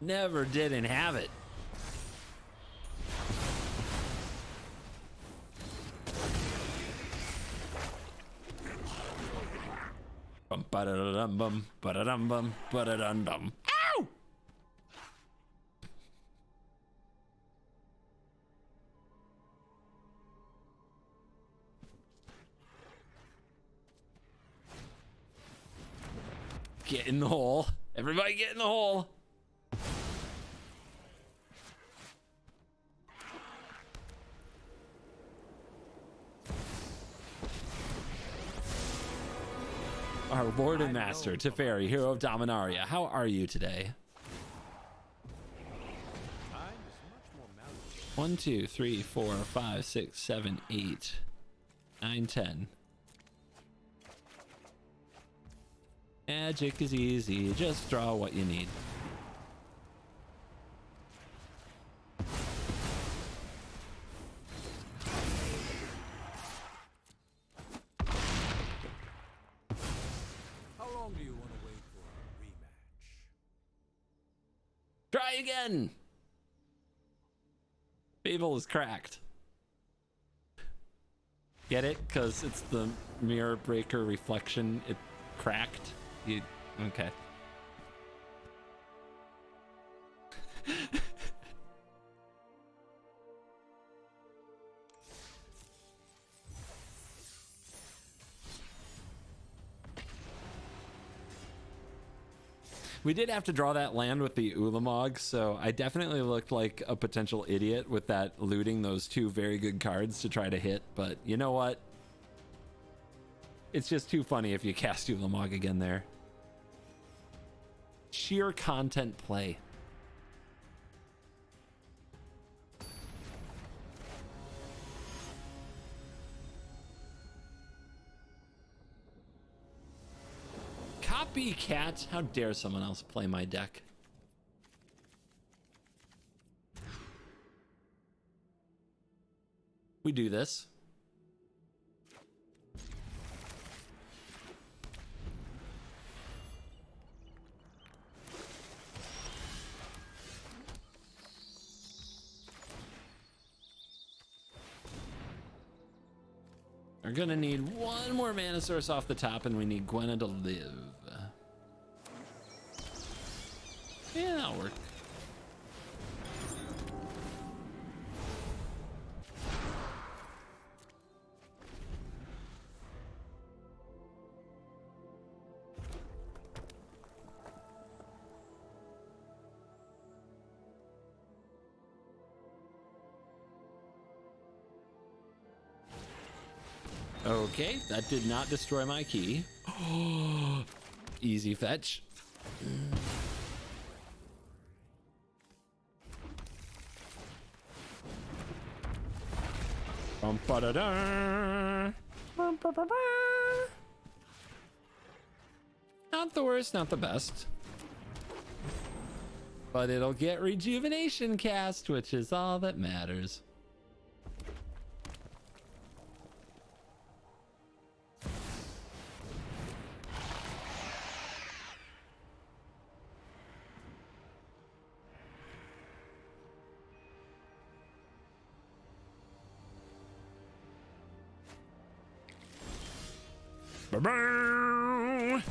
Never didn't have it. Bum ba da dum bum ba da dum bum ba da dum dum. Ow! Get in the hole. Everybody get in the hole. Our Lord and Master, Teferi, Hero of Dominaria, how are you today? 1, 2, 3, 4, 5, 6, 7, 8, 9, 10. Magic is easy, just draw what you need. Try again. Fable is cracked. Get it? Because it's the mirror breaker reflection. It cracked. You okay? We did have to draw that land with the Ulamog, so I definitely looked like a potential idiot with that looting those two very good cards to try to hit, but you know what? It's just too funny if you cast Ulamog again there. Sheer content play. Copycat! How dare someone else play my deck? We do this. We're gonna need one more mana source off the top, and we need Gwenna to live. Yeah, that'll work. Okay, that did not destroy my key. Easy fetch. Bum-ba-da-da. Bum-ba-ba-ba. Not the worst, not the best. But it'll get rejuvenation cast, which is all that matters. Ba-boom!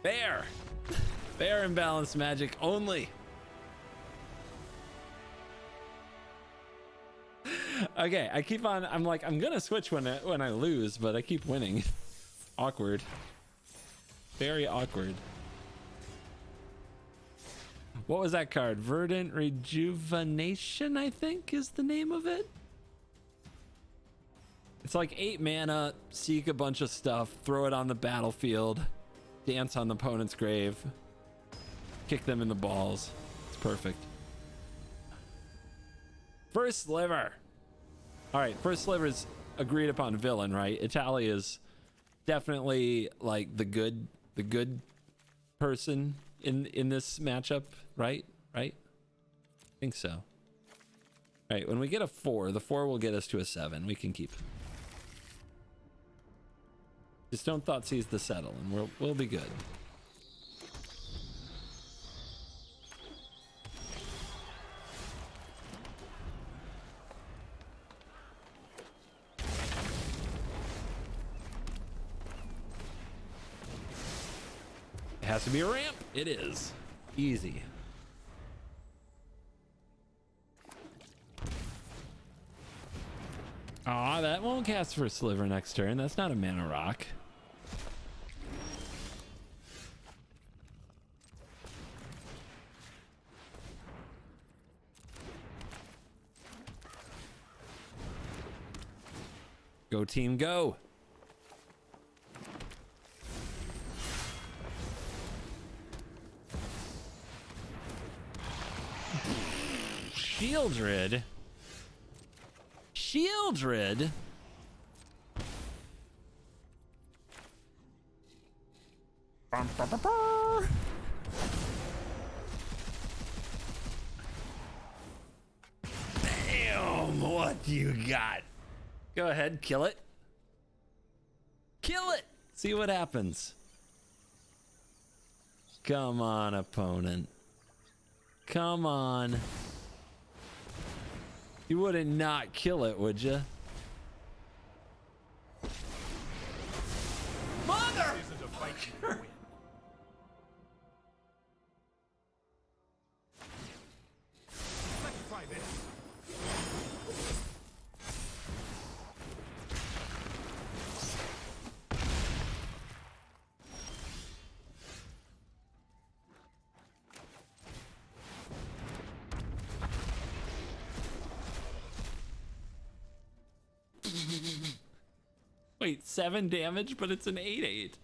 Fair. Fair and balanced Magic only. Okay, I keep on. I'm like, I'm gonna switch when I lose, but I keep winning. Awkward. Very awkward. What was that card? Verdant Rejuvenation, I think is the name of it. It's like 8 mana, seek a bunch of stuff, throw it on the battlefield, dance on the opponent's grave, kick them in the balls. It's perfect. First sliver. All right, first sliver's agreed upon villain, right? Italia is definitely like the good person in this matchup, right? Right? I think so. All right, when we get a 4, the 4 will get us to a 7. We can keep. Just don't Thoughtseize the settle, and we'll be good. It has to be a ramp. It is. Easy. Aw, that won't cast for Sliver next turn. That's not a mana rock. Go team, go. Shieldred. Shieldred. Damn, what do you got? Go ahead, kill it. Kill it. See what happens. Come on, opponent. Come on. You wouldn't not kill it, would you? Mother! Wait, 7 damage, but it's an 8/8.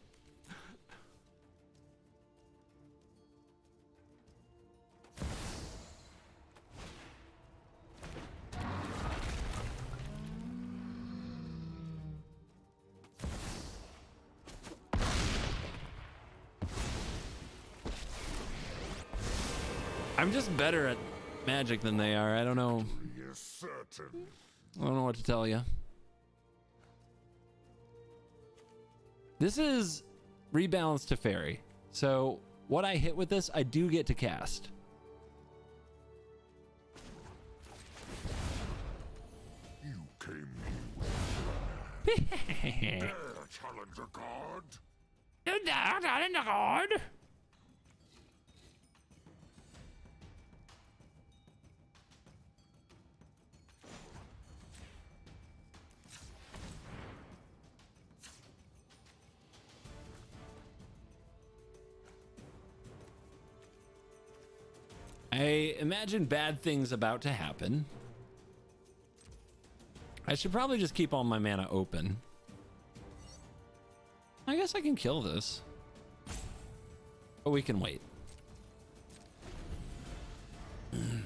I'm just better at magic than they are. I don't know. I don't know what to tell you. This is rebalance to fairy. So what I hit with this, I do get to cast. You came here. Dare challenge a god? You dare challenge a god? I imagine bad things about to happen. I should probably just keep all my mana open. I guess I can kill this. But we can wait. Here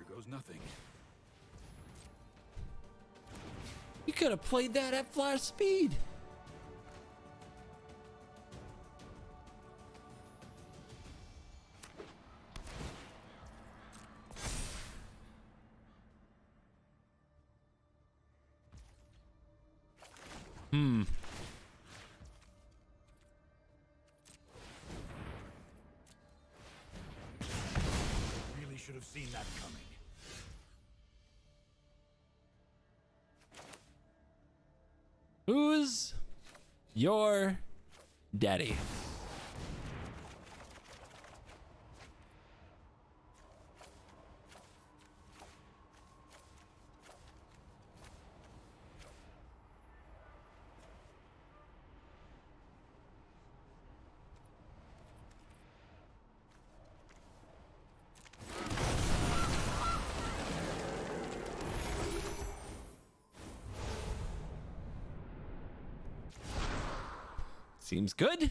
goes nothing. You could have played that at flash speed. Really should have seen that coming. Who's your daddy? Seems good.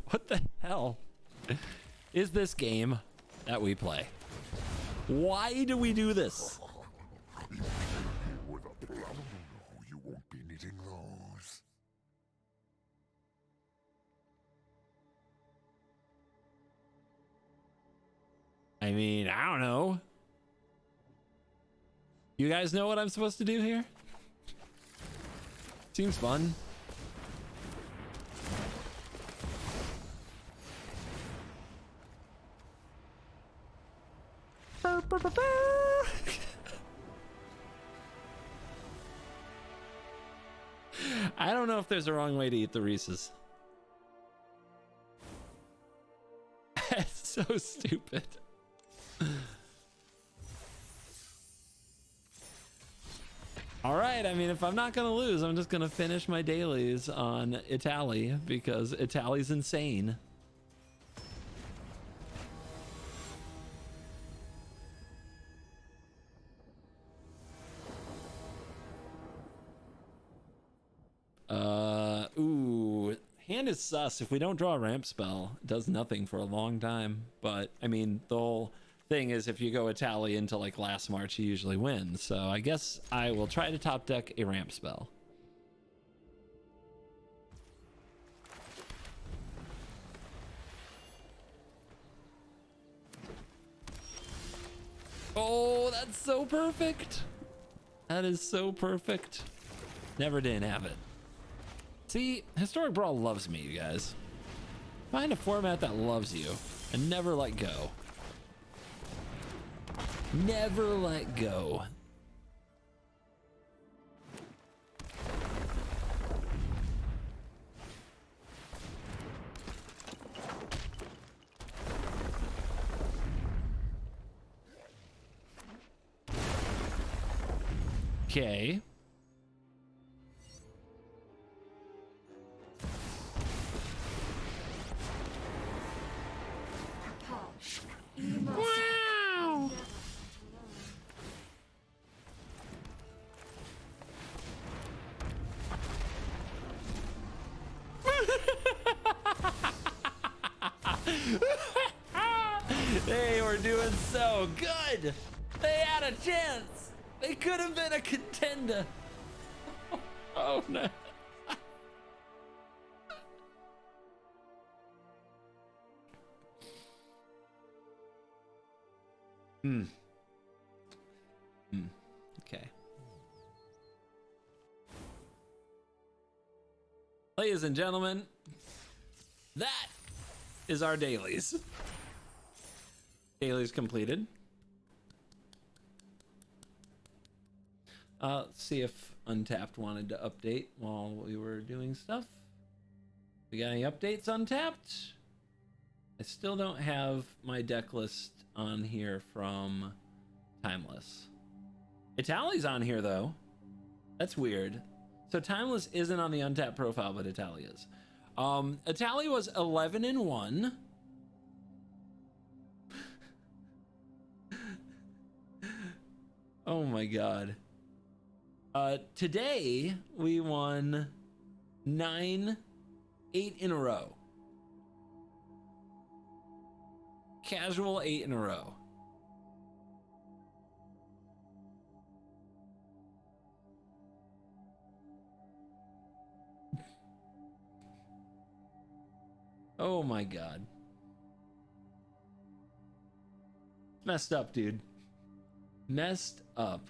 What the hell is this game that we play? Why do we do this? You won't be needing those. I mean, I don't know. You guys know what I'm supposed to do here? Seems fun. I don't know if there's a wrong way to eat the Reese's. That's so stupid. All right, I mean, if I'm not gonna lose, I'm just gonna finish my dailies on Italy because Italy's insane. Ooh, hand is sus. If we don't draw a ramp spell, it does nothing for a long time. But I mean, the whole thing is if you go Italy into like last March, you usually win. So I guess I will try to top deck a ramp spell. Oh, that's so perfect. That is so perfect. Never didn't have it. See, Historic Brawl loves me, you guys. Find a format that loves you and never let go. Never let go. Okay. They were doing so good. They had a chance. They could have been a contender. Oh no. Okay. Ladies and gentlemen, that is our dailies. Dailies completed. Let's see if Untapped wanted to update while we were doing stuff. We got any updates, Untapped? I still don't have my deck list on here from Timeless. Itali's on here though. That's weird. So Timeless isn't on the Untapped profile, but Itali is. Itali was 11-1. Oh my god. Today we won 8 in a row. Casual 8 in a row. Oh my god. Messed up, dude. Messed up.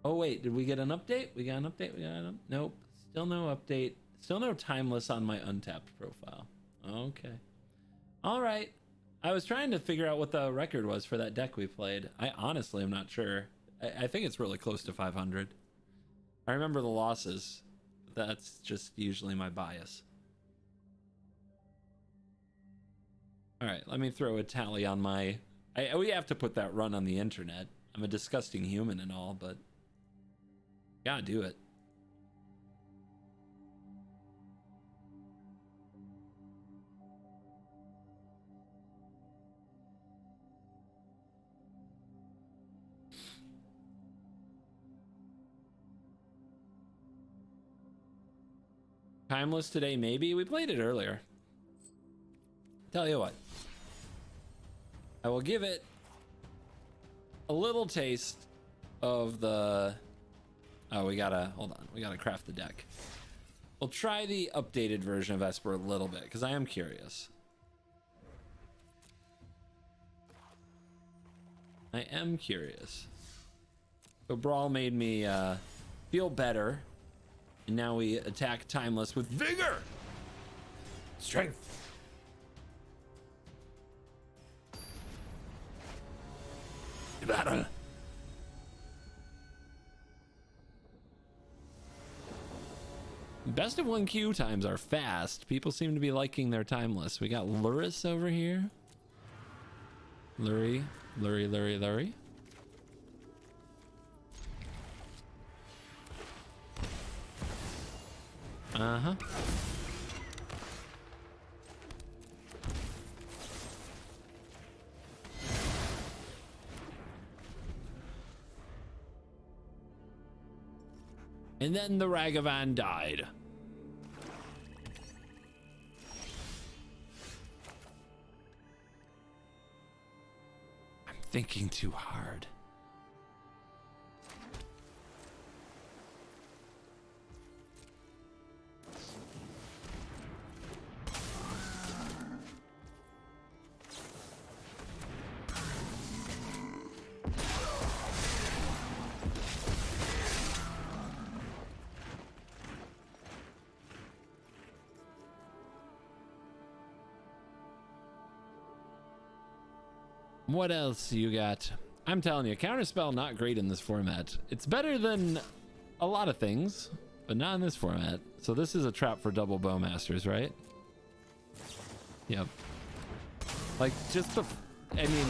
Oh wait, did we get an update? We got an update? Nope. Still no update. Still no Timeless on my Untapped profile. Okay. All right. I was trying to figure out what the record was for that deck we played. I honestly am not sure. I think it's really close to 500. I remember the losses. That's just usually my bias. All right, let me throw a tally on my... we have to put that run on the internet. I'm a disgusting human and all, but... gotta do it. Timeless today, maybe? We played it earlier. Tell you what. I will give it a little taste of the... oh, we gotta... hold on. We gotta craft the deck. We'll try the updated version of Esper a little bit, because I am curious. I am curious. So Brawl made me feel better. And now we attack Timeless with vigor! Strength! Battle! Best of 1 queue times are fast. People seem to be liking their Timeless. We got Luris over here. Lurie. Uh-huh. And then the Ragavan died. I'm thinking too hard. What else you got? I'm telling you, Counterspell not great in this format. It's better than a lot of things, but not in this format. So this is a trap for double Bowmasters, right? Yep. Like just the, I mean,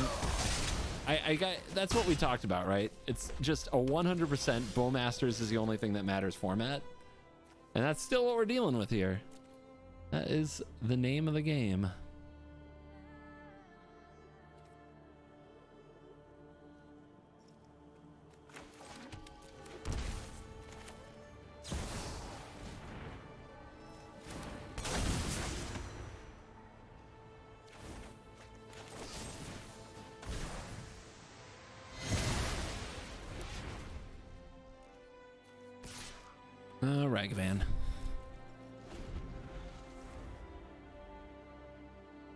I got, that's what we talked about, right? It's just a 100% Bowmasters is the only thing that matters format. And that's still what we're dealing with here. That is the name of the game. Ragavan.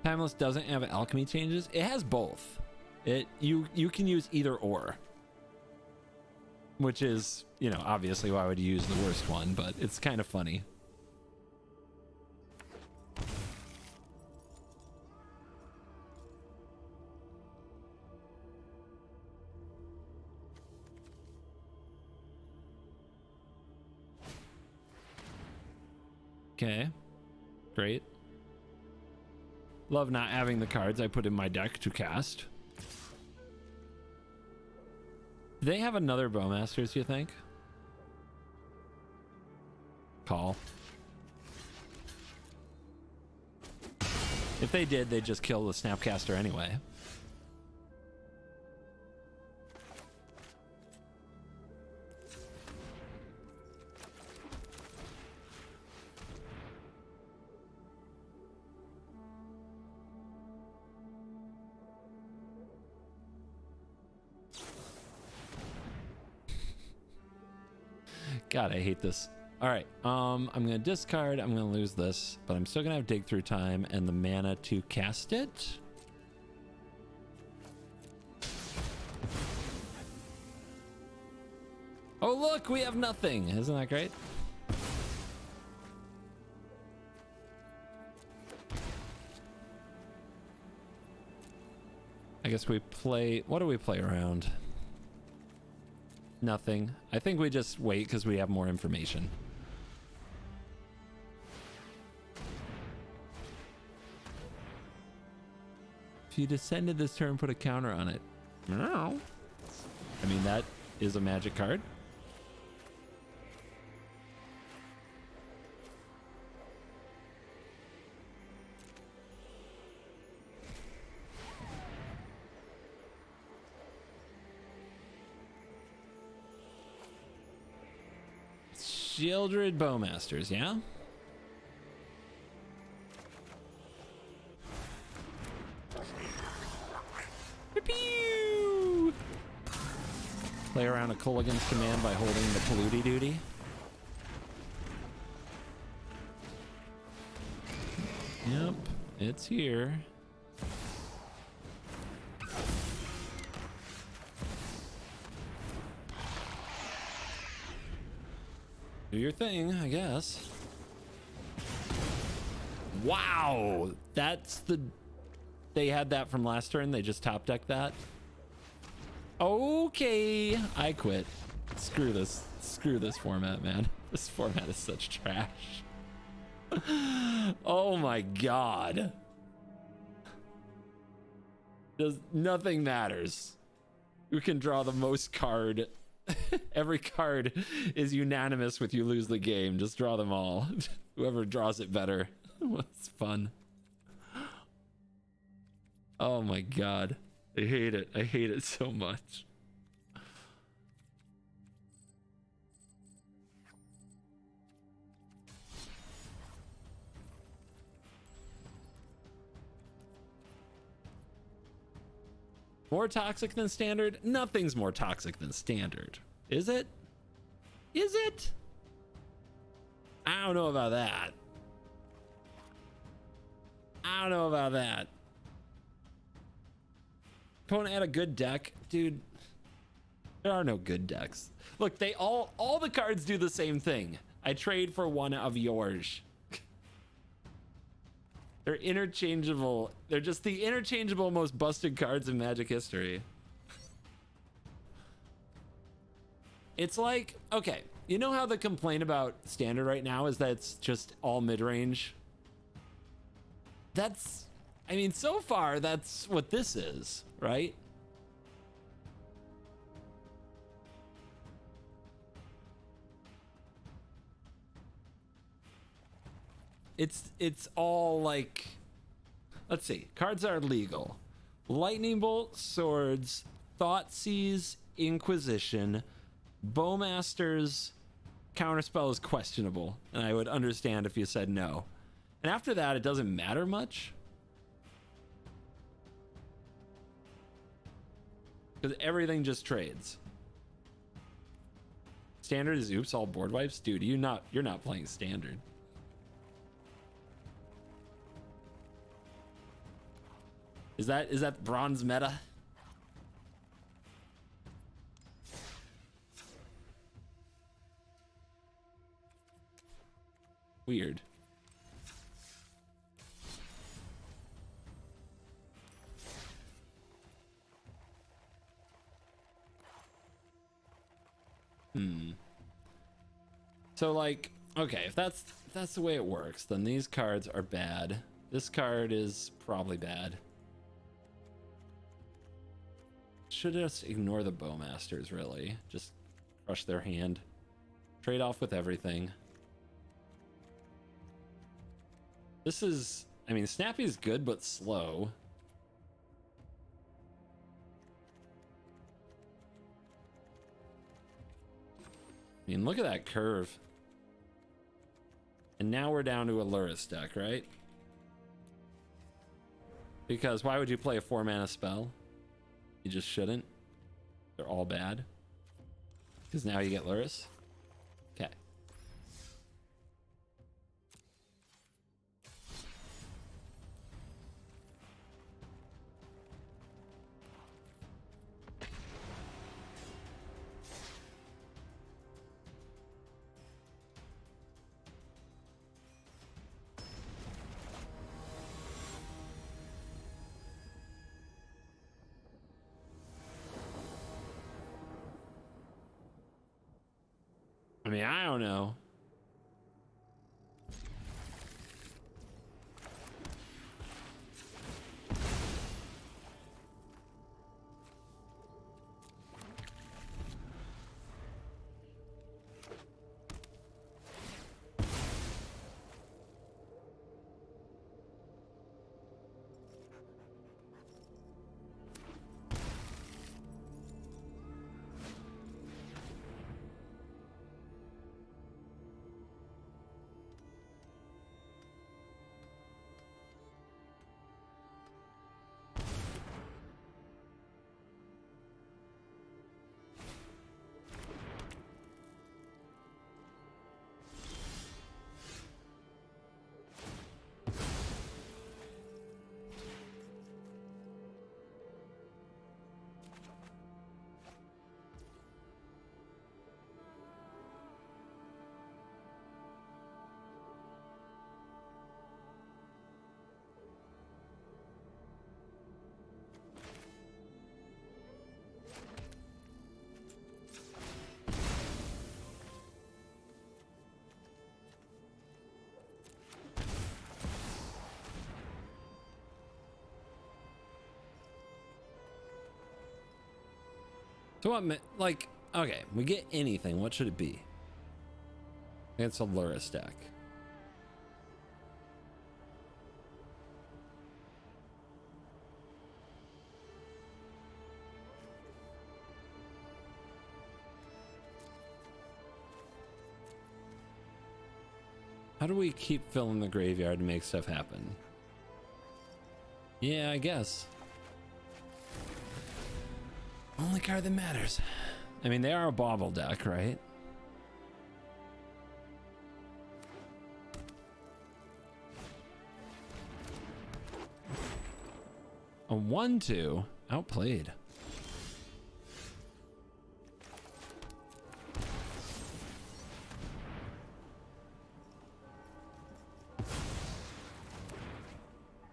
Timeless doesn't have alchemy changes. It has both. You can use either or, which is, you know, obviously why I would use the worst one, but it's kind of funny. Okay, great. Love not having the cards I put in my deck to cast. Do they have another Bowmasters, you think? Call. If they did, they'd just kill the Snapcaster anyway. God, I hate this. All right, I'm gonna discard. I'm gonna lose this, but I'm still gonna have dig through time and the mana to cast it. Oh look, we have nothing. Isn't that great? I guess we play. What do we play around? Nothing. I think we just wait because we have more information. If you descended this turn, put a counter on it. No. I mean, that is a magic card. Shieldred Bowmasters, yeah? Pew! Play around a Culligan's command by holding the Polluti Duty. Yep, it's here. Do your thing, I guess. Wow, that's the... They had that from last turn. They just top decked that. Okay, I quit. Screw this. Screw this format, man. This format is such trash. Oh my god. Nothing matters. Who can draw the most card? Every card is unanimous with you lose the game. Just draw them all. Whoever draws it better. It's fun. Oh my god. I hate it. I hate it so much. More toxic than standard? Nothing's more toxic than standard. Is it? Is it? I don't know about that. I don't know about that. Opponent had a good deck. Dude, there are no good decks. Look, they all the cards do the same thing. I trade for one of yours. They're interchangeable. They're just the interchangeable most busted cards in Magic history. It's like, okay, you know how the complaint about standard right now is that it's just all mid-range? That's, I mean, so far, that's what this is, right? It's all like, let's see, cards are legal. Lightning Bolt, Swords, Thoughtseize, Inquisition, Bowmasters, Counterspell is questionable, and I would understand if you said no. And after that, it doesn't matter much. Because everything just trades. Standard is oops all board wipes, dude. You're not playing standard. Is that bronze meta? Weird. So like, okay, if that's the way it works, then these cards are bad. This card is probably bad. Should just ignore the Bowmasters, really. Just crush their hand. Trade off with everything. This is, I mean, Snappy's good, but slow. I mean, look at that curve. And now we're down to a Luris deck, right? Because why would you play a 4-mana spell? You just shouldn't. They're all bad. Because now you get Luris. Okay. I mean, I don't know. So what, like, okay, we get anything. What should it be? It's a Luris deck. How do we keep filling the graveyard to make stuff happen? Yeah, I guess. Only card that matters. I mean, they are a bauble deck, right? A 1/2 outplayed.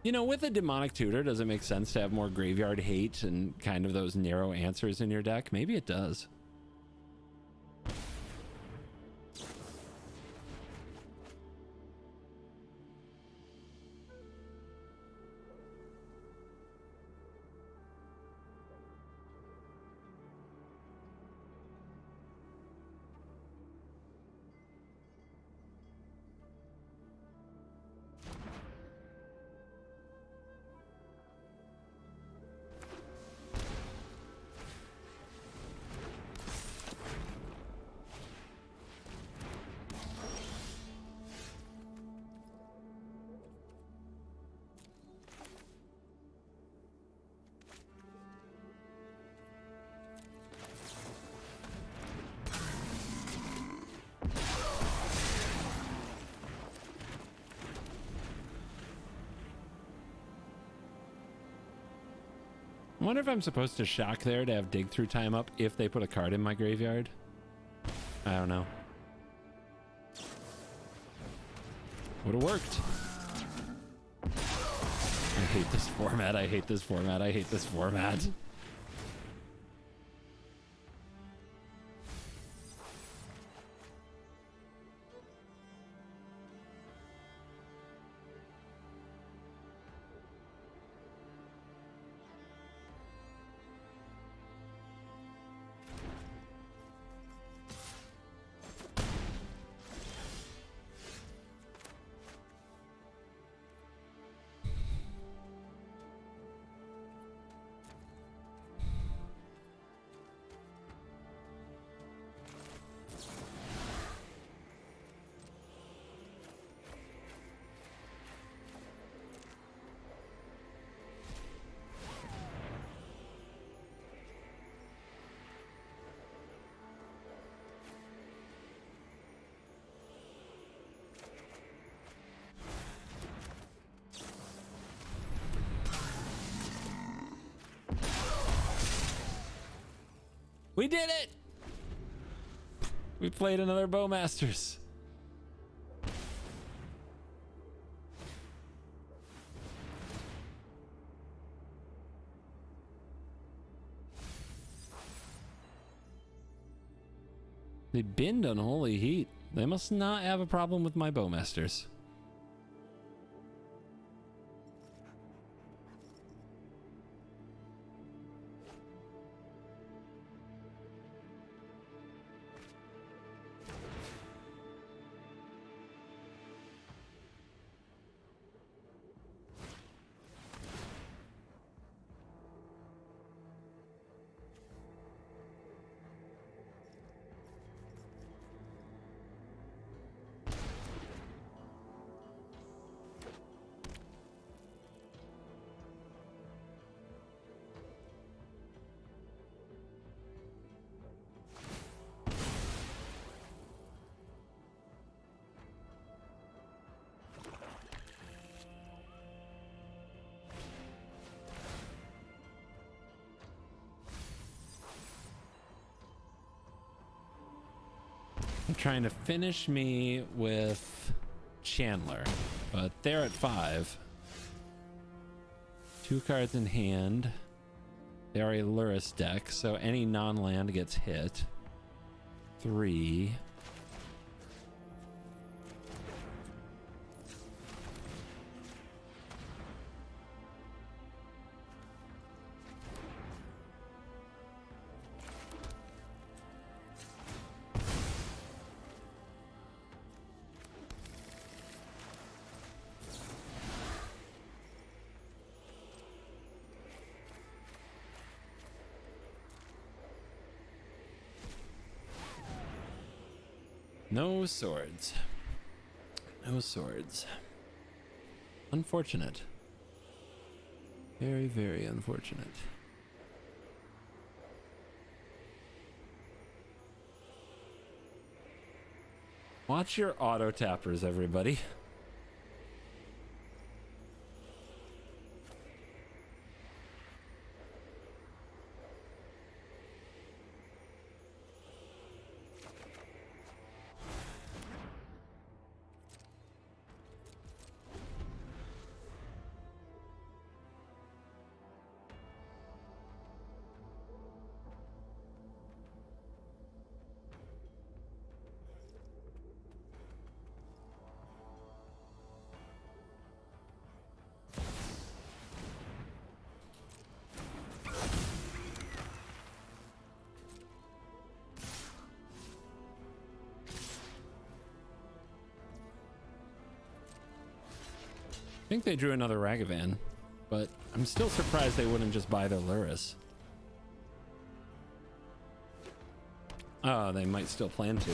You know, with a demonic tutor, does it make sense to have more graveyard hate and kind of those narrow answers in your deck? Maybe it does. I wonder if I'm supposed to shock there to have dig through time up if they put a card in my graveyard. I don't know. Would have worked. I hate this format. I hate this format. I hate this format. We did it! We played another Bowmasters. They binned Unholy Heat. They must not have a problem with my Bowmasters. I'm trying to finish me with Chandler, but they're at 5. 2 cards in hand. They are a Luris deck, so any non-land gets hit. 3. No swords. No swords. Unfortunate. Very, very unfortunate. Watch your auto tappers, everybody. I think they drew another Ragavan, but I'm still surprised they wouldn't just buy their Luris. Oh, they might still plan to.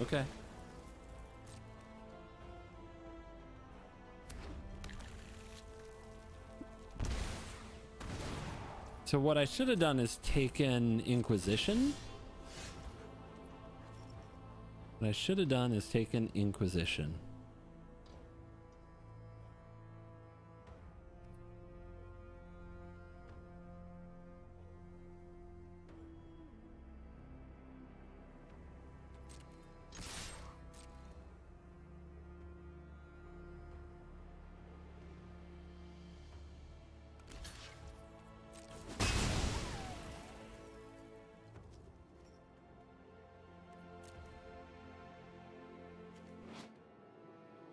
Okay. So what I should have done is taken Inquisition. What I should have done is taken Inquisition.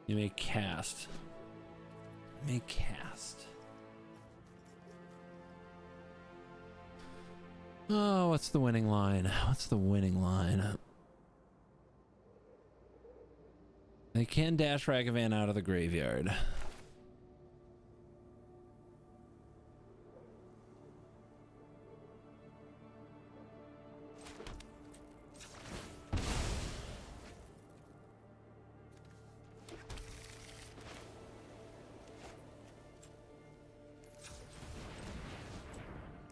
You may cast. You may cast. Oh, what's the winning line? What's the winning line? They can dash Ragavan out of the graveyard.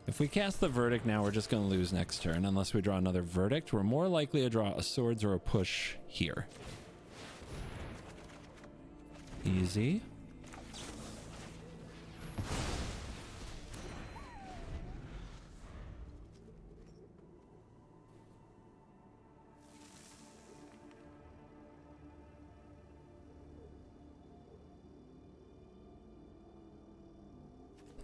If we cast the Verdict now, we're just going to lose next turn. Unless we draw another Verdict, we're more likely to draw a Swords or a Push here. Easy.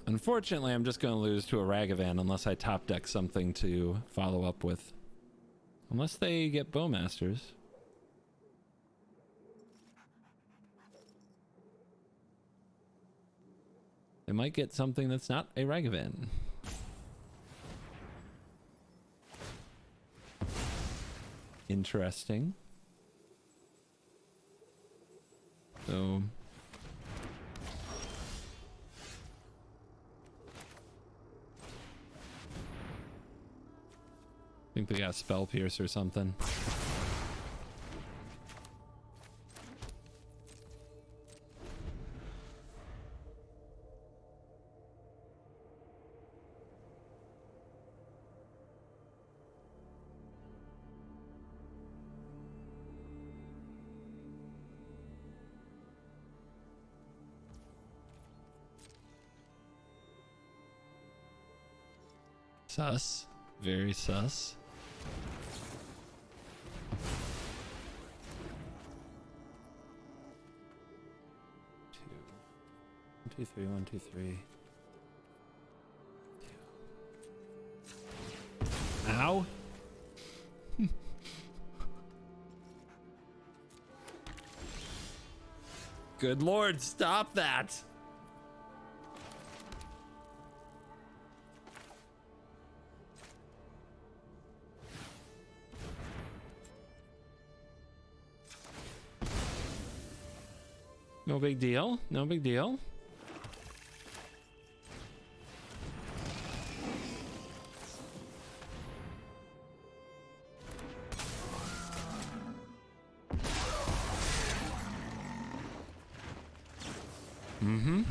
Unfortunately, I'm just going to lose to a Ragavan unless I top deck something to follow up with. Unless they get Bowmasters. They might get something that's not a Ragavan. Interesting. So... I think they got Spell Pierce or something. Sus. Very sus. 2, 3, 1, 2, 3. Ow. Good Lord, stop that. No big deal. No big deal. Mm-hmm.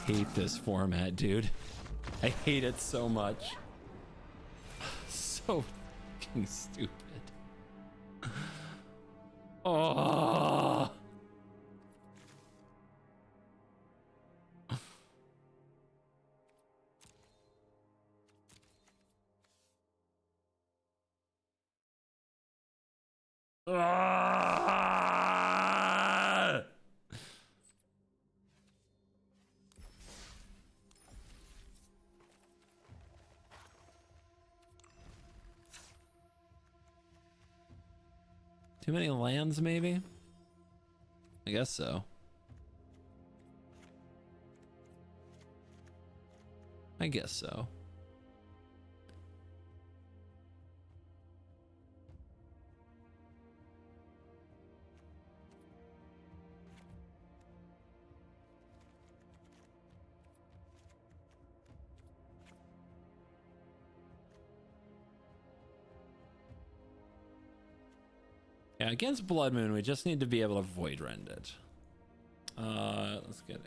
Hate this format, dude. I hate it so much. So fucking stupid. Oh. Ah! Too many lands, maybe? I guess so. I guess so. Yeah, against Blood Moon, we just need to be able to Void Rend it. Let's get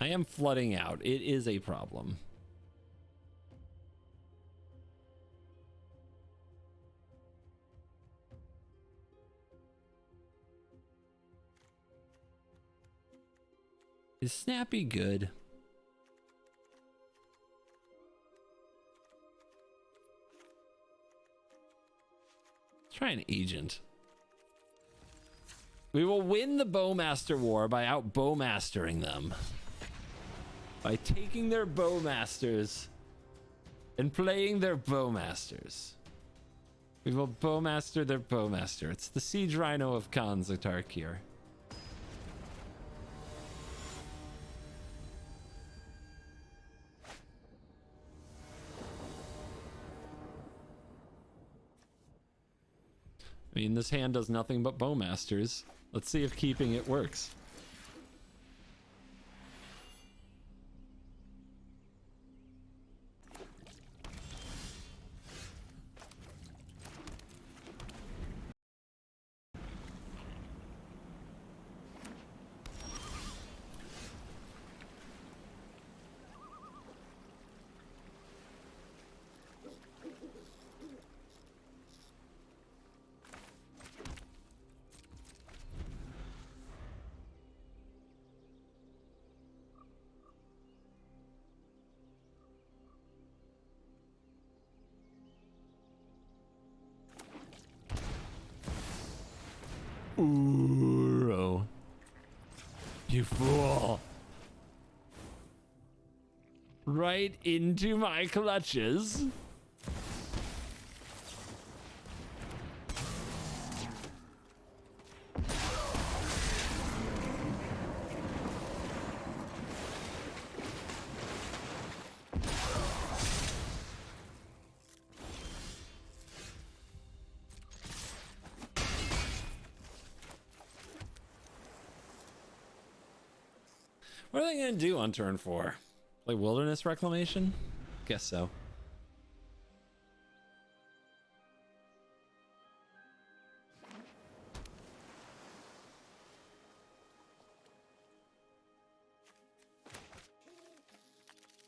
a... I am flooding out. It is a problem. Is Snappy good? Let's try an agent. We will win the Bowmaster War by out Bowmastering them. By taking their Bowmasters and playing their Bowmasters. We will Bowmaster their Bowmaster. It's the Siege Rhino of Khan Zatark here. I mean, this hand does nothing but Bowmasters. Let's see if keeping it works. Uro. You fool. Right into my clutches. What are they going to do on turn 4? Like Wilderness Reclamation? Guess so.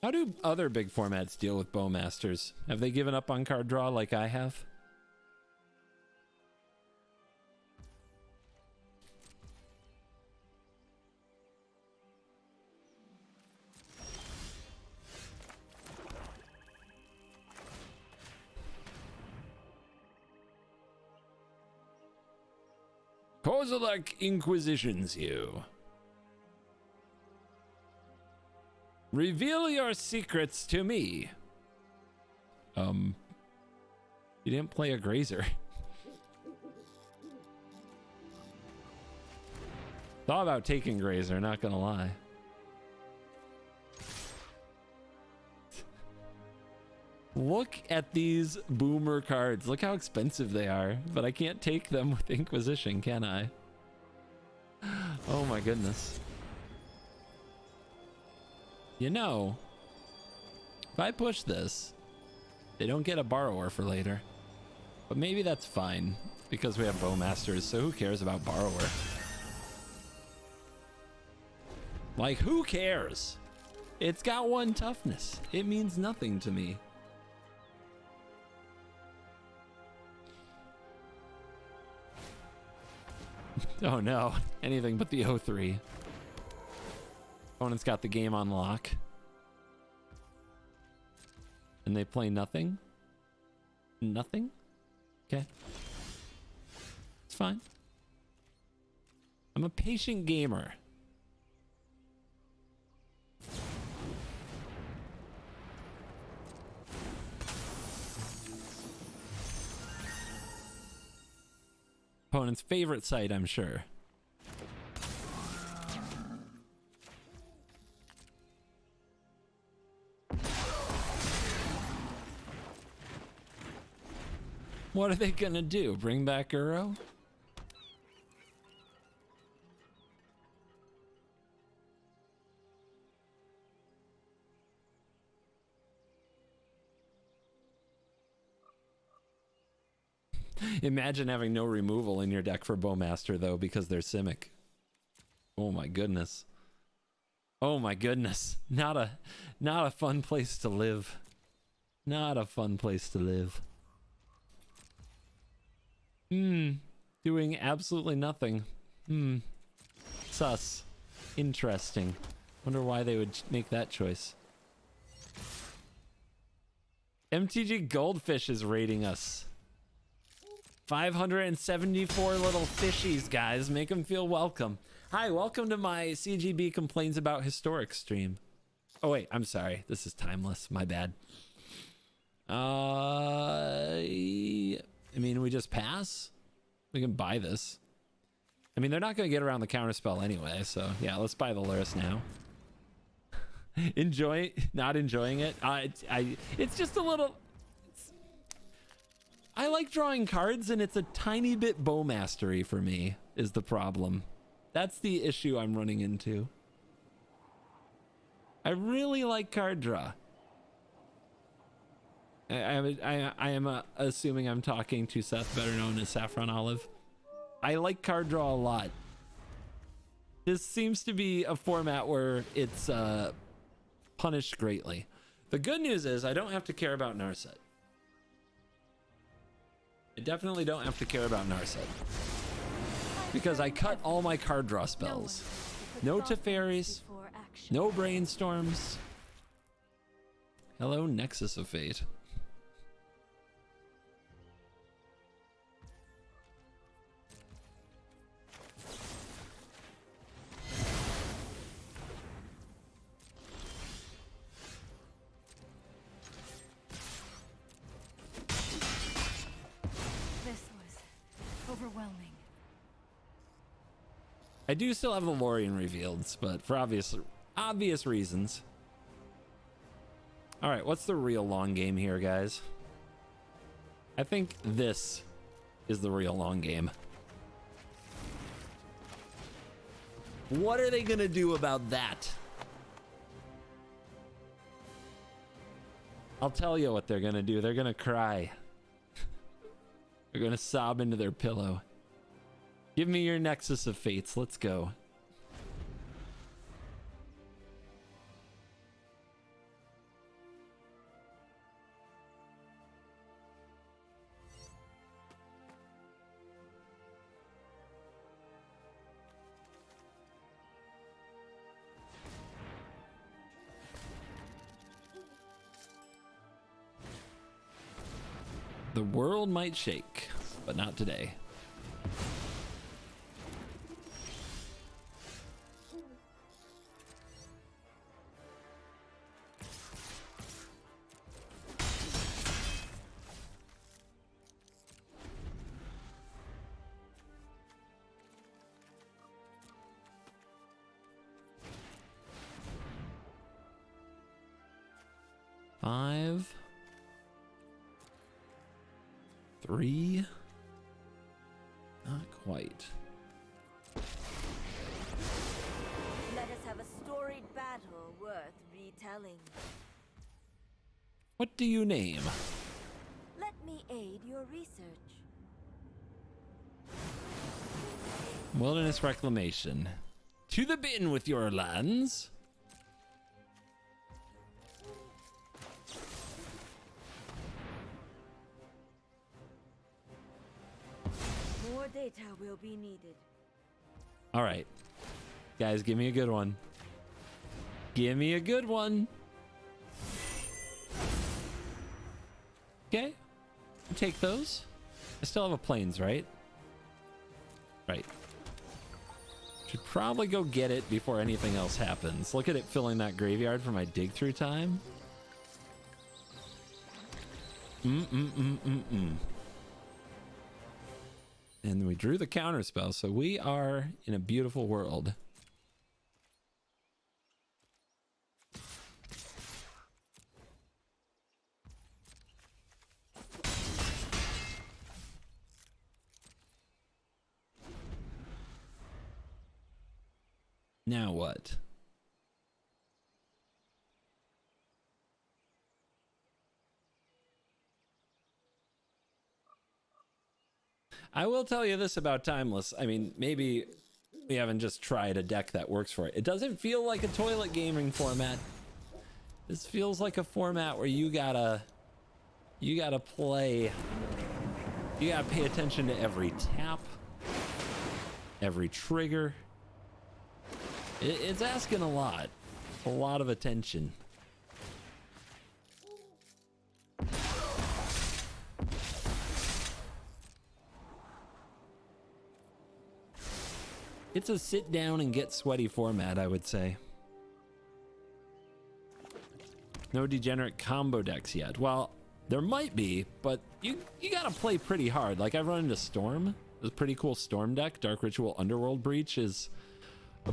How do other big formats deal with Bowmasters? Have they given up on card draw like I have? Kozilek inquisitions you. Reveal your secrets to me. You didn't play a grazer. Thought about taking grazer, not gonna lie. Look at these boomer cards. Look how expensive they are, but I can't take them with Inquisition, can I? Oh my goodness. You know, if I push this, they don't get a borrower for later. But maybe that's fine, because we have Bowmasters, so who cares about borrower? Like, who cares? It's got 1 toughness. It means nothing to me. Oh no, anything but the 0-3. Opponent's got the game on lock. And they play nothing? Nothing? Okay. It's fine. I'm a patient gamer. Opponent's favorite site, I'm sure. What are they gonna do? Bring back Uro? Imagine having no removal in your deck for Bowmaster, though, because they're Simic. Oh my goodness. Oh my goodness. Not a fun place to live. Not a fun place to live. Doing absolutely nothing. Sus. Interesting. Wonder why they would make that choice. MTG Goldfish is rating us. 574 little fishies, guys. Make them feel welcome. Hi, welcome to my CGB Complains About Historic stream. Oh, wait, I'm sorry. This is timeless. My bad. I mean, we just pass? We can buy this. I mean, they're not going to get around the counterspell anyway, so yeah, let's buy the Luris now. Not enjoying it. It's just a little. I like drawing cards, and it's a tiny bit bow mastery for me is the problem. That's the issue I'm running into. I really like card draw. I am assuming I'm talking to Seth, better known as Saffron Olive. I like card draw a lot. This seems to be a format where it's punished greatly. The good news is I don't have to care about Narset. I definitely don't have to care about Narset. Because I cut all my card draw spells. No Teferis, no Brainstorms. Hello, Nexus of Fate. Overwhelming. I do still have the Lorien revealed, but for obvious reasons. All right, what's the real long game here, guys? I think this is the real long game. What are they gonna do about that? I'll tell you what they're gonna do. They're gonna cry. They're gonna sob into their pillow. Give me your Nexus of Fates. Let's go. The world might shake, but not today. Five. 3. Not quite. Let us have a storied battle worth retelling. What do you name? Let me aid your research. Wilderness Reclamation. To the bin with your lands. More data will be needed. All right. Guys, give me a good one. Give me a good one. Okay. Take those. I still have a plains, right? Right. Should probably go get it before anything else happens. Look at it filling that graveyard for my dig through time. And we drew the counter spell, so we are in a beautiful world. Now what? I will tell you this about Timeless. I mean, maybe we haven't just tried a deck that works for it. It doesn't feel like a toilet gaming format. This feels like a format where you gotta play. You gotta pay attention to every tap, every trigger. It's asking a lot of attention. It's a sit down and get sweaty format, I would say. No degenerate combo decks yet. Well, there might be, but you gotta play pretty hard. Like, I've run into Storm. It's a pretty cool Storm deck. Dark Ritual Underworld Breach is a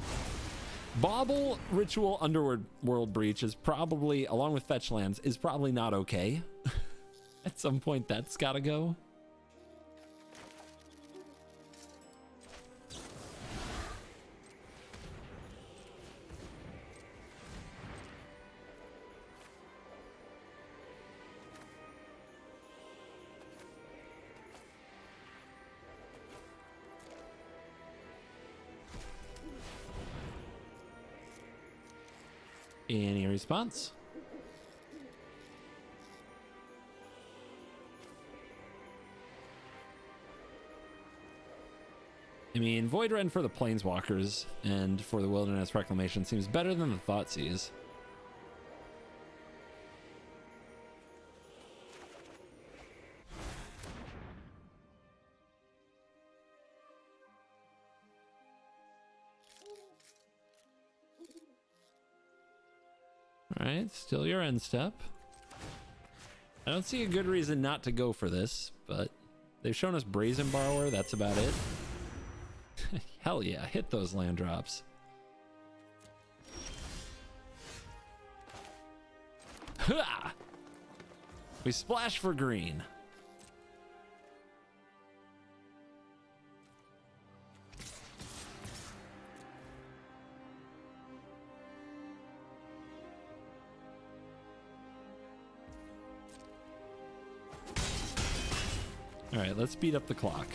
Bauble Ritual Underworld Breach is probably, along with Fetch Lands, is probably not okay. At some point, that's gotta go. Any response? I mean, Void Rend for the Planeswalkers and for the Wilderness Reclamation seems better than the Thoughtseize. Alright, still your end step. I don't see a good reason not to go for this, but they've shown us Brazen Borrower, that's about it. Hell yeah, hit those land drops. Ha! We splash for green. All right, let's speed up the clock.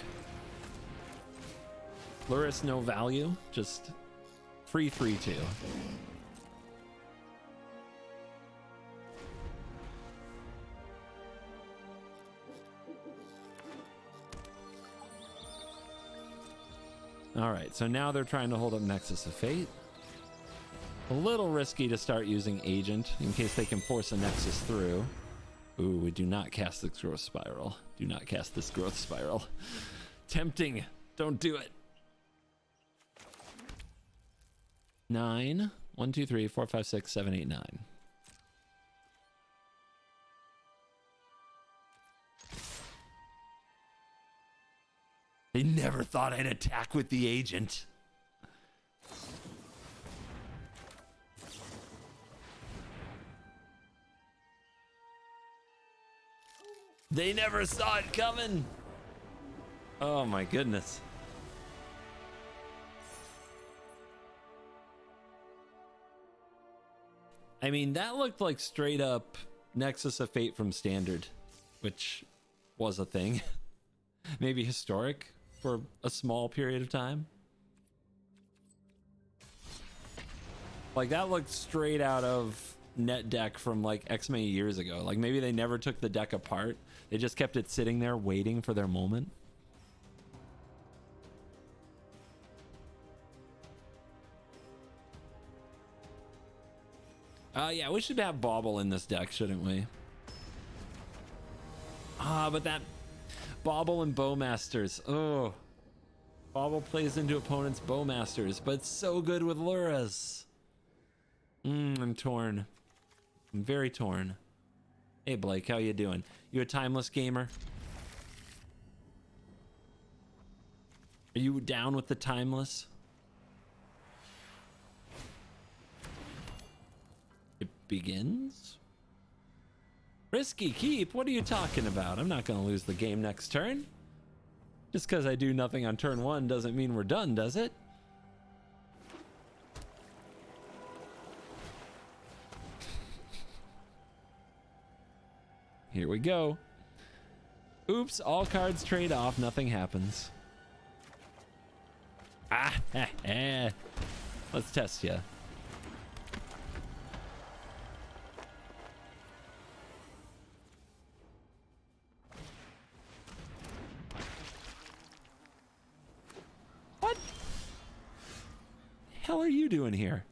Luris, no value, just free 3/2. All right, so now they're trying to hold up Nexus of Fate. A little risky to start using Agent in case they can force a Nexus through. Ooh, we do not cast this growth spiral. Do not cast this growth spiral. Tempting. Don't do it. 9. 1, 2, 3, 4, 5, 6, 7, 8, 9. They never thought I'd attack with the Agent. They never saw it coming. Oh my goodness. I mean, that looked like straight up Nexus of Fate from Standard, which was a thing. Maybe historic for a small period of time. Like, that looked straight out of net deck from like X many years ago. Like, maybe they never took the deck apart. They just kept it sitting there waiting for their moment. Yeah, we should have Bauble in this deck, shouldn't we? But that Bauble and Bowmasters. Oh. Bauble plays into opponents' Bowmasters, but it's so good with Luras. I'm torn. I'm very torn. Hey Blake, how you doing? You a timeless gamer? Are you down with the timeless? It begins? Risky keep? What are you talking about? I'm not gonna lose the game next turn. Just because I do nothing on turn 1 doesn't mean we're done, does it? Here we go. Oops, all cards trade off, nothing happens. Ah, let's test you. What the hell are you doing here?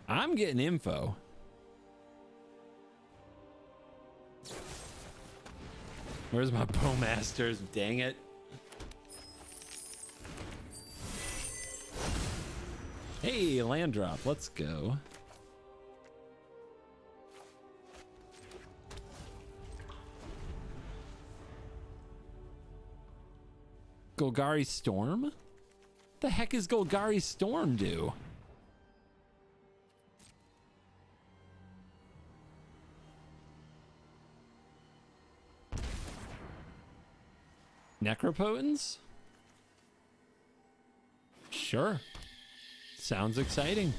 I'm getting info. Where's my bowmasters? Dang it. Hey, land drop. Let's go. Golgari Storm? What the heck is Golgari Storm do? Necropotence? Sure. Sounds exciting.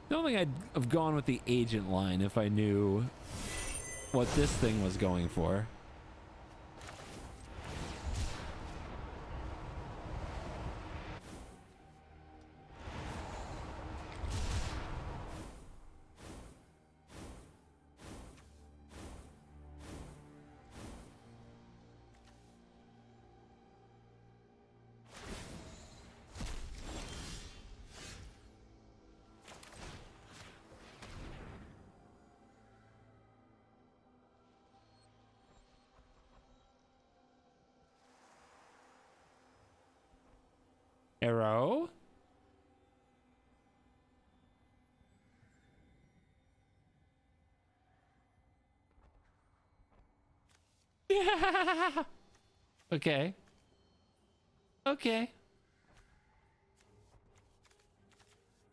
I don't think I'd have gone with the agent line if I knew what this thing was going for. Arrow? Yeah. Okay. Okay.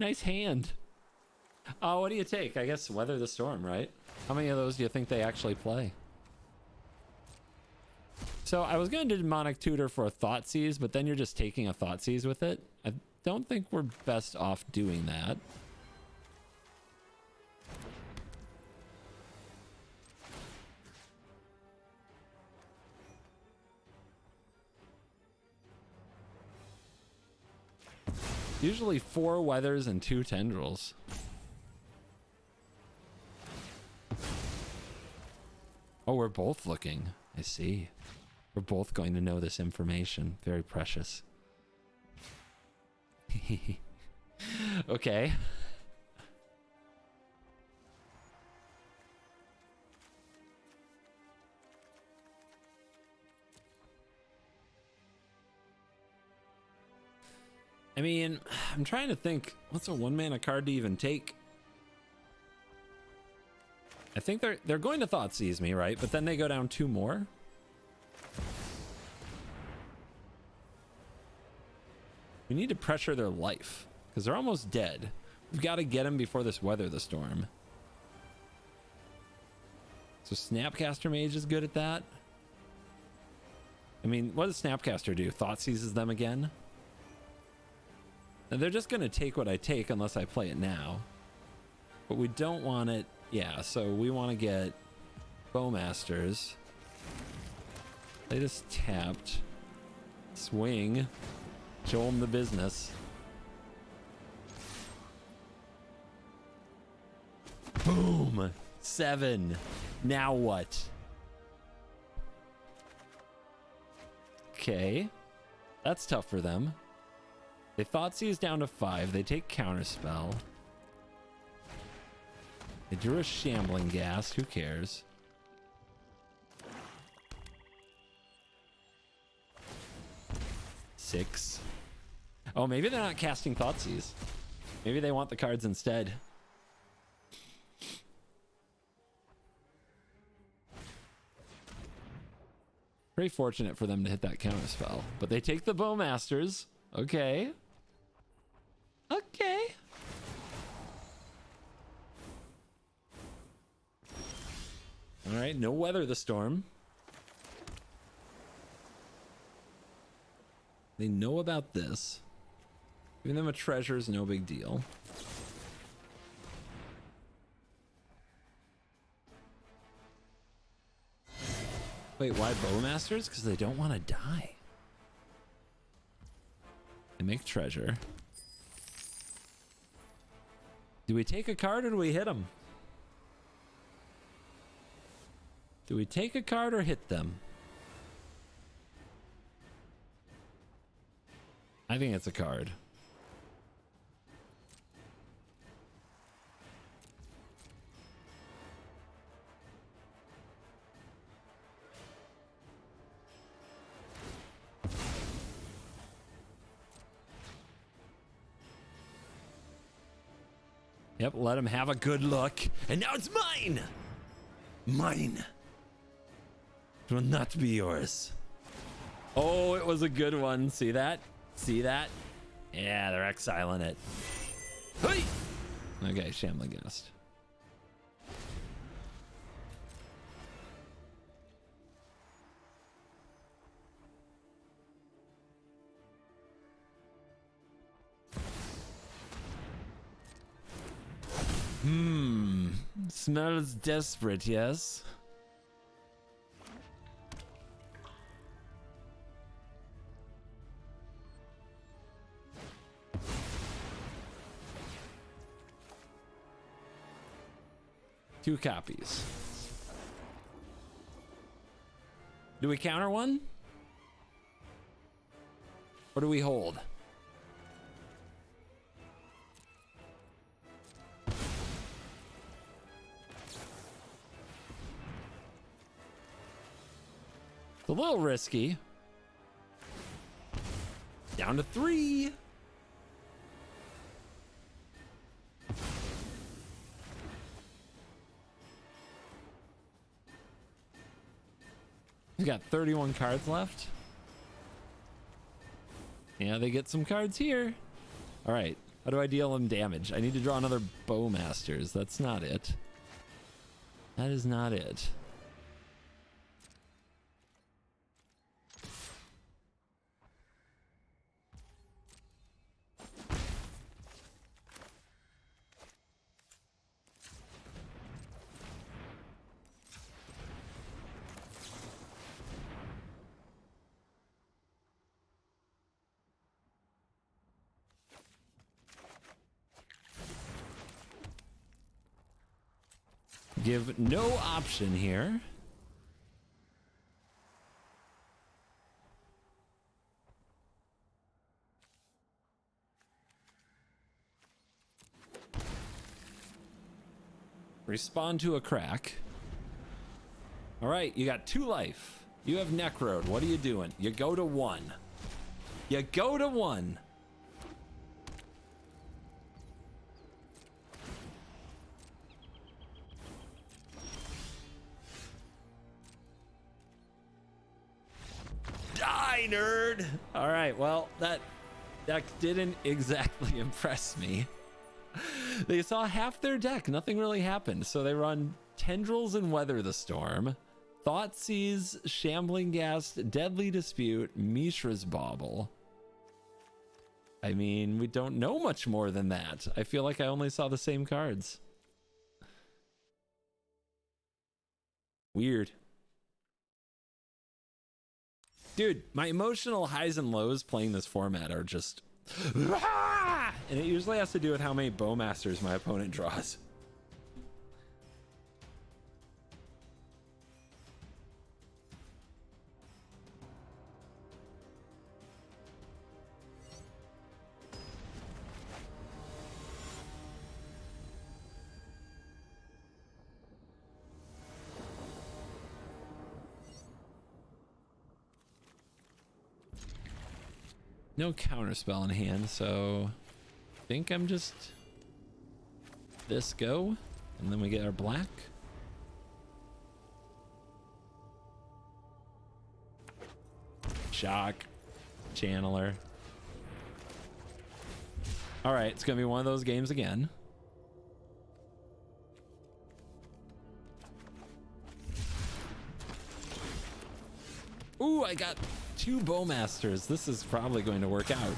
Nice hand. Oh, what do you take? I guess Weather the Storm, right? How many of those do you think they actually play? So I was going to Demonic Tutor for a Thoughtseize, but then you're just taking a Thoughtseize with it. I don't think we're best off doing that. Usually 4 Weathers and 2 Tendrils. Oh, we're both looking. I see. We're both going to know this information. Very precious. Okay. I mean, I'm trying to think, what's a 1-mana card to even take? I think they're going to Thoughtseize me, right? But then they go down 2 more. We need to pressure their life because they're almost dead. We've got to get them before this Weather the Storm. So Snapcaster Mage is good at that. I mean, what does Snapcaster do? Thoughtseizes them again? And they're just going to take what I take unless I play it now. But we don't want it. Yeah, so we want to get Bowmasters. They just tapped. Swing. Show them the business. Boom. 7. Now what? Okay. That's tough for them. They Thoughtseize down to 5. They take Counterspell. They drew a Shambling Ghast. Who cares? Six. Oh, maybe they're not casting Thoughtseize. Maybe they want the cards instead. Pretty fortunate for them to hit that Counterspell. But they take the Bowmasters. Okay. Okay. All right, no Weather the Storm. They know about this. Giving them a treasure is no big deal. Wait, why Bowmasters? Because they don't want to die. They make treasure. Do we take a card or do we hit them? Do we take a card or hit them? I think it's a card. Yep, let him have a good look. And now it's mine! Mine. It will not be yours. Oh, it was a good one. See that? See that? Yeah, they're exiling it. Hey! Okay, Shambling Ghast. Smells desperate, yes? Two copies. Do we counter one? Or do we hold? It's a little risky. Down to 3. We got 31 cards left. Yeah, they get some cards here. All right. How do I deal them damage? I need to draw another Bowmasters. That's not it. That is not it. Give no option here. Respond to a crack. All right, you got 2 life. You have Necrode. What are you doing? You go to 1. You go to 1. Die, nerd. All right, well, that didn't exactly impress me. They saw half their deck. Nothing really happened. So they run Tendrils and Weather the Storm, Thoughtseize, Shambling Ghast, Deadly Dispute, Mishra's Bauble. I mean, we don't know much more than that. I feel like I only saw the same cards. Weird. Dude, my emotional highs and lows playing this format are just... And it usually has to do with how many Bowmasters my opponent draws. No counterspell in hand, so I think I'm just this go, and then we get our black. Shock, channeler. All right, it's gonna be one of those games again. Ooh, I got 2 bowmasters. This is probably going to work out.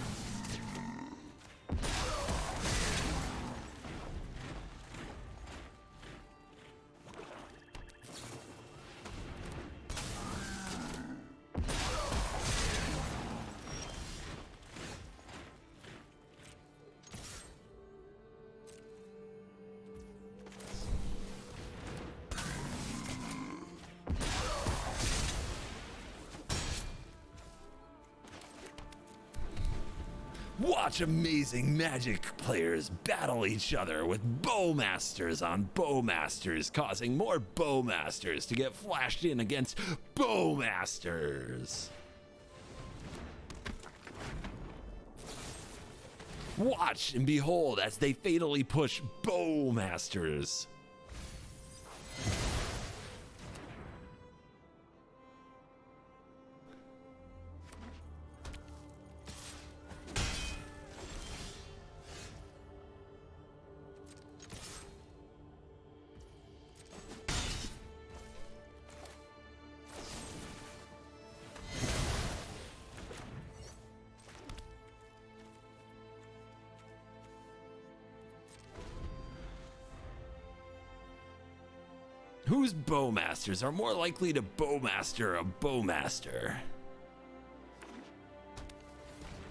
Watch amazing Magic players battle each other with Bowmasters on Bowmasters, causing more Bowmasters to get flashed in against Bowmasters. Watch and behold as they fatally push Bowmasters. Whose Bowmasters are more likely to Bowmaster a Bowmaster?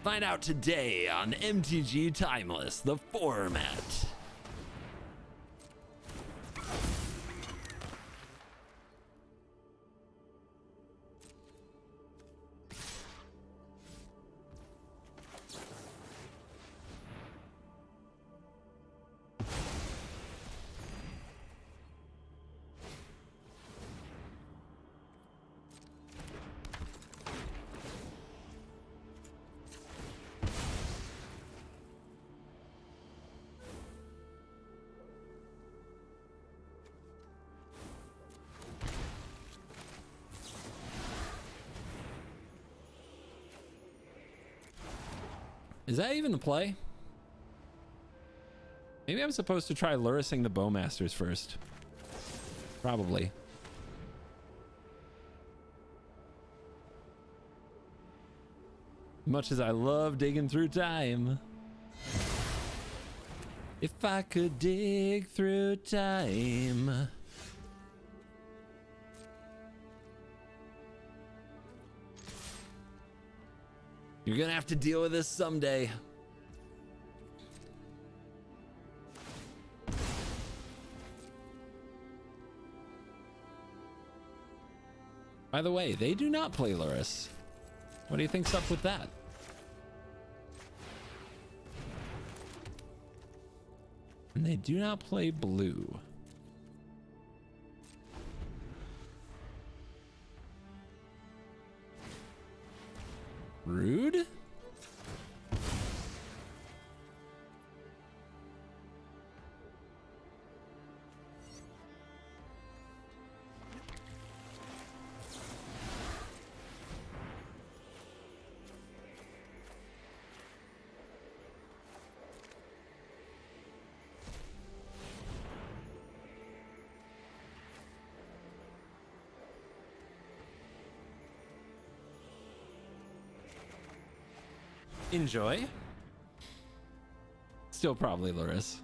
Find out today on MTG Timeless, the format. Is that even the play? Maybe I'm supposed to try lurising the Bowmasters first. Probably. Much as I love digging through time. If I could dig through time. You're gonna have to deal with this someday. By the way, they do not play Luris. What do you think's up with that? And they do not play blue. Rude? Enjoy. Still probably Luris.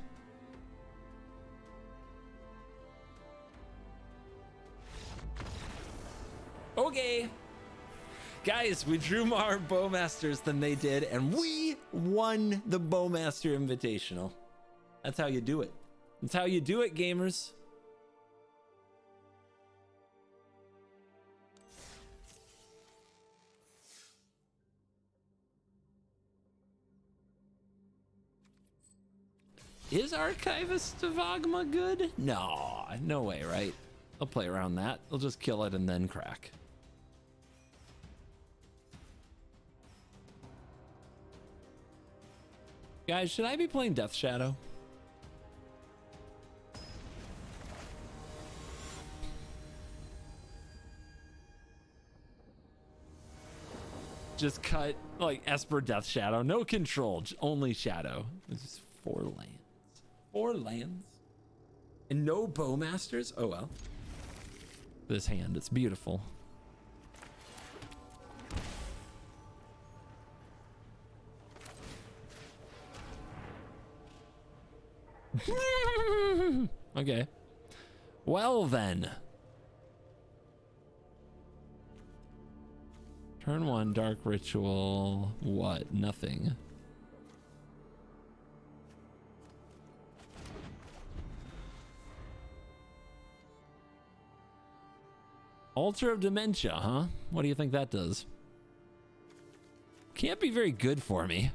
Okay. Guys, we drew more Bowmasters than they did, and we won the Bowmaster Invitational. That's how you do it. That's how you do it, gamers. Is Archivist of Agma good? No, no way, right? I'll play around that. I'll just kill it and then crack. Guys, should I be playing Death Shadow? Just cut like Esper Death Shadow. No control, only Shadow. This is 4 lands. 4 lands. And no Bowmasters? Oh well. This hand, it's beautiful. Okay. Well then. Turn 1, Dark Ritual. What? Nothing. Altar of Dementia, huh? What do you think that does? Can't be very good for me.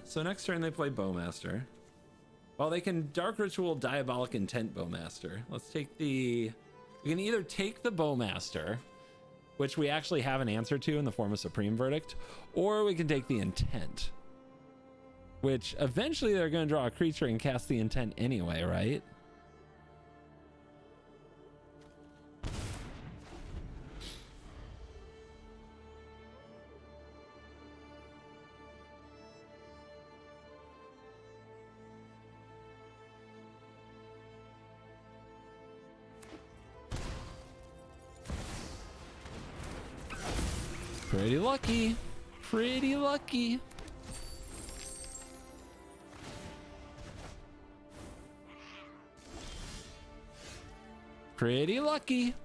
So next turn they play Bowmaster. Well, they can Dark Ritual Diabolic Intent Bowmaster. Let's take the... We can either take the Bowmaster, which we actually have an answer to in the form of Supreme Verdict, or we can take the Intent, which eventually they're going to draw a creature and cast the Intent anyway, right? Pretty lucky. Pretty lucky. Pretty lucky.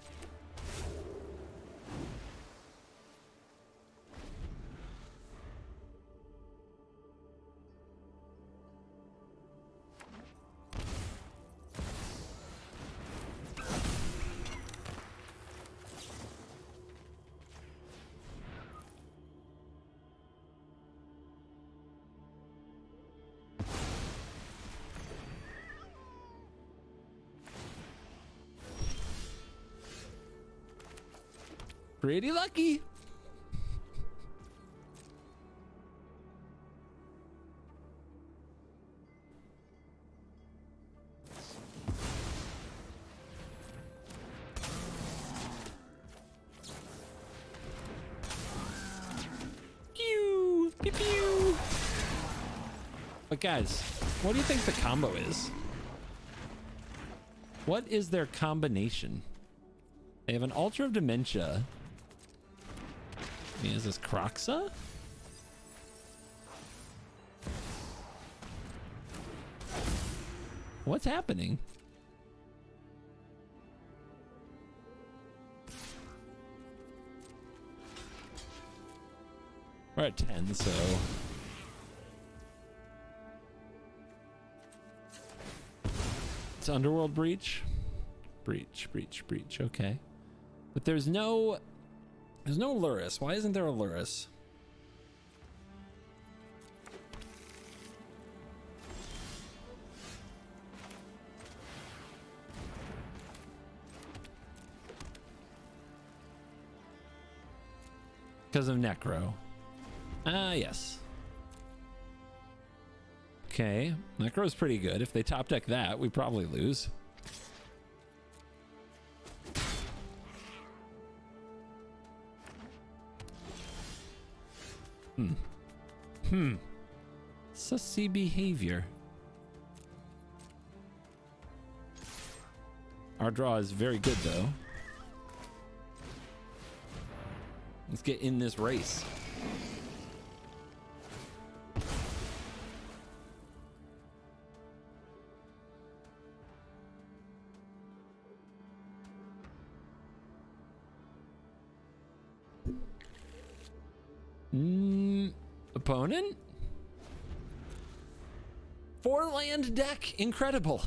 Pretty lucky. Pew, pew, pew. But guys, what do you think the combo is? What is their combination? They have an Altar of Dementia. Is this Croxa? What's happening? We're at 10, so... It's Underworld Breach? Breach, okay. But there's no Luris. Why isn't there a Luris? Because of Necro. Ah, yes. Okay, Necro's pretty good. If they top deck that, we probably lose. Sussy behavior. Our draw is very good, though. Let's get in this race. Opponent? 4-land deck. Incredible.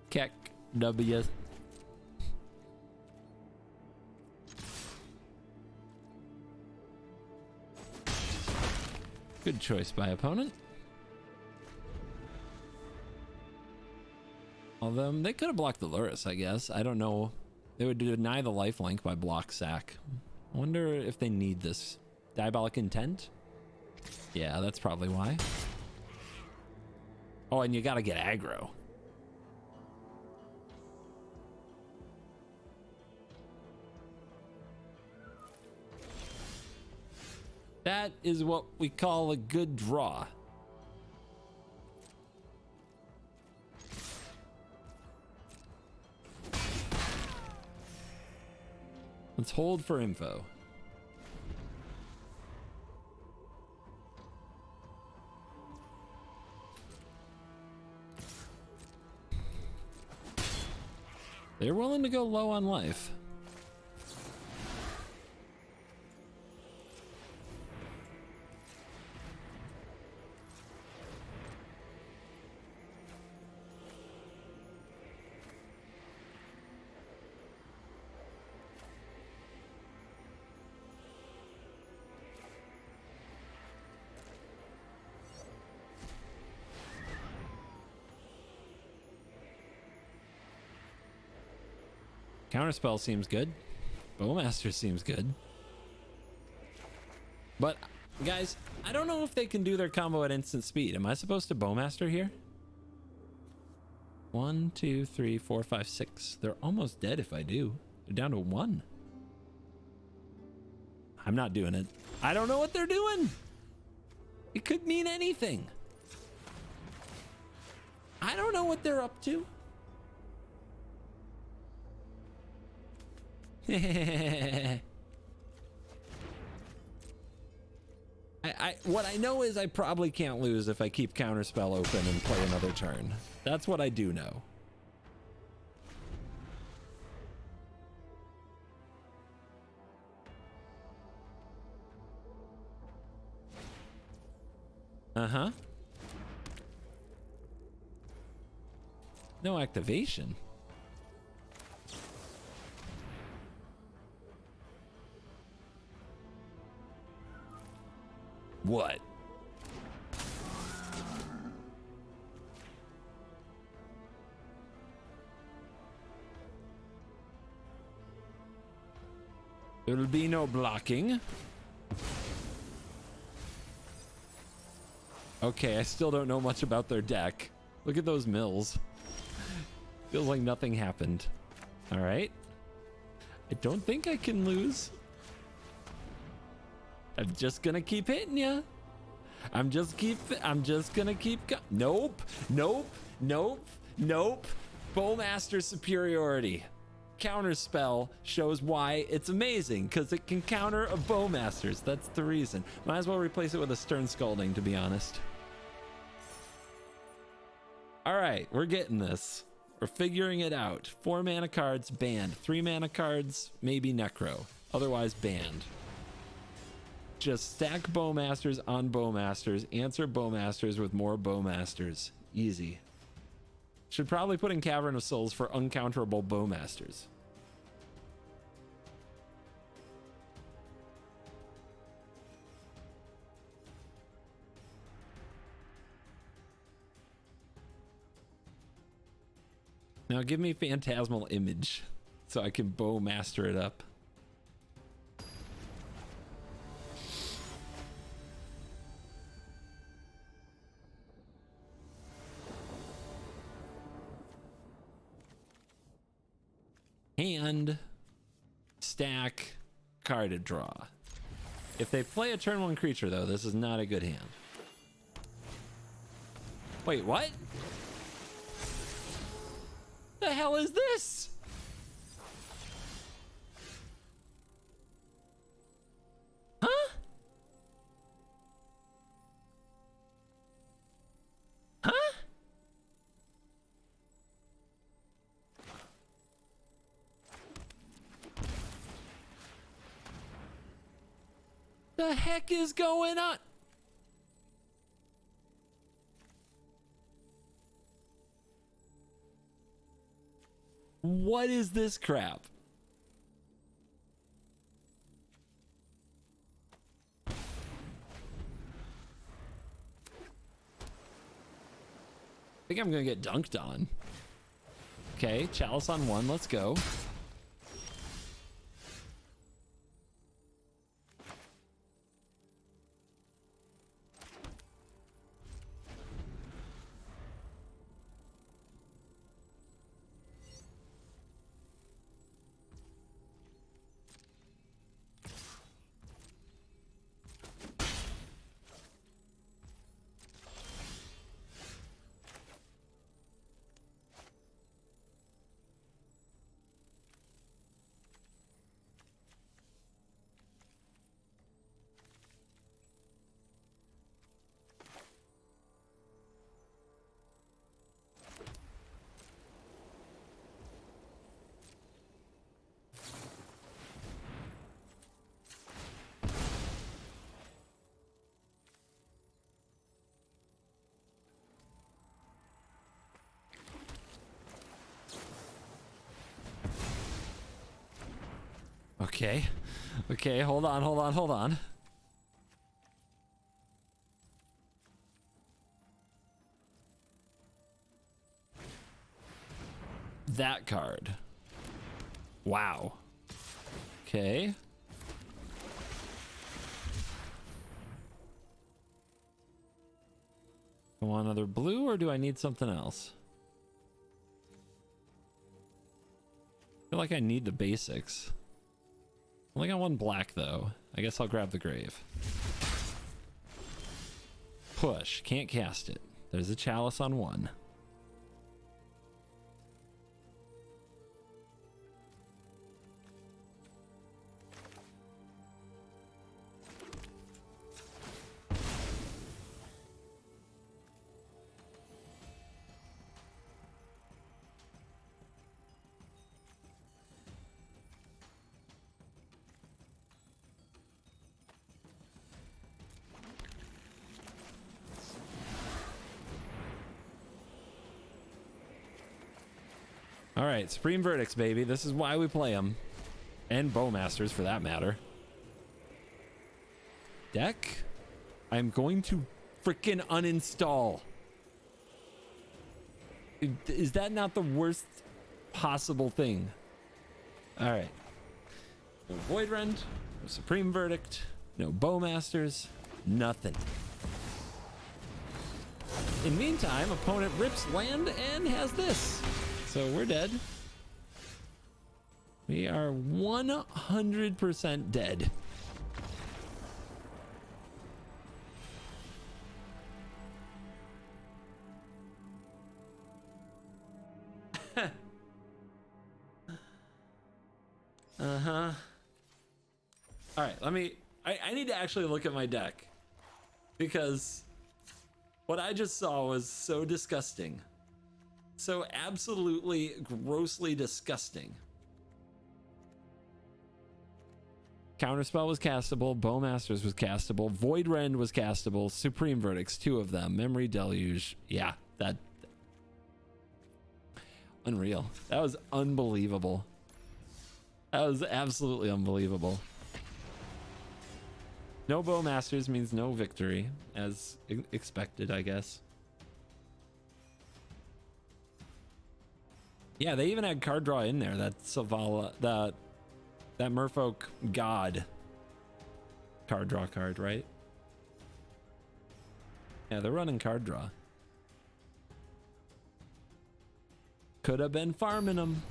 Keck W. Good choice by opponent. Although they could have blocked the Lurrus, I guess. I don't know. They would deny the lifelink by block sack. I wonder if they need this. Diabolic Intent? Yeah, that's probably why. Oh, and you gotta get aggro. That is what we call a good draw. Let's hold for info. They're willing to go low on life. Counterspell seems good. Bowmaster seems good. But, guys, I don't know if they can do their combo at instant speed. Am I supposed to Bowmaster here? 1, 2, 3, 4, 5, 6. They're almost dead if I do. They're down to 1. I'm not doing it. I don't know what they're doing. It could mean anything. I don't know what they're up to. What I know is I probably can't lose if I keep Counterspell open and play another turn. That's what I do know. Uh-huh. No activation. What? There'll be no blocking. Okay, I still don't know much about their deck. Look at those mills. Feels like nothing happened. All right. I don't think I can lose. I'm just gonna keep hitting you. I'm just gonna keep go. Nope. Bowmaster superiority. Counterspell shows why it's amazing, because it can counter a Bowmaster's. That's the reason. Might as well replace it with a Stern Scalding, to be honest. All right, we're getting this. We're figuring it out. 4 mana cards banned. 3 mana cards maybe Necro. Otherwise banned. Just stack Bowmasters on Bowmasters, answer Bowmasters with more Bowmasters. Easy. Should probably put in Cavern of Souls for uncounterable Bowmasters. Now give me Phantasmal Image so I can Bowmaster it up. Hand, stack, card to draw. If they play a turn 1 creature, though, this is not a good hand. Wait, what? The hell is this? Huh? Huh? The heck is going on? What is this crap? I think I'm gonna get dunked on. Okay, chalice on 1, let's go. Okay. Okay, hold on. That card. Wow. Okay. I want another blue, or do I need something else? I feel like I need the basics. Only got 1 black though. I guess I'll grab the grave. Push. Can't cast it. There's a chalice on 1. All right, Supreme Verdicts, baby. This is why we play them. And Bowmasters, for that matter. Deck? I'm going to freaking uninstall. Is that not the worst possible thing? All right. No Void Rend, no Supreme Verdict, no Bowmasters, nothing. In the meantime, opponent rips land and has this. So we're dead. We are 100% dead. Uh-huh. All right, I need to actually look at my deck, because what I just saw was so disgusting. So absolutely grossly disgusting. Counterspell was castable, Bowmasters was castable, Void Rend was castable, Supreme Verdicts, 2 of them, Memory Deluge. Yeah, that unreal. That was unbelievable. That was absolutely unbelievable. No Bowmasters means no victory, as expected, I guess. Yeah, they even had card draw in there. That Savala, that Merfolk God card draw card, right? Yeah, they're running card draw. Could have been farming them.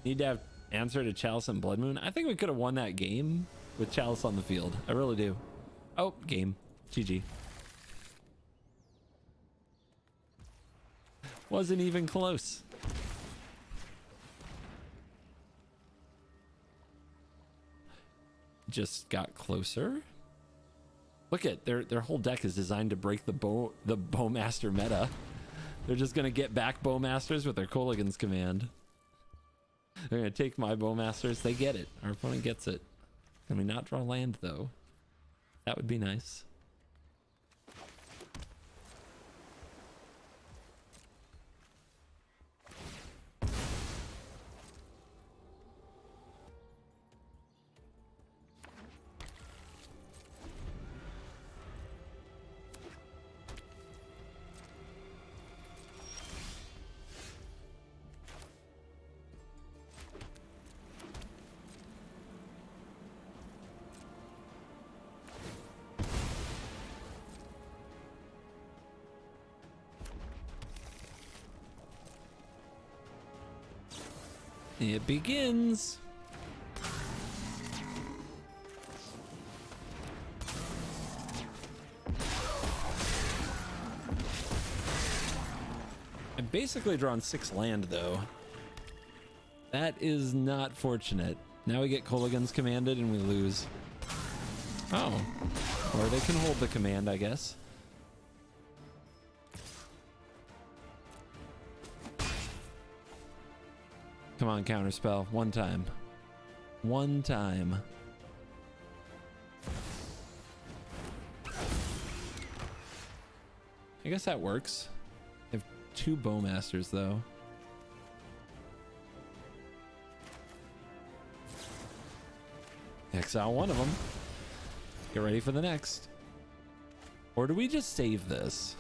Need to have answer to Chalice and Blood Moon. I think we could have won that game with Chalice on the field. I really do. Oh, game. GG. Wasn't even close. Just got closer. Look at their whole deck is designed to break the Bowmaster meta. They're just gonna get back Bowmasters with their Kolaghan's command. They're gonna take my Bowmasters. They get it. Our opponent gets it. Can we not draw land, though? That would be nice. It begins. I've basically drawn 6 land, though. That is not fortunate. Now we get Kolaghan's commanded and we lose. Oh. Or they can hold the command, I guess. Come on, counterspell. One time. One time. I guess that works. I have 2 Bowmasters, though. Exile one of them. Get ready for the next. Or do we just save this?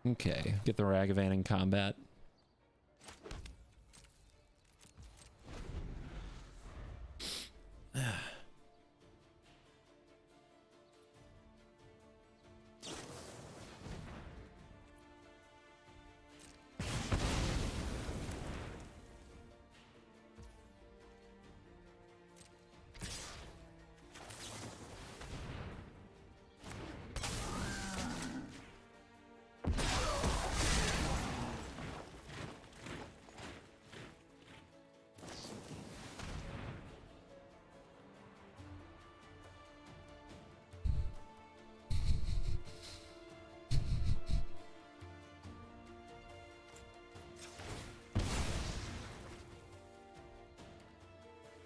Okay, get the Ragavan in combat.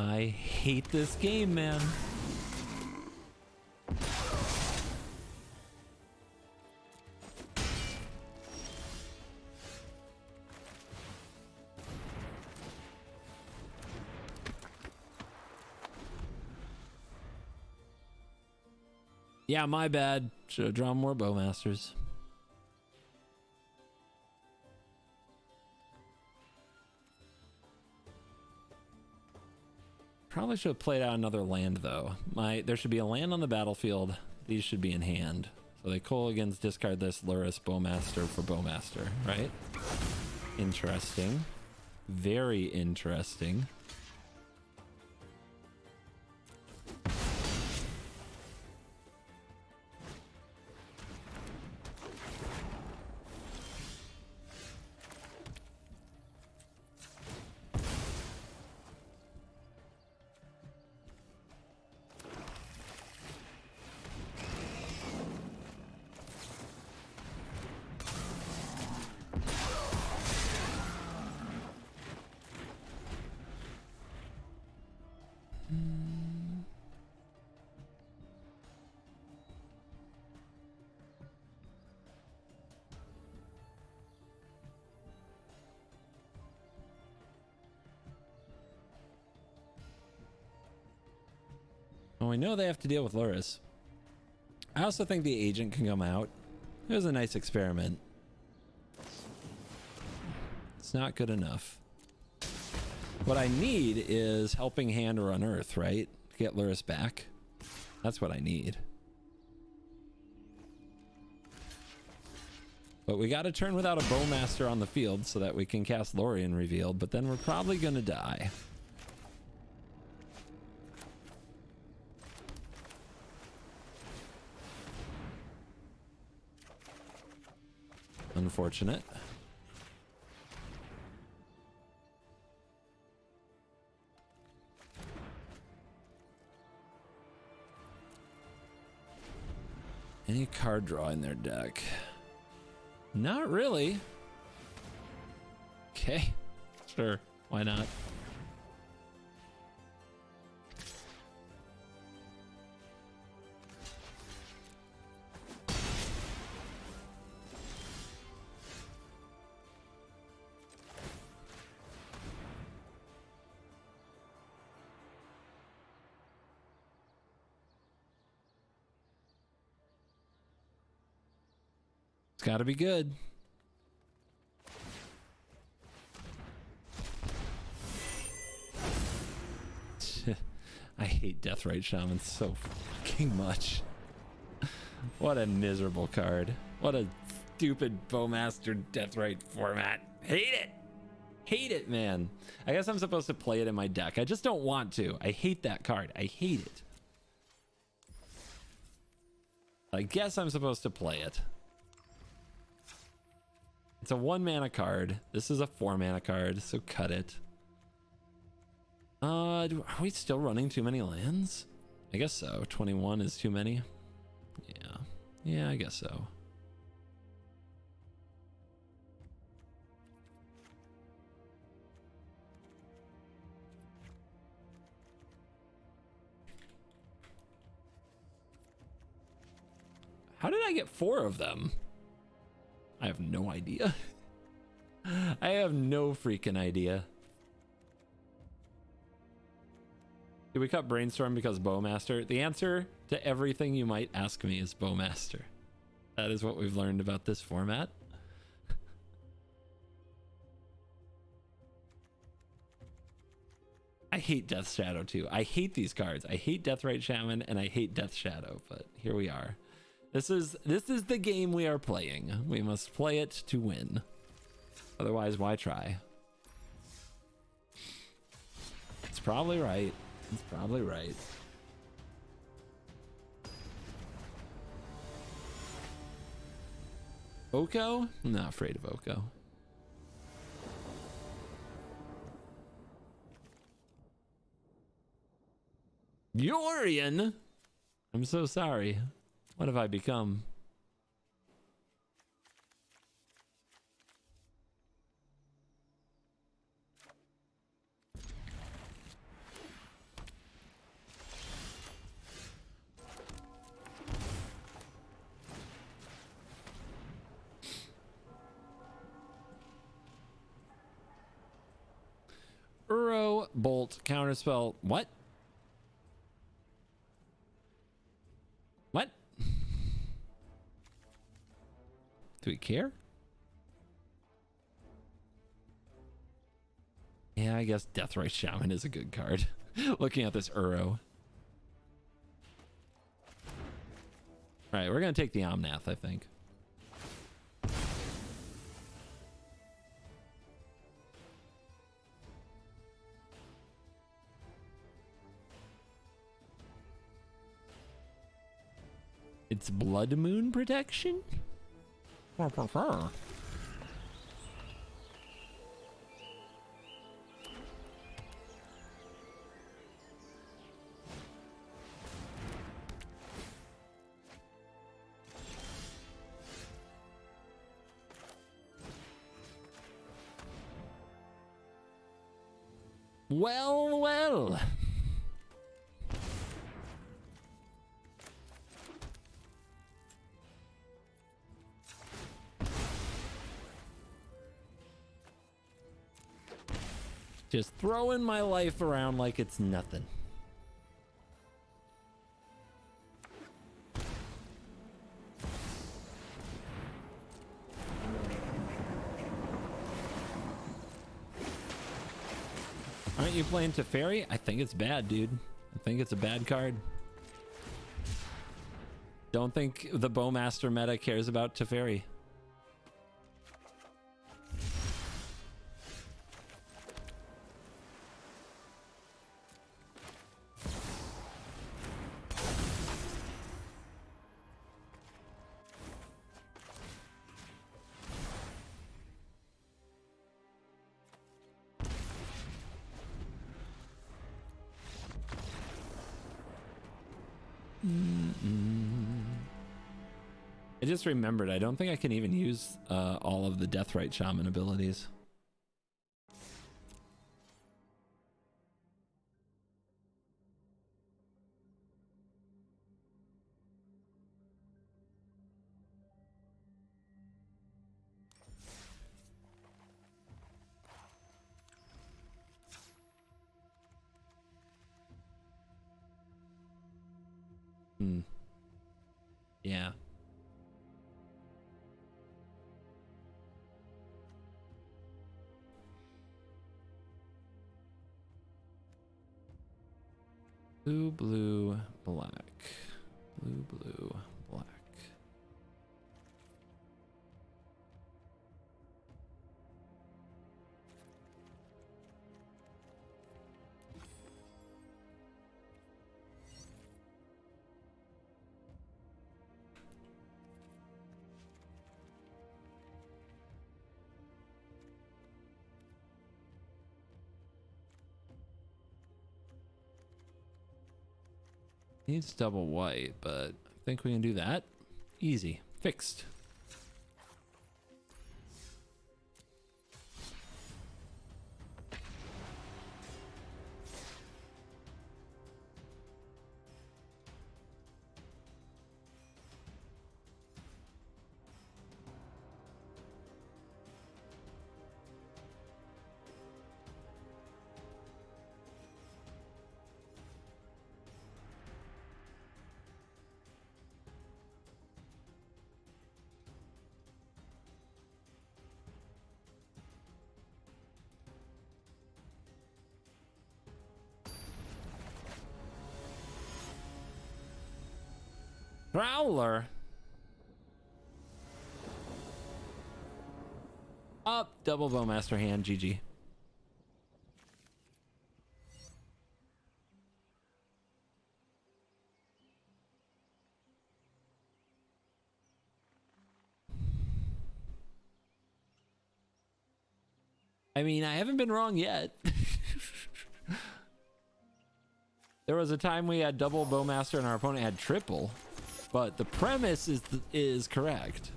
I hate this game, man. Yeah, my bad. Should have drawn more Bowmasters. Probably should have played out another land, though. There should be a land on the battlefield. These should be in hand. So they Kolaghan's discard this Luris Bowmaster for Bowmaster, right? Interesting. Very interesting. Well, we know they have to deal with Luris. I also think the agent can come out. It was a nice experiment. It's not good enough. What I need is helping hand or unearth, right? To get Luris back. That's what I need. But we got to turn without a Bowmaster on the field so that we can cast Lorien Revealed, but then we're probably going to die. Unfortunate. Any card draw in their deck? Not really. Okay, sure, why not? gotta be good. I hate Deathrite Shaman so fucking much. What a miserable card. What a stupid Bowmaster Deathrite format. Hate it. Hate it, man. I guess I'm supposed to play it in my deck. I just don't want to. I hate that card. I hate it. I guess I'm supposed to play it. It's a 1-mana card. This is a 4-mana card, so cut it. Are we still running too many lands? I guess so. 21 is too many. Yeah. Yeah, I guess so. How did I get 4 of them? I have no idea. I have no freaking idea. Did we cut Brainstorm because Bowmaster? The answer to everything you might ask me is Bowmaster. That is what we've learned about this format. I hate Death Shadow too. I hate these cards. I hate Deathrite Shaman and I hate Death Shadow, but here we are. This is the game we are playing. We must play it to win. Otherwise, why try? It's probably right. It's probably right. Oko? I'm not afraid of Oko. Yorian? I'm so sorry. What have I become? Uro, Bolt, Counterspell. What? What? Do we care? Yeah, I guess Deathrite Shaman is a good card. Looking at this Uro. Alright, we're gonna take the Omnath, I think. It's Blood Moon protection? Well, well. Just throwing my life around like it's nothing. Aren't you playing Teferi? I think it's bad, dude. I think it's a bad card. Don't think the Bowmaster meta cares about Teferi. I just remembered, I don't think I can even use all of the Deathrite Shaman abilities. Yeah. Blue, blue, black. Blue, blue, black. Needs double white, but I think we can do that. Easy. Fixed. Prowler. Up. Double Bowmaster hand. GG. I mean, I haven't been wrong yet. There was a time we had double Bowmaster and our opponent had triple, but the premise is correct.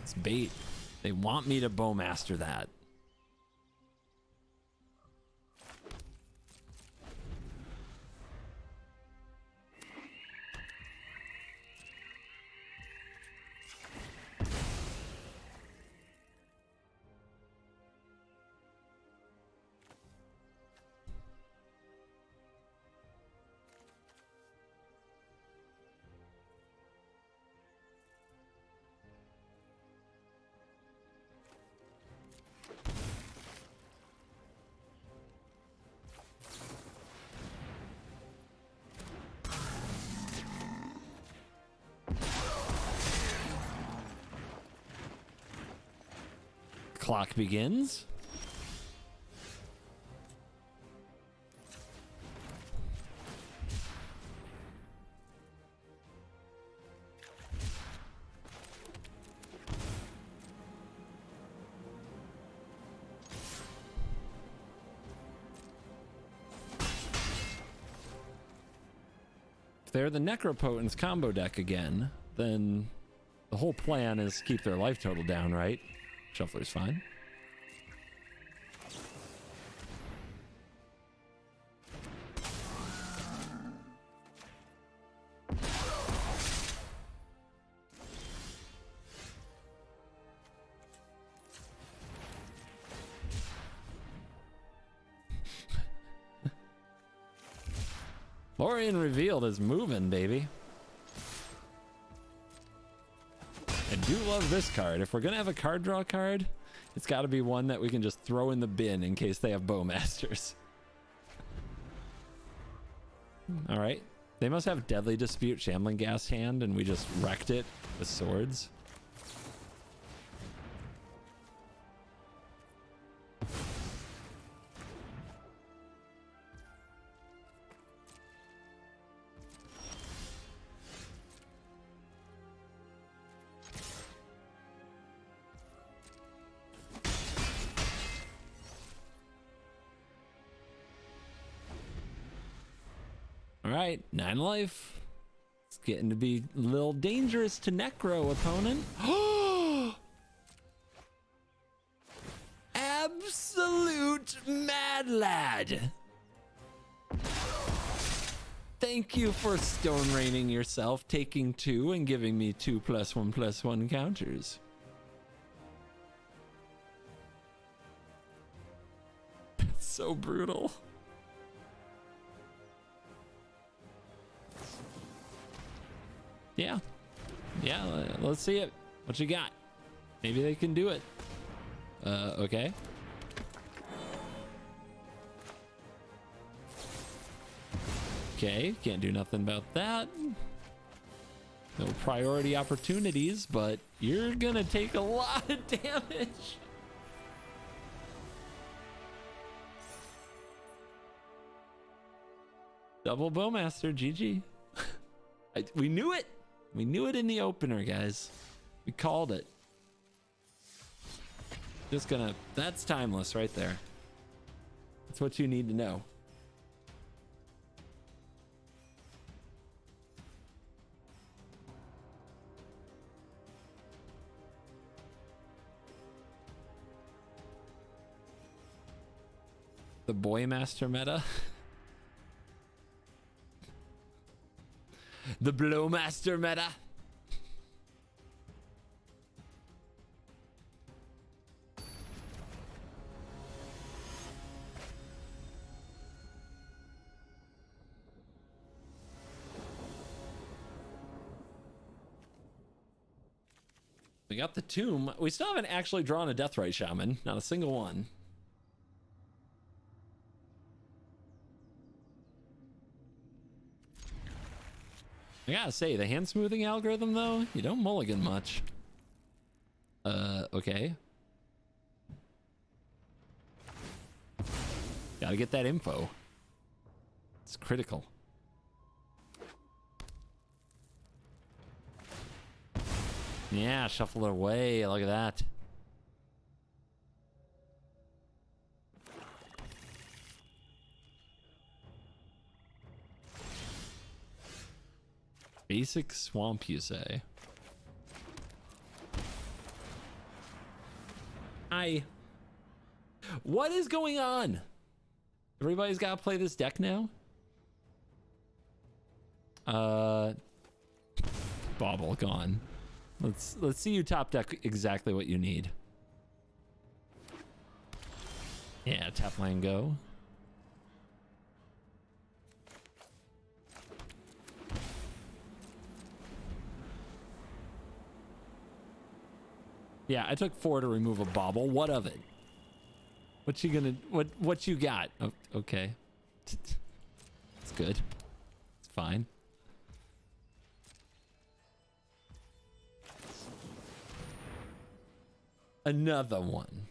It's bait. They want me to Bowmaster that. Clock begins. If they're the Necropotence combo deck again, then the whole plan is keep their life total down, right? Shuffler's fine. Lorian Revealed is moving, baby. I do love this card. If we're gonna have a card draw card, it's got to be one that we can just throw in the bin in case they have Bowmasters. All right. They must have Deadly Dispute Shambling Gas hand, and we just wrecked it with swords. Alright, 9 life. It's getting to be a little dangerous to Necro, opponent. Absolute mad lad. Thank you for stone raining yourself, taking 2 and giving me 2+1/+1 counters. It's so brutal. Yeah. Yeah, let's see it. What you got? Maybe they can do it. Okay. Okay, can't do nothing about that. No priority opportunities, but you're gonna take a lot of damage. Double Bowmaster, GG. We knew it. We knew it in the opener, guys. We called it. Just gonna, that's timeless right there. That's what you need to know. The Boymaster meta. The Blowmaster meta. We got the tomb. We still haven't actually drawn a Deathrite Shaman. Not a single one. I gotta say, the hand smoothing algorithm, though, you don't mulligan much. Okay. Gotta get that info. It's critical. Yeah, shuffle it away. Look at that. Basic swamp, you say? What is going on? Everybody's got to play this deck now? Bauble gone. Let's see you top deck exactly what you need. Yeah, tap land go. Yeah, I took 4 to remove a Bauble. What of it? What you gonna what you got? Oh, okay. It's good. It's fine. Another one.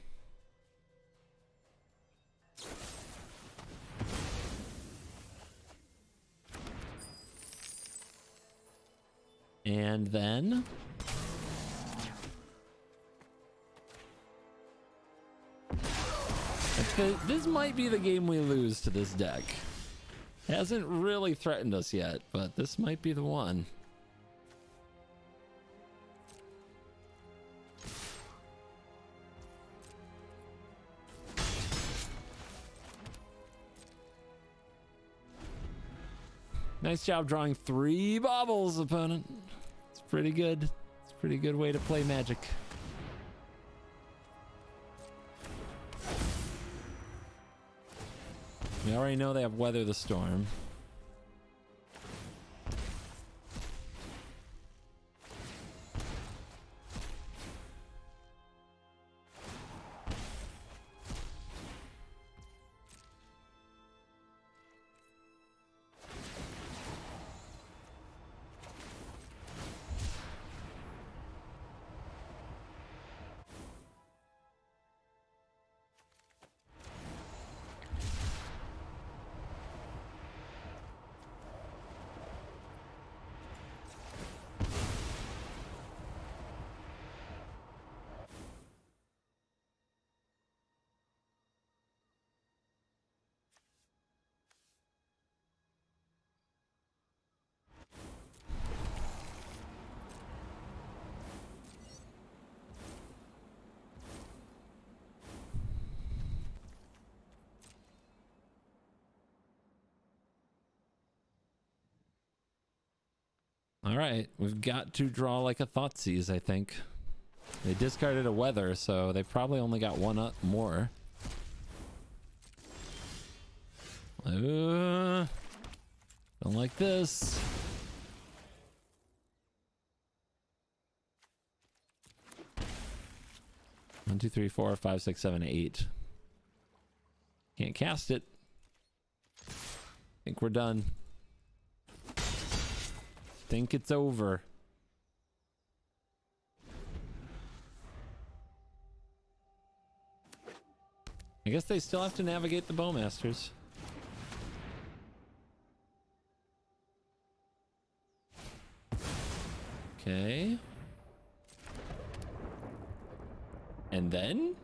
And then this might be the game we lose to this deck. Hasn't really threatened us yet, but this might be the one. Nice job drawing 3 baubles, opponent. It's pretty good. It's a pretty good way to play Magic. We already know they have Weather the Storm. All right, we've got to draw like a Thoughtseize, I think. They discarded a Weather, so they probably only got one up more. Don't like this. 1, 2, 3, 4, 5, 6, 7, 8. Can't cast it. Think we're done. Think it's over. I guess they still have to navigate the Bowmasters. Okay. And then?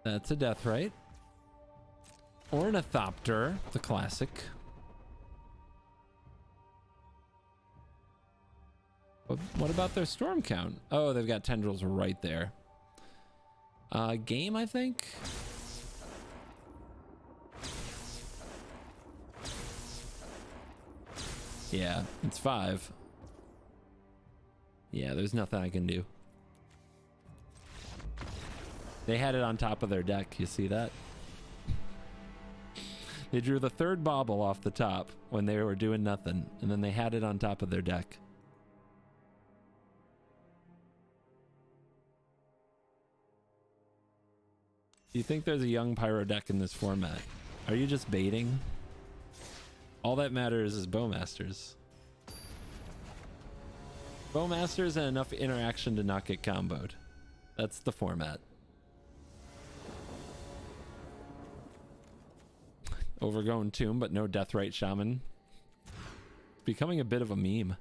That's a death right. Ornithopter, the classic. What about their storm count? Oh, they've got tendrils right there. Game, I think. Yeah, it's 5. Yeah, there's nothing I can do. They had it on top of their deck. You see that? They drew the 3rd bauble off the top when they were doing nothing, and then they had it on top of their deck. Do you think there's a young pyro deck in this format? Are you just baiting? All that matters is Bowmasters. Bowmasters and enough interaction to not get comboed. That's the format. Overgrown tomb, but no Deathrite Shaman. Becoming a bit of a meme.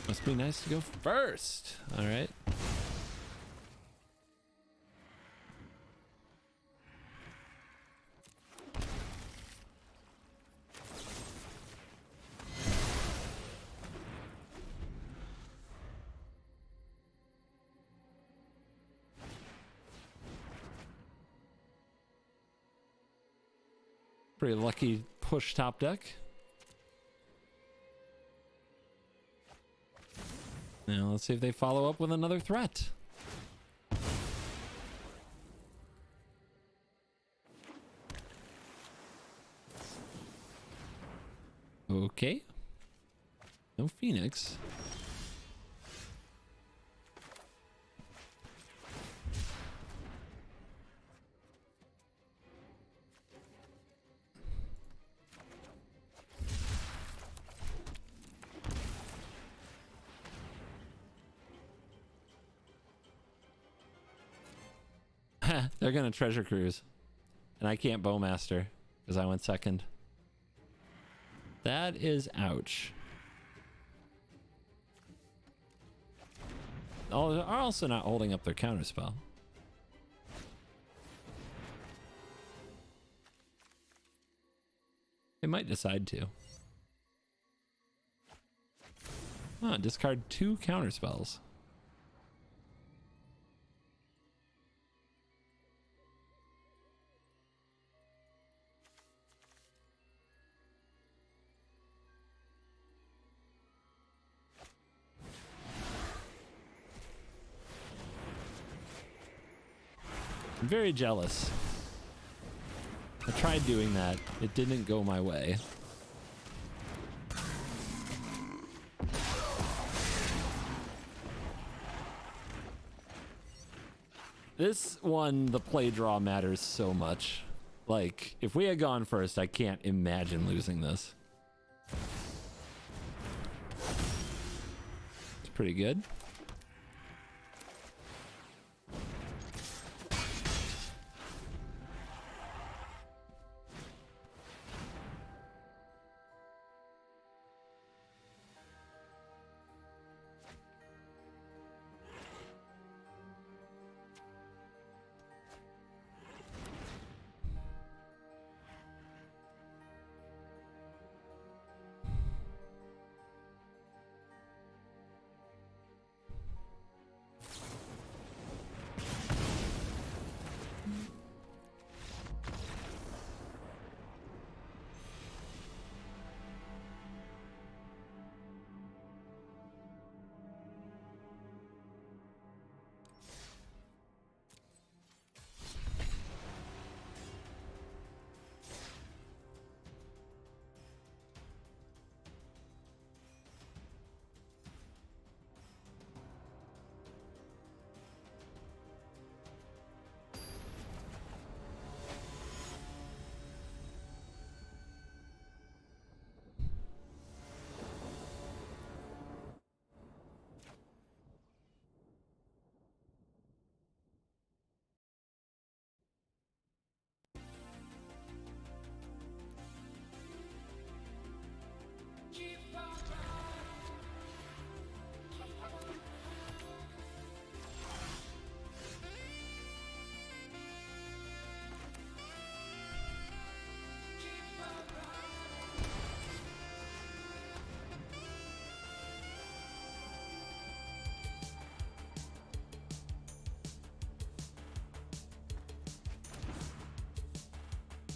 Must be nice to go first. All right. Pretty lucky push top deck. Now let's see if they follow up with another threat. Okay. No Phoenix. They're gonna treasure cruise, and I can't Bowmaster because I went second. That is ouch. Oh, they're also not holding up their counterspell. They might decide to. Discard 2 counterspells. I'm very jealous. I tried doing that. It didn't go my way. This one, the play draw matters so much. Like, if we had gone first, I can't imagine losing this. It's pretty good.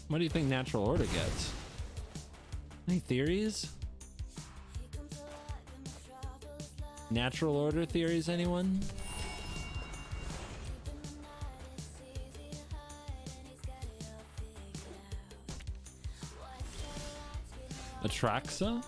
What do you think natural order gets? Any theories? Natural order theories, anyone? Atraxa?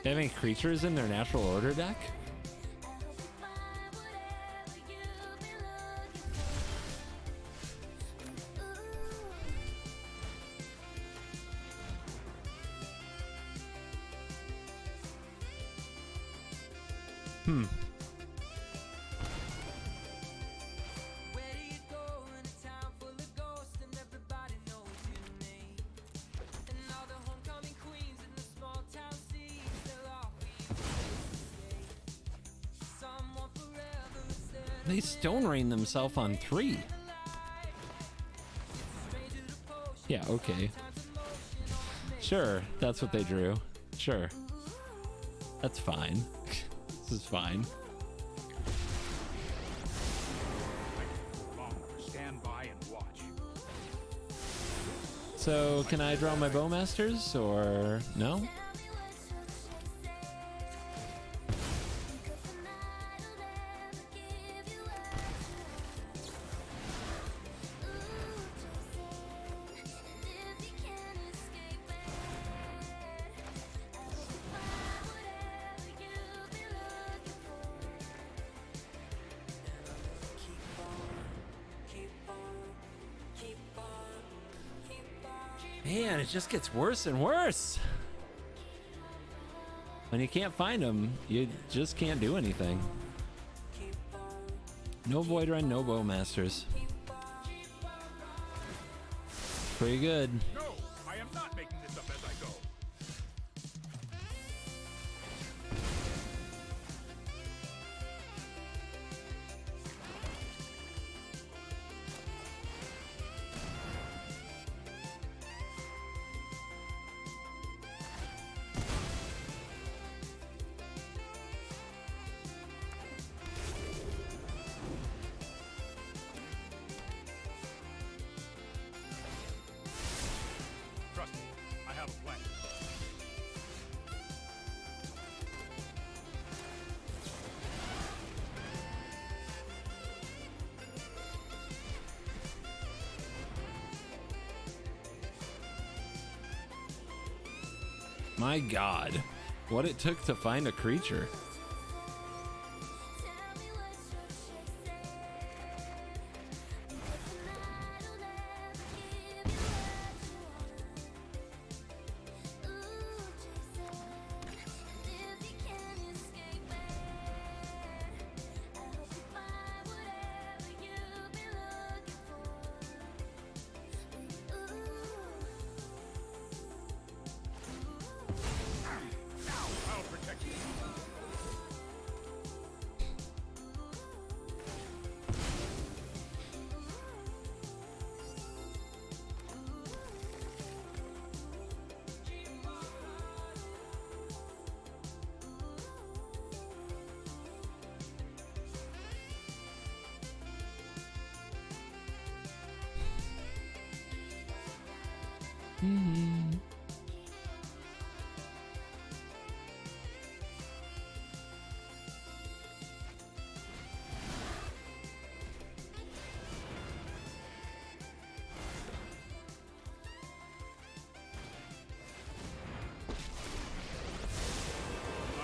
They have any creatures in their natural order deck? They stone rain themselves on 3. Yeah, okay. Sure, that's what they drew. Sure. That's fine. This is fine. Stand by and watch. So, can I draw my Bowmasters or no? Man, it just gets worse and worse. When you can't find them, you just can't do anything. No Void Run, no Bowmasters. Pretty good. No, I am not making this up as I go. Trust me, I have a plan. My God, what it took to find a creature. I'll protect you.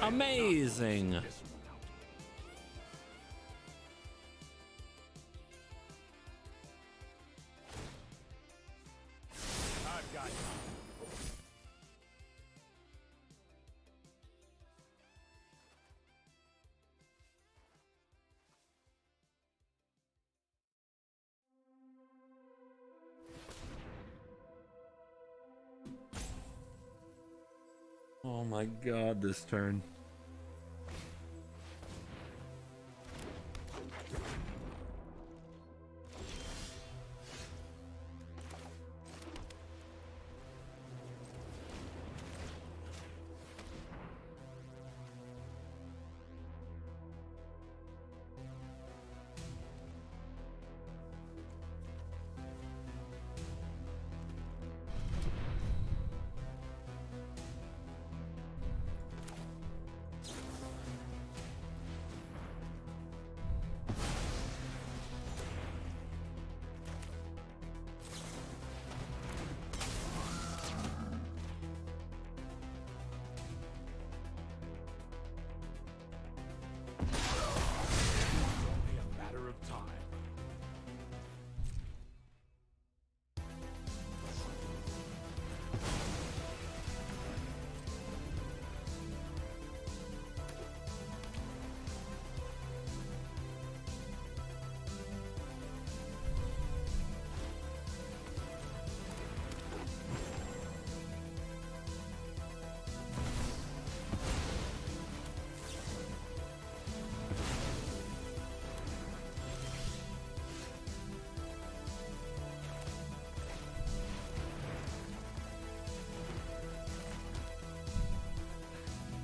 Amazing. I've got you. Oh my god, this turn. Only a matter of time.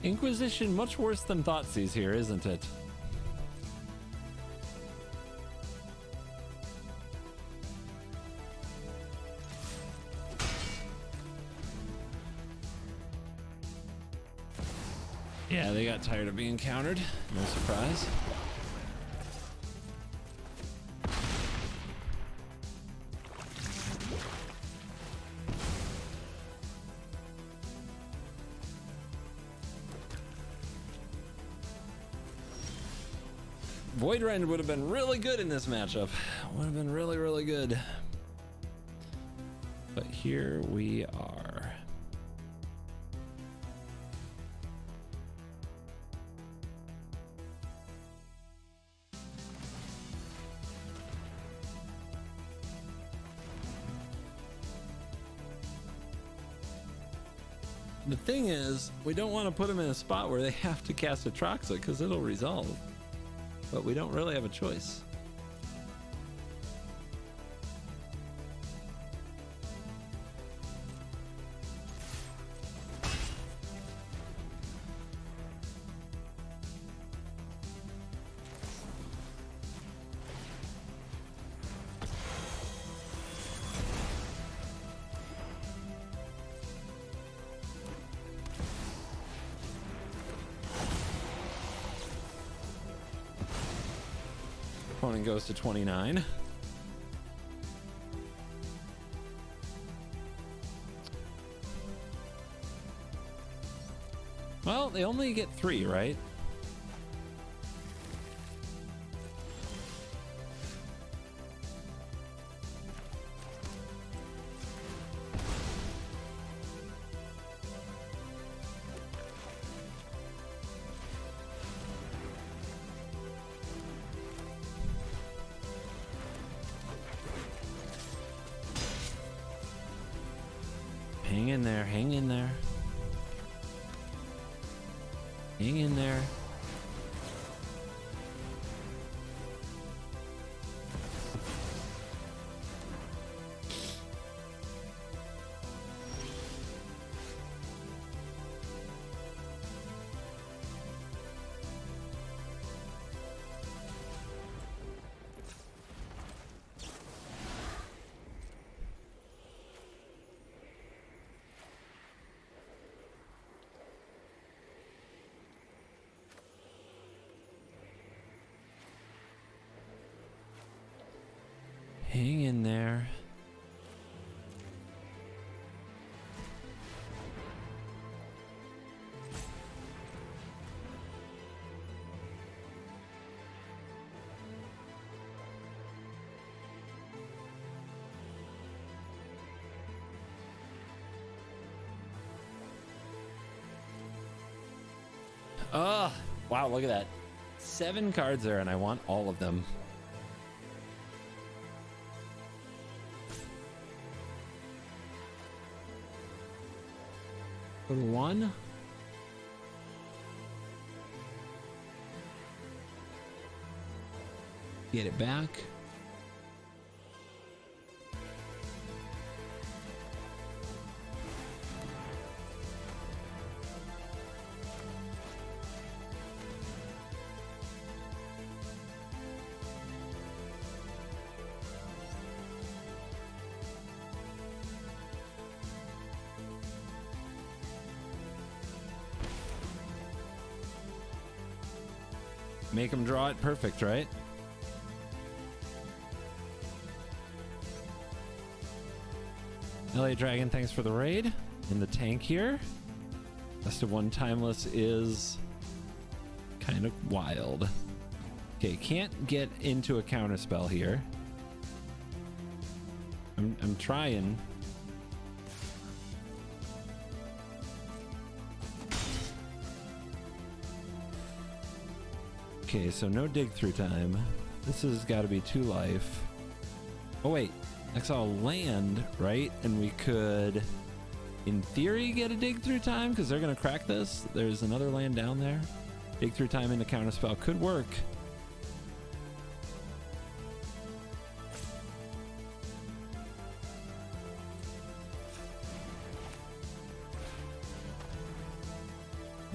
Inquisition much worse than Thoughtseize here, isn't it? Yeah, they got tired of being countered. No surprise. Void Rend would have been really good in this matchup. Would have been really, really good. But here we are. The thing is, we don't want to put them in a spot where they have to cast Atraxa because it'll resolve. But we don't really have a choice. Opponent goes to 29. Well, they only get 3, right? Hang in there, hang in there. Hang in there. Hang in there. Oh, wow, look at that. 7 cards there, and I want all of them. Go to 1. Get it back. Make him draw it perfect, right? LA Dragon, thanks for the raid. In the tank here. Best of one timeless is kind of wild. Okay, can't get into a counterspell here. I'm trying. Okay, so no dig through time. This has got to be 2 life. Oh wait, exile land, right? And we could, in theory, get a dig through time because they're gonna crack this. There's another land down there. Dig through time into counterspell could work.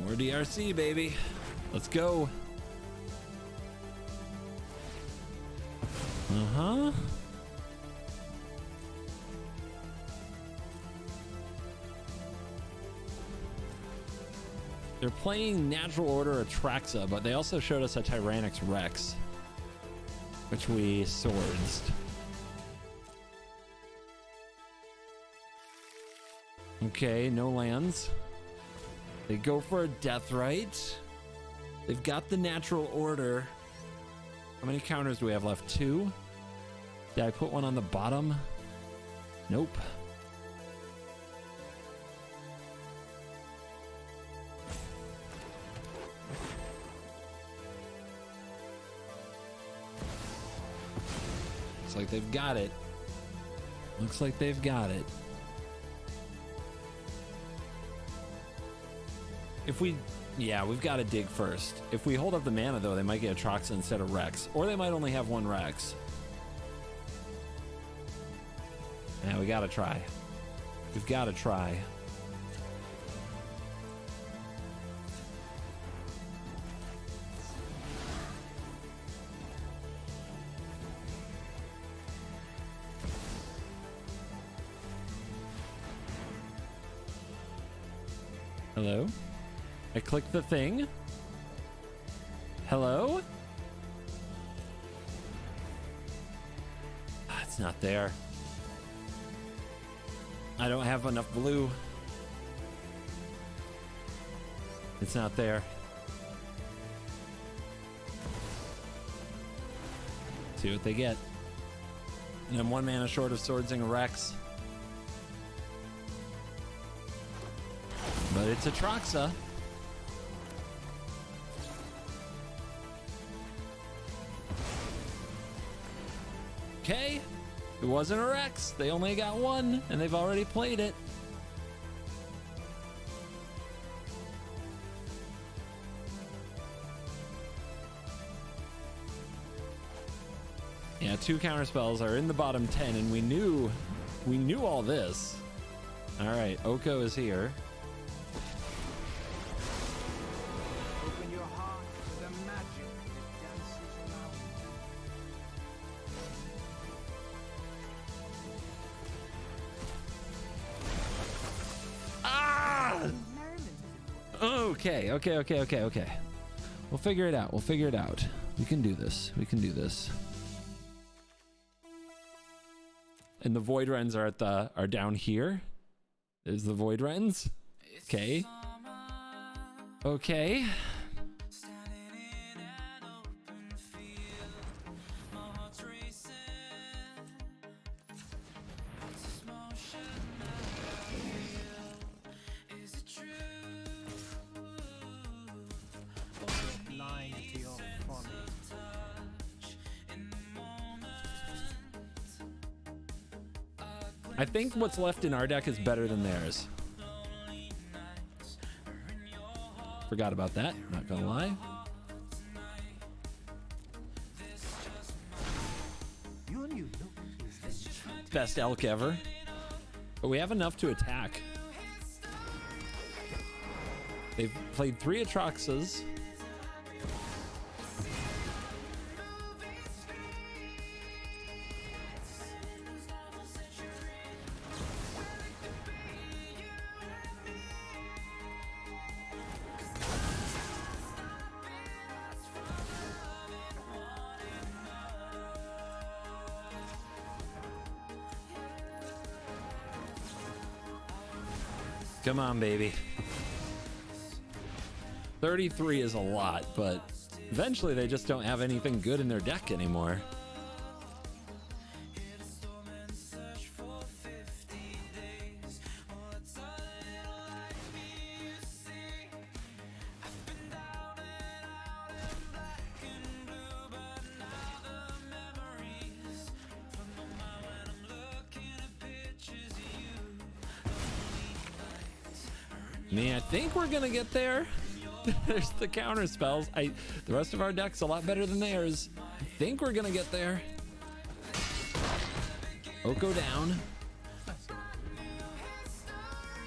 More DRC, baby. Let's go. Uh-huh. They're playing Natural Order Atraxa, but they also showed us a Tyrannix Rex, which we swordsed. Okay, no lands. They go for a Deathrite. They've got the Natural Order. How many counters do we have left? 2? Did I put one on the bottom? Nope. Looks like they've got it. Looks like they've got it. If we... Yeah, we've got to dig first. If we hold up the mana, though, they might get Atraxa instead of Rex. Or they might only have 1 Rex. Yeah, we got to try. We've got to try. Hello? I clicked the thing. Hello? It's not there. I don't have enough blue. It's not there. See what they get. And I'm 1 mana short of swordsing a Rex. But it's Atraxa. Okay, it wasn't a Rex. They only got 1, and they've already played it. Yeah, 2 counterspells are in the bottom 10, and we knew all this. All right, Oko is here. Open your heart to the magic that dances around you. Ah! Okay. We'll figure it out. We can do this. And the Void Wrens are down here. There's the Void Wrens. Okay. I think what's left in our deck is better than theirs. Forgot about that, not gonna lie. Best elk ever. But we have enough to attack. They've played 3 Atroxas. Come on, baby. 33 is a lot, but eventually they just don't have anything good in their deck anymore. I mean, I think we're gonna get there. There's the counter spells. The rest of our deck's a lot better than theirs. I think we're gonna get there. Oko down.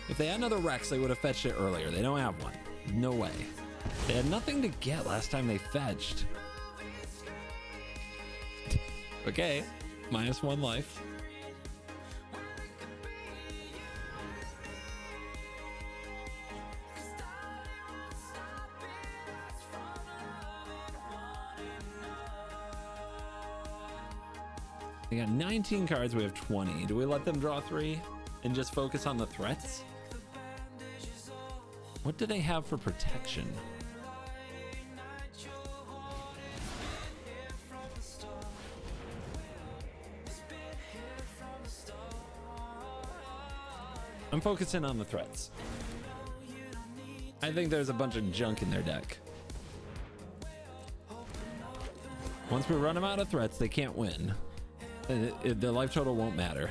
If they had another Rex, they would have fetched it earlier. They don't have one. No way. They had nothing to get last time they fetched. Okay, -1 life. They got 19 cards, we have 20. Do we let them draw 3 and just focus on the threats? What do they have for protection? I'm focusing on the threats. I think there's a bunch of junk in their deck. Once we run them out of threats, they can't win. The life total won't matter.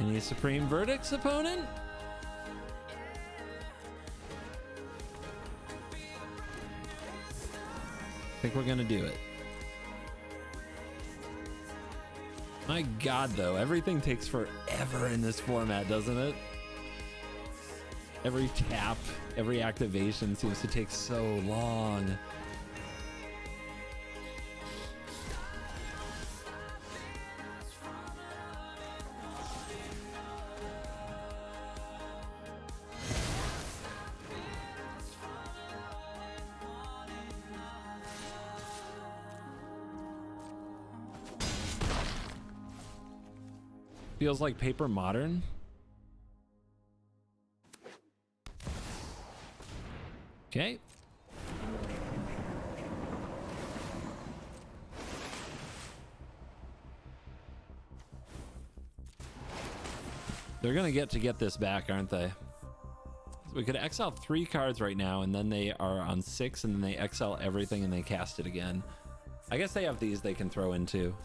Any supreme verdicts, opponent? I think we're gonna do it. My God, though, everything takes forever in this format, doesn't it? Every tap, every activation seems to take so long. Feels like Paper Modern. Okay. They're gonna get this back, aren't they? We could exile 3 cards right now, and then they are on 6, and then they exile everything and they cast it again. I guess they have these they can throw in too.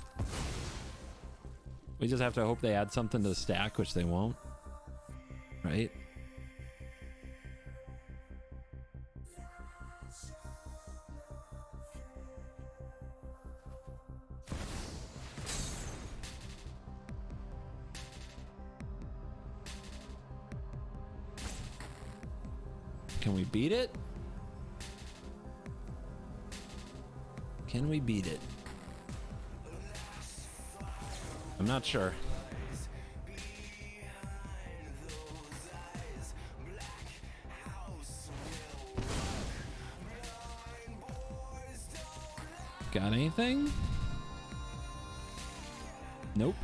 We just have to hope they add something to the stack, which they won't. Right? Can we beat it? Can we beat it? I'm not sure. Got anything? Nope.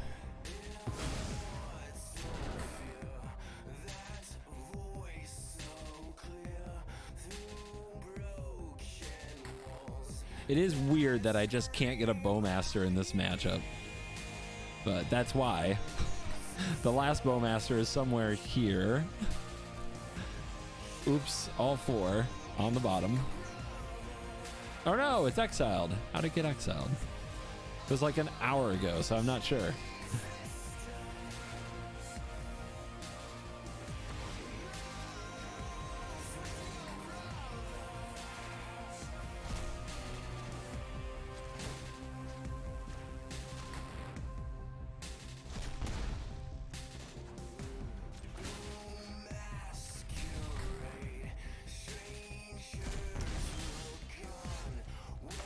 It is weird that I just can't get a Bowmaster in this matchup. But that's why. The last Bowmaster is somewhere here. Oops, all 4 on the bottom. Oh no, it's exiled. How'd it get exiled? It was like an hour ago, so I'm not sure.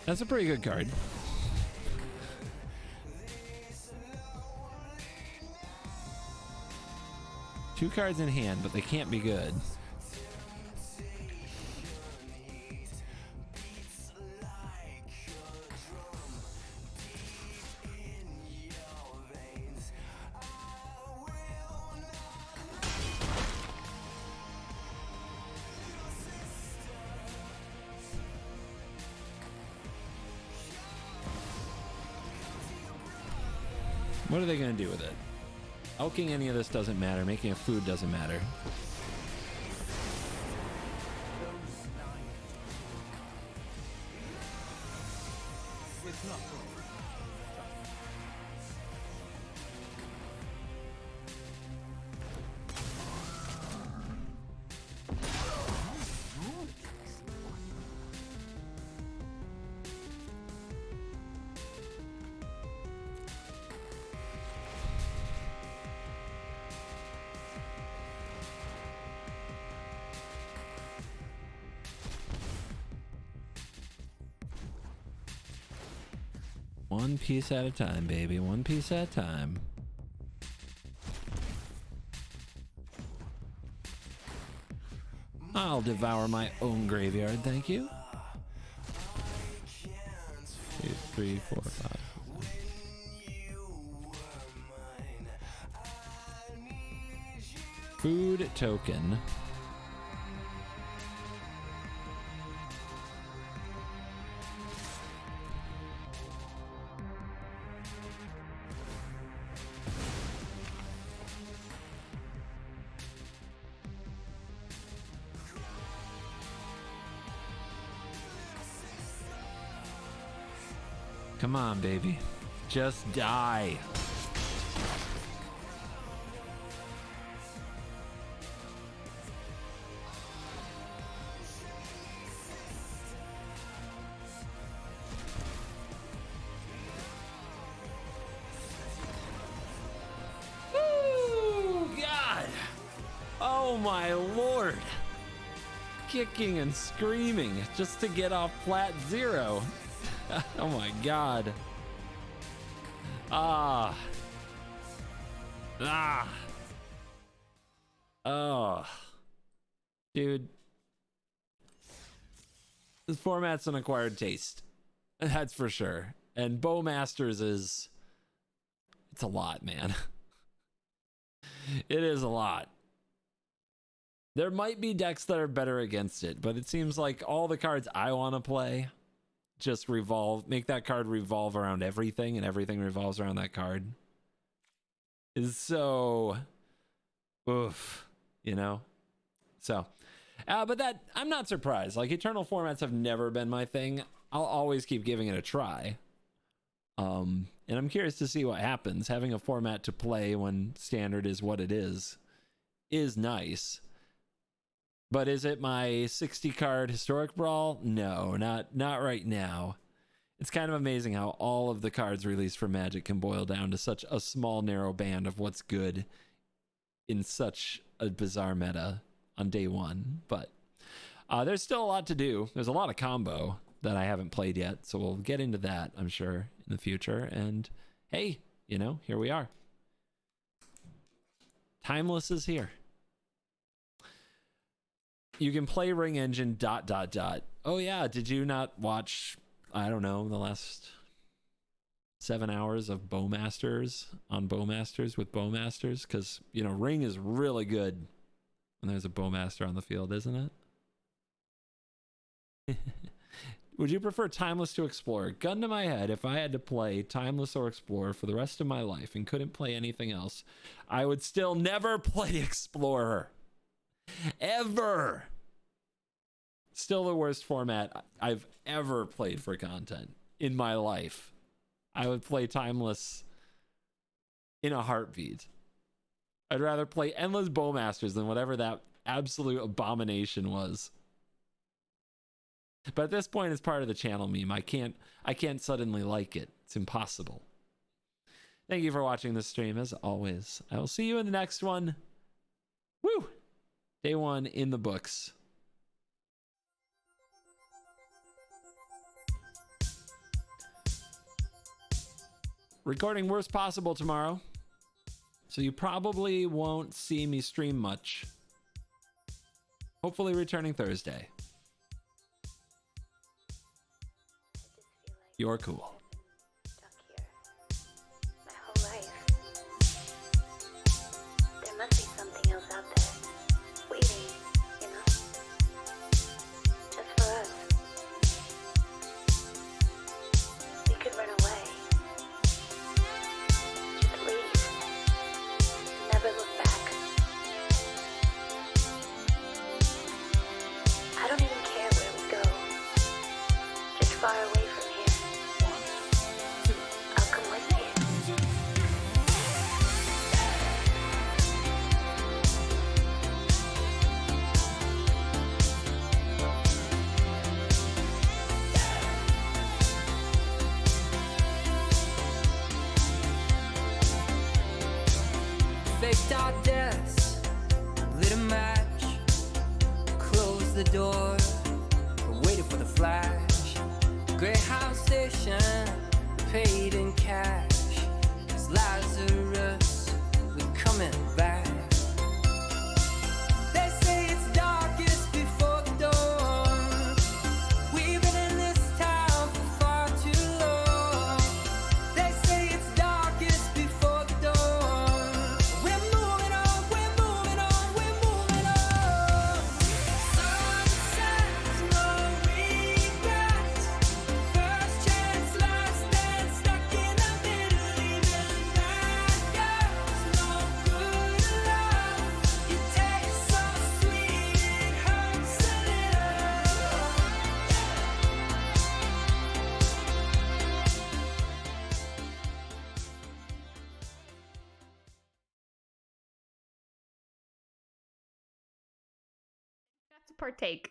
That's a pretty good card. Two cards in hand, but they can't be good. What are they going to do with it? Elking any of this doesn't matter. Making a food doesn't matter. One piece at a time, baby. One piece at a time. I'll devour my own graveyard, thank you. 2, 3, 4, 5. Food token. Come on, baby. Just die. Woo! God! Oh my lord! Kicking and screaming just to get off flat 0. Oh my god. Ah. Oh. Dude. This format's an acquired taste. That's for sure. And Bowmasters is... It's a lot, man. It is a lot. There might be decks that are better against it, but it seems like all the cards I want to play just make that card revolve around everything, and everything revolves around that card. Is so oof, you know? So but that, I'm not surprised. Like, eternal formats have never been my thing. I'll always keep giving it a try. And I'm curious to see what happens. Having a format to play when standard is what it is nice. But is it my 60 card historic brawl? No, not right now. It's kind of amazing how all of the cards released for Magic can boil down to such a small, narrow band of what's good in such a bizarre meta on day one. But there's still a lot to do. There's a lot of combo that I haven't played yet, so we'll get into that, I'm sure, in the future. And hey, you know, here we are. Timeless is here. You can play Ring Engine ... Oh yeah, did you not watch, I don't know, the last 7 hours of Bowmasters on Bowmasters with Bowmasters? Because, you know, Ring is really good when there's a Bowmaster on the field, isn't it? Would you prefer Timeless to Explorer? Gun to my head, if I had to play Timeless or Explorer for the rest of my life and couldn't play anything else, I would still never play Explorer. Ever. Still the worst format I've ever played for content in my life. I would play Timeless in a heartbeat. I'd rather play Endless Bowmasters than whatever that absolute abomination was. But at this point, it's part of the channel meme. I can't suddenly like it. It's impossible. Thank you for watching this stream, as always. I will see you in the next one. Woo! Day 1 in the books. Recording worst possible tomorrow, so you probably won't see me stream much. Hopefully returning Thursday. You're cool. My whole life. There must be something else out there, waiting, you know? Just for us. We could run away. Just leave. Never look back. I don't even care where we go. Just far away from here. I'll come with you. Faked our deaths, lit a match, closed the door, waited for the flash. Greyhound station, paid in cash. 'Cause Lazarus, we're coming back. They say it's darkest before the dawn. We've been in this town for far too long. They say it's darkest before the dawn. We're moving on, we're moving on, we're moving on. Sunset, no regrets. First chance, last dance, stuck in the middle, even that girl's no good love. You taste so sweet, it hurts a little. To partake.